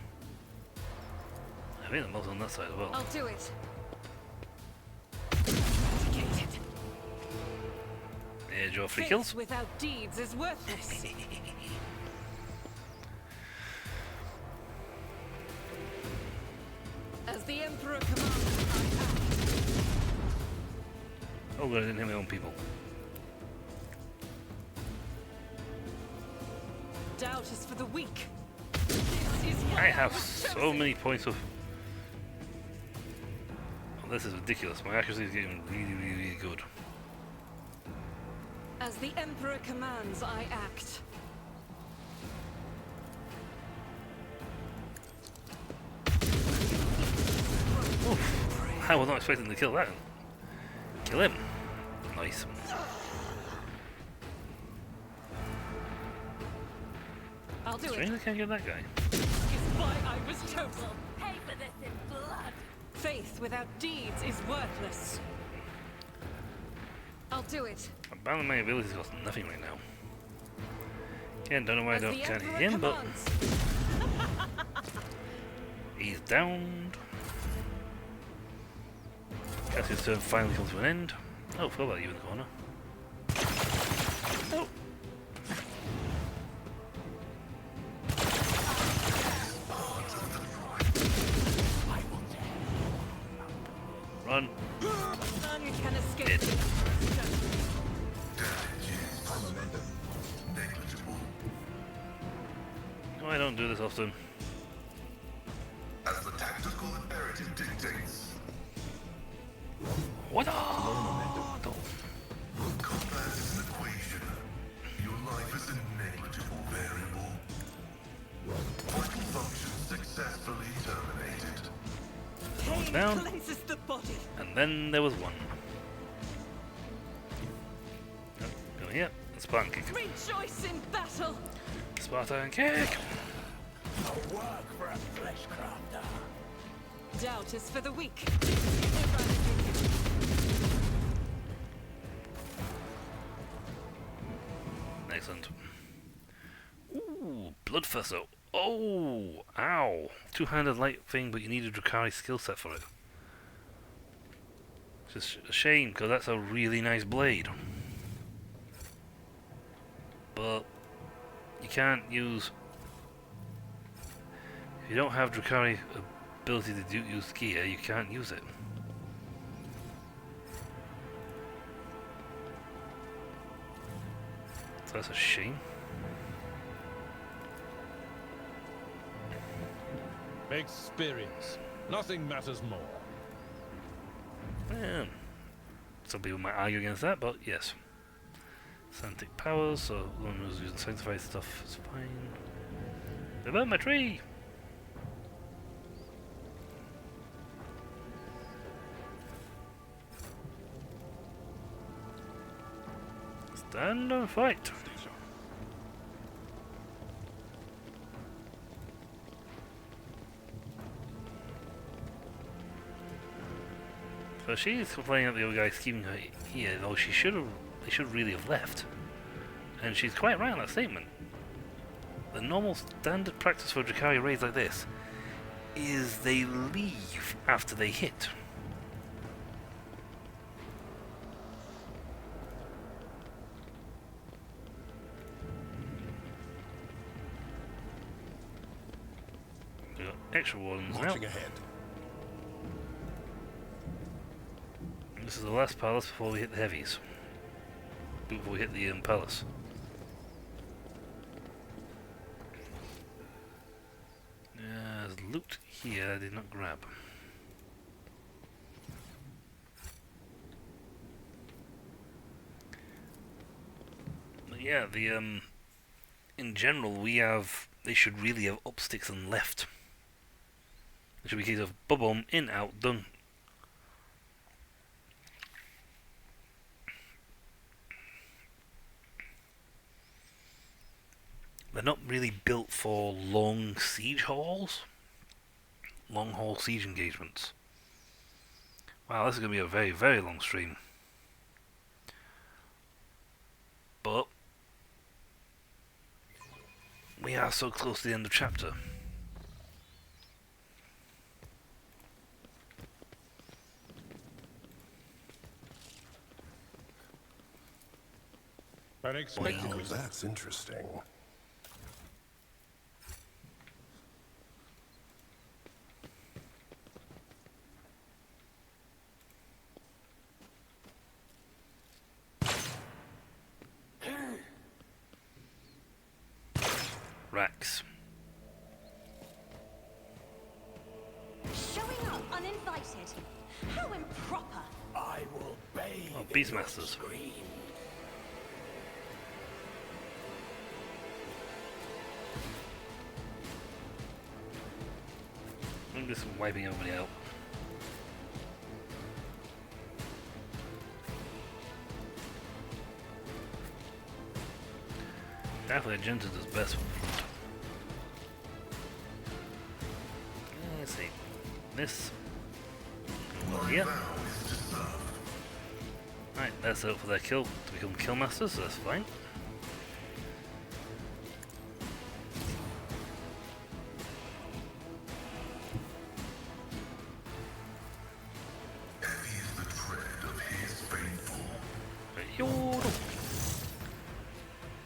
I think the most on that side as well. I'll do it. Yeah, draw 3 Faith kills. without deeds is worthless. As the Emperor commands, I act. Oh god, I didn't hit my own people. Doubt is for the weak. This is what I have was so chosen. many points of... Oh, this is ridiculous. My accuracy is getting really, really, really good. As the Emperor commands, I act. Oof. I was not expecting to kill that. Kill him. Nice. I'll do Strange it. I can't get that guy. Is why I was chosen. Pay for this in blood. Faith without deeds is worthless. I'll do it. Abandon my abilities cost nothing right now. Again, don't know why I As the can't hit Emperor him, but commands. he's downed. Cassie's turn finally comes to an end. Oh, forgot about you in the corner. Oh. Run. None can escape. Dead. No, I don't do this often. As the tactical imperative dictates. What? Combat is an equation. Your life is a negligible variable. Vital function successfully terminated. down. Cleanses the body. And then there was one. Oh, go here. Spartan kick. Rejoice in battle. Spartan kick. A work for a flesh crafter. Doubt is for the weak. Excellent. Ooh, Bloodfusser. Oh, ow. Two-handed light thing, but you need a Drakari skill set for it. Just a shame, because that's a really nice blade. But you can't use... If you don't have Drakari ability to use gear, you can't use it. So that's a shame. Experience. Nothing matters more. Yeah. Some people might argue against that, but yes. Santic powers, so the one who's using sanctified stuff is fine. They burnt my tree! Stand and fight! So she's complaining that the other guy's scheming her here, though they should really have left. And she's quite right on that statement. The normal standard practice for Drakari raids like this is they leave after they hit. We got extra ones now. Marching ahead. This is the last palace before we hit the heavies. Before we hit the palace. There's loot here I did not grab. But yeah, the in general they should really have up sticks and left. It should be a case of boom, in, out, done. They're not really built for long siege halls, long haul siege engagements. Wow, this is going to be a very, very long stream. But we are so close to the end of chapter. Well, that's interesting. Racks. Showing up uninvited. How improper. I will bathe Oh, Beastmasters. I'm just wiping everybody out. Definitely Agenda does best from the front. Let's see. This. Yeah. Right, that's it for their kill to become kill masters, so that's fine.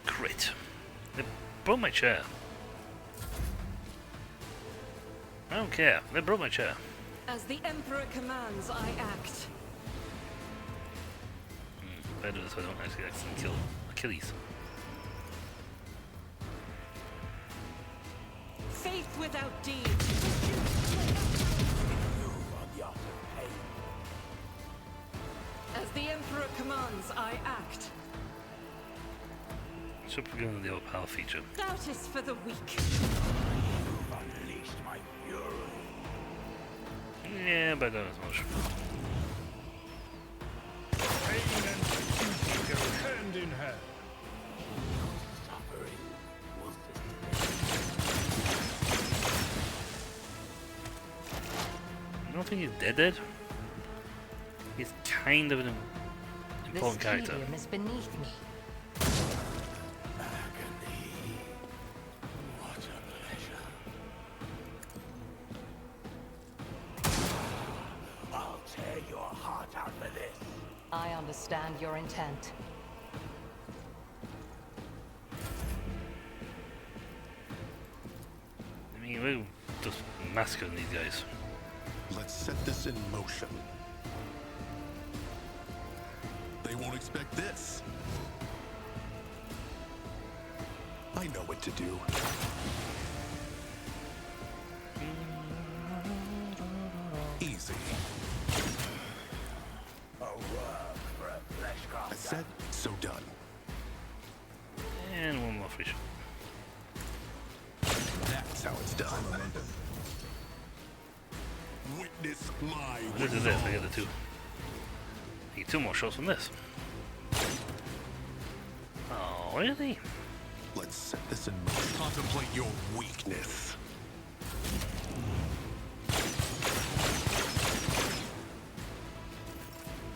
Crit. They broke my chair. I don't care. They broke my chair. As the Emperor commands, I act. Better so I don't actually accidentally kill Achilles. Faith without deed. As the Emperor commands, I act. Should we go into the overpower feature? Doubt is for the weak. You've unleashed my fury. Yeah, but not as much. Pain and duty go hand in hand. I don't think he's dead. He's kind of an important character. This is beneath me. What a pleasure. I'll tear your heart out for this. I understand your intent. I mean, we're just massacring these guys. Let's set this in motion. They won't expect this. I know what to do. Easy. I said, so done. And one more free shot. That's how it's done. Witness my This is this, I get the two. I get two more shots from this. Oh, really? Let's set this in motion. Contemplate your weakness.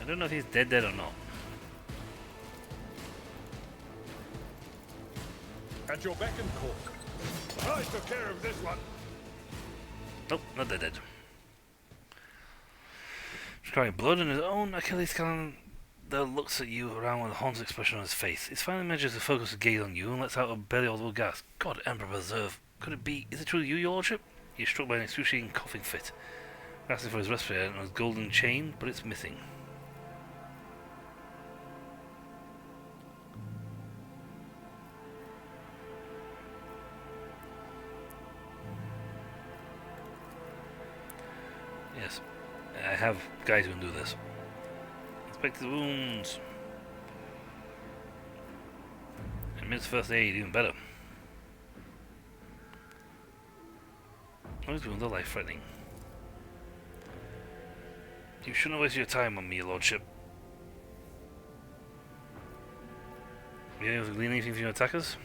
I don't know if he's dead or not. At your beck and call. I took care of this one. Nope, not dead. He's crying blood in his own Achilles cannon that looks at you around with a haunted expression on his face. It finally manages to focus a gaze on you and lets out a belly audible gasp. God, Emperor Preserve. Could it be? Is it truly you, your lordship? You're struck by an excruciating coughing fit. Asking for his respirator and his golden chain, but it's missing. Yes, I have guys who can do this. Inspect the wounds. Admits first aid, even better. Those wounds are life-threatening. You shouldn't waste your time on me, your lordship. You able to glean anything from your attackers?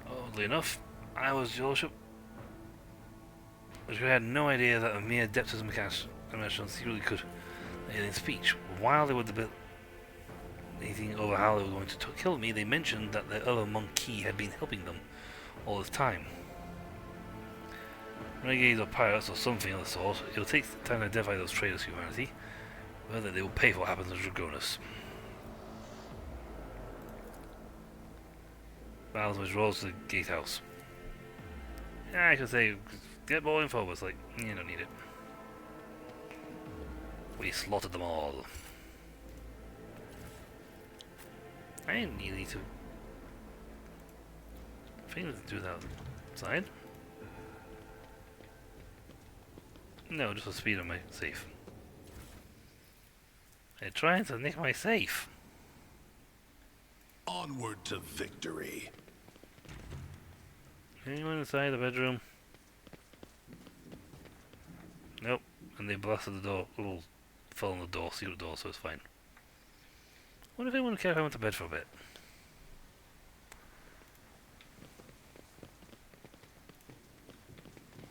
Oddly enough, I was your lordship. But we had no idea that a mere adeptus mechanicus secretly could in speech. While they were debating over how they were going to kill me, they mentioned that the other monkey had been helping them all this time. Renegades or pirates or something of the sort, it will take time to identify those traitors to humanity, whether they will pay for what happens to Dragonus. Miles which rolls to the gatehouse. Yeah, I could say, get more info, but it's like, you don't need it. We slaughtered them all. I didn't need to. I think let's do that outside. No, just a speed on my safe. They're trying to nick my safe. Onward to victory. Anyone inside the bedroom? Nope. And they blasted the door. Little fell on the door, secret door, so it's fine. What if anyone care if I went to bed for a bit?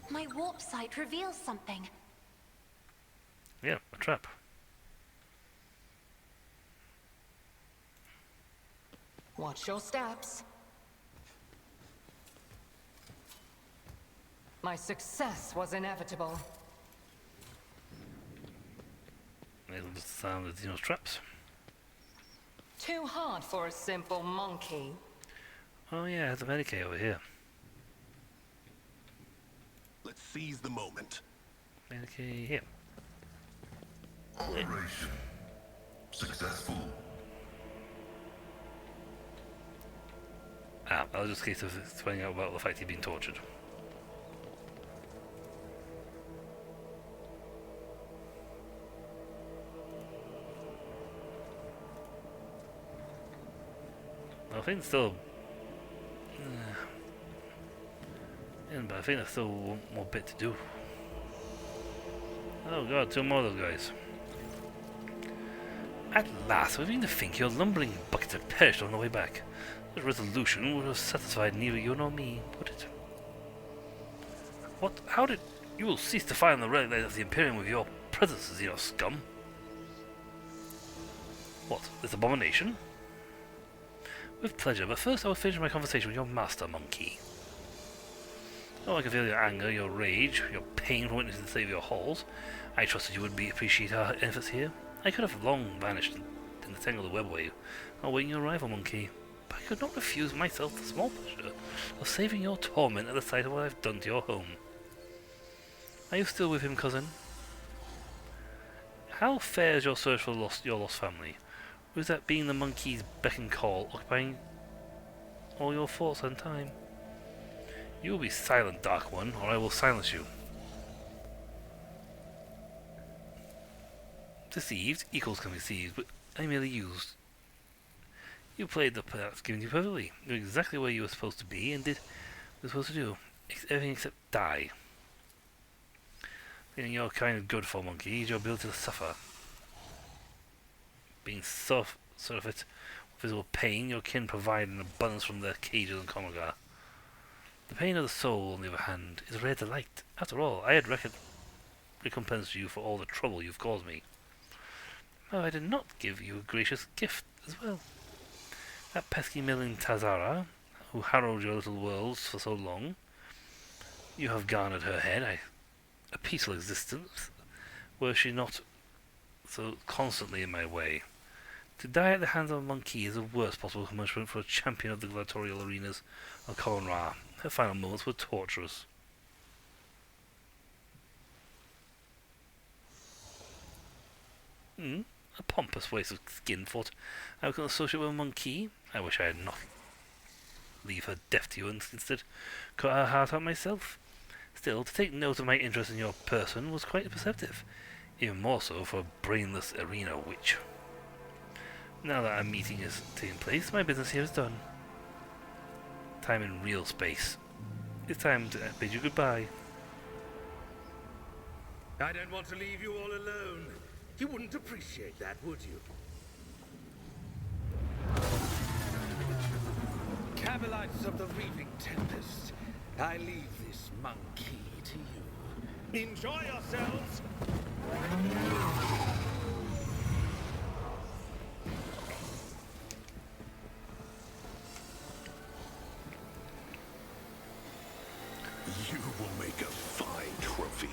My warp sight reveals something. Yeah, a trap. Watch your steps. My success was inevitable. It'll just sound of Dino's traps. Too hard for a simple monkey. Oh yeah, there's a Medicaid over here. Let's seize the moment. Medicaid here. Operation successful. Ah, that was just a case of finding out about the fact he'd been tortured. I think still... Yeah, but I think there's still one more bit to do. Oh god, 2 more of those guys. At last, I begin to think your lumbering buckets have perished on the way back. This resolution would have satisfied neither you nor me, would it? What? How did... You will cease to fire on the relic of the Imperium with your presence, you scum? What? This abomination? With pleasure, but first I will finish my conversation with your master, monkey. Oh, I can feel your anger, your rage, your pain from witnessing the state of your halls. I trusted you would appreciate our efforts here. I could have long vanished in the tangle of the webway, awaiting your arrival, monkey. But I could not refuse myself the small pleasure of saving your torment at the sight of what I have done to your home. Are you still with him, cousin? How fares your search for your lost family? Or is that being the monkey's beck and call occupying all your thoughts and time? You will be silent, Dark One, or I will silence you. Deceived equals conceived, but I merely used. You played the part given you perfectly. You knew exactly where you were supposed to be and did what you were supposed to do. Everything except die. Being your kind of good for monkey is your ability to suffer. Being surfeit physical pain, your kin provide an abundance from their cages and Konogar. The pain of the soul, on the other hand, is a rare delight. After all, I had recompensed you for all the trouble you've caused me. No, I did not give you a gracious gift as well. That pesky mill in Tazara, who harrowed your little worlds for so long, you have garnered her head, a peaceful existence, were she not so constantly in my way. To die at the hands of a monkey is the worst possible punishment for a champion of the gladiatorial arenas of Koran. Her final moments were torturous. A pompous waste of skin thought I could associate with a monkey. I wish I had not leave her deaf to you and instead cut her heart out myself. Still, to take note of my interest in your person was quite perceptive, even more so for a brainless arena witch. Now that our meeting is taking place, my business here is done. Time in real space. It's time to bid you goodbye. I don't want to leave you all alone. You wouldn't appreciate that, would you? Camelites of the Reaving Tempest, I leave this monkey to you. Enjoy yourselves! You will make a fine trophy.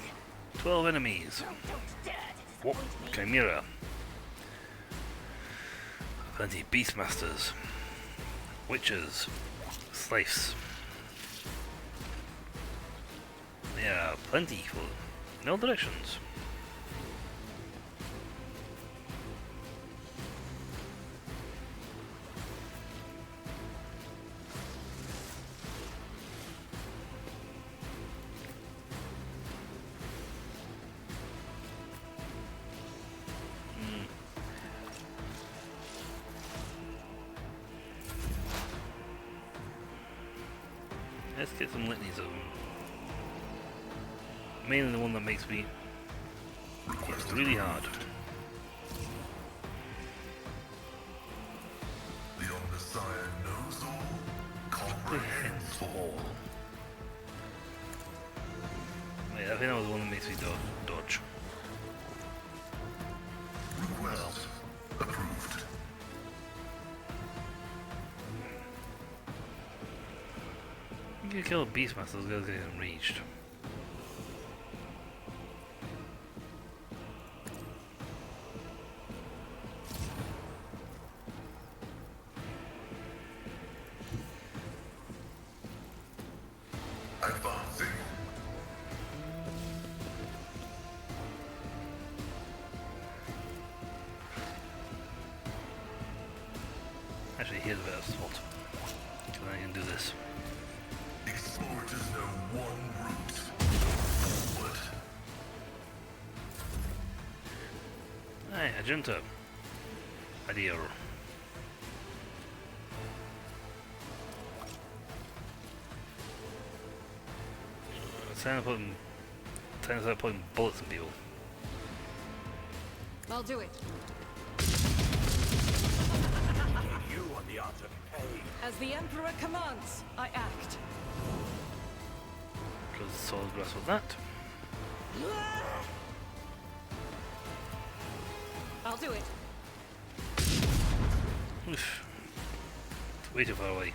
12 enemies. Whoop, Chimera. Plenty Beastmasters. Witches. Slaves. There are plenty in all directions. Let's get some litanies of them. Mainly the one that makes me hit really hard. The Omnissiah knows all, comprehends all. Yeah, I think that was the one that makes me dodge. Request approved. You can kill a Beastmaster, those guys get enraged. Advancing. Actually, here's a better spot. So I can do this. Explorers know one route. Forward. Hey, Agenta. Adio. Time to start putting bullets in people. I'll do it. You are the art of pain. As the Emperor commands, I act. Because the solid grass with that. I'll do it. Oof. It's way too far away.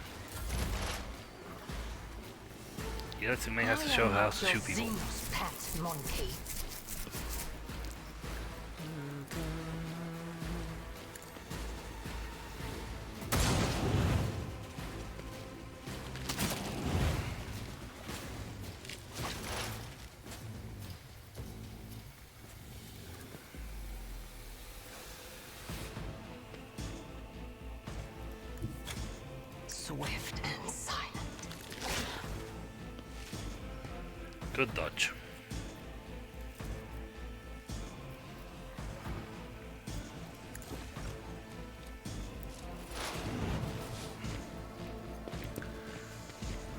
You actually may have to show how to shoot people. Pet monkey. Swift and silent. Good dodge.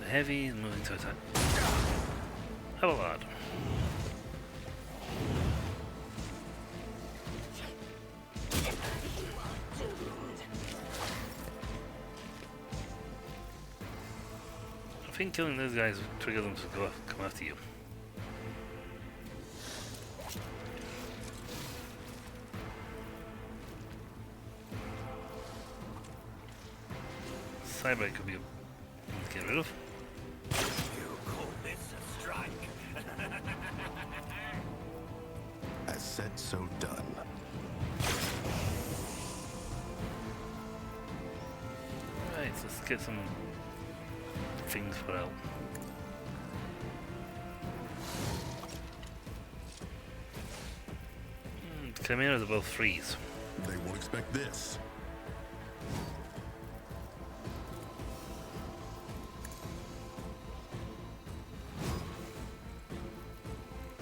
The heavy is moving to attack. Hello, lad. I think killing those guys will trigger them to come after you. Cyber could be a to get rid of. You call this a strike? As said, so done. Right, so let's get some things put out. Chimeras are both threes. They won't expect this.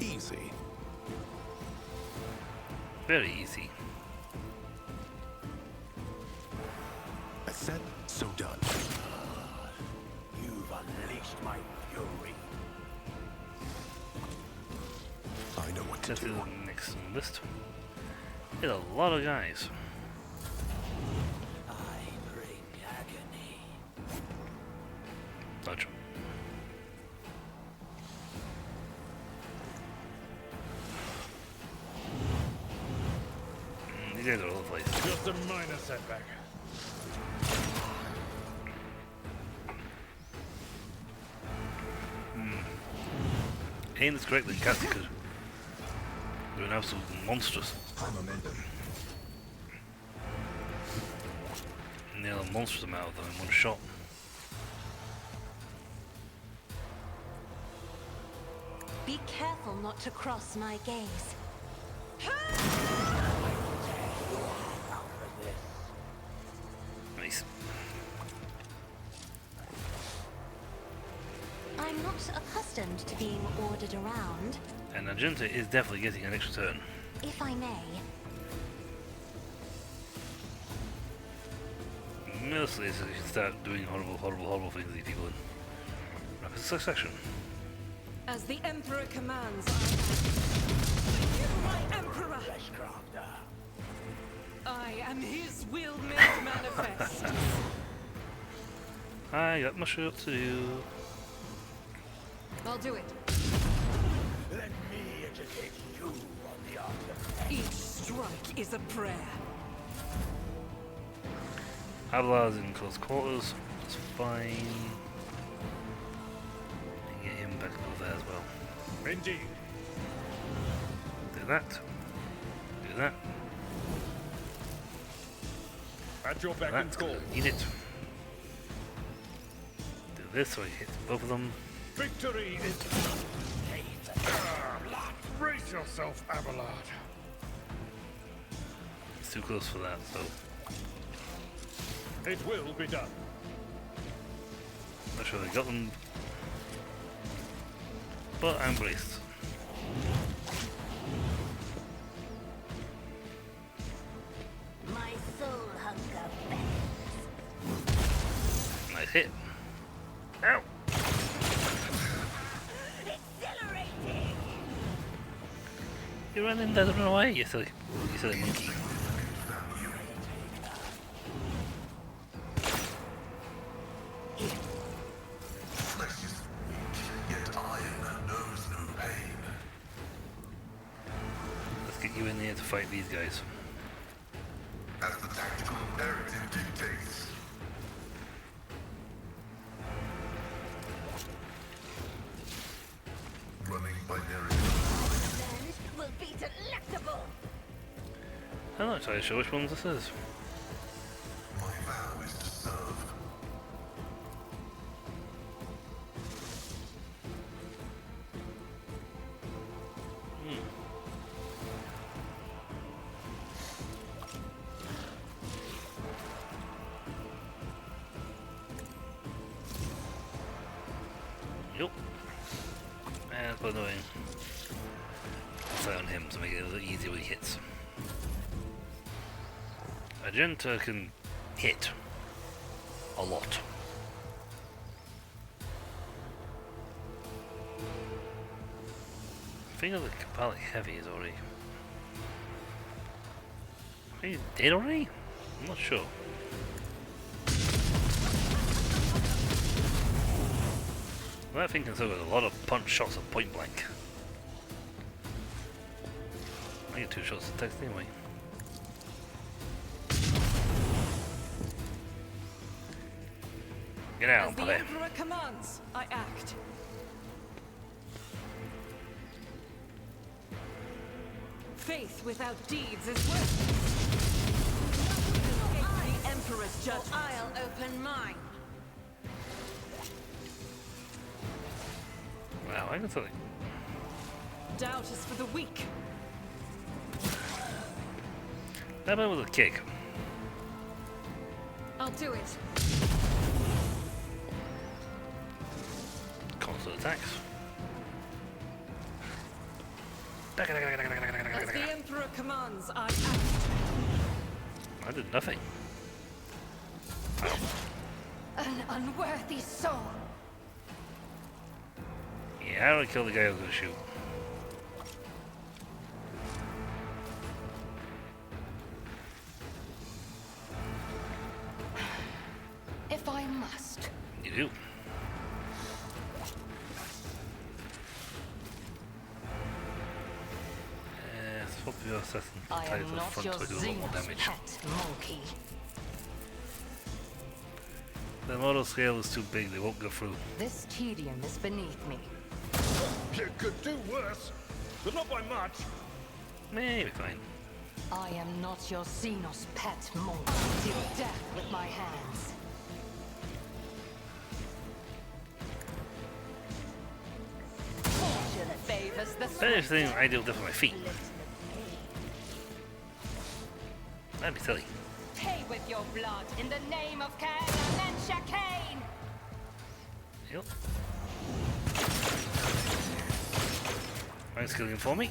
Easy. Very easy. I said, so done. You've unleashed my fury. I know what to Let's do. do the next list. There's a lot of guys. I bring agony. Dodge. These guys are all over the place. Just a minor setback. Aim this correctly, Cassie could do an absolute monstrous. Nail a monstrous amount of them in one shot. Be careful not to cross my gaze. Nice. I'm not accustomed to being ordered around. And Argenta is definitely getting an extra turn. If I may, Mostly so you should start doing horrible things to these people in rapid succession. As the Emperor commands, you, my Emperor! I am his will made manifest. I got my shit to do. I'll do it. Let me educate you on the art of Each strike is a prayer. Abla's in close quarters. That's fine. And get him back over there as well. Indeed. Do that. Do that. At your beck Do and that. call. Eat it. Do this so he hits both of them. Victory is... Brace yourself, Abelard. It's too close for that, so It will be done. not sure they got them. But I'm braced. my soul hunger beckons. Nice hit. Ow! It's still You run in there and run away, you silly monkey. Flesh is weak, yet iron knows no pain. Let's get you in here to fight these guys. As the tactical imperative dictates. Running binary. Will be delectable. I'm not entirely sure which ones this is. My vow is to serve. Yup. And by the way, I'll play on him to make it a little easier when he hits. Magenta can hit a lot. I think the Cabalic Heavy is already. Are you dead already? I'm not sure. That thing can still get a lot of punch shots at point blank. I get 2 shots to text anyway. Get out, As the puppy. Emperor commands, I act. Faith without deeds is worth. The Emperor's judgment. I'll open mine. Wow, I can tell you. Doubt is for the weak. How about with a kick? I'll do it. Constant attacks. As the Emperor commands, I act. I did nothing. An unworthy soul. Yeah, I would kill the guy I was gonna shoot. If I must. You do. Swap your assassin I ties am the not front your to do a lot more Xenos damage. pet monkey. The model scale is too big, they won't go through. This tedium is beneath me. You could do worse, but not by much. Maybe fine. I am not your Xenos pet monkey. Deal death with my hands. Fortune favors the Better thing I deal with my feet. That'd be silly. Pay with your blood in the name of Cain and Shakain. Yep. Nice killing for me.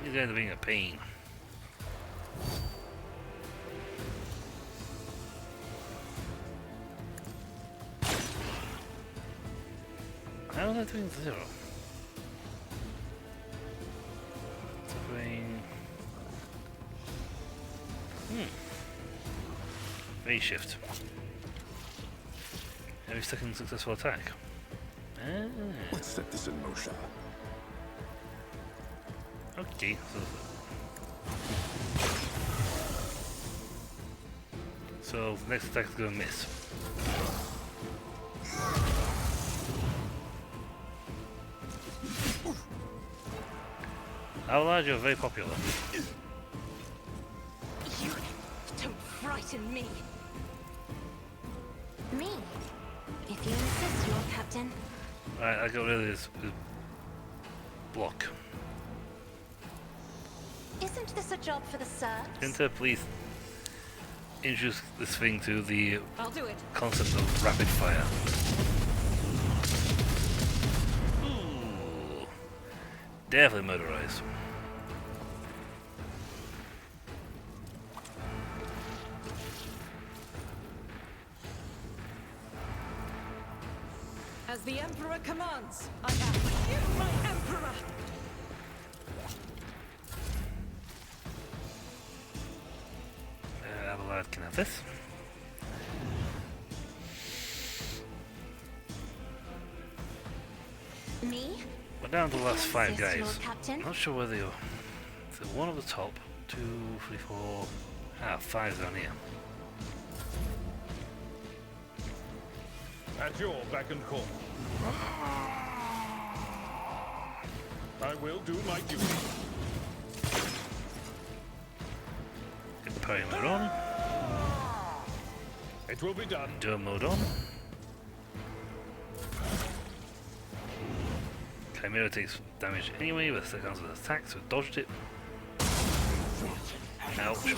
These guys are being a pain. How are they doing 0? Doing... Phase shift. Every second successful attack. Let's set this in motion. Okay, so the next attack is gonna miss. How large are very popular? You don't frighten me. Me? If you insist, Lord Captain. Alright, I got rid of this block. Isn't this a job for the serfs? Enter, please introduce this thing to the I'll do it. concept of rapid fire. Ooh. Definitely motorized. As the Emperor commands, I act. You, my Emperor! Abelard can have this. Me? We're down to the last 5 Yes, guys. Lord Captain. Not sure whether you're... So one at the top, 2, 3, 4... Ah, 5 down here. At your beck and call. I will do my duty. Get the parry mode on. It will be done. Endure mode on. Chimera takes damage anyway with the counter attack, so dodged it. Ouch.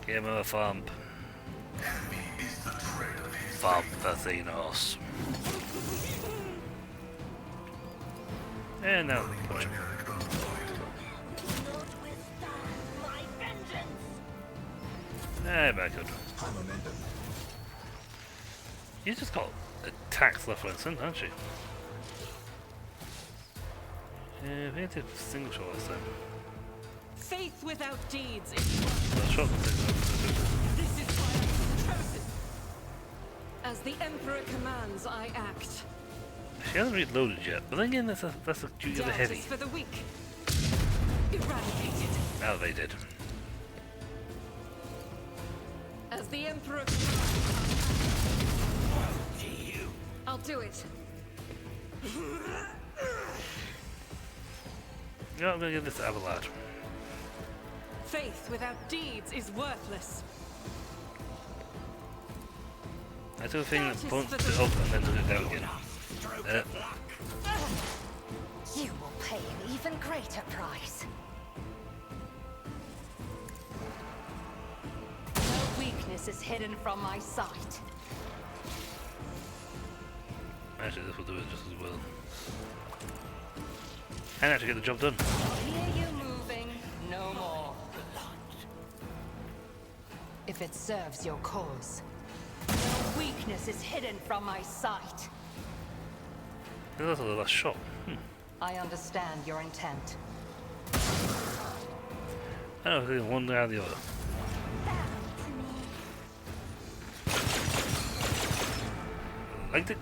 Give him a thump. Thump the Thanos. And now punch him. Back up. You just got attacks left, right, and centre, haven't you? Yeah, we had to single shot last time. Faith without deeds is That shot This is why I was chosen. As the Emperor commands, I act. She hasn't reloaded yet, but then again, that's a duty of the Doubt heavy. is for the weak. Eradicated. Now they did. As the Emperor I'll do it. Yeah, I'm gonna give this to Abelard. Faith without deeds is worthless. I do a thing that points it up and then does it down again. You will pay an even greater price. No weakness is hidden from my sight. Actually, this will do it just as well. And actually get the job done. Hear you moving, no more. If it serves your cause. No weakness is hidden from my sight. That's the last shot. I understand your intent. I don't know, one out of the other. Liked it.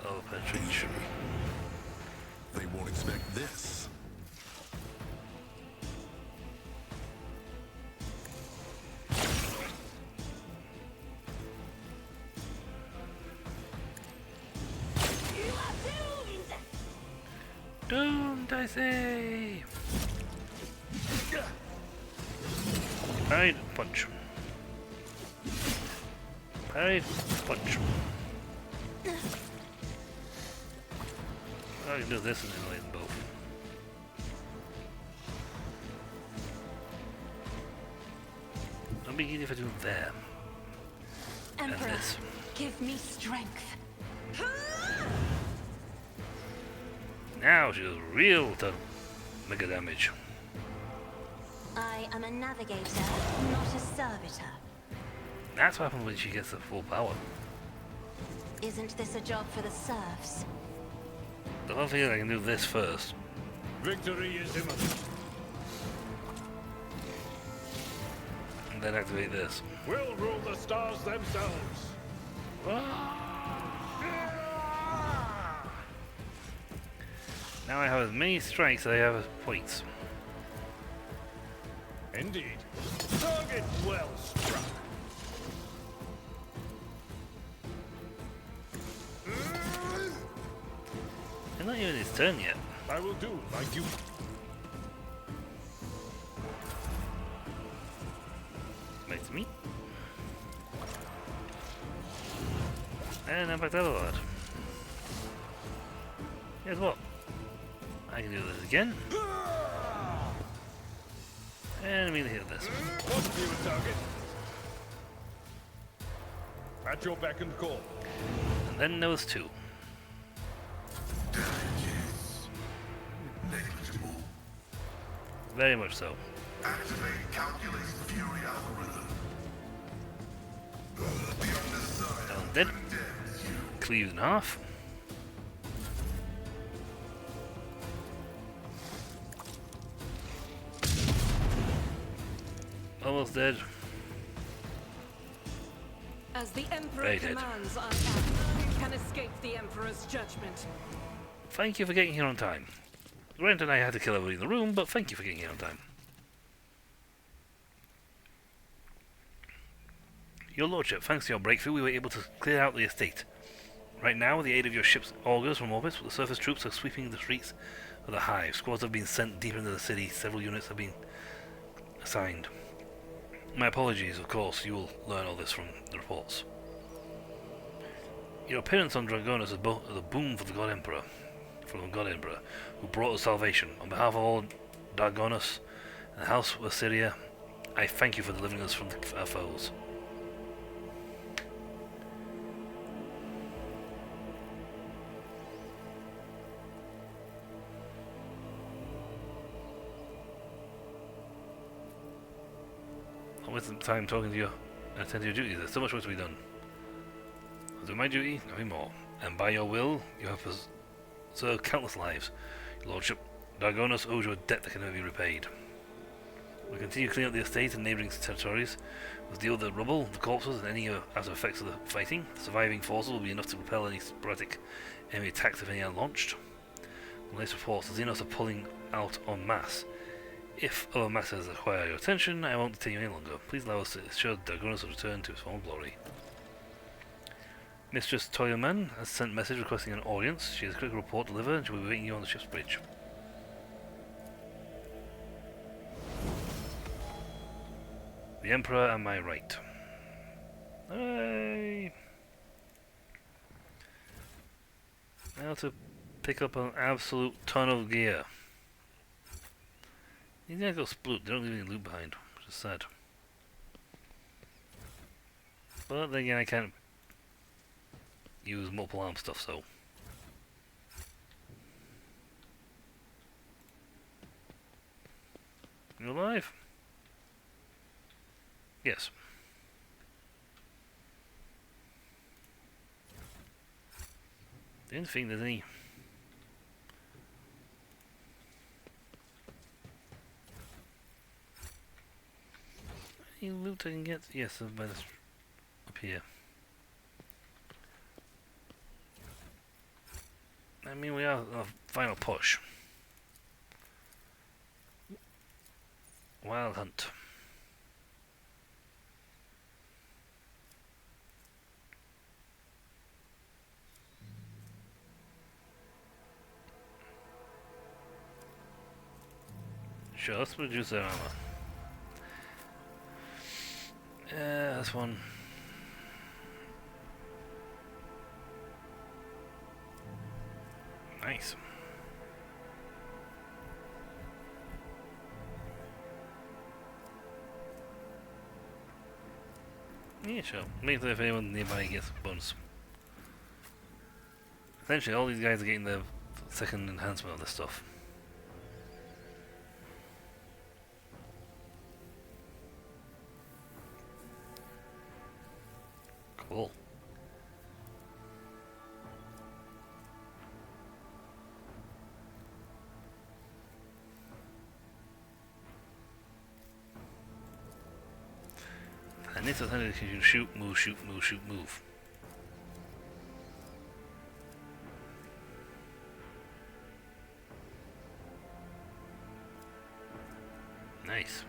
Oh, penetration. They won't expect this. Doomed, I say! Parried, punch. Parried, punch. I can do this and then light both. It'll be easy if I do there. Emperor, And this. give me strength. Now she does real mega damage. I am a navigator, not a servitor. That's what happens when she gets the full power. Isn't this a job for the serfs? The one thing is I can do this first. Victory is imminent. And then activate this. We'll rule the stars themselves. Now I have as many strikes as I have as points. Indeed. Target well struck. It's not even his turn yet. I will do my duty. Back to me. And I'm back to the lad. Guess what? I can do this again. And immediately hit this. What's the target? At your beck and call. And then there was two. Very much so. Activate calculated fury algorithm. The Omnissiah Down dead. condemns you. Cleaved in half. Almost dead. As the Emperor Very dead. commands, I am. None can escape the Emperor's judgment. Thank you for getting here on time. Grant and I had to kill everybody in the room, but thank you for getting here on time. Your Lordship, thanks to your breakthrough, we were able to clear out the estate. Right now, with the aid of your ship's augurs from orbit, the surface troops are sweeping the streets of the hive. Squads have been sent deeper into the city. Several units have been assigned. My apologies, of course. You will learn all this from the reports. Your appearance on Dragonus is a boon for the God Emperor, who brought us salvation. On behalf of all Dragonus and the House of Assyria, I thank you for delivering us from our foes. I'll waste some time talking to you and attend to your duties. There's so much work to be done. I'll do my duty, nothing more. And by your will, you have preserved countless lives. Your Lordship, Dragonus owes you a debt that can never be repaid. We'll continue cleaning up the estate and neighbouring territories. We'll deal with the rubble, the corpses, and any after effects of the fighting. The surviving forces will be enough to repel any sporadic enemy attacks if any are launched. The latest reports, the Xenos are pulling out en masse. If other matters require your attention, I won't detain you any longer. Please allow us to ensure Dragonus will return to its former glory. Mistress Toyerman has sent a message requesting an audience. She has a critical report delivered and she will be waiting you on the ship's bridge. The Emperor am I right? Hooray! Now to pick up an absolute ton of gear. These guys go sploot, they don't leave any loot behind, which is sad. But then again, I can't use multiple arm stuff, so. You alive? Yes. Didn't think there's any. Any loot I can get? Yes, by this up here. I mean, we are a final push. Wild hunt. Sure, let's reduce their armor. Yeah, that's one. Nice. Yeah, sure. Make that if anyone nearby gets a bonus. Essentially, all these guys are getting their second enhancement of this stuff. Cool. And this is how you can shoot, move, shoot, move, shoot, move. Nice.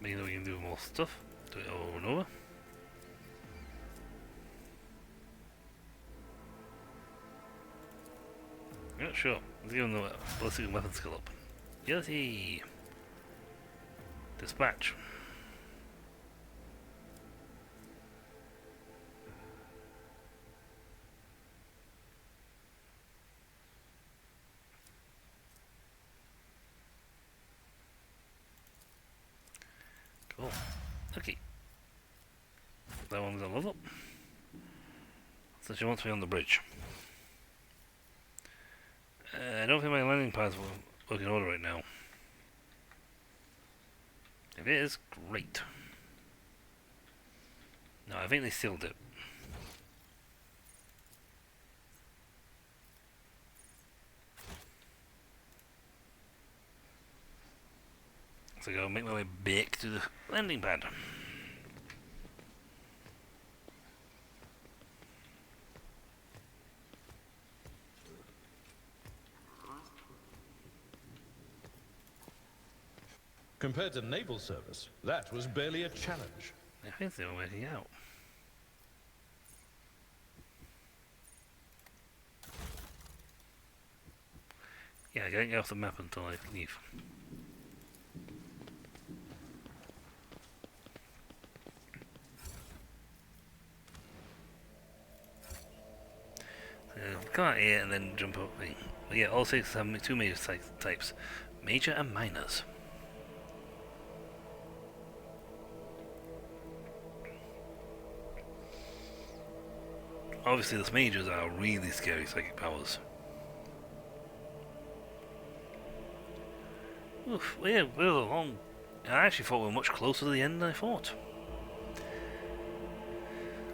You know we can do more stuff. Do it over and over. Yeah, sure. Let's give him the ballistic weapon skill up. Yeti! Dispatch. Cool. Okay. That one's a level. So she wants me on the bridge. I don't think my landing pads will work in order right now. If it is, great. No, I think they sealed it. So I gotta make my way back to the landing pad. Compared to naval service, that was barely a challenge. I think they were waiting out. Yeah, I can't get off the map until I leave. Come out here and then jump up. But yeah, all six have two major types, major and minors. Obviously, the majors are really scary psychic powers. Oof, we're along. I actually thought we were much closer to the end than I thought.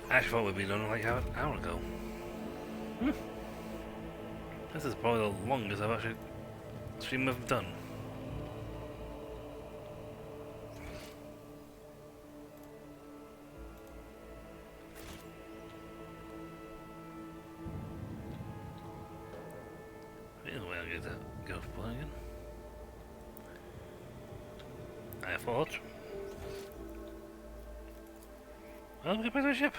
I actually thought we'd be done like an hour ago. This is probably the longest I've actually stream ever done. Here's where I get to go for again. I thought. Well, get back to the ship.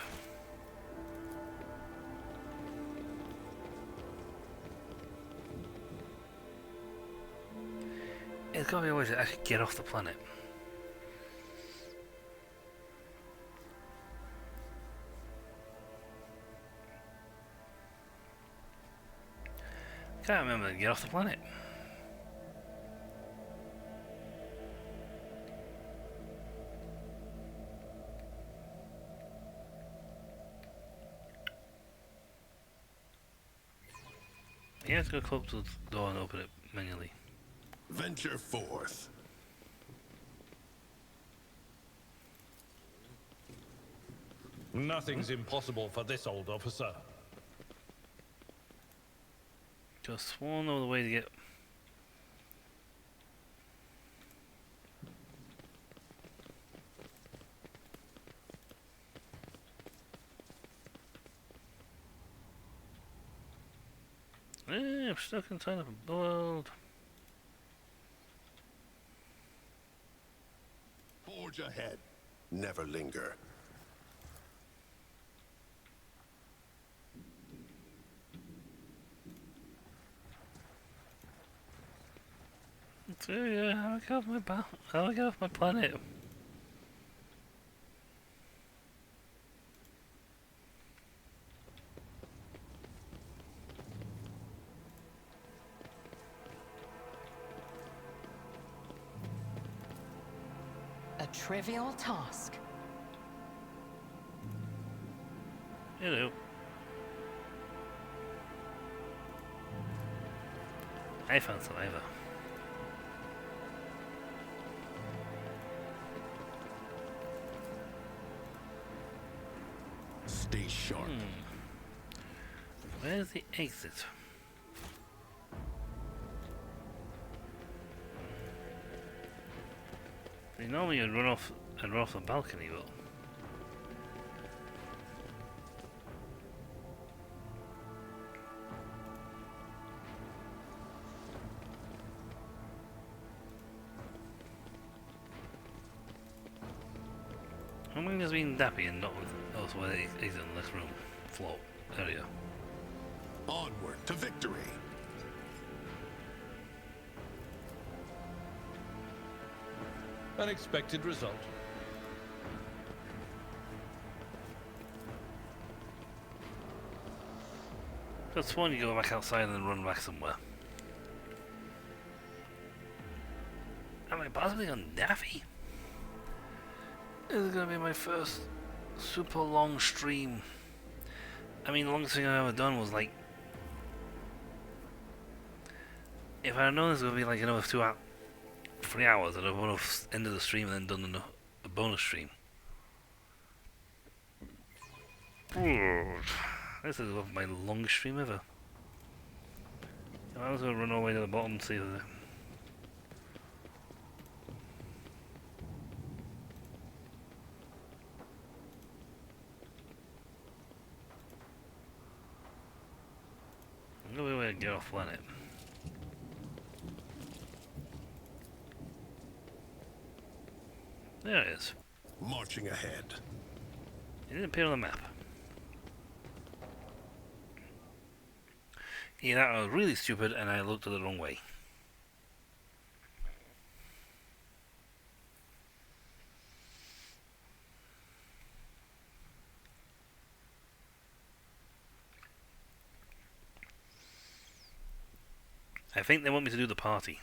There's gotta be a way to actually get off the planet. Can't remember to get off the planet. Yeah, let's go close to the door and open it manually. Venture forth. Nothing's impossible for this old officer. Just sworn over the way to get. I'm stuck inside of a world. Forge ahead. Never linger. So yeah, how do I get off my planet? A trivial task. Hello. I found saliva. Stay sharp. Where's the exit? Normally I'd run off the balcony, but I'm just being dappy and not with also where the exit in the next room floor area. Onward to victory. Unexpected result. Just sworn you go back outside and then run back somewhere. Am I possibly on Daffy? This is gonna be my first super long stream. I mean, the longest thing I've ever done was like, if I had known this was going to be like another 3 hours, I'd have ended the stream and then done a bonus stream. This is my longest stream ever. I was going to run all the way to the bottom and see the... No way to get off planet. There it is. Marching ahead. It didn't appear on the map. Yeah, that was really stupid and I looked at the wrong way. I think they want me to do the party.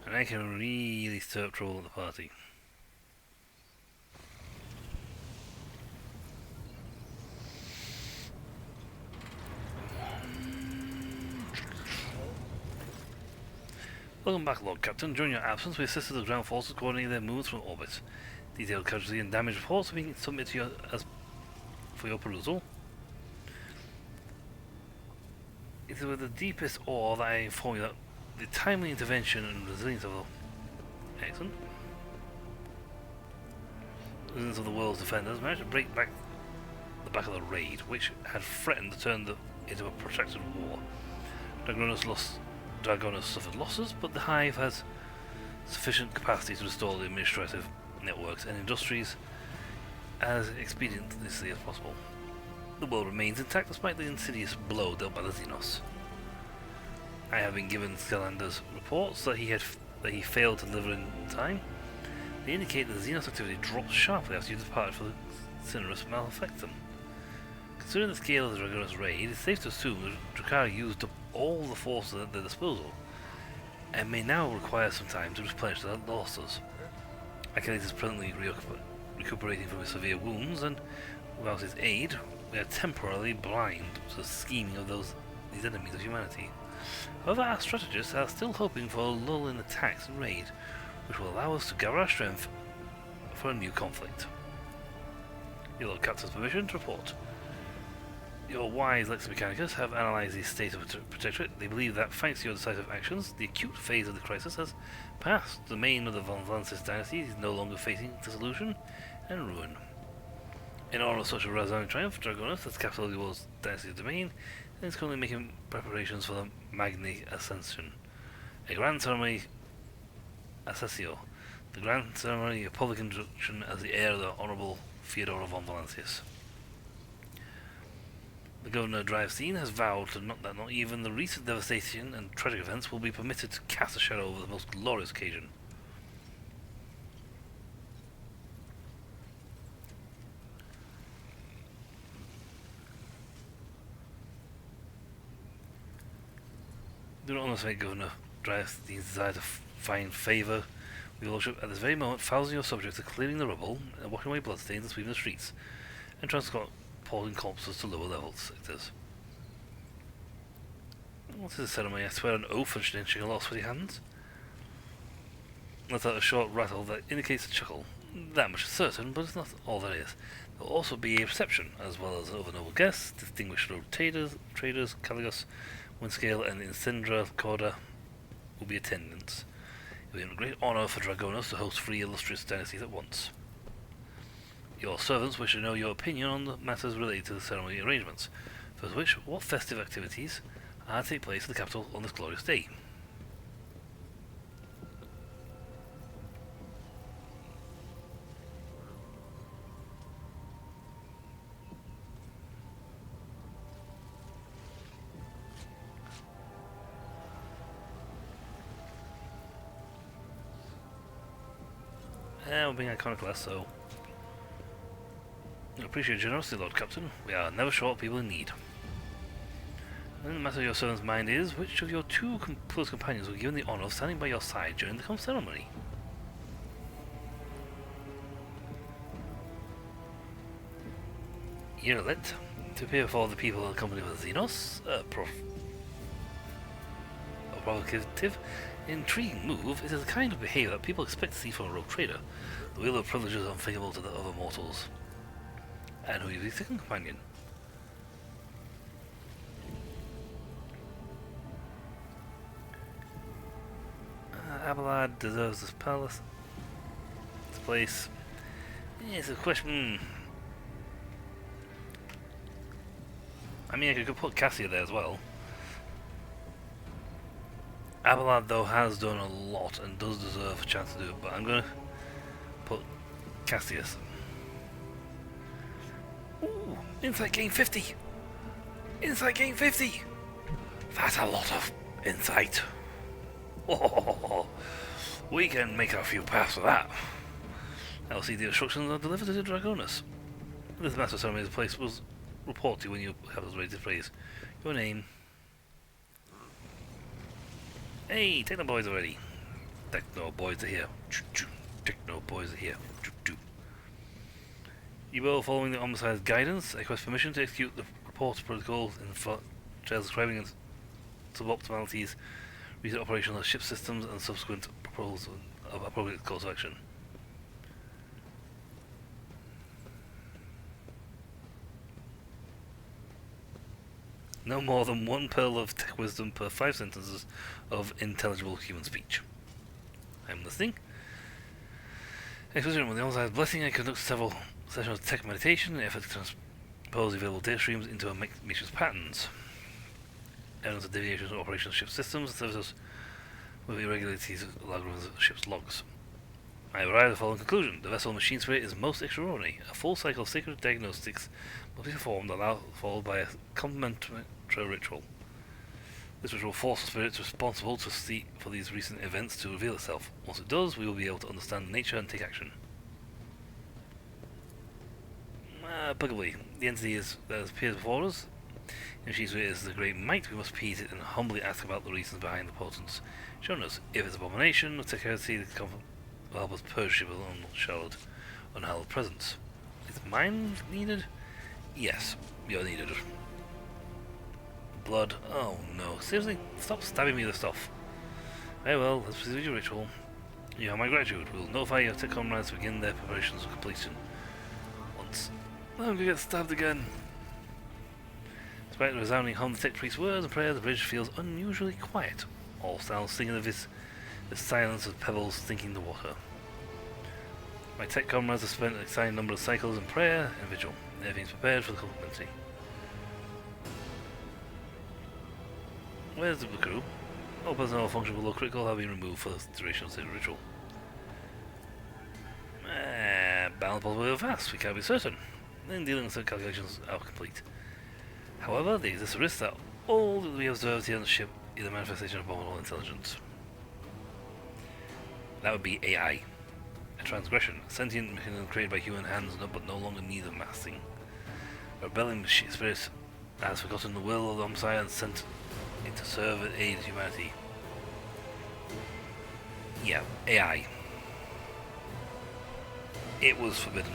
And I can really stir up trouble at the party. Welcome back, Lord Captain. During your absence, we assisted the ground forces coordinating their moves from orbit. Detailed casualty and damage reports are being submitted to you for your perusal. It is with the deepest awe that I inform you that the timely intervention and resilience of the... Excellent. Resilience of the world's defenders managed to break back the back of the raid, which had threatened to turn into a protracted war. Dragonus suffered losses, but the Hive has sufficient capacity to restore the administrative networks and industries as expediently as possible. The world remains intact despite the insidious blow dealt by the Xenos. I have been given Scalander's reports that he failed to deliver in time. They indicate that the Xenos activity dropped sharply after you departed for the Cinerus Malefactum. Considering the scale of the Dragonus raid, it's safe to assume that Drukhari used up all the forces at their disposal, and may now require some time to replenish their losses. Achilles is presently recuperating from his severe wounds, and without his aid, we are temporarily blind to the scheming of these enemies of humanity. However, our strategists are still hoping for a lull in attacks and raid, which will allow us to gather our strength for a new conflict. Your Lord Captain's permission to report. Your wise Lex Mechanicus have analysed the state of the Protectorate. They believe that, thanks to your decisive actions, the acute phase of the crisis has passed. The main of the Von Valansis dynasty is no longer facing dissolution and ruin. In honor of such a resounding triumph, Dragonus, as capital of the world's dynasty's domain, is currently making preparations for the Magni Ascension, a grand ceremony Assessio, the grand ceremony of public introduction as the heir of the Honourable Theodora von Valansis. The Governor Drivestein has vowed that not even the recent devastation and tragic events will be permitted to cast a shadow over the most glorious occasion. Do not underestimate Governor Drivestein's desire to find favour with your lordship. At this very moment, thousands of your subjects are clearing the rubble and washing away bloodstains and sweeping the streets, and transporting corpses to lower level sectors. What is a ceremony? I swear an oath and clenching a lot of sweaty hands. Let out a short rattle that indicates a chuckle. That much is certain, but it's not all there is. There will also be a reception, as well as other noble guests, distinguished road traders, Caligos, Windscale, and Incendra Corda will be attendants. It will be a great honour for Dragonus to host 3 illustrious dynasties at once. Your servants wish to know your opinion on the matters related to the ceremony arrangements. First of which, what festive activities are to take place in the capital on this glorious day? We're being iconoclast, so... I appreciate your generosity, Lord Captain. We are never short of people in need. And the matter of your servant's mind is, which of your two close companions were given the honour of standing by your side during the ceremony? Yearlet, to appear before the people of the company of Xenos, a provocative, intriguing move. It is the kind of behaviour that people expect to see from a rogue trader. The wheel of privilege is unthinkable to the other mortals. And who is the second companion? Abelard deserves this palace. This place. Yeah, it's a question. I mean, I could put Cassia there as well. Abelard, though, has done a lot and does deserve a chance to do it, but I'm going to put Cassius. Ooh, insight gain 50! Insight gain 50! That's a lot of insight. Oh, we can make a few paths with that. I'll see the instructions are delivered to the Dragonus. This master ceremony place was report to you when you have us ready to phrase. Your name. Hey, Techno boys are ready. Techno boys are here. Techno boys are here. You will, following the Omnissiah's guidance, request permission to execute the report protocol in trails describing its suboptimalities, recent operational ship systems, and subsequent proposals of appropriate course of action. No more than one pearl of tech wisdom per 5 sentences of intelligible human speech. I'm listening. Exposition with the Omnissiah's blessing, I conduct several sessions of tech meditation in an effort to transpose the available data streams into a matrix patterns. Evidence of deviations from operational ship systems and services with irregularities of algorithms of ship's logs. I arrive at the following conclusion. The vessel machine spirit is most extraordinary. A full cycle of sacred diagnostics must be performed, followed by a complementary ritual. This ritual forces the spirits responsible for these recent events to reveal itself. Once it does, we will be able to understand nature and take action. Applicably, the entity that appears before us, if she is the great might, we must appease it and humbly ask about the reasons behind the portents shown us. If it's abomination, we'll take care to see the will help us purge it with unhallowed presence. Is mine needed? Yes, you're needed. Blood? Oh no, seriously? Stop stabbing me with stuff. Very well, let's proceed with your ritual. You have my gratitude. We'll notify your tech comrades to begin their preparations for completion. Once. I'm gonna get stabbed again. Despite the resounding hum of the tech priest's words and prayers, the bridge feels unusually quiet. All sounds singing of the silence of pebbles thinking the water. My tech comrades have spent an exciting number of cycles in prayer and vigil. Everything's prepared for the complementing. Where's the crew? All personnel function below critical have been removed for the duration of the ritual. Balance possibly go fast, we can't be certain. Then dealing with the calculations are complete. However, there exists a risk that all that we observed here on the ship is a manifestation of abominable intelligence. That would be AI. A transgression, a sentient mechanism created by human hands but no longer needs of masking. A rebelling spirit has forgotten the will of the Omnissiah and sent it to serve and aid humanity. Yeah, AI. It was forbidden.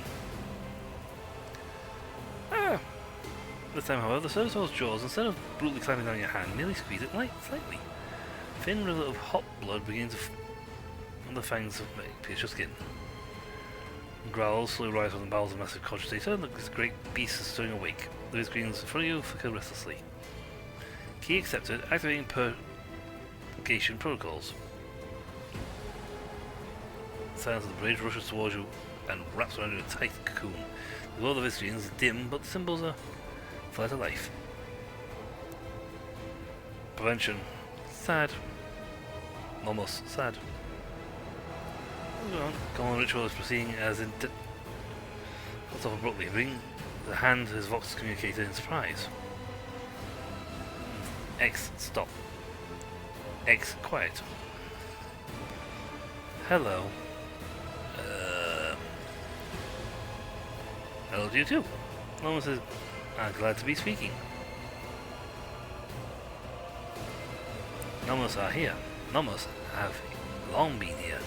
This time, however, the servitor's jaws, instead of brutally climbing down your hand, nearly squeeze it slightly. A thin river of hot blood begins from the fangs of pierce your skin. Growls slowly rise from the bowels of the massive cogitator, and this great beast is stirring awake. The screens in front of you flicker restlessly. Key accepted, activating purgation protocols. The silence of the bridge rushes towards you and wraps around you in a tight cocoon. The glow of the screens is dim, but the symbols are fly to life. Prevention. Sad. Almost sad. Moving on. Common ritual is proceeding as in cuts off abruptly, bring the hand to his Vox communicator in surprise. X stop. X quiet. Hello. Hello to you too. Nomos is glad to be speaking. Nomos are here. Nomos have long been here.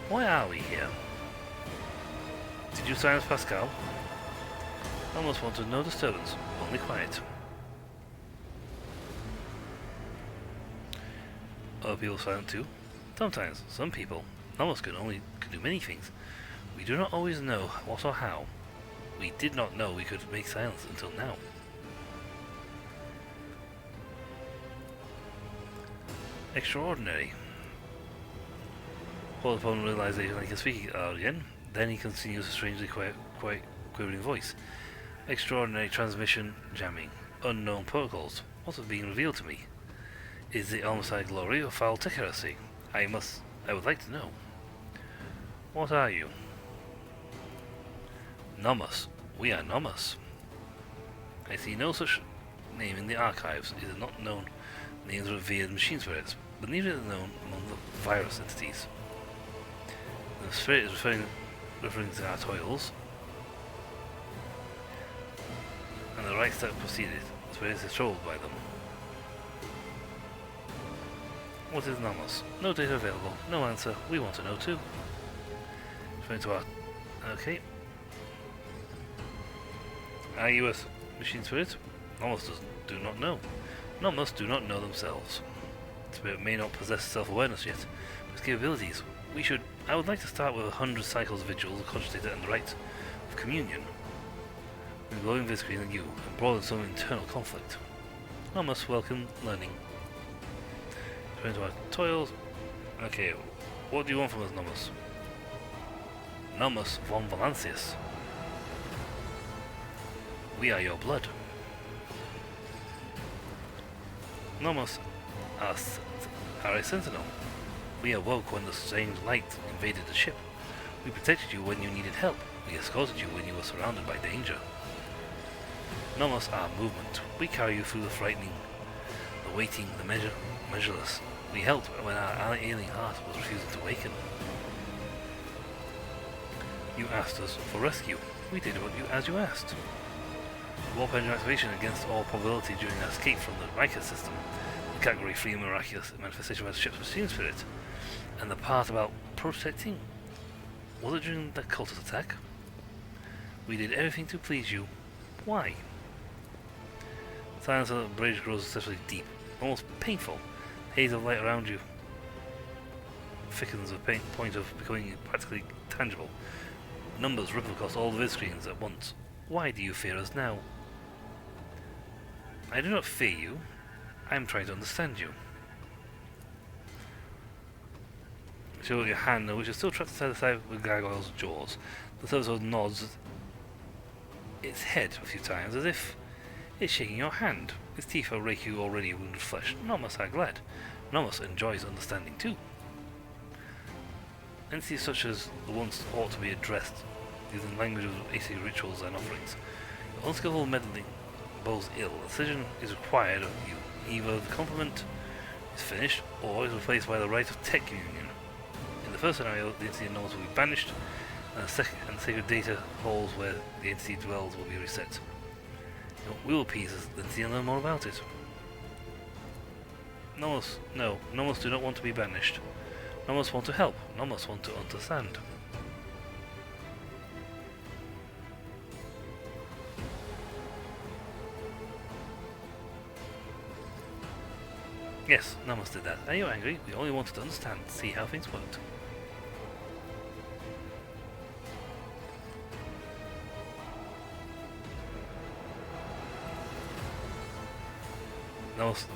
Why are we here? Did you silence Pascal? Nomos wanted no disturbance, only quiet. Other people silent too. Sometimes, some people, Nomos can do many things. We do not always know what or how. We did not know we could make silence until now. Extraordinary. Paul upon realization he can speak again, then he continues a strangely quite quivering voice. Extraordinary transmission jamming. Unknown protocols. What is being revealed to me? Is it homicide glory or foul heresy? I would like to know. What are you? Nomos. We are Nomos. I see no such name in the archives. It is not known names of revered machine spirits, but neither is known among the virus entities. The spirit is referring to our toils, and the rites that preceded. The spirit is troubled by them. What is Nomos? No data available. No answer. We want to know too. Referring to our... Okay. Are you a machine spirit? Nomos do not know. Nomos do not know themselves. The spirit may not possess self-awareness yet, but its capabilities. I would like to start with 100 cycles of vigils, a cogitator, and the rite of communion. With glowing Viscreen and you, and broaden some internal conflict. Nomos welcome learning. Return to our toils. Okay, what do you want from us, Nomos? Nomos von Valancius. We are your blood. Nomos are a sentinel. We awoke when the strange light invaded the ship. We protected you when you needed help. We escorted you when you were surrounded by danger. Nomos are movement. We carry you through the frightening, the waiting, the measureless. We helped when our ailing heart was refusing to awaken. You asked us for rescue. We did as you asked. Warp engine activation against all probability during our escape from the Riker system. The category 3 miraculous manifestation of the ship's machine spirit. And the part about protecting? Was it during the cultist attack? We did everything to please you. Why? Silence on the bridge grows excessively deep, almost painful. Haze of light around you thickens to the point of becoming practically tangible. Numbers ripple across all the vid screens at once. Why do you fear us now? I do not fear you. I am trying to understand you. Show your hand, which is still trapped side to side with Gargoyle's jaws. The servitor nods its head a few times, as if it's shaking your hand. Its teeth will rake you already wounded flesh. Nomos are glad. Nomos enjoys understanding too. Entities such as the ones ought to be addressed using language of AC rituals and offerings. Your unskillful meddling bodes ill. A decision is required of you. Either the compliment is finished, or is replaced by the rite of tech communion. In the first scenario, the entity Nomos will be banished, and the sacred data halls where the entity dwells will be reset. We will appease the entity and learn more about it. Nomos, no. Nomos do not want to be banished. Nomos want to help. Nomos want to understand. Yes, Nomos did that. Are you angry? We only wanted to understand, see how things worked.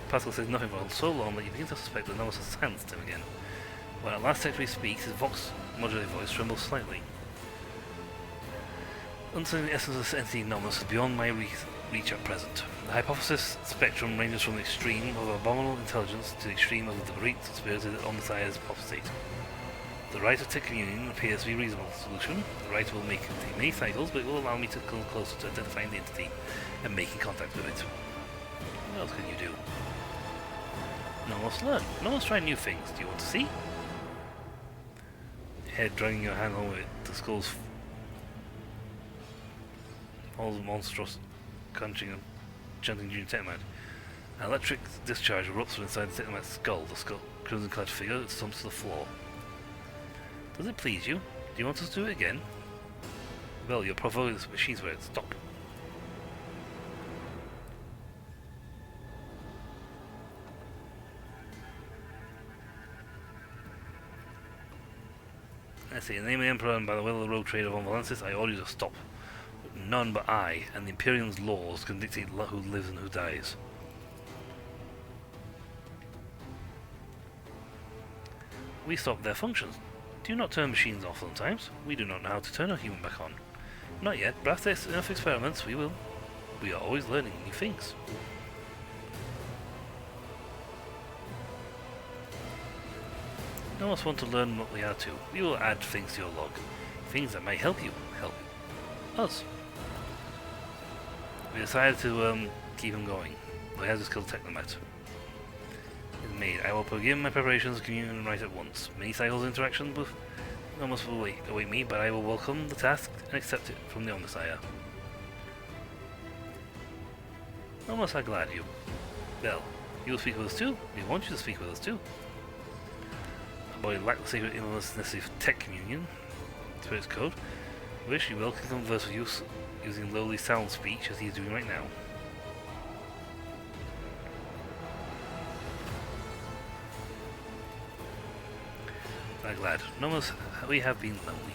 Pascal says nothing for so long that you begin to suspect that Nomos has silenced him again. When at last actually speaks, his vox-modulated voice trembles slightly. Understanding the essence of this entity Nomos is beyond my reach at present. The hypothesis spectrum ranges from the extreme of abominable intelligence to the extreme of the great spirited omniscience apostate. The rite of tech communion appears to be a reasonable solution. The rite will take many cycles, but it will allow me to come closer to identifying the entity and making contact with it. What else can you do? Nomos learn. Nomos try new things. Do you want to see? Head dragging your hand over it. The skull's all the monstrous crunching and chanting during Technomat. An electric discharge erupts from inside the Technomat's skull. The skull, crimson-clad figure, it stumps to the floor. Does it please you? Do you want us to do it again? Well, you're provoking this machine's word. Stop. I say, in the name of the Emperor and by the will of the rogue trader von Valensis, I order you to stop. None but I and the Imperium's laws can dictate who lives and who dies. We stop their functions. Do not turn machines off sometimes. We do not know how to turn a human back on. Not yet, but after enough experiments, we will. We are always learning new things. No one want to learn what we are too. We will add things to your log. Things that may help you. Help us. We decided to keep him going. We have to kill Technomat. It's made. I will begin my preparations of communion right at once. Many cycles of interaction with Nomos will await me, but I will welcome the task and accept it from the Omnissiah. Nomos, I'm glad you. Well, you will speak with us too. We want you to speak with us too. But you lack the secret influence necessary for tech communion. Spirit's code. Wish you will can converse with you using lowly sound speech as he is doing right now. I'm glad. Nomos, we have been lonely.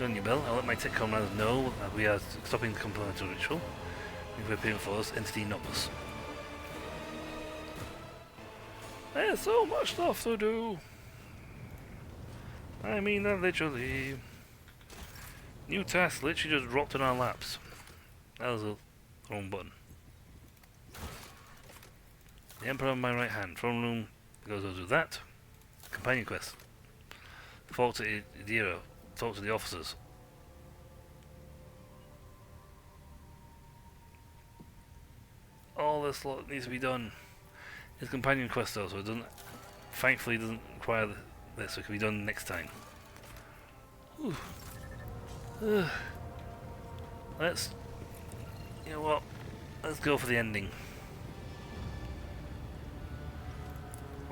Ring your bell. I'll let my tech comrades know that we are stopping the complementary ritual. We're preparing for us, entity Nomos. There's so much stuff to do. I mean that literally. New task literally just dropped in our laps. That was the wrong button. The Emperor on my right hand. Throne room goes over to that. Companion quest. Talk to Idira. Talk to the officers. All this lot needs to be done. His companion quest though, so it doesn't. Thankfully, doesn't require this. So it can be done next time. Let's. You know what? Let's go for the ending.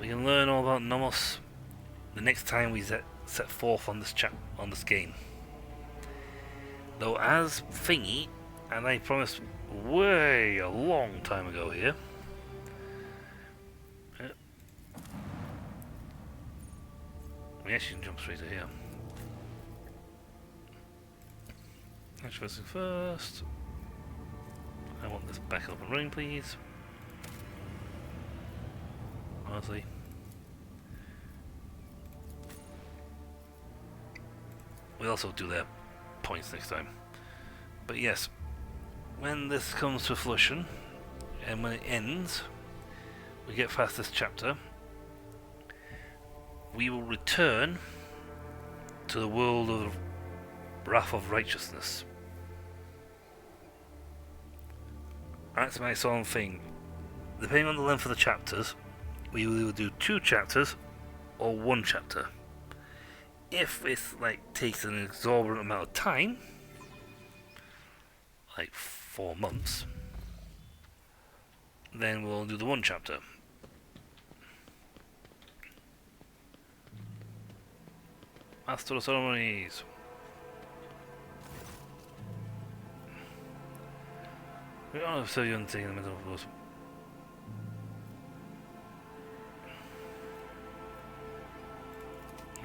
We can learn all about Nomos the next time we set forth on this game. Though as Thingy, and I promised way a long time ago here. We actually can jump straight to here. Actually, first, I want this back up and running, please. Honestly. We'll also do their points next time. But yes, when this comes to fruition, and when it ends, we get past this chapter, we will return to the world of Wrath of Righteousness. That's my solemn thing. Depending on the length of the chapters, we will either do 2 chapters or 1 chapter. If it takes an exorbitant amount of time, like 4 months, then we'll do the 1 chapter. Master of Ceremonies. We don't have Sylvian thing in the middle of those.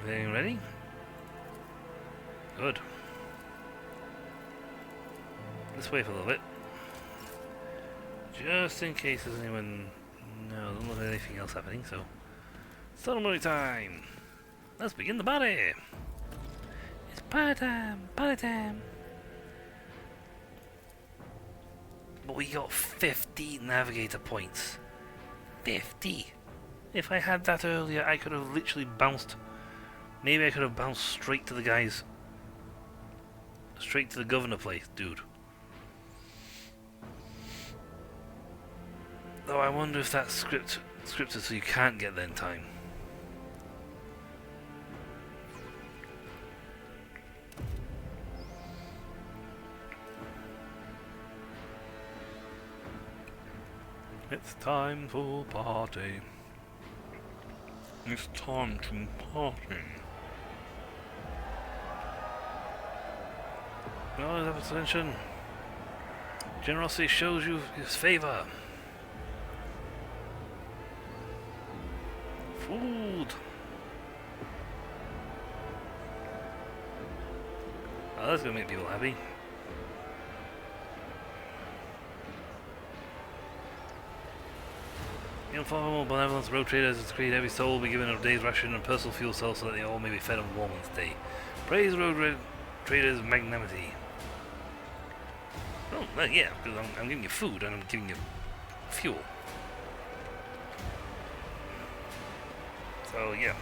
Everything ready? Good. Let's wait for a little bit. Just in case there's anyone... No, I don't look at anything else happening, so... Ceremony time! Let's begin the party! It's party time! Party time! But we got 50 navigator points. 50! If I had that earlier, I could have literally bounced... Maybe I could have bounced straight to the guys... Straight to the governor place, dude. Though I wonder if that's scripted so you can't get there in time. It's time for party. It's time to party. No, have attention. Generosity shows you his favor. Food. Oh, that's gonna make people happy. The informal benevolence road traders is to create every soul be given a day's ration and personal fuel cells so that they all may be fed and warm on this day. Praise road traders' magnanimity. Oh, well, yeah, because I'm giving you food and I'm giving you fuel. So, yeah.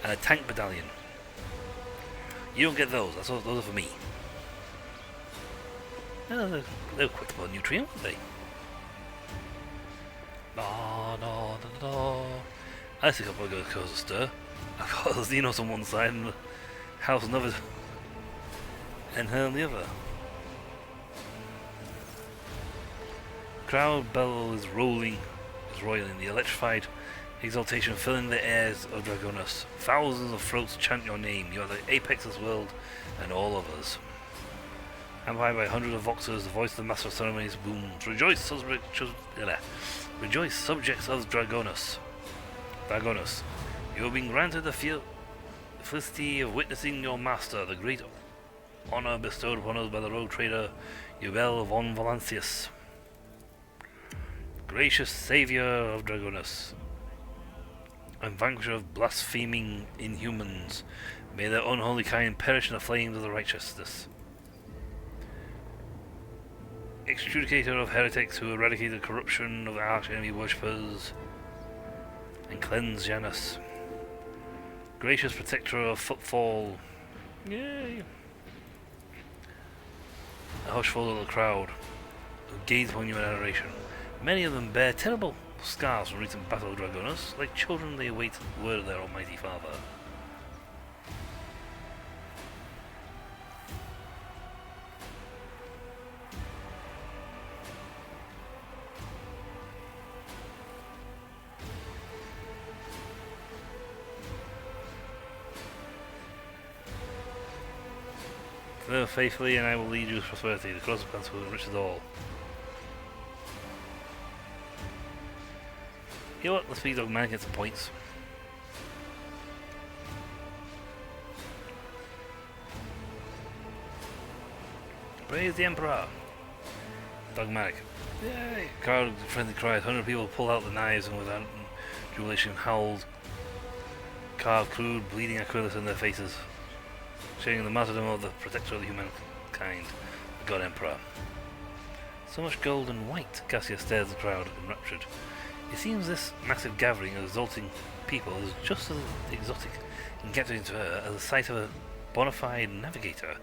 And a tank battalion. You don't get those. Those are for me. They're quick for a nutrient, aren't they? I think I'll probably go cause a stir. I've got the Xenos on one side and the house another, and her on the other. Crowd bellow is roiling the electrified exaltation filling the airs of Dragonus. Thousands of throats chant your name. You are the apex of this world and all of us. Amplified by hundreds of voxers, the voice of the master of ceremonies booms. Rejoice, subjects of Dragonus. You have been granted the felicity of witnessing your master, the great honor bestowed upon us by the road trader Ubel von Valancius. Gracious savior of Dragonus, and vanquisher of blaspheming inhumans, may their unholy kind perish in the flames of the righteousness. Exjudicator of heretics who eradicate the corruption of the arch-enemy worshippers and cleanse Janus. Gracious protector of footfall. Yay! A hushful of the crowd who gaze upon you in adoration. Many of them bear terrible scars from recent battle of Dragonus. Like children, they await the word of their almighty father. Live faithfully, and I will lead you to prosperity. The cross of plans will enrich us all. You know what? Let's be dogmatic, get some points. Praise the Emperor! Dogmatic. Yay! Crowd friendly cries. 100 people pull out the knives and without jubilation howled. Carved crude, bleeding Aquilus in their faces, sharing the martyrdom of the protector of the humankind, the God Emperor. So much gold and white. Cassia stares at the crowd, enraptured. It seems this massive gathering of exalting people is just as exotic and captivating to her as the sight of a bona fide navigator,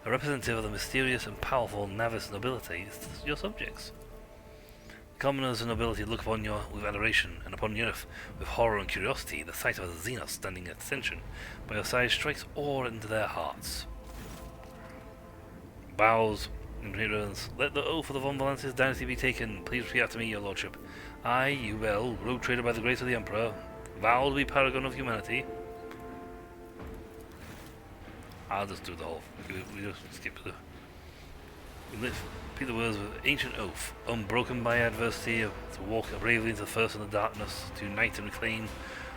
a representative of the mysterious and powerful Navis nobility, your subjects. The commoners and nobility look upon you with adoration, and upon the earth with horror and curiosity. The sight of a Xenos standing at attention by your side strikes awe into their hearts. Bows in reverence. Let the oath of the Von Valancius dynasty be taken. Please repeat after me, your lordship. I, Ubel, road trader by the grace of the Emperor, vow to be paragon of humanity. I'll just do the whole. We just skip the. We repeat the words of ancient oath, unbroken by adversity, to walk bravely into the first in the darkness, to unite and reclaim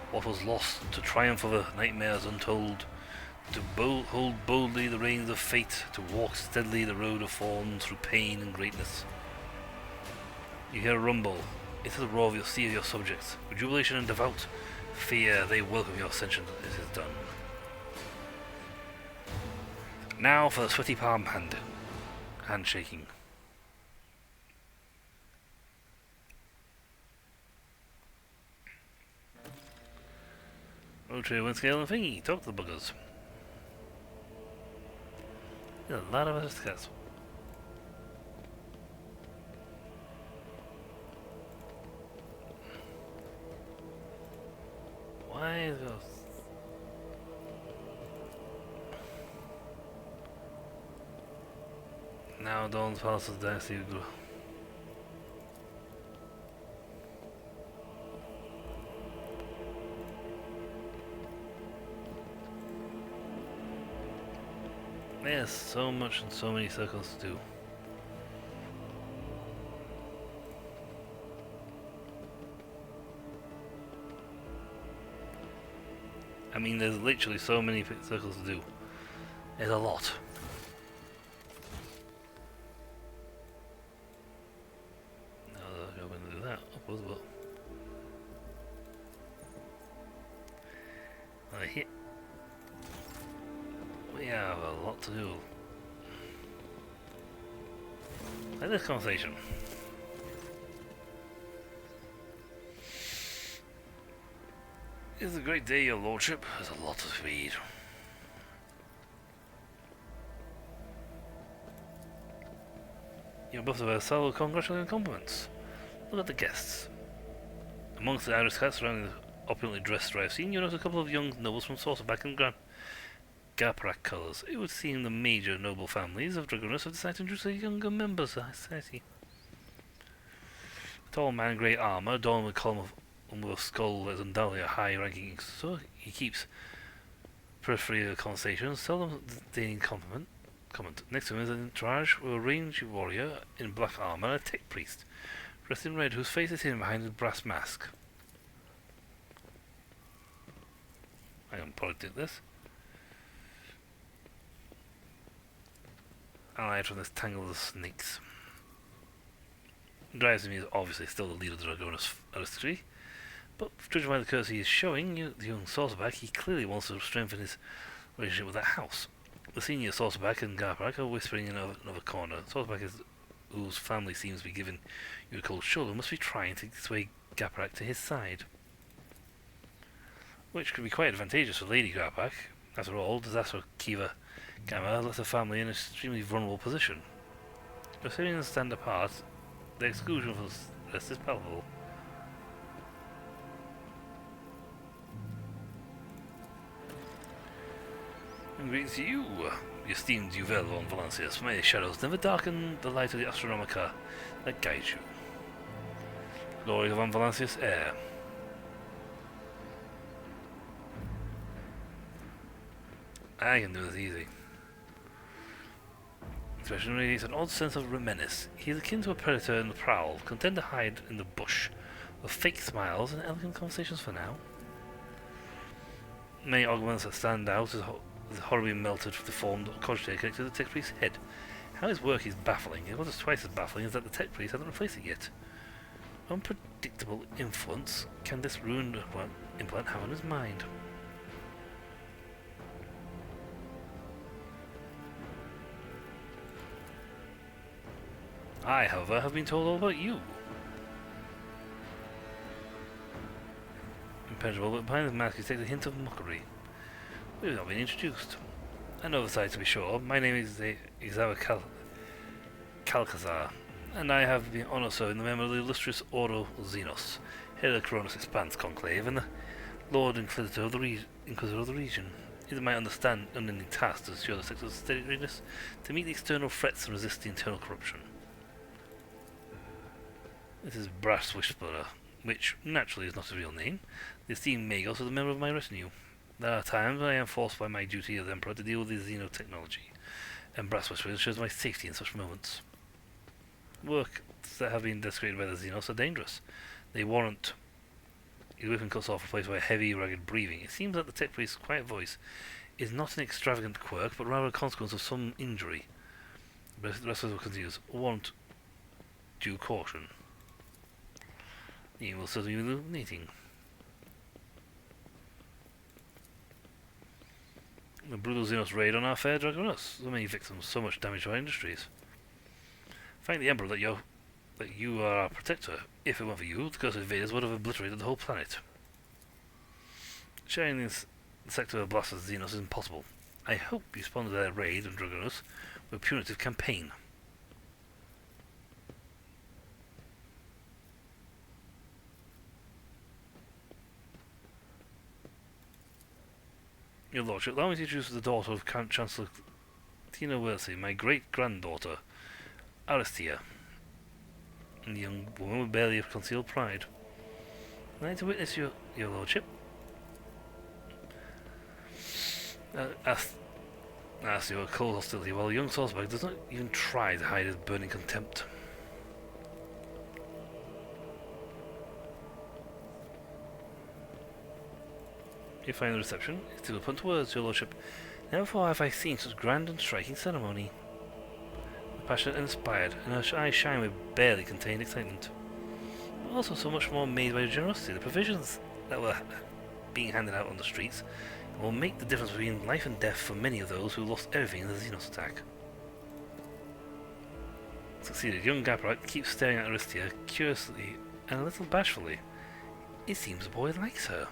what was lost, to triumph over nightmares untold, to hold boldly the reins of fate, to walk steadily the road of thorns through pain and greatness. You hear a rumble. It is the roar of your sea of your subjects. With jubilation and devout fear, they welcome your ascension. It is done. Now for the sweaty palm handshaking. Road trader, wind scale and thingy. Talk to the buggers. There's a lot of us discuss. Why is this? Now Dawn's Palace of the Dynasty. Yes, so much and so many circles to do. I mean, there's literally so many circles to do. There's a lot. No, I'm going to do that. Upwards, but here we have a lot to do. Like this conversation. It's a great day, your lordship. There's a lot to read. You're both of us, so congratulations and compliments. Look at the guests. Amongst the aristocrats surrounding the opulently dressed drive scene, you notice a couple of young nobles from Saucerback and Garparak colours. It would seem the major noble families of Dragonus have decided to introduce the younger members of society. A tall man in grey armour, adorned with a column with a skull that is undoubtedly a high-ranking, so he keeps periphery of conversations, seldom deigning comment. Next to him is an entourage with a ranged warrior in black armour and a tech priest, dressed in red, whose face is hidden behind a brass mask. I can probably do this. Allied from this tangle of snakes. Drives me is obviously still the leader of the Dragonus aristocracy, but judging by the courtesy he is showing, the young Saucerback, he clearly wants to strengthen his relationship with that house. The senior Saucerback and Garparak are whispering in another corner. Saucerback, whose family seems to be giving you a cold shoulder, must be trying to sway Garparak to his side. Which could be quite advantageous for Lady Garparak. After all, disaster Kiva Gamma left her family in an extremely vulnerable position. If Syrians stand apart, the exclusion from the rest is palpable. And greetings to you, esteemed Duvel von Valancius. May the shadows never darken the light of the Astronomica that guides you. Glory of von Valancius, heir. I can do this easy. Expression radiates an odd sense of menace. He is akin to a predator in the prowl, content to hide in the bush, with fake smiles and elegant conversations for now. Many augments that stand out as horribly melted, deformed, cogitated connected to the tech priest's head. How his work is baffling. It was twice as baffling as that the tech priest hasn't replaced it yet. Unpredictable influence can this ruined implant have on his mind? I, however, have been told all about you. Impenetrable, but behind the mask you take the hint of mockery. We've not been introduced. I know the side to be sure. My name is Izawa Calcazar, and I have the honour of serving the member of the illustrious Ordo Xenos, head of the Cronus Expanse Conclave, and the Lord Inquisitor of the region. It is my unending task to ensure the sector's steady readiness to meet the external threats and resist the internal corruption. This is Brass Whisperer, which naturally is not a real name. The esteemed Magos is a member of my retinue. There are times when I am forced by my duty as Emperor to deal with the xenotechnology, and Brass Whisperer ensures my safety in such moments. Work that have been desecrated by the Xenos are dangerous. They warrant his weapon cuts off, replaced by heavy, rugged breathing. It seems that the tech priest's quiet voice is not an extravagant quirk, but rather a consequence of some injury. But the rest of us continues. Warrant due caution. He will certainly be illuminating. The brutal Xenos raid on our fair Dragonus. So many victims, so much damage to our industries. Thank the Emperor that you are our protector. If it weren't for you, the cursed invaders would have obliterated the whole planet. Sharing this sector of blasted Xenos is impossible. I hope you respond to their raid on Dragonus with a punitive campaign. Your Lordship, allow me to introduce the daughter of Count Chancellor Tina Wersey, my great-granddaughter. Aristia, and the young woman with barely a concealed pride. I'd like to witness your lordship. Ask your cold hostility, while the young Salzburg does not even try to hide his burning contempt. You find the reception. It's to put into words, your lordship. Never before have I seen such grand and striking ceremony. Passionate and inspired, and her eyes shine with barely contained excitement. But also so much more made by your generosity. The provisions that were being handed out on the streets will make the difference between life and death for many of those who lost everything in the Xenos attack. Succeeded. Young Gabriel keeps staring at Aristia curiously and a little bashfully. It seems the boy likes her.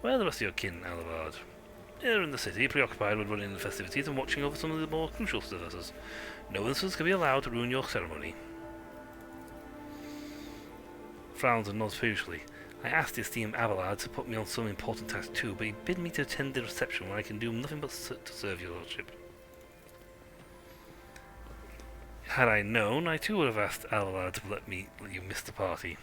Where are the rest of your kin, Alabard? Here in the city, preoccupied with running the festivities and watching over some of the more crucial services. No incidents can be allowed to ruin your ceremony. Frowns and nods peevishly. I asked the esteemed Abelard to put me on some important task too, but he bid me to attend the reception where I can do nothing but to serve your lordship. Had I known, I too would have asked Abelard to let you miss the party.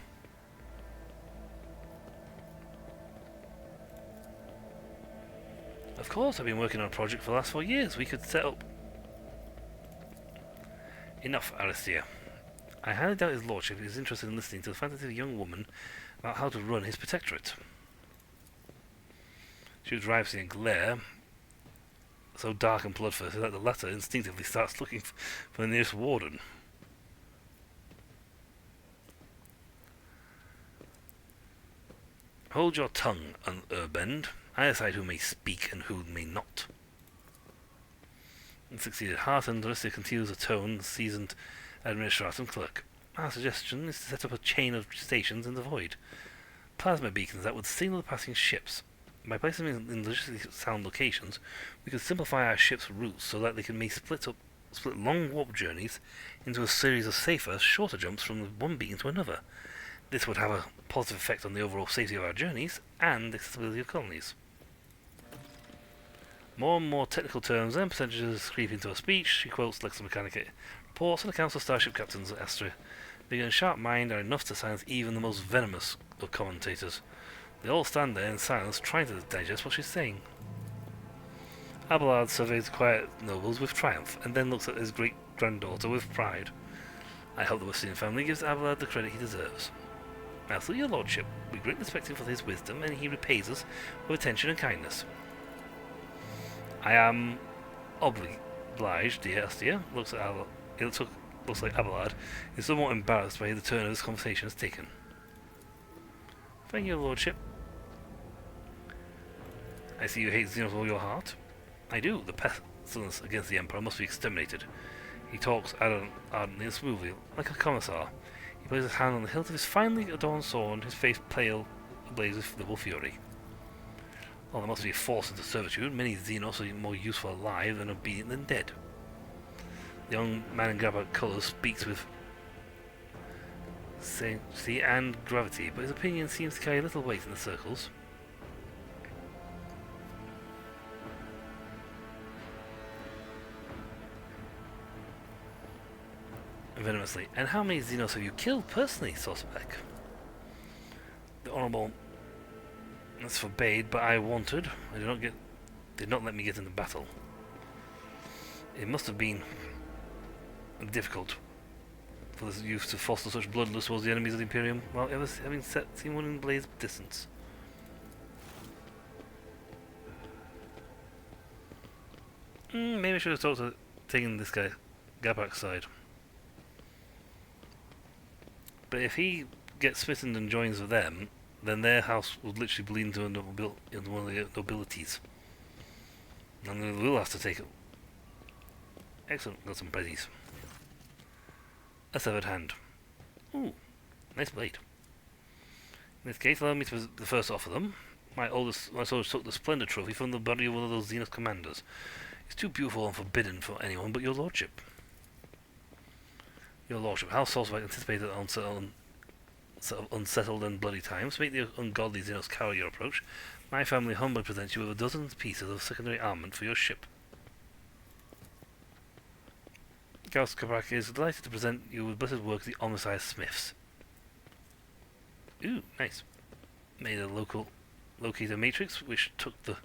Of course, I've been working on a project for the last 4 years. We could set up... Enough, Aristia. I highly doubt his lordship is interested in listening to the fantasy of a young woman about how to run his protectorate. She would drive in a glare so dark and bloodthirsty that the latter instinctively starts looking for the nearest warden. Hold your tongue, Urbend. I decide who may speak and who may not. And succeeded. Heartened, Aristia continues a tone, seasoned administratum clerk. Our suggestion is to set up a chain of stations in the void. Plasma beacons that would signal the passing ships. By placing them in logistically sound locations, we could simplify our ships' routes so that they may split long warp journeys into a series of safer, shorter jumps from one beacon to another. This would have a positive effect on the overall safety of our journeys and accessibility of colonies. More and more technical terms and percentages creep into her speech. She quotes Lexomechanica reports and accounts of starship captains at Astra. Vigor and sharp mind are enough to silence even the most venomous of commentators. They all stand there in silence, trying to digest what she's saying. Abelard surveys the quiet nobles with triumph, and then looks at his great-granddaughter with pride. I hope the Western family gives Abelard the credit he deserves. As your lordship, we greatly respect him for his wisdom, and he repays us with attention and kindness. I am obliged, dear Astia. Looks like Abelard is somewhat embarrassed by the turn this conversation has taken. Thank you, your lordship. I see you hate Xenos with all your heart. I do. The pestilence against the Emperor must be exterminated. He talks ardently and smoothly, like a commissar. He places his hand on the hilt of his finely adorned sword, his face pale, ablaze with double fury. While there must be forced into servitude, many Xenos are more useful alive and obedient than dead. The young man in Grabber colours speaks with sanctity and gravity, but his opinion seems to carry little weight in the circles. Venomously. And how many Xenos have you killed personally, Sorsbeck? The Honourable... That's forbade, but I wanted. Did not let me get into battle. It must have been difficult for this youth to foster such bloodlust towards the enemies of the Imperium, while ever having seen one in blaze distance. Maybe I should have thought of taking this guy Gabak's side. But if he gets smitten and joins with them, then their house will literally bleed into one of the nobilities. And then we'll have to take it. Excellent, got some buddies. A severed hand. Ooh, nice blade. In this case, allow me to the first offer them. My soldiers took the splendid trophy from the body of one of those Xenos commanders. It's too beautiful and forbidden for anyone but your lordship. Your lordship, how Salzburg anticipated unsettled and bloody times to make the ungodly Xenos cower your approach. My family humbly presents you with a dozen pieces of secondary armament for your ship. Gauskabrak is delighted to present you with blessed work of the Omniscience Smiths. Ooh, nice. Made a locator matrix which took the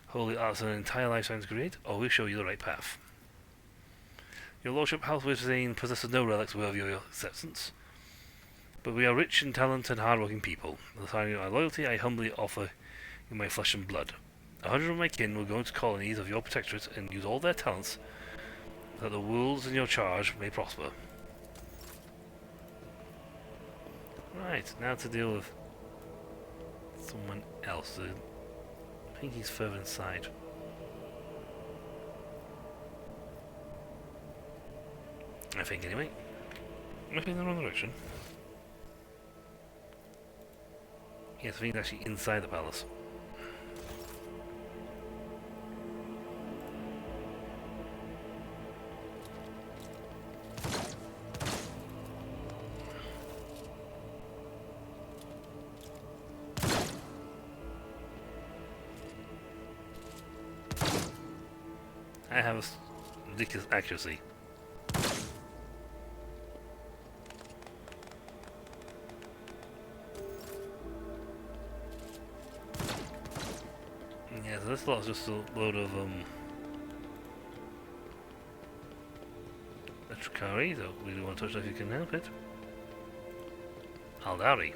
holy arts of an entire life science grade, or we'll show you the right path. Your lordship Halfway possesses no relics worthy of your acceptance, but we are rich in talent and hard-working people. As a sign of my loyalty, I humbly offer you my flesh and blood. 100 of my kin will go into colonies of your protectorate and use all their talents that the worlds in your charge may prosper. Right, now to deal with someone else. I think he's further inside. I think anyway. Maybe in the wrong direction. Yes, I think it's actually inside the palace. I have a ridiculous accuracy. Yeah, so this lot's just a load of Electricari, so we do want to touch it if you can help it. Aldari.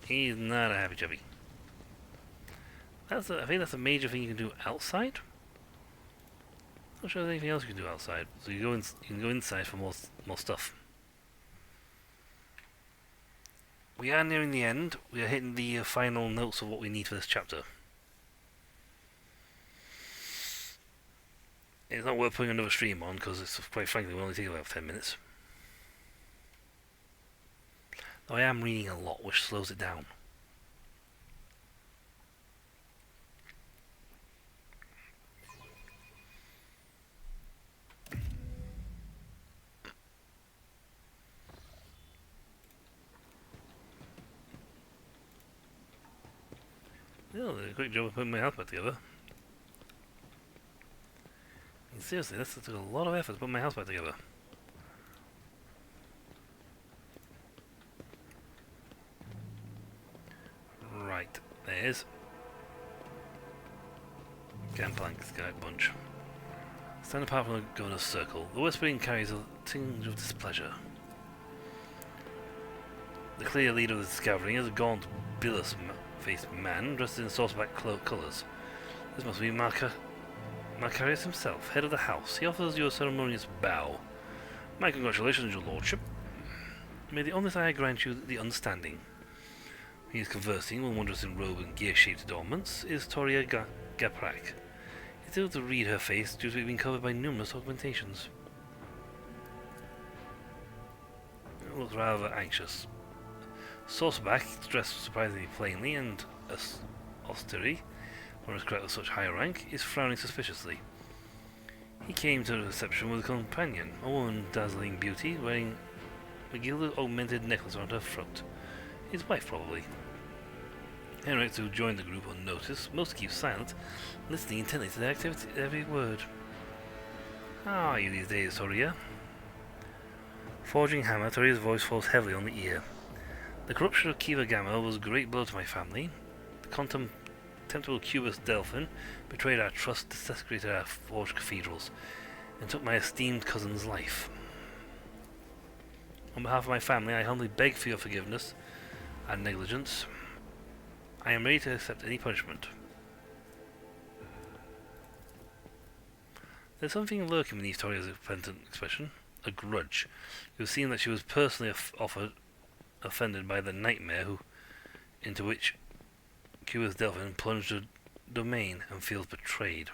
He's not a happy chubby. I think that's a major thing you can do outside. Not sure there's anything else you can do outside. So you can go inside for more stuff. We are nearing the end. We are hitting the final notes of what we need for this chapter. It's not worth putting another stream on because it's quite frankly will only take about 10 minutes. Though I am reading a lot, which slows it down. Oh, they did a great job of putting my house back together. I mean, seriously, this took a lot of effort to put my house back together. Right, there's Gangplank Sky Bunch. Stand apart from the governor's circle. The whispering carries a tinge of displeasure. The clear leader of this gathering is a gaunt, bilious-faced man dressed in saucerback colours. This must be Macarius himself, head of the house. He offers you a ceremonious bow. My congratulations, your lordship. May the honest eye grant you the understanding. He is conversing with wondrous in robe and gear-shaped adornments is Toria Gaprak. He's able to read her face due to it being covered by numerous augmentations. It looks rather anxious. Saucerback, dressed surprisingly plainly and austere, for his crack of such high rank, is frowning suspiciously. He came to the reception with a companion, a woman dazzling beauty, wearing a gilded augmented necklace around her throat. His wife, probably. Henrik, who joined the group unnoticed, most keep silent, listening intently to their activity, every word. How are you these days, Toria? Forging hammer, Toria's voice falls heavily on the ear. The corruption of Kiva Gamma was a great blow to my family. The contemptible Cubus Delphin betrayed our trust, desecrated our forged cathedrals, and took my esteemed cousin's life. On behalf of my family, I humbly beg for your forgiveness and negligence. I am ready to accept any punishment. There's something lurking beneath Toria's repentant expression. A grudge. You've seen that she was personally offended by the nightmare into which Cubus Delphin plunged her domain and feels betrayed.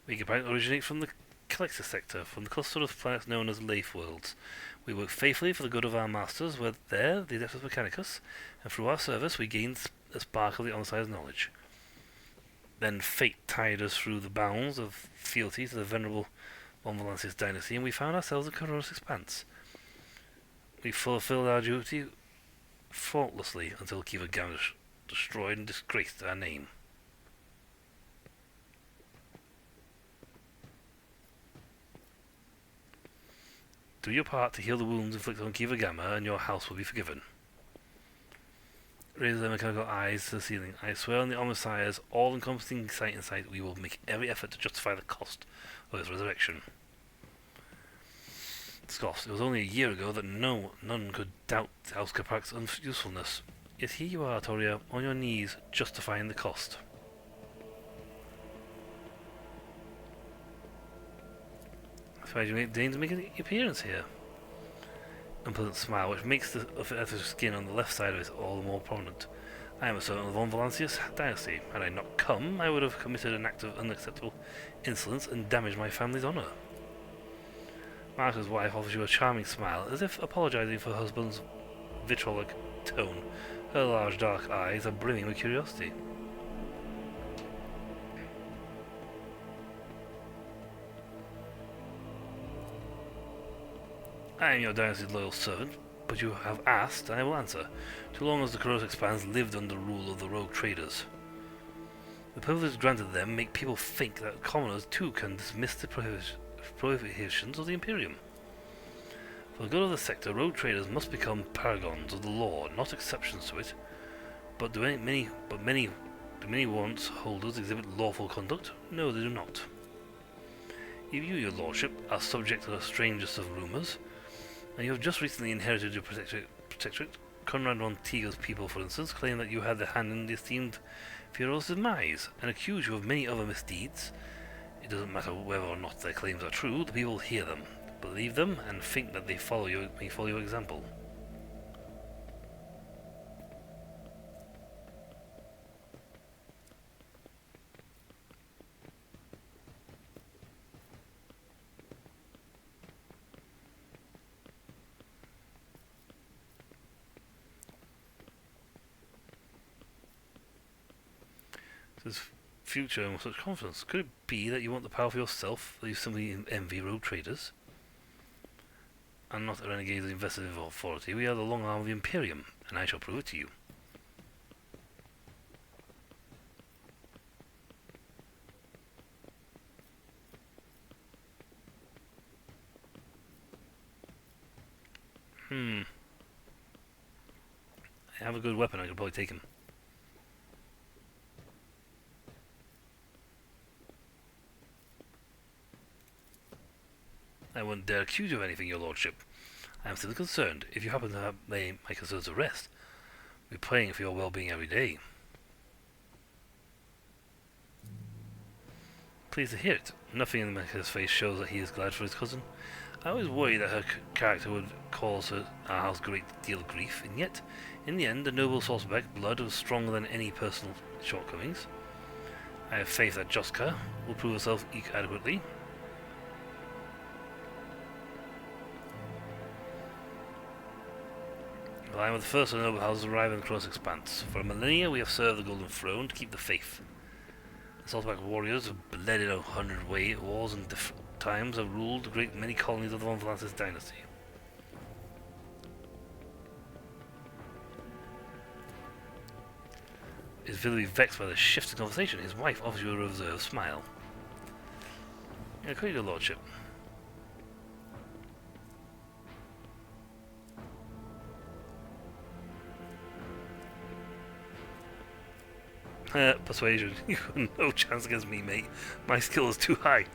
Vegapunk originates from the Collector Sector from the cluster of planets known as Leif Worlds. We work faithfully for the good of our masters. We're there, the Adeptus Mechanicus, and through our service we gained a spark of the Omnissiah's knowledge. Then fate tied us through the bounds of fealty to the venerable Von Valancius dynasty, and we found ourselves in Corollas Expanse. We fulfilled our duty faultlessly until Kiva Gamma destroyed and disgraced our name. Do your part to heal the wounds inflicted on Kiva Gamma, and your house will be forgiven. Raise their mechanical eyes to the ceiling. I swear on the Omnissiah's all-encompassing sight and sight, we will make every effort to justify the cost of its resurrection. Scoffs. It was only a year ago that none could doubt House Kapak's usefulness. Yet here you are, Toria, on your knees, justifying the cost. Why do you deign to make an appearance here? Unpleasant smile, which makes the skin on the left side of it all the more prominent. I am a servant of the Von Valancius dynasty. Had I not come, I would have committed an act of unacceptable insolence and damaged my family's honour. Marco's wife offers you a charming smile, as if apologising for her husband's vitriolic tone. Her large dark eyes are brimming with curiosity. I am your dynasty's loyal servant, but you have asked, and I will answer. Too long as the Corollas Expanse lived under the rule of the rogue traders. The privileges granted them make people think that commoners too can dismiss the prohibitions of the Imperium. For the good of the sector, rogue traders must become paragons of the law, not exceptions to it. But do many warrants holders exhibit lawful conduct? No, they do not. If you, your lordship, are subject to the strangest of rumours, and you have just recently inherited your protectorate, Conrad von Tigo's people, for instance, claim that you had a hand in the esteemed Fioros' demise, and accuse you of many other misdeeds. It doesn't matter whether or not their claims are true, the people hear them, believe them, and think that they may follow your example. Says future and with such confidence. Could it be that you want the power for yourself, that you simply envy rogue traders? And not a renegade invested in authority. We are the long arm of the Imperium, and I shall prove it to you. I have a good weapon, I could probably take him. I wouldn't dare accuse you of anything, your lordship. I am still concerned. If you happen to have my concerns at rest, we're praying for your well-being every day. Pleased to hear it. Nothing in the man's face shows that he is glad for his cousin. I always worried that her character would cause our house a great deal of grief, and yet, in the end, the noble Salzbeck blood was stronger than any personal shortcomings. I have faith that Joska will prove herself adequately. I am the first of the noble houses to arrive in the Corollas Expanse. For a millennia we have served the Golden Throne to keep the faith. The Salzbeck warriors have bled in 100 wars and different times have ruled a great many colonies of the Von Valancius dynasty. He is visibly vexed by the shift in conversation. His wife offers you a reserved smile. Yeah, quite your lordship. Persuasion. You have no chance against me, mate. My skill is too high.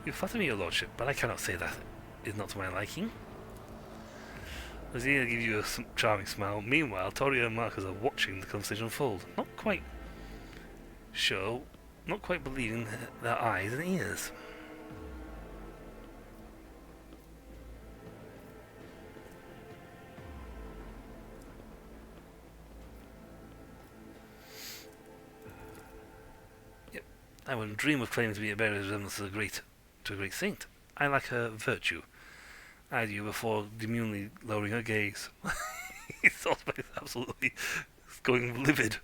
You flatter me, your lordship, but I cannot say that is not to my liking. Rosina gives you a charming smile. Meanwhile, Toria and Marcus are watching the conversation unfold. Not quite sure, not quite believing their eyes and ears. I wouldn't dream of claiming to be a better resemblance to a great saint. I lack her virtue. Eyed you before demurely lowering her gaze. His suspect is absolutely going livid.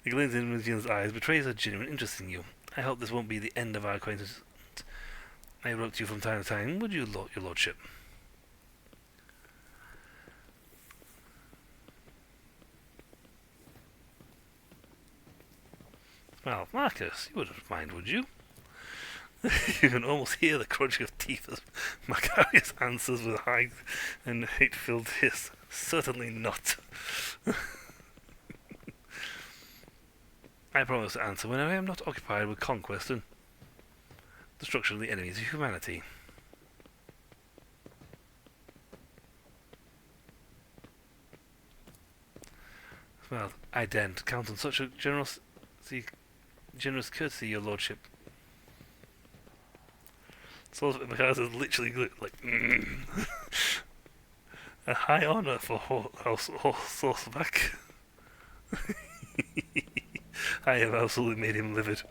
The glint in Imogene's eyes betrays a genuine interest in you. I hope this won't be the end of our acquaintance. I wrote to you from time to time, would you, your lordship? Well, Marcus, you wouldn't mind, would you? You can almost hear the crunching of teeth as Macarius answers with a high and hate-filled hiss. Certainly not. I promise to answer when I am not occupied with conquest and destruction of the enemies of humanity. Well, I daren't count on such a generous courtesy, your lordship. So Macarius is literally like, a high honour for horseback. I have absolutely made him livid.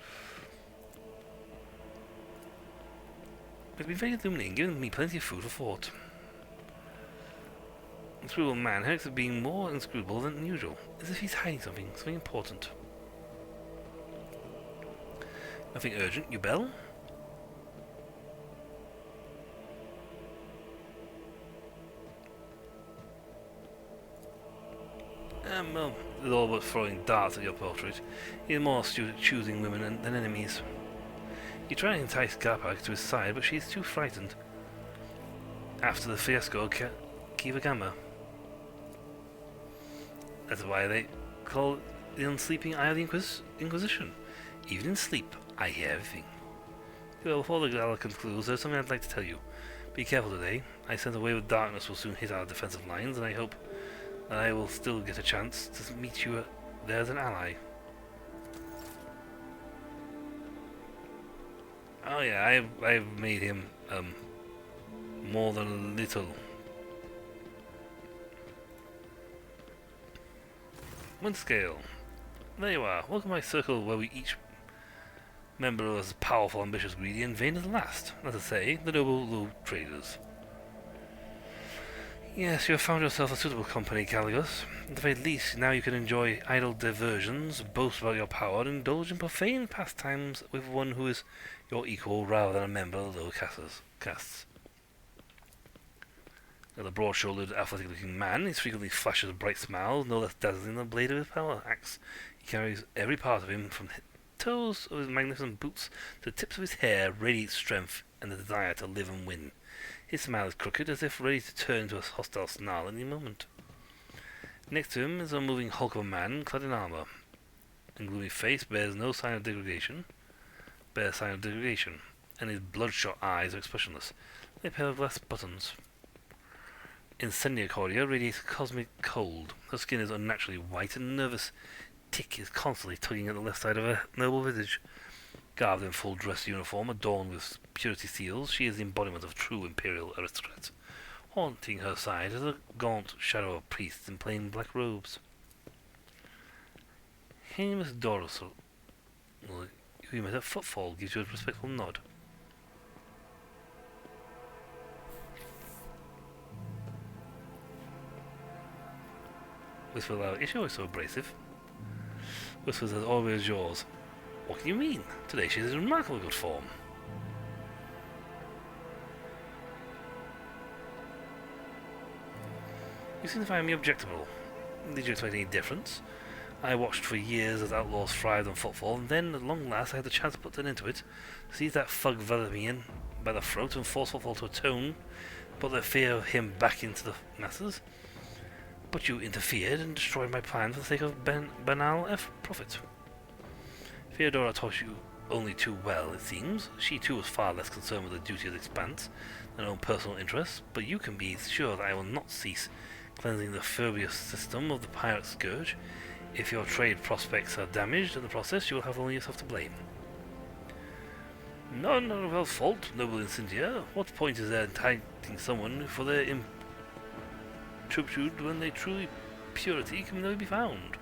It's been very illuminating, giving me plenty of food for thought. The inscrutable man hurts of being more inscrutable than usual, as if he's hiding something important. Nothing urgent, you bell? Well, it's all about throwing darts at your portrait. He's more astute at choosing women than enemies. You try and entice Garpak to his side, but she's too frightened. After the fiasco of Kivagama. That's why they call it the unsleeping eye of the Inquisition. Even in sleep, I hear everything. Well, before the gala concludes, there's something I'd like to tell you. Be careful today. I sense a wave of darkness will soon hit our defensive lines, and I hope that I will still get a chance to meet you there as an ally. Oh yeah, I've made him more than a little. One scale. There you are. Welcome to my circle where we each member is powerful, ambitious, greedy, and vain as the last. Not to say, the noble low traders. Yes, you have found yourself a suitable company, Caligos. At the very least, now you can enjoy idle diversions, boast about your power, and indulge in profane pastimes with one who is your equal rather than a member of the lower castes. The broad-shouldered, athletic-looking man, he frequently flashes a bright smile, no less dazzling than the blade of his power axe. He carries every part of him, from the toes of his magnificent boots to the tips of his hair, radiates strength and the desire to live and win. His smile is crooked, as if ready to turn into a hostile snarl any moment. Next to him is a moving hulk of a man clad in armor. His gloomy face bears sign of degradation, and his bloodshot eyes are expressionless, like a pair of glass buttons. Incendia Cordia radiates cosmic cold. Her skin is unnaturally white, and a nervous tick is constantly tugging at the left side of her noble visage. Garbed in full dress uniform, adorned with purity seals, she is the embodiment of a true imperial aristocrat. Haunting her side is a gaunt shadow of priests in plain black robes. Hey, Miss Doris, who you met at Footfall, gives you a respectful nod. Whisper loud, is she always so abrasive? Whispers as always yours. What can you mean? Today she is in remarkably good form. You seem to find me objectable. Did you expect any difference? I watched for years as outlaws thrived on Footfall, and then, at long last, I had the chance to put an end to it. Seize that thug Valerian by the throat and force Footfall to atone, put the fear of him back into the masses. But you interfered and destroyed my plan for the sake of banal profit. Theodora taught you only too well, it seems. She too was far less concerned with the duty of the expanse than her own personal interests, but you can be sure that I will not cease cleansing the furious system of the pirate scourge. If your trade prospects are damaged in the process, you will have only yourself to blame. None of our fault, noble Incendia. What point is there in thanking someone for their turpitude when they truly purity can never be found?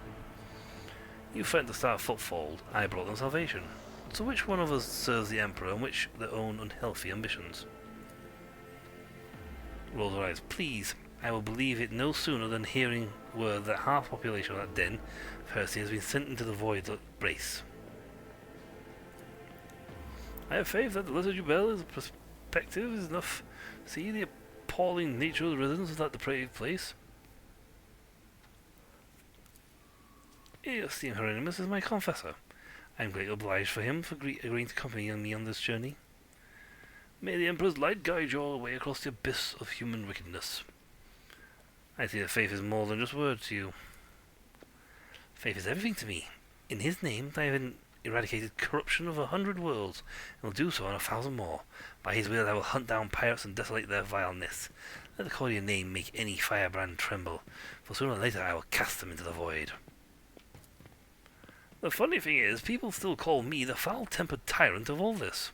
You threatened to start Footfall. I brought them salvation. So which one of us serves the Emperor and which their own unhealthy ambitions? Rolls her eyes. Please, I will believe it no sooner than hearing word that half the population of that den of heresy has been sent into the void to brace. I have faith that the letter you bear is perspective is enough to see the appalling nature of the residents of that depraved place. Your esteemed Hieronymus is my confessor. I am greatly obliged for him for agreeing to accompany me on this journey. May the Emperor's light guide your way across the abyss of human wickedness. I see that faith is more than just words to you. Faith is everything to me. In his name I have eradicated corruption of 100 worlds, and will do so on 1,000 more. By his will I will hunt down pirates and desolate their vileness. Let the Cordia name make any firebrand tremble, for sooner or later I will cast them into the void. The funny thing is, people still call me the foul-tempered tyrant of all this.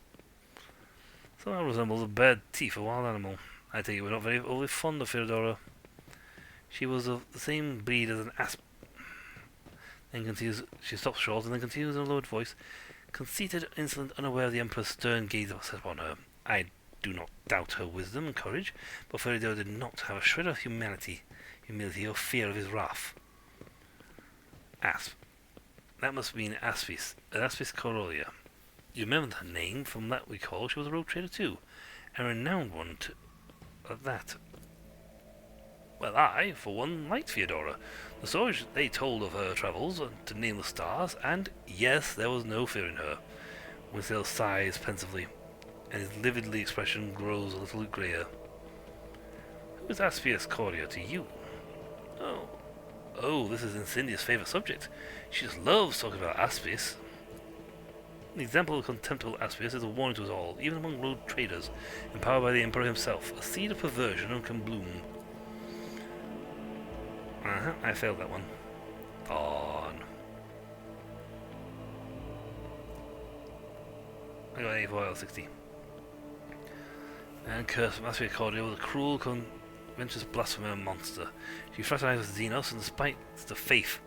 Somehow resembles a bared teeth of a wild animal. I take it we're not very overly fond of Theodora. She was of the same breed as an asp. Then continues. She stops short and then continues in a lowered voice. Conceited, insolent, unaware of the Emperor's stern gaze set upon her. I do not doubt her wisdom and courage, but Theodora did not have a shred of humility or fear of his wrath. Asp. That must mean Aspis Corolia. You remember that name? From that we call she was a rogue trader too, a renowned one at that. Well, I, for one, liked Theodora. The stories they told of her travels to name the stars, and yes, there was no fear in her. Winsdale sighs pensively, and his livid expression grows a little greyer. Who is Aspius Cordia to you? Oh, this is Incendia's favourite subject. She just loves talking about Aspius. An example of contemptible Aspius is a warning to us all, even among rogue traders, empowered by the Emperor himself. A seed of perversion can bloom. I failed that one. On. I got 84 out of 60. And curse Aspius Cordia was a cruel, contentious blasphemer monster. She fraternized with Xenos, and despite the faith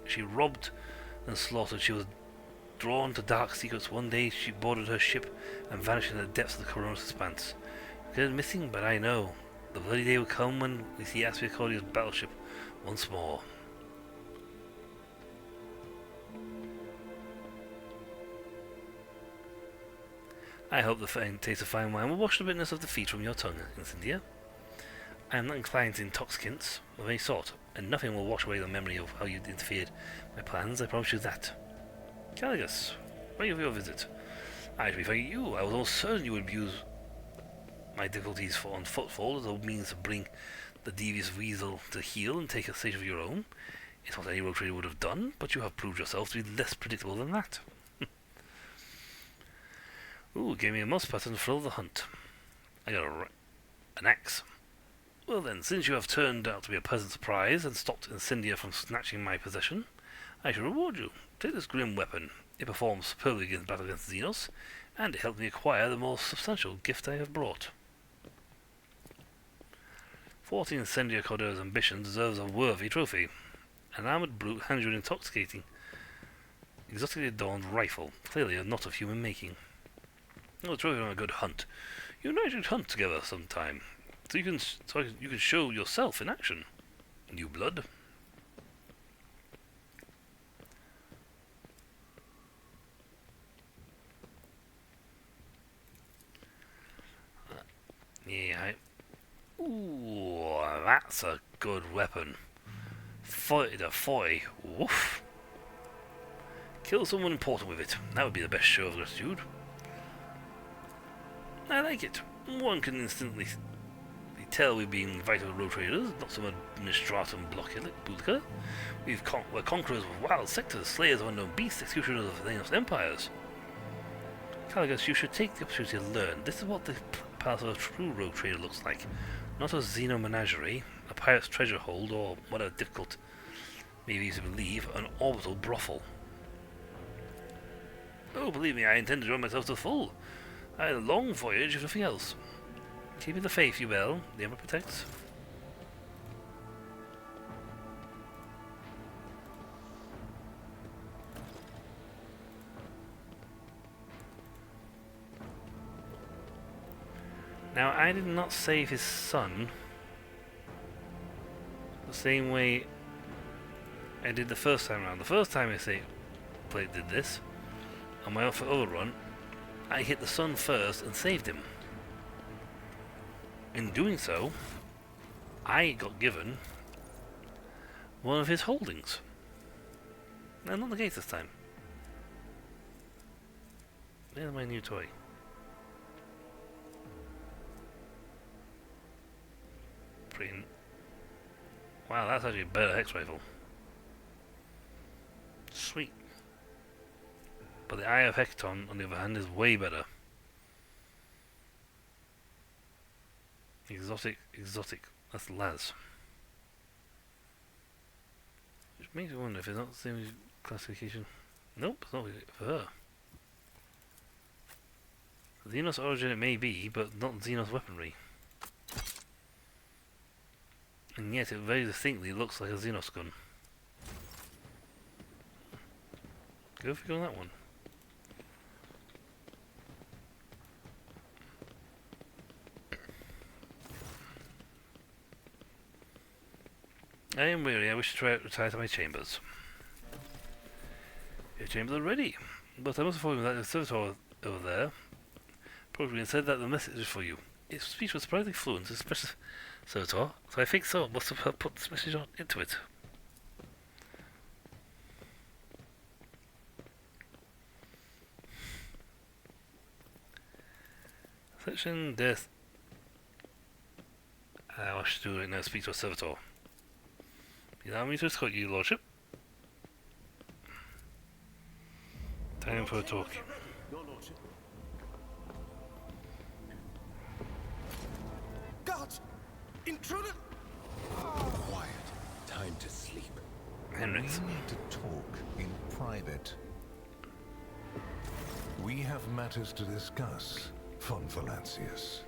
she robbed and slaughtered, she was drawn to dark secrets. One day she boarded her ship and vanished in the depths of the Corona's expanse. Good missing, but I know. The bloody day will come when we see Aspius Cordia's battleship once more. I hope the taste of fine wine will wash the bitterness of defeat from your tongue, Incendia. I am not inclined to intoxicants of any sort, and nothing will wash away the memory of how you interfered in my plans, I promise you that. Caligus, thank you for your visit. I should be thanking you. I was almost certain you would use my difficulties on footfall as a means to bring the devious weasel to heel and take a state of your own. It's what any rogue trader would have done, but you have proved yourself to be less predictable than that. Ooh, gave me a mouse pattern to thrill the hunt. I got an axe. Well then, since you have turned out to be a pleasant surprise and stopped Incendia from snatching my possession, I shall reward you. Take this grim weapon. It performs superbly against battle against Xenos, and it helped me acquire the more substantial gift I have brought. 14 Incendia Cordero's ambition deserves a worthy trophy. An armored brute hands you an intoxicating, exotically adorned rifle, clearly not of human making. Oh, a trophy on a good hunt. You and I should hunt together sometime, so you can show yourself in action. New blood. Yeah. Ooh, that's a good weapon. 40 to 40. Woof. Kill someone important with it. That would be the best show of gratitude. I like it. One can instantly tell we've been invited road traders, not some administratum Bulka. We're conquerors of wild sectors, slayers of unknown beasts, executioners of Thanos empires. Caligus, you should take the opportunity to learn. This is what the palace of a true rogue trader looks like. Not a xeno menagerie, a pirate's treasure hold, or whatever difficult maybe you to believe, an orbital brothel. Oh, believe me, I intend to enjoy myself to the full. I had a long voyage, if nothing else. Keep me the faith, you will. The Emperor protects. Now, I did not save his son the same way I did the first time around. The first time I did this, on my other run, I hit the son first and saved him. In doing so, I got given one of his holdings. No, not the case this time. There's my new toy. Pretty. Wow, that's actually a better hex rifle. Sweet. But the Eye of Hecton, on the other hand, is way better. Exotic. That's Laz. Which makes me wonder if it's not the same classification. Nope, it's not for her. Xenos origin it may be, but not Xenos weaponry. And yet it very distinctly looks like a Xenos gun. Go figure on that one. I am weary. I wish to retire to my chambers. Your chambers are ready, but I must inform you that the servitor over there probably said that the message is for you. Its speech was surprisingly fluent, especially servitor, so I think someone must have put this message into it. Section death. I wish to do it now. Speak to a servitor. Allow me to escort you, Lordship. Time for a talk. Your Lordship. Guards! Intruder! Quiet. Time to sleep. Henrik. We need to talk in private. We have matters to discuss, von Valancius.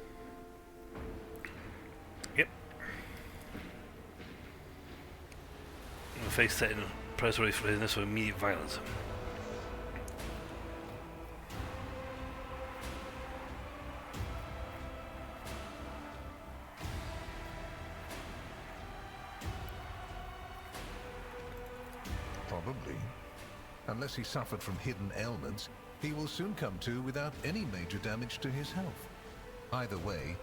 Yep. The face set in predatory readiness for immediate violence. Probably. Unless he suffered from hidden ailments, he will soon come to without any major damage to his health. Either way,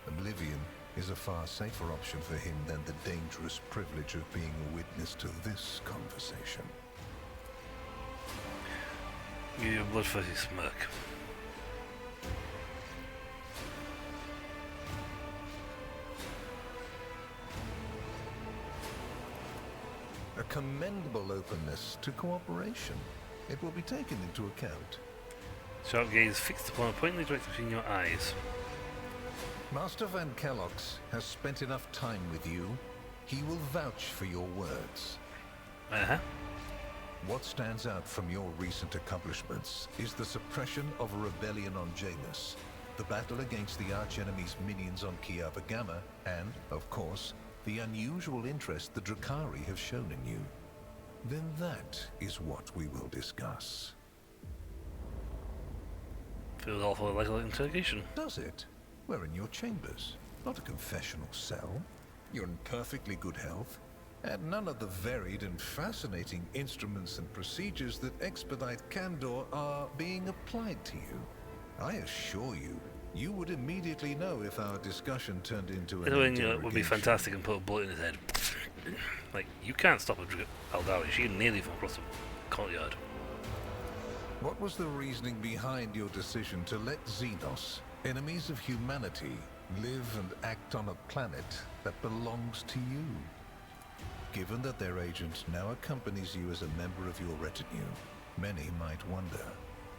oblivion is a far safer option for him than the dangerous privilege of being a witness to this conversation. Give you a bloodthirsty smirk. A commendable openness to cooperation. It will be taken into account. Sharp gaze fixed upon a pointedly directed between your eyes. Master Van Kellogg's has spent enough time with you. He will vouch for your words. Uh-huh. What stands out from your recent accomplishments is the suppression of a rebellion on Janus, the battle against the archenemy's minions on Kiava Gamma, and, of course, the unusual interest the Drakari have shown in you. Then that is what we will discuss. Feels awful like an interrogation. Does it? We're in your chambers, not a confessional cell. You're in perfectly good health, and none of the varied and fascinating instruments and procedures that expedite candor are being applied to you. I assure you, you would immediately know if our discussion turned into an interrogation. Would be fantastic and put a bullet in his head. Like, you can't stop Aldari. She can nearly fall across the courtyard. What was the reasoning behind your decision to let Xenos, enemies of humanity, live and act on a planet that belongs to you? Given that their agent now accompanies you as a member of your retinue, many might wonder,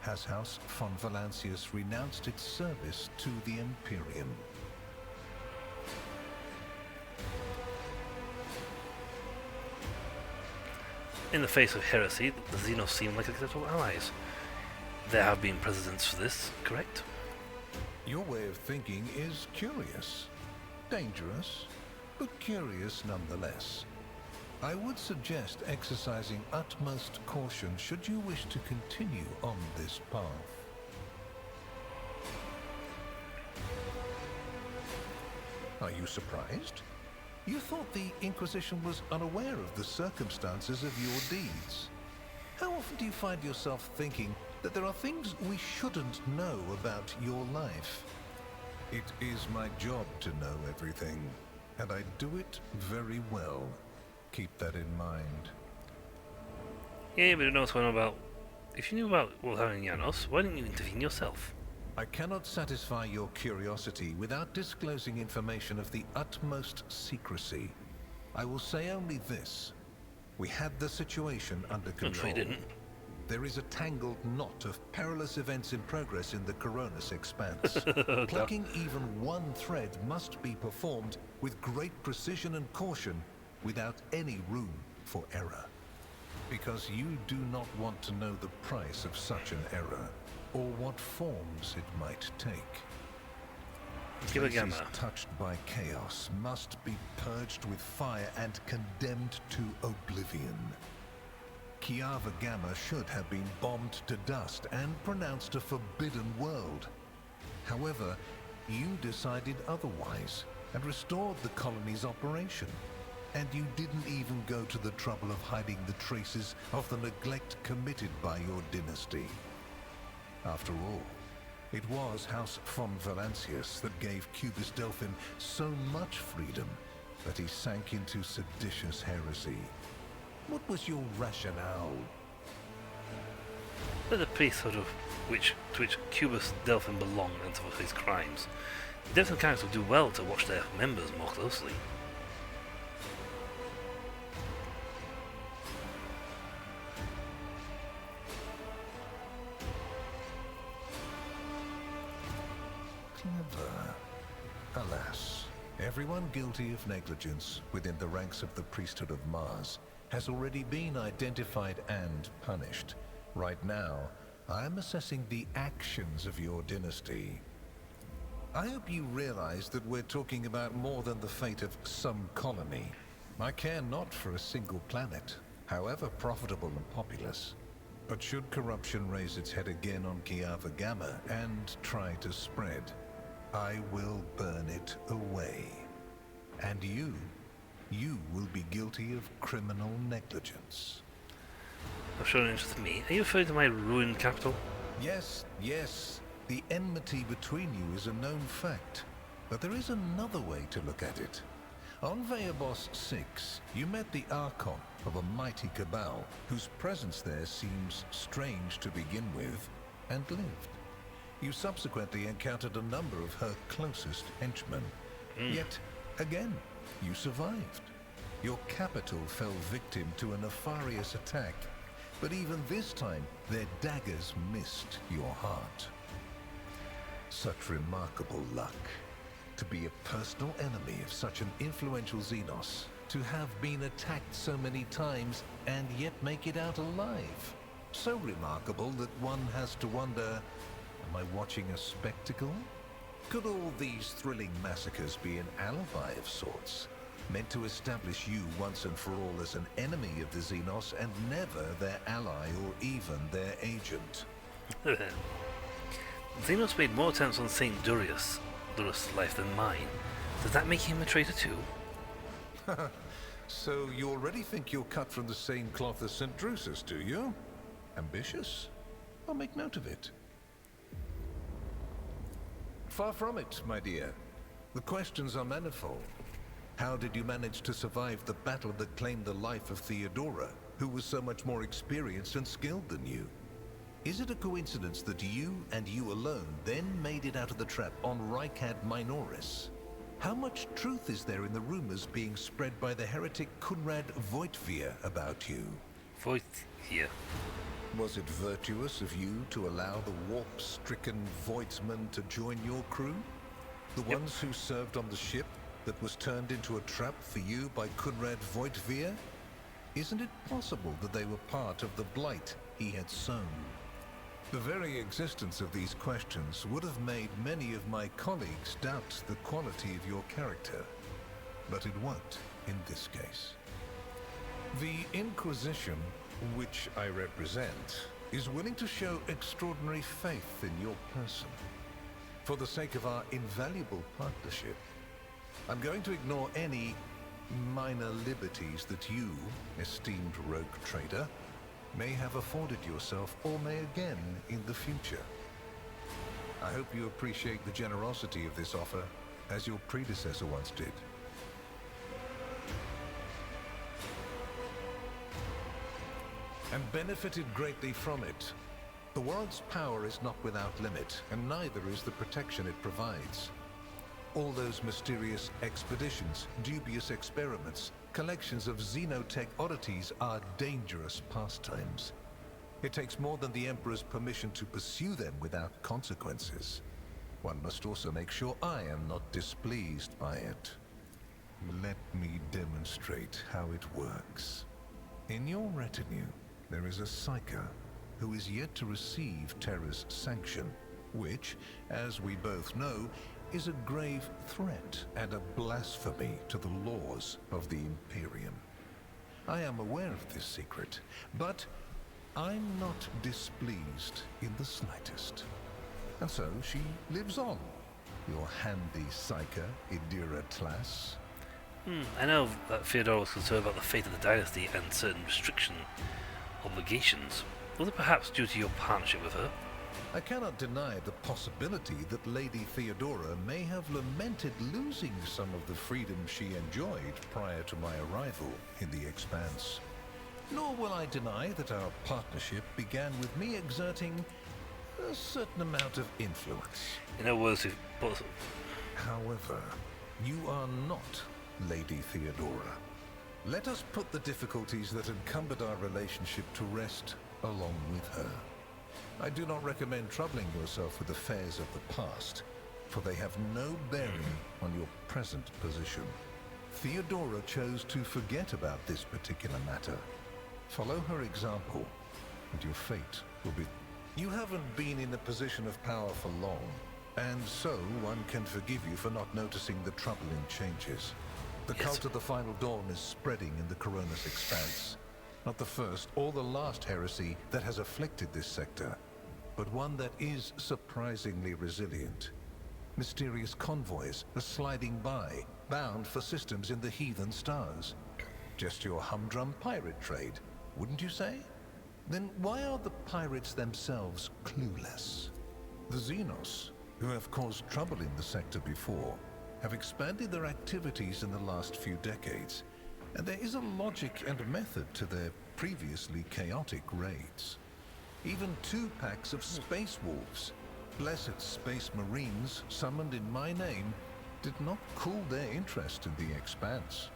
has House von Valancius renounced its service to the Imperium? In the face of heresy, the Xenos seem like acceptable allies. There have been precedents for this, correct? Your way of thinking is curious. Dangerous, but curious nonetheless. I would suggest exercising utmost caution should you wish to continue on this path. Are you surprised? You thought the Inquisition was unaware of the circumstances of your deeds. How often do you find yourself thinking that there are things we shouldn't know about your life? It is my job to know everything, and I do it very well. Keep that in mind. Yeah, but you know what's going on about... If you knew about what was happening in Janos, why didn't you intervene yourself? I cannot satisfy your curiosity without disclosing information of the utmost secrecy. I will say only this. We had the situation under control. No, you didn't. There is a tangled knot of perilous events in progress in the Coronis expanse. Plucking even one thread must be performed with great precision and caution, without any room for error. Because you do not want to know the price of such an error, or what forms it might take. Places touched by chaos must be purged with fire and condemned to oblivion. Kiava Gamma should have been bombed to dust and pronounced a forbidden world. However, you decided otherwise and restored the colony's operation. And you didn't even go to the trouble of hiding the traces of the neglect committed by your dynasty. After all, it was House von Valancius that gave Cubus Delphin so much freedom that he sank into seditious heresy. What was your rationale? They're the priesthood of to which Cubus Delphin belonged and for his crimes. The Delphin Council would do well to watch their members more closely. Clever. Alas, everyone guilty of negligence within the ranks of the priesthood of Mars has already been identified and punished. Right now, I am assessing the actions of your dynasty. I hope you realize that we're talking about more than the fate of some colony. I care not for a single planet, however profitable and populous. But should corruption raise its head again on Kiava Gamma and try to spread, I will burn it away. And you will be guilty of criminal negligence. Of showing interest in me. Are you referring to my ruined capital? Yes. The enmity between you is a known fact. But there is another way to look at it. On Veabos 6, you met the Archon of a mighty cabal, whose presence there seems strange to begin with, and lived. You subsequently encountered a number of her closest henchmen. Yet, again, you survived. Your capital fell victim to a nefarious attack, but even this time, their daggers missed your heart. Such remarkable luck. To be a personal enemy of such an influential Xenos, to have been attacked so many times and yet make it out alive. So remarkable that one has to wonder, am I watching a spectacle? Could all these thrilling massacres be an alibi of sorts, meant to establish you once and for all as an enemy of the Xenos and never their ally or even their agent? Xenos made more attempts on St. Durius' life than mine. Does that make him a traitor too? So you already think you're cut from the same cloth as St. Drusus, do you? Ambitious? I'll make note of it. Far from it, my dear. The questions are manifold. How did you manage to survive the battle that claimed the life of Theodora, who was so much more experienced and skilled than you? Is it a coincidence that you and you alone then made it out of the trap on Rykad Minoris? How much truth is there in the rumors being spread by the heretic Kunrad Voitvir about you? Voitvir? Was it virtuous of you to allow the warp-stricken Voidsmen to join your crew? The ones who served on the ship that was turned into a trap for you by Kunrad Voitvir? Isn't it possible that they were part of the blight he had sown? The very existence of these questions would have made many of my colleagues doubt the quality of your character, but it won't in this case. The Inquisition, which I represent, is willing to show extraordinary faith in your person. For the sake of our invaluable partnership, I'm going to ignore any minor liberties that you, esteemed rogue trader, may have afforded yourself or may again in the future. I hope you appreciate the generosity of this offer, as your predecessor once did. And benefited greatly from it. The world's power is not without limit, and neither is the protection it provides. All those mysterious expeditions, dubious experiments, collections of xenotech oddities are dangerous pastimes. It takes more than the Emperor's permission to pursue them without consequences. One must also make sure I am not displeased by it. Let me demonstrate how it works. In your retinue, there is a Psyker who is yet to receive Terra's sanction, which, as we both know, is a grave threat and a blasphemy to the laws of the Imperium. I am aware of this secret, but I'm not displeased in the slightest. And so she lives on, your handy Psyker, Idira Tlass. I know that Theodora was concerned about the fate of the dynasty and certain restriction obligations. Was it perhaps due to your partnership with her? I cannot deny the possibility that Lady Theodora may have lamented losing some of the freedom she enjoyed prior to my arrival in the Expanse. Nor will I deny that our partnership began with me exerting a certain amount of influence. In other words, if both... However, you are not Lady Theodora. Let us put the difficulties that encumbered our relationship to rest along with her. I do not recommend troubling yourself with affairs of the past, for they have no bearing on your present position. Theodora chose to forget about this particular matter. Follow her example, and your fate will be... You haven't been in a position of power for long, and so one can forgive you for not noticing the troubling changes. The cult of the Final Dawn is spreading in the Coronis Expanse. Not the first or the last heresy that has afflicted this sector, but one that is surprisingly resilient. Mysterious convoys are sliding by, bound for systems in the heathen stars. Just your humdrum pirate trade, wouldn't you say? Then why are the pirates themselves clueless? The Xenos, who have caused trouble in the sector before, have expanded their activities in the last few decades, and there is a logic and method to their previously chaotic raids. Even 2 packs of Space Wolves, blessed Space Marines summoned in my name, did not cool their interest in the Expanse.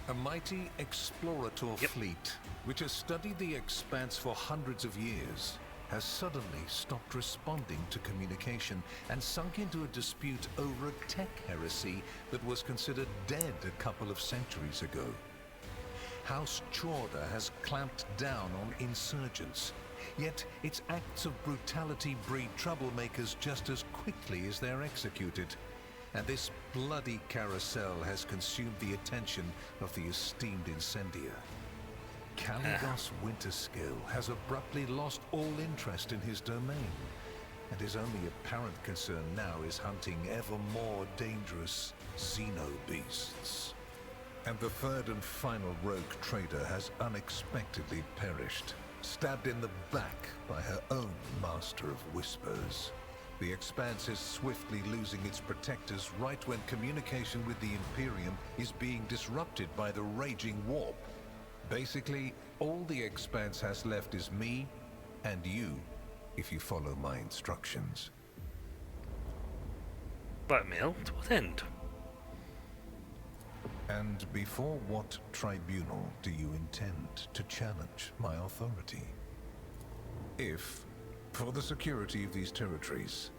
A mighty explorator fleet, which has studied the Expanse for hundreds of years, has suddenly stopped responding to communication and sunk into a dispute over a tech heresy that was considered dead a couple of centuries ago. House Chorda has clamped down on insurgents, yet its acts of brutality breed troublemakers just as quickly as they're executed. And this bloody carousel has consumed the attention of the esteemed incendiar. Caligos Winterskill has abruptly lost all interest in his domain, and his only apparent concern now is hunting ever more dangerous xenobeasts. And the third and final rogue trader has unexpectedly perished, stabbed in the back by her own Master of Whispers. The Expanse is swiftly losing its protectors right when communication with the Imperium is being disrupted by the raging warp. Basically, all the Expanse has left is me and you, if you follow my instructions. Blackmail? To what end? And before what tribunal do you intend to challenge my authority? If, for the security of these territories,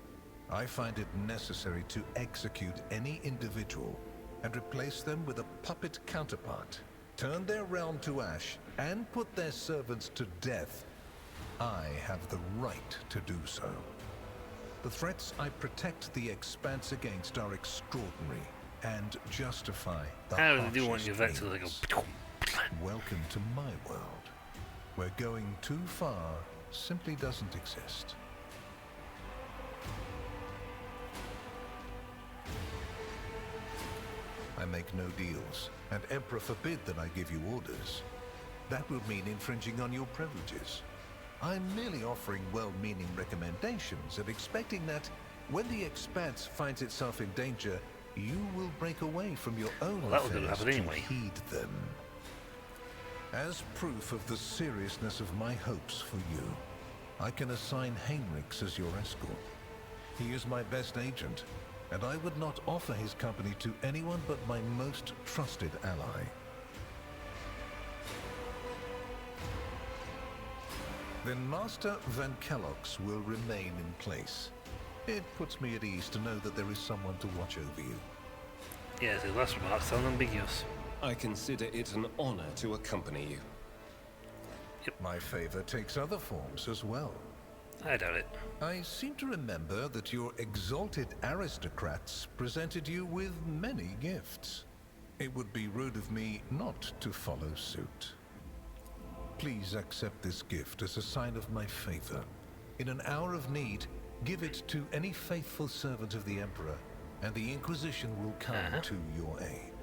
I find it necessary to execute any individual and replace them with a puppet counterpart, turn their realm to ash, and put their servants to death, I have the right to do so. The threats I protect the Expanse against are extraordinary and justify the I do want harshest your vector to means. go... Welcome to my world, where going too far simply doesn't exist. I make no deals, and Emperor forbid that I give you orders. That would mean infringing on your privileges. I'm merely offering well-meaning recommendations and expecting that when the Expanse finds itself in danger, you will break away from your own affairs to heed them. As proof of the seriousness of my hopes for you, I can assign Heinrichs as your escort. He is my best agent, and I would not offer his company to anyone but my most trusted ally. Then Master Van Kellogg's will remain in place. It puts me at ease to know that there is someone to watch over you. Yes, his last remarks sound ambiguous. I consider it an honor to accompany you. Yep. My favor takes other forms as well. I doubt it. I seem to remember that your exalted aristocrats presented you with many gifts. It would be rude of me not to follow suit. Please accept this gift as a sign of my favor. In an hour of need, give it to any faithful servant of the Emperor, and the Inquisition will come to your aid.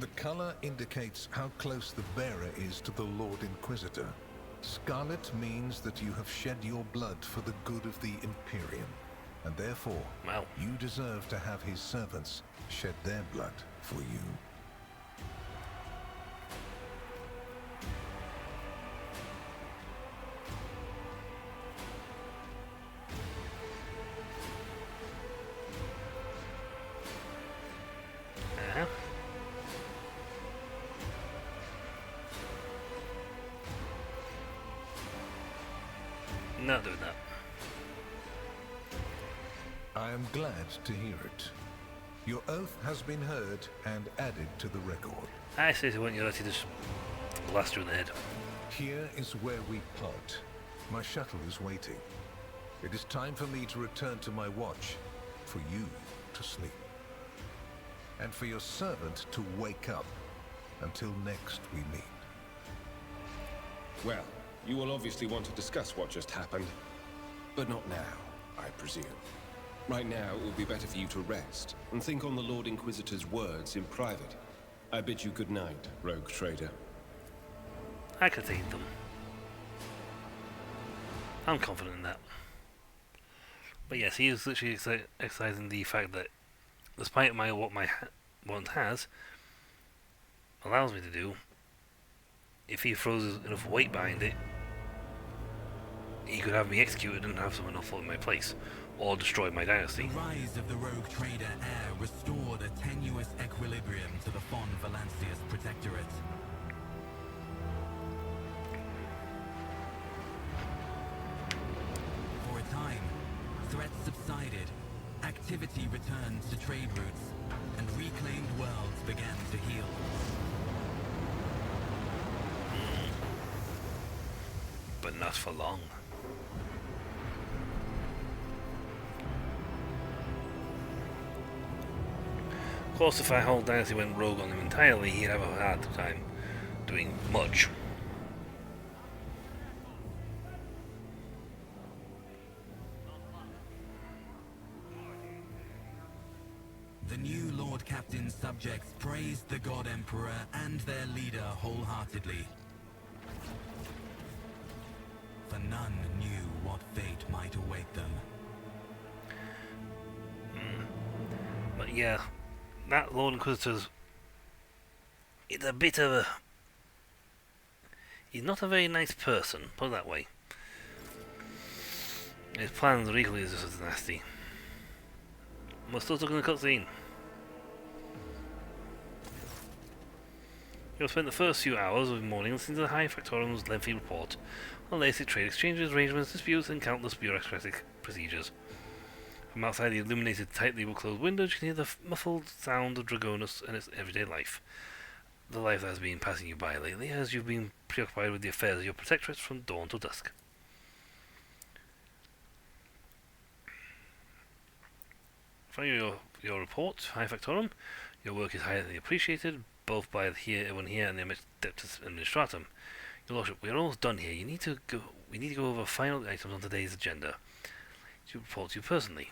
The color indicates how close the bearer is to the Lord Inquisitor. Scarlet means that you have shed your blood for the good of the Imperium, and therefore, you deserve to have his servants shed their blood for you. Not doing that. I am glad to hear it. Your oath has been heard and added to the record. I seriously want you to just blast you in the head. Here is where we part. My shuttle is waiting. It is time for me to return to my watch, for you to sleep, and for your servant to wake up. Until next we meet. Well, you will obviously want to discuss what just happened, but not now, I presume. Right now, it would be better for you to rest and think on the Lord Inquisitor's words in private. I bid you good night, rogue trader. I can take them. I'm confident in that. But yes, he is literally exercising the fact that, despite what my wand has allows me to do, if he throws enough weight behind it, he could have me executed and have someone else fall in my place, or destroy my dynasty. The rise of the rogue trader heir restored a tenuous equilibrium to the Von Valancius Protectorate. For a time, threats subsided, activity returned to trade routes, and reclaimed worlds began to heal. But not for long. Of course, if our whole dynasty went rogue on him entirely, he'd have a hard time doing much. The new Lord Captain's subjects praised the God Emperor and their leader wholeheartedly. For none knew what fate might await them. But yeah, that Lord Inquisitor's... it's a bit of a... he's not a very nice person, put it that way. His plans are equally just as nasty. We're still stuck in the cutscene. You'll spend the first few hours of the morning listening to the High Factorum's lengthy report on latest trade exchanges, arrangements, disputes, and countless bureaucratic procedures. From outside the illuminated, tightly closed windows, you can hear the muffled sound of Dragonus and its everyday life. The life that has been passing you by lately, as you've been preoccupied with the affairs of your protectorates from dawn to dusk. Following your report, High Factorum, your work is highly appreciated, both by everyone here and the Adeptus Administratum. Your Lordship, we are almost done here. We need to go over final items on today's agenda. To report to you personally.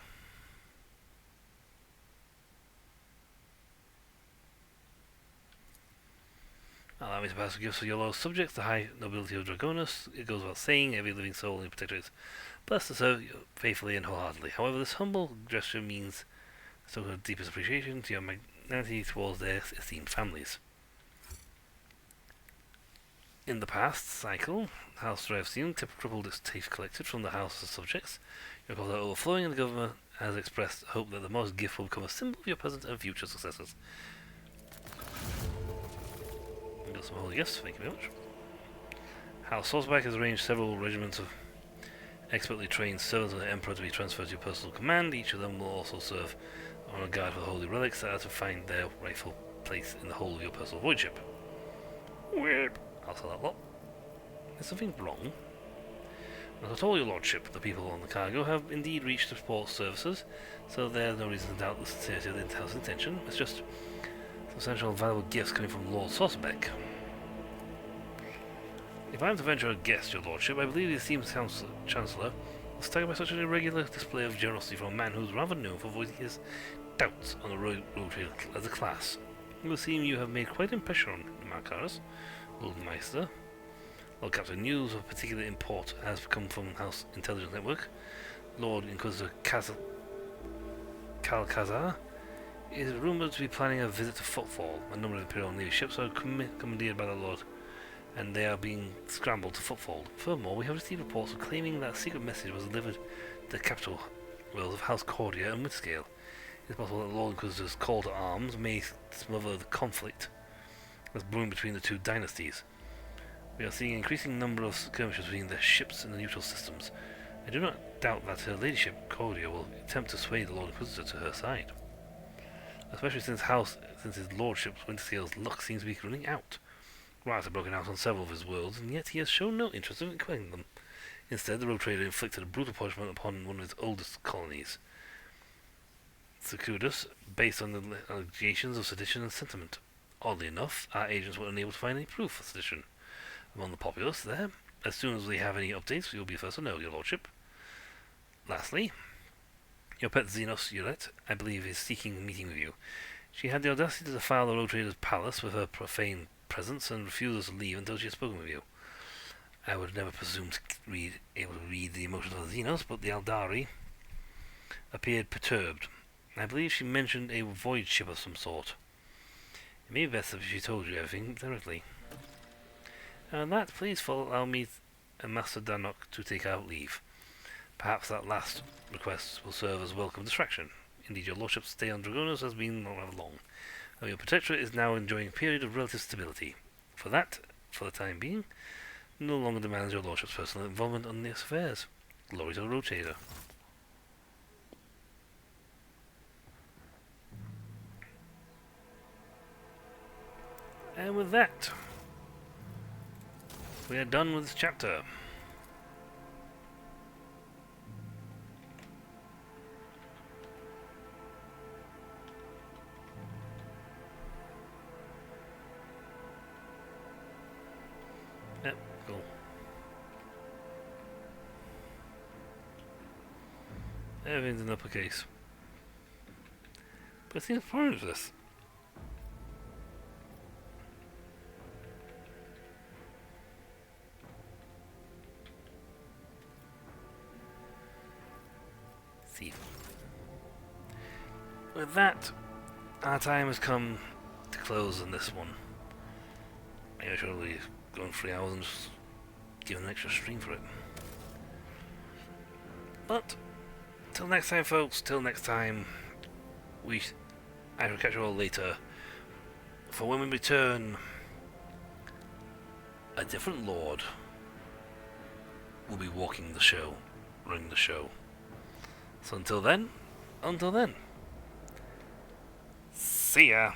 Allow me to pass gifts for your loyal subjects, the high nobility of Dragonus. It goes without saying, every living soul in your protectorate is blessed to serve you faithfully and wholeheartedly. However, this humble gesture means a token of deepest appreciation to your magnanimity towards their esteemed families. In the past cycle, House Drevstein tripled its taste collected from the House of Subjects. Your calls are overflowing, and the government has expressed hope that the modest gift will become a symbol of your present and future successors. We got some holy gifts, thank you very much. House Salzbach has arranged several regiments of expertly trained servants of the Emperor to be transferred to your personal command. Each of them will also serve on a guard for the holy relics that are to find their rightful place in the whole of your personal void ship. Weird. I'll sell that lot. There's something wrong. As I told your lordship, the people on the cargo have indeed reached the port services, so there's no reason to doubt the sincerity of the house intention. It's just substantial and valuable gifts coming from Lord Sosbeck. If I am to venture a guess, your lordship, I believe the esteemed Chancellor was staggered by such an irregular display of generosity from a man who is rather known for voicing his doubts on the road trade as a class. It would seem you have made quite an impression on Marcaris, Lord Meister. Lord Captain, news of particular import has come from House Intelligence Network. Lord Inquisitor Calcazar is rumoured to be planning a visit to Footfall. A number of Imperial Navy ships are commandeered by the Lord, and they are being scrambled to Footfall. Furthermore, we have received reports claiming that a secret message was delivered to the capital worlds of House Cordia and Windscale. It is possible that Lord Inquisitor's call to arms may smother the conflict that's brewing between the two dynasties. We are seeing an increasing number of skirmishes between the ships in the neutral systems. I do not doubt that her ladyship, Cordia, will attempt to sway the Lord Inquisitor to her side. Especially since his lordship's Windscale's luck seems to be running out. Riots have broken out on several of his worlds, and yet he has shown no interest in quelling them. Instead, the rogue trader inflicted a brutal punishment upon one of his oldest colonies, Secudus, based on the allegations of sedition and sentiment. Oddly enough, our agents were unable to find any proof of sedition among the populace there. As soon as we have any updates, we will be the first to know, your lordship. Lastly, your pet Xenos Uret, I believe, is seeking a meeting with you. She had the audacity to defile the rogue trader's palace with her profane presence and refuses to leave until she has spoken with you. I would never presume to be able to read the emotions of the Xenos, but the Aldari appeared perturbed. I believe she mentioned a void ship of some sort. It may be best if she told you everything directly. And that, please allow me and Master Danok to take our leave. Perhaps that last request will serve as a welcome distraction. Indeed, your lordship's stay on Dragonus has been rather long. Your protectorate is now enjoying a period of relative stability. For the time being, no longer demands your lordship's personal involvement in these affairs. Glory to the Rotator. And with that, we are done with this chapter. Yep, cool. Everything's in uppercase. But I see the problem with this. With that, our time has come to close on this one. Maybe I should have gone 3 hours and just given an extra stream for it. But, till next time folks, till next time, I shall catch you all later. For when we return, a different lord will be walking the show, running the show. So until then, see ya!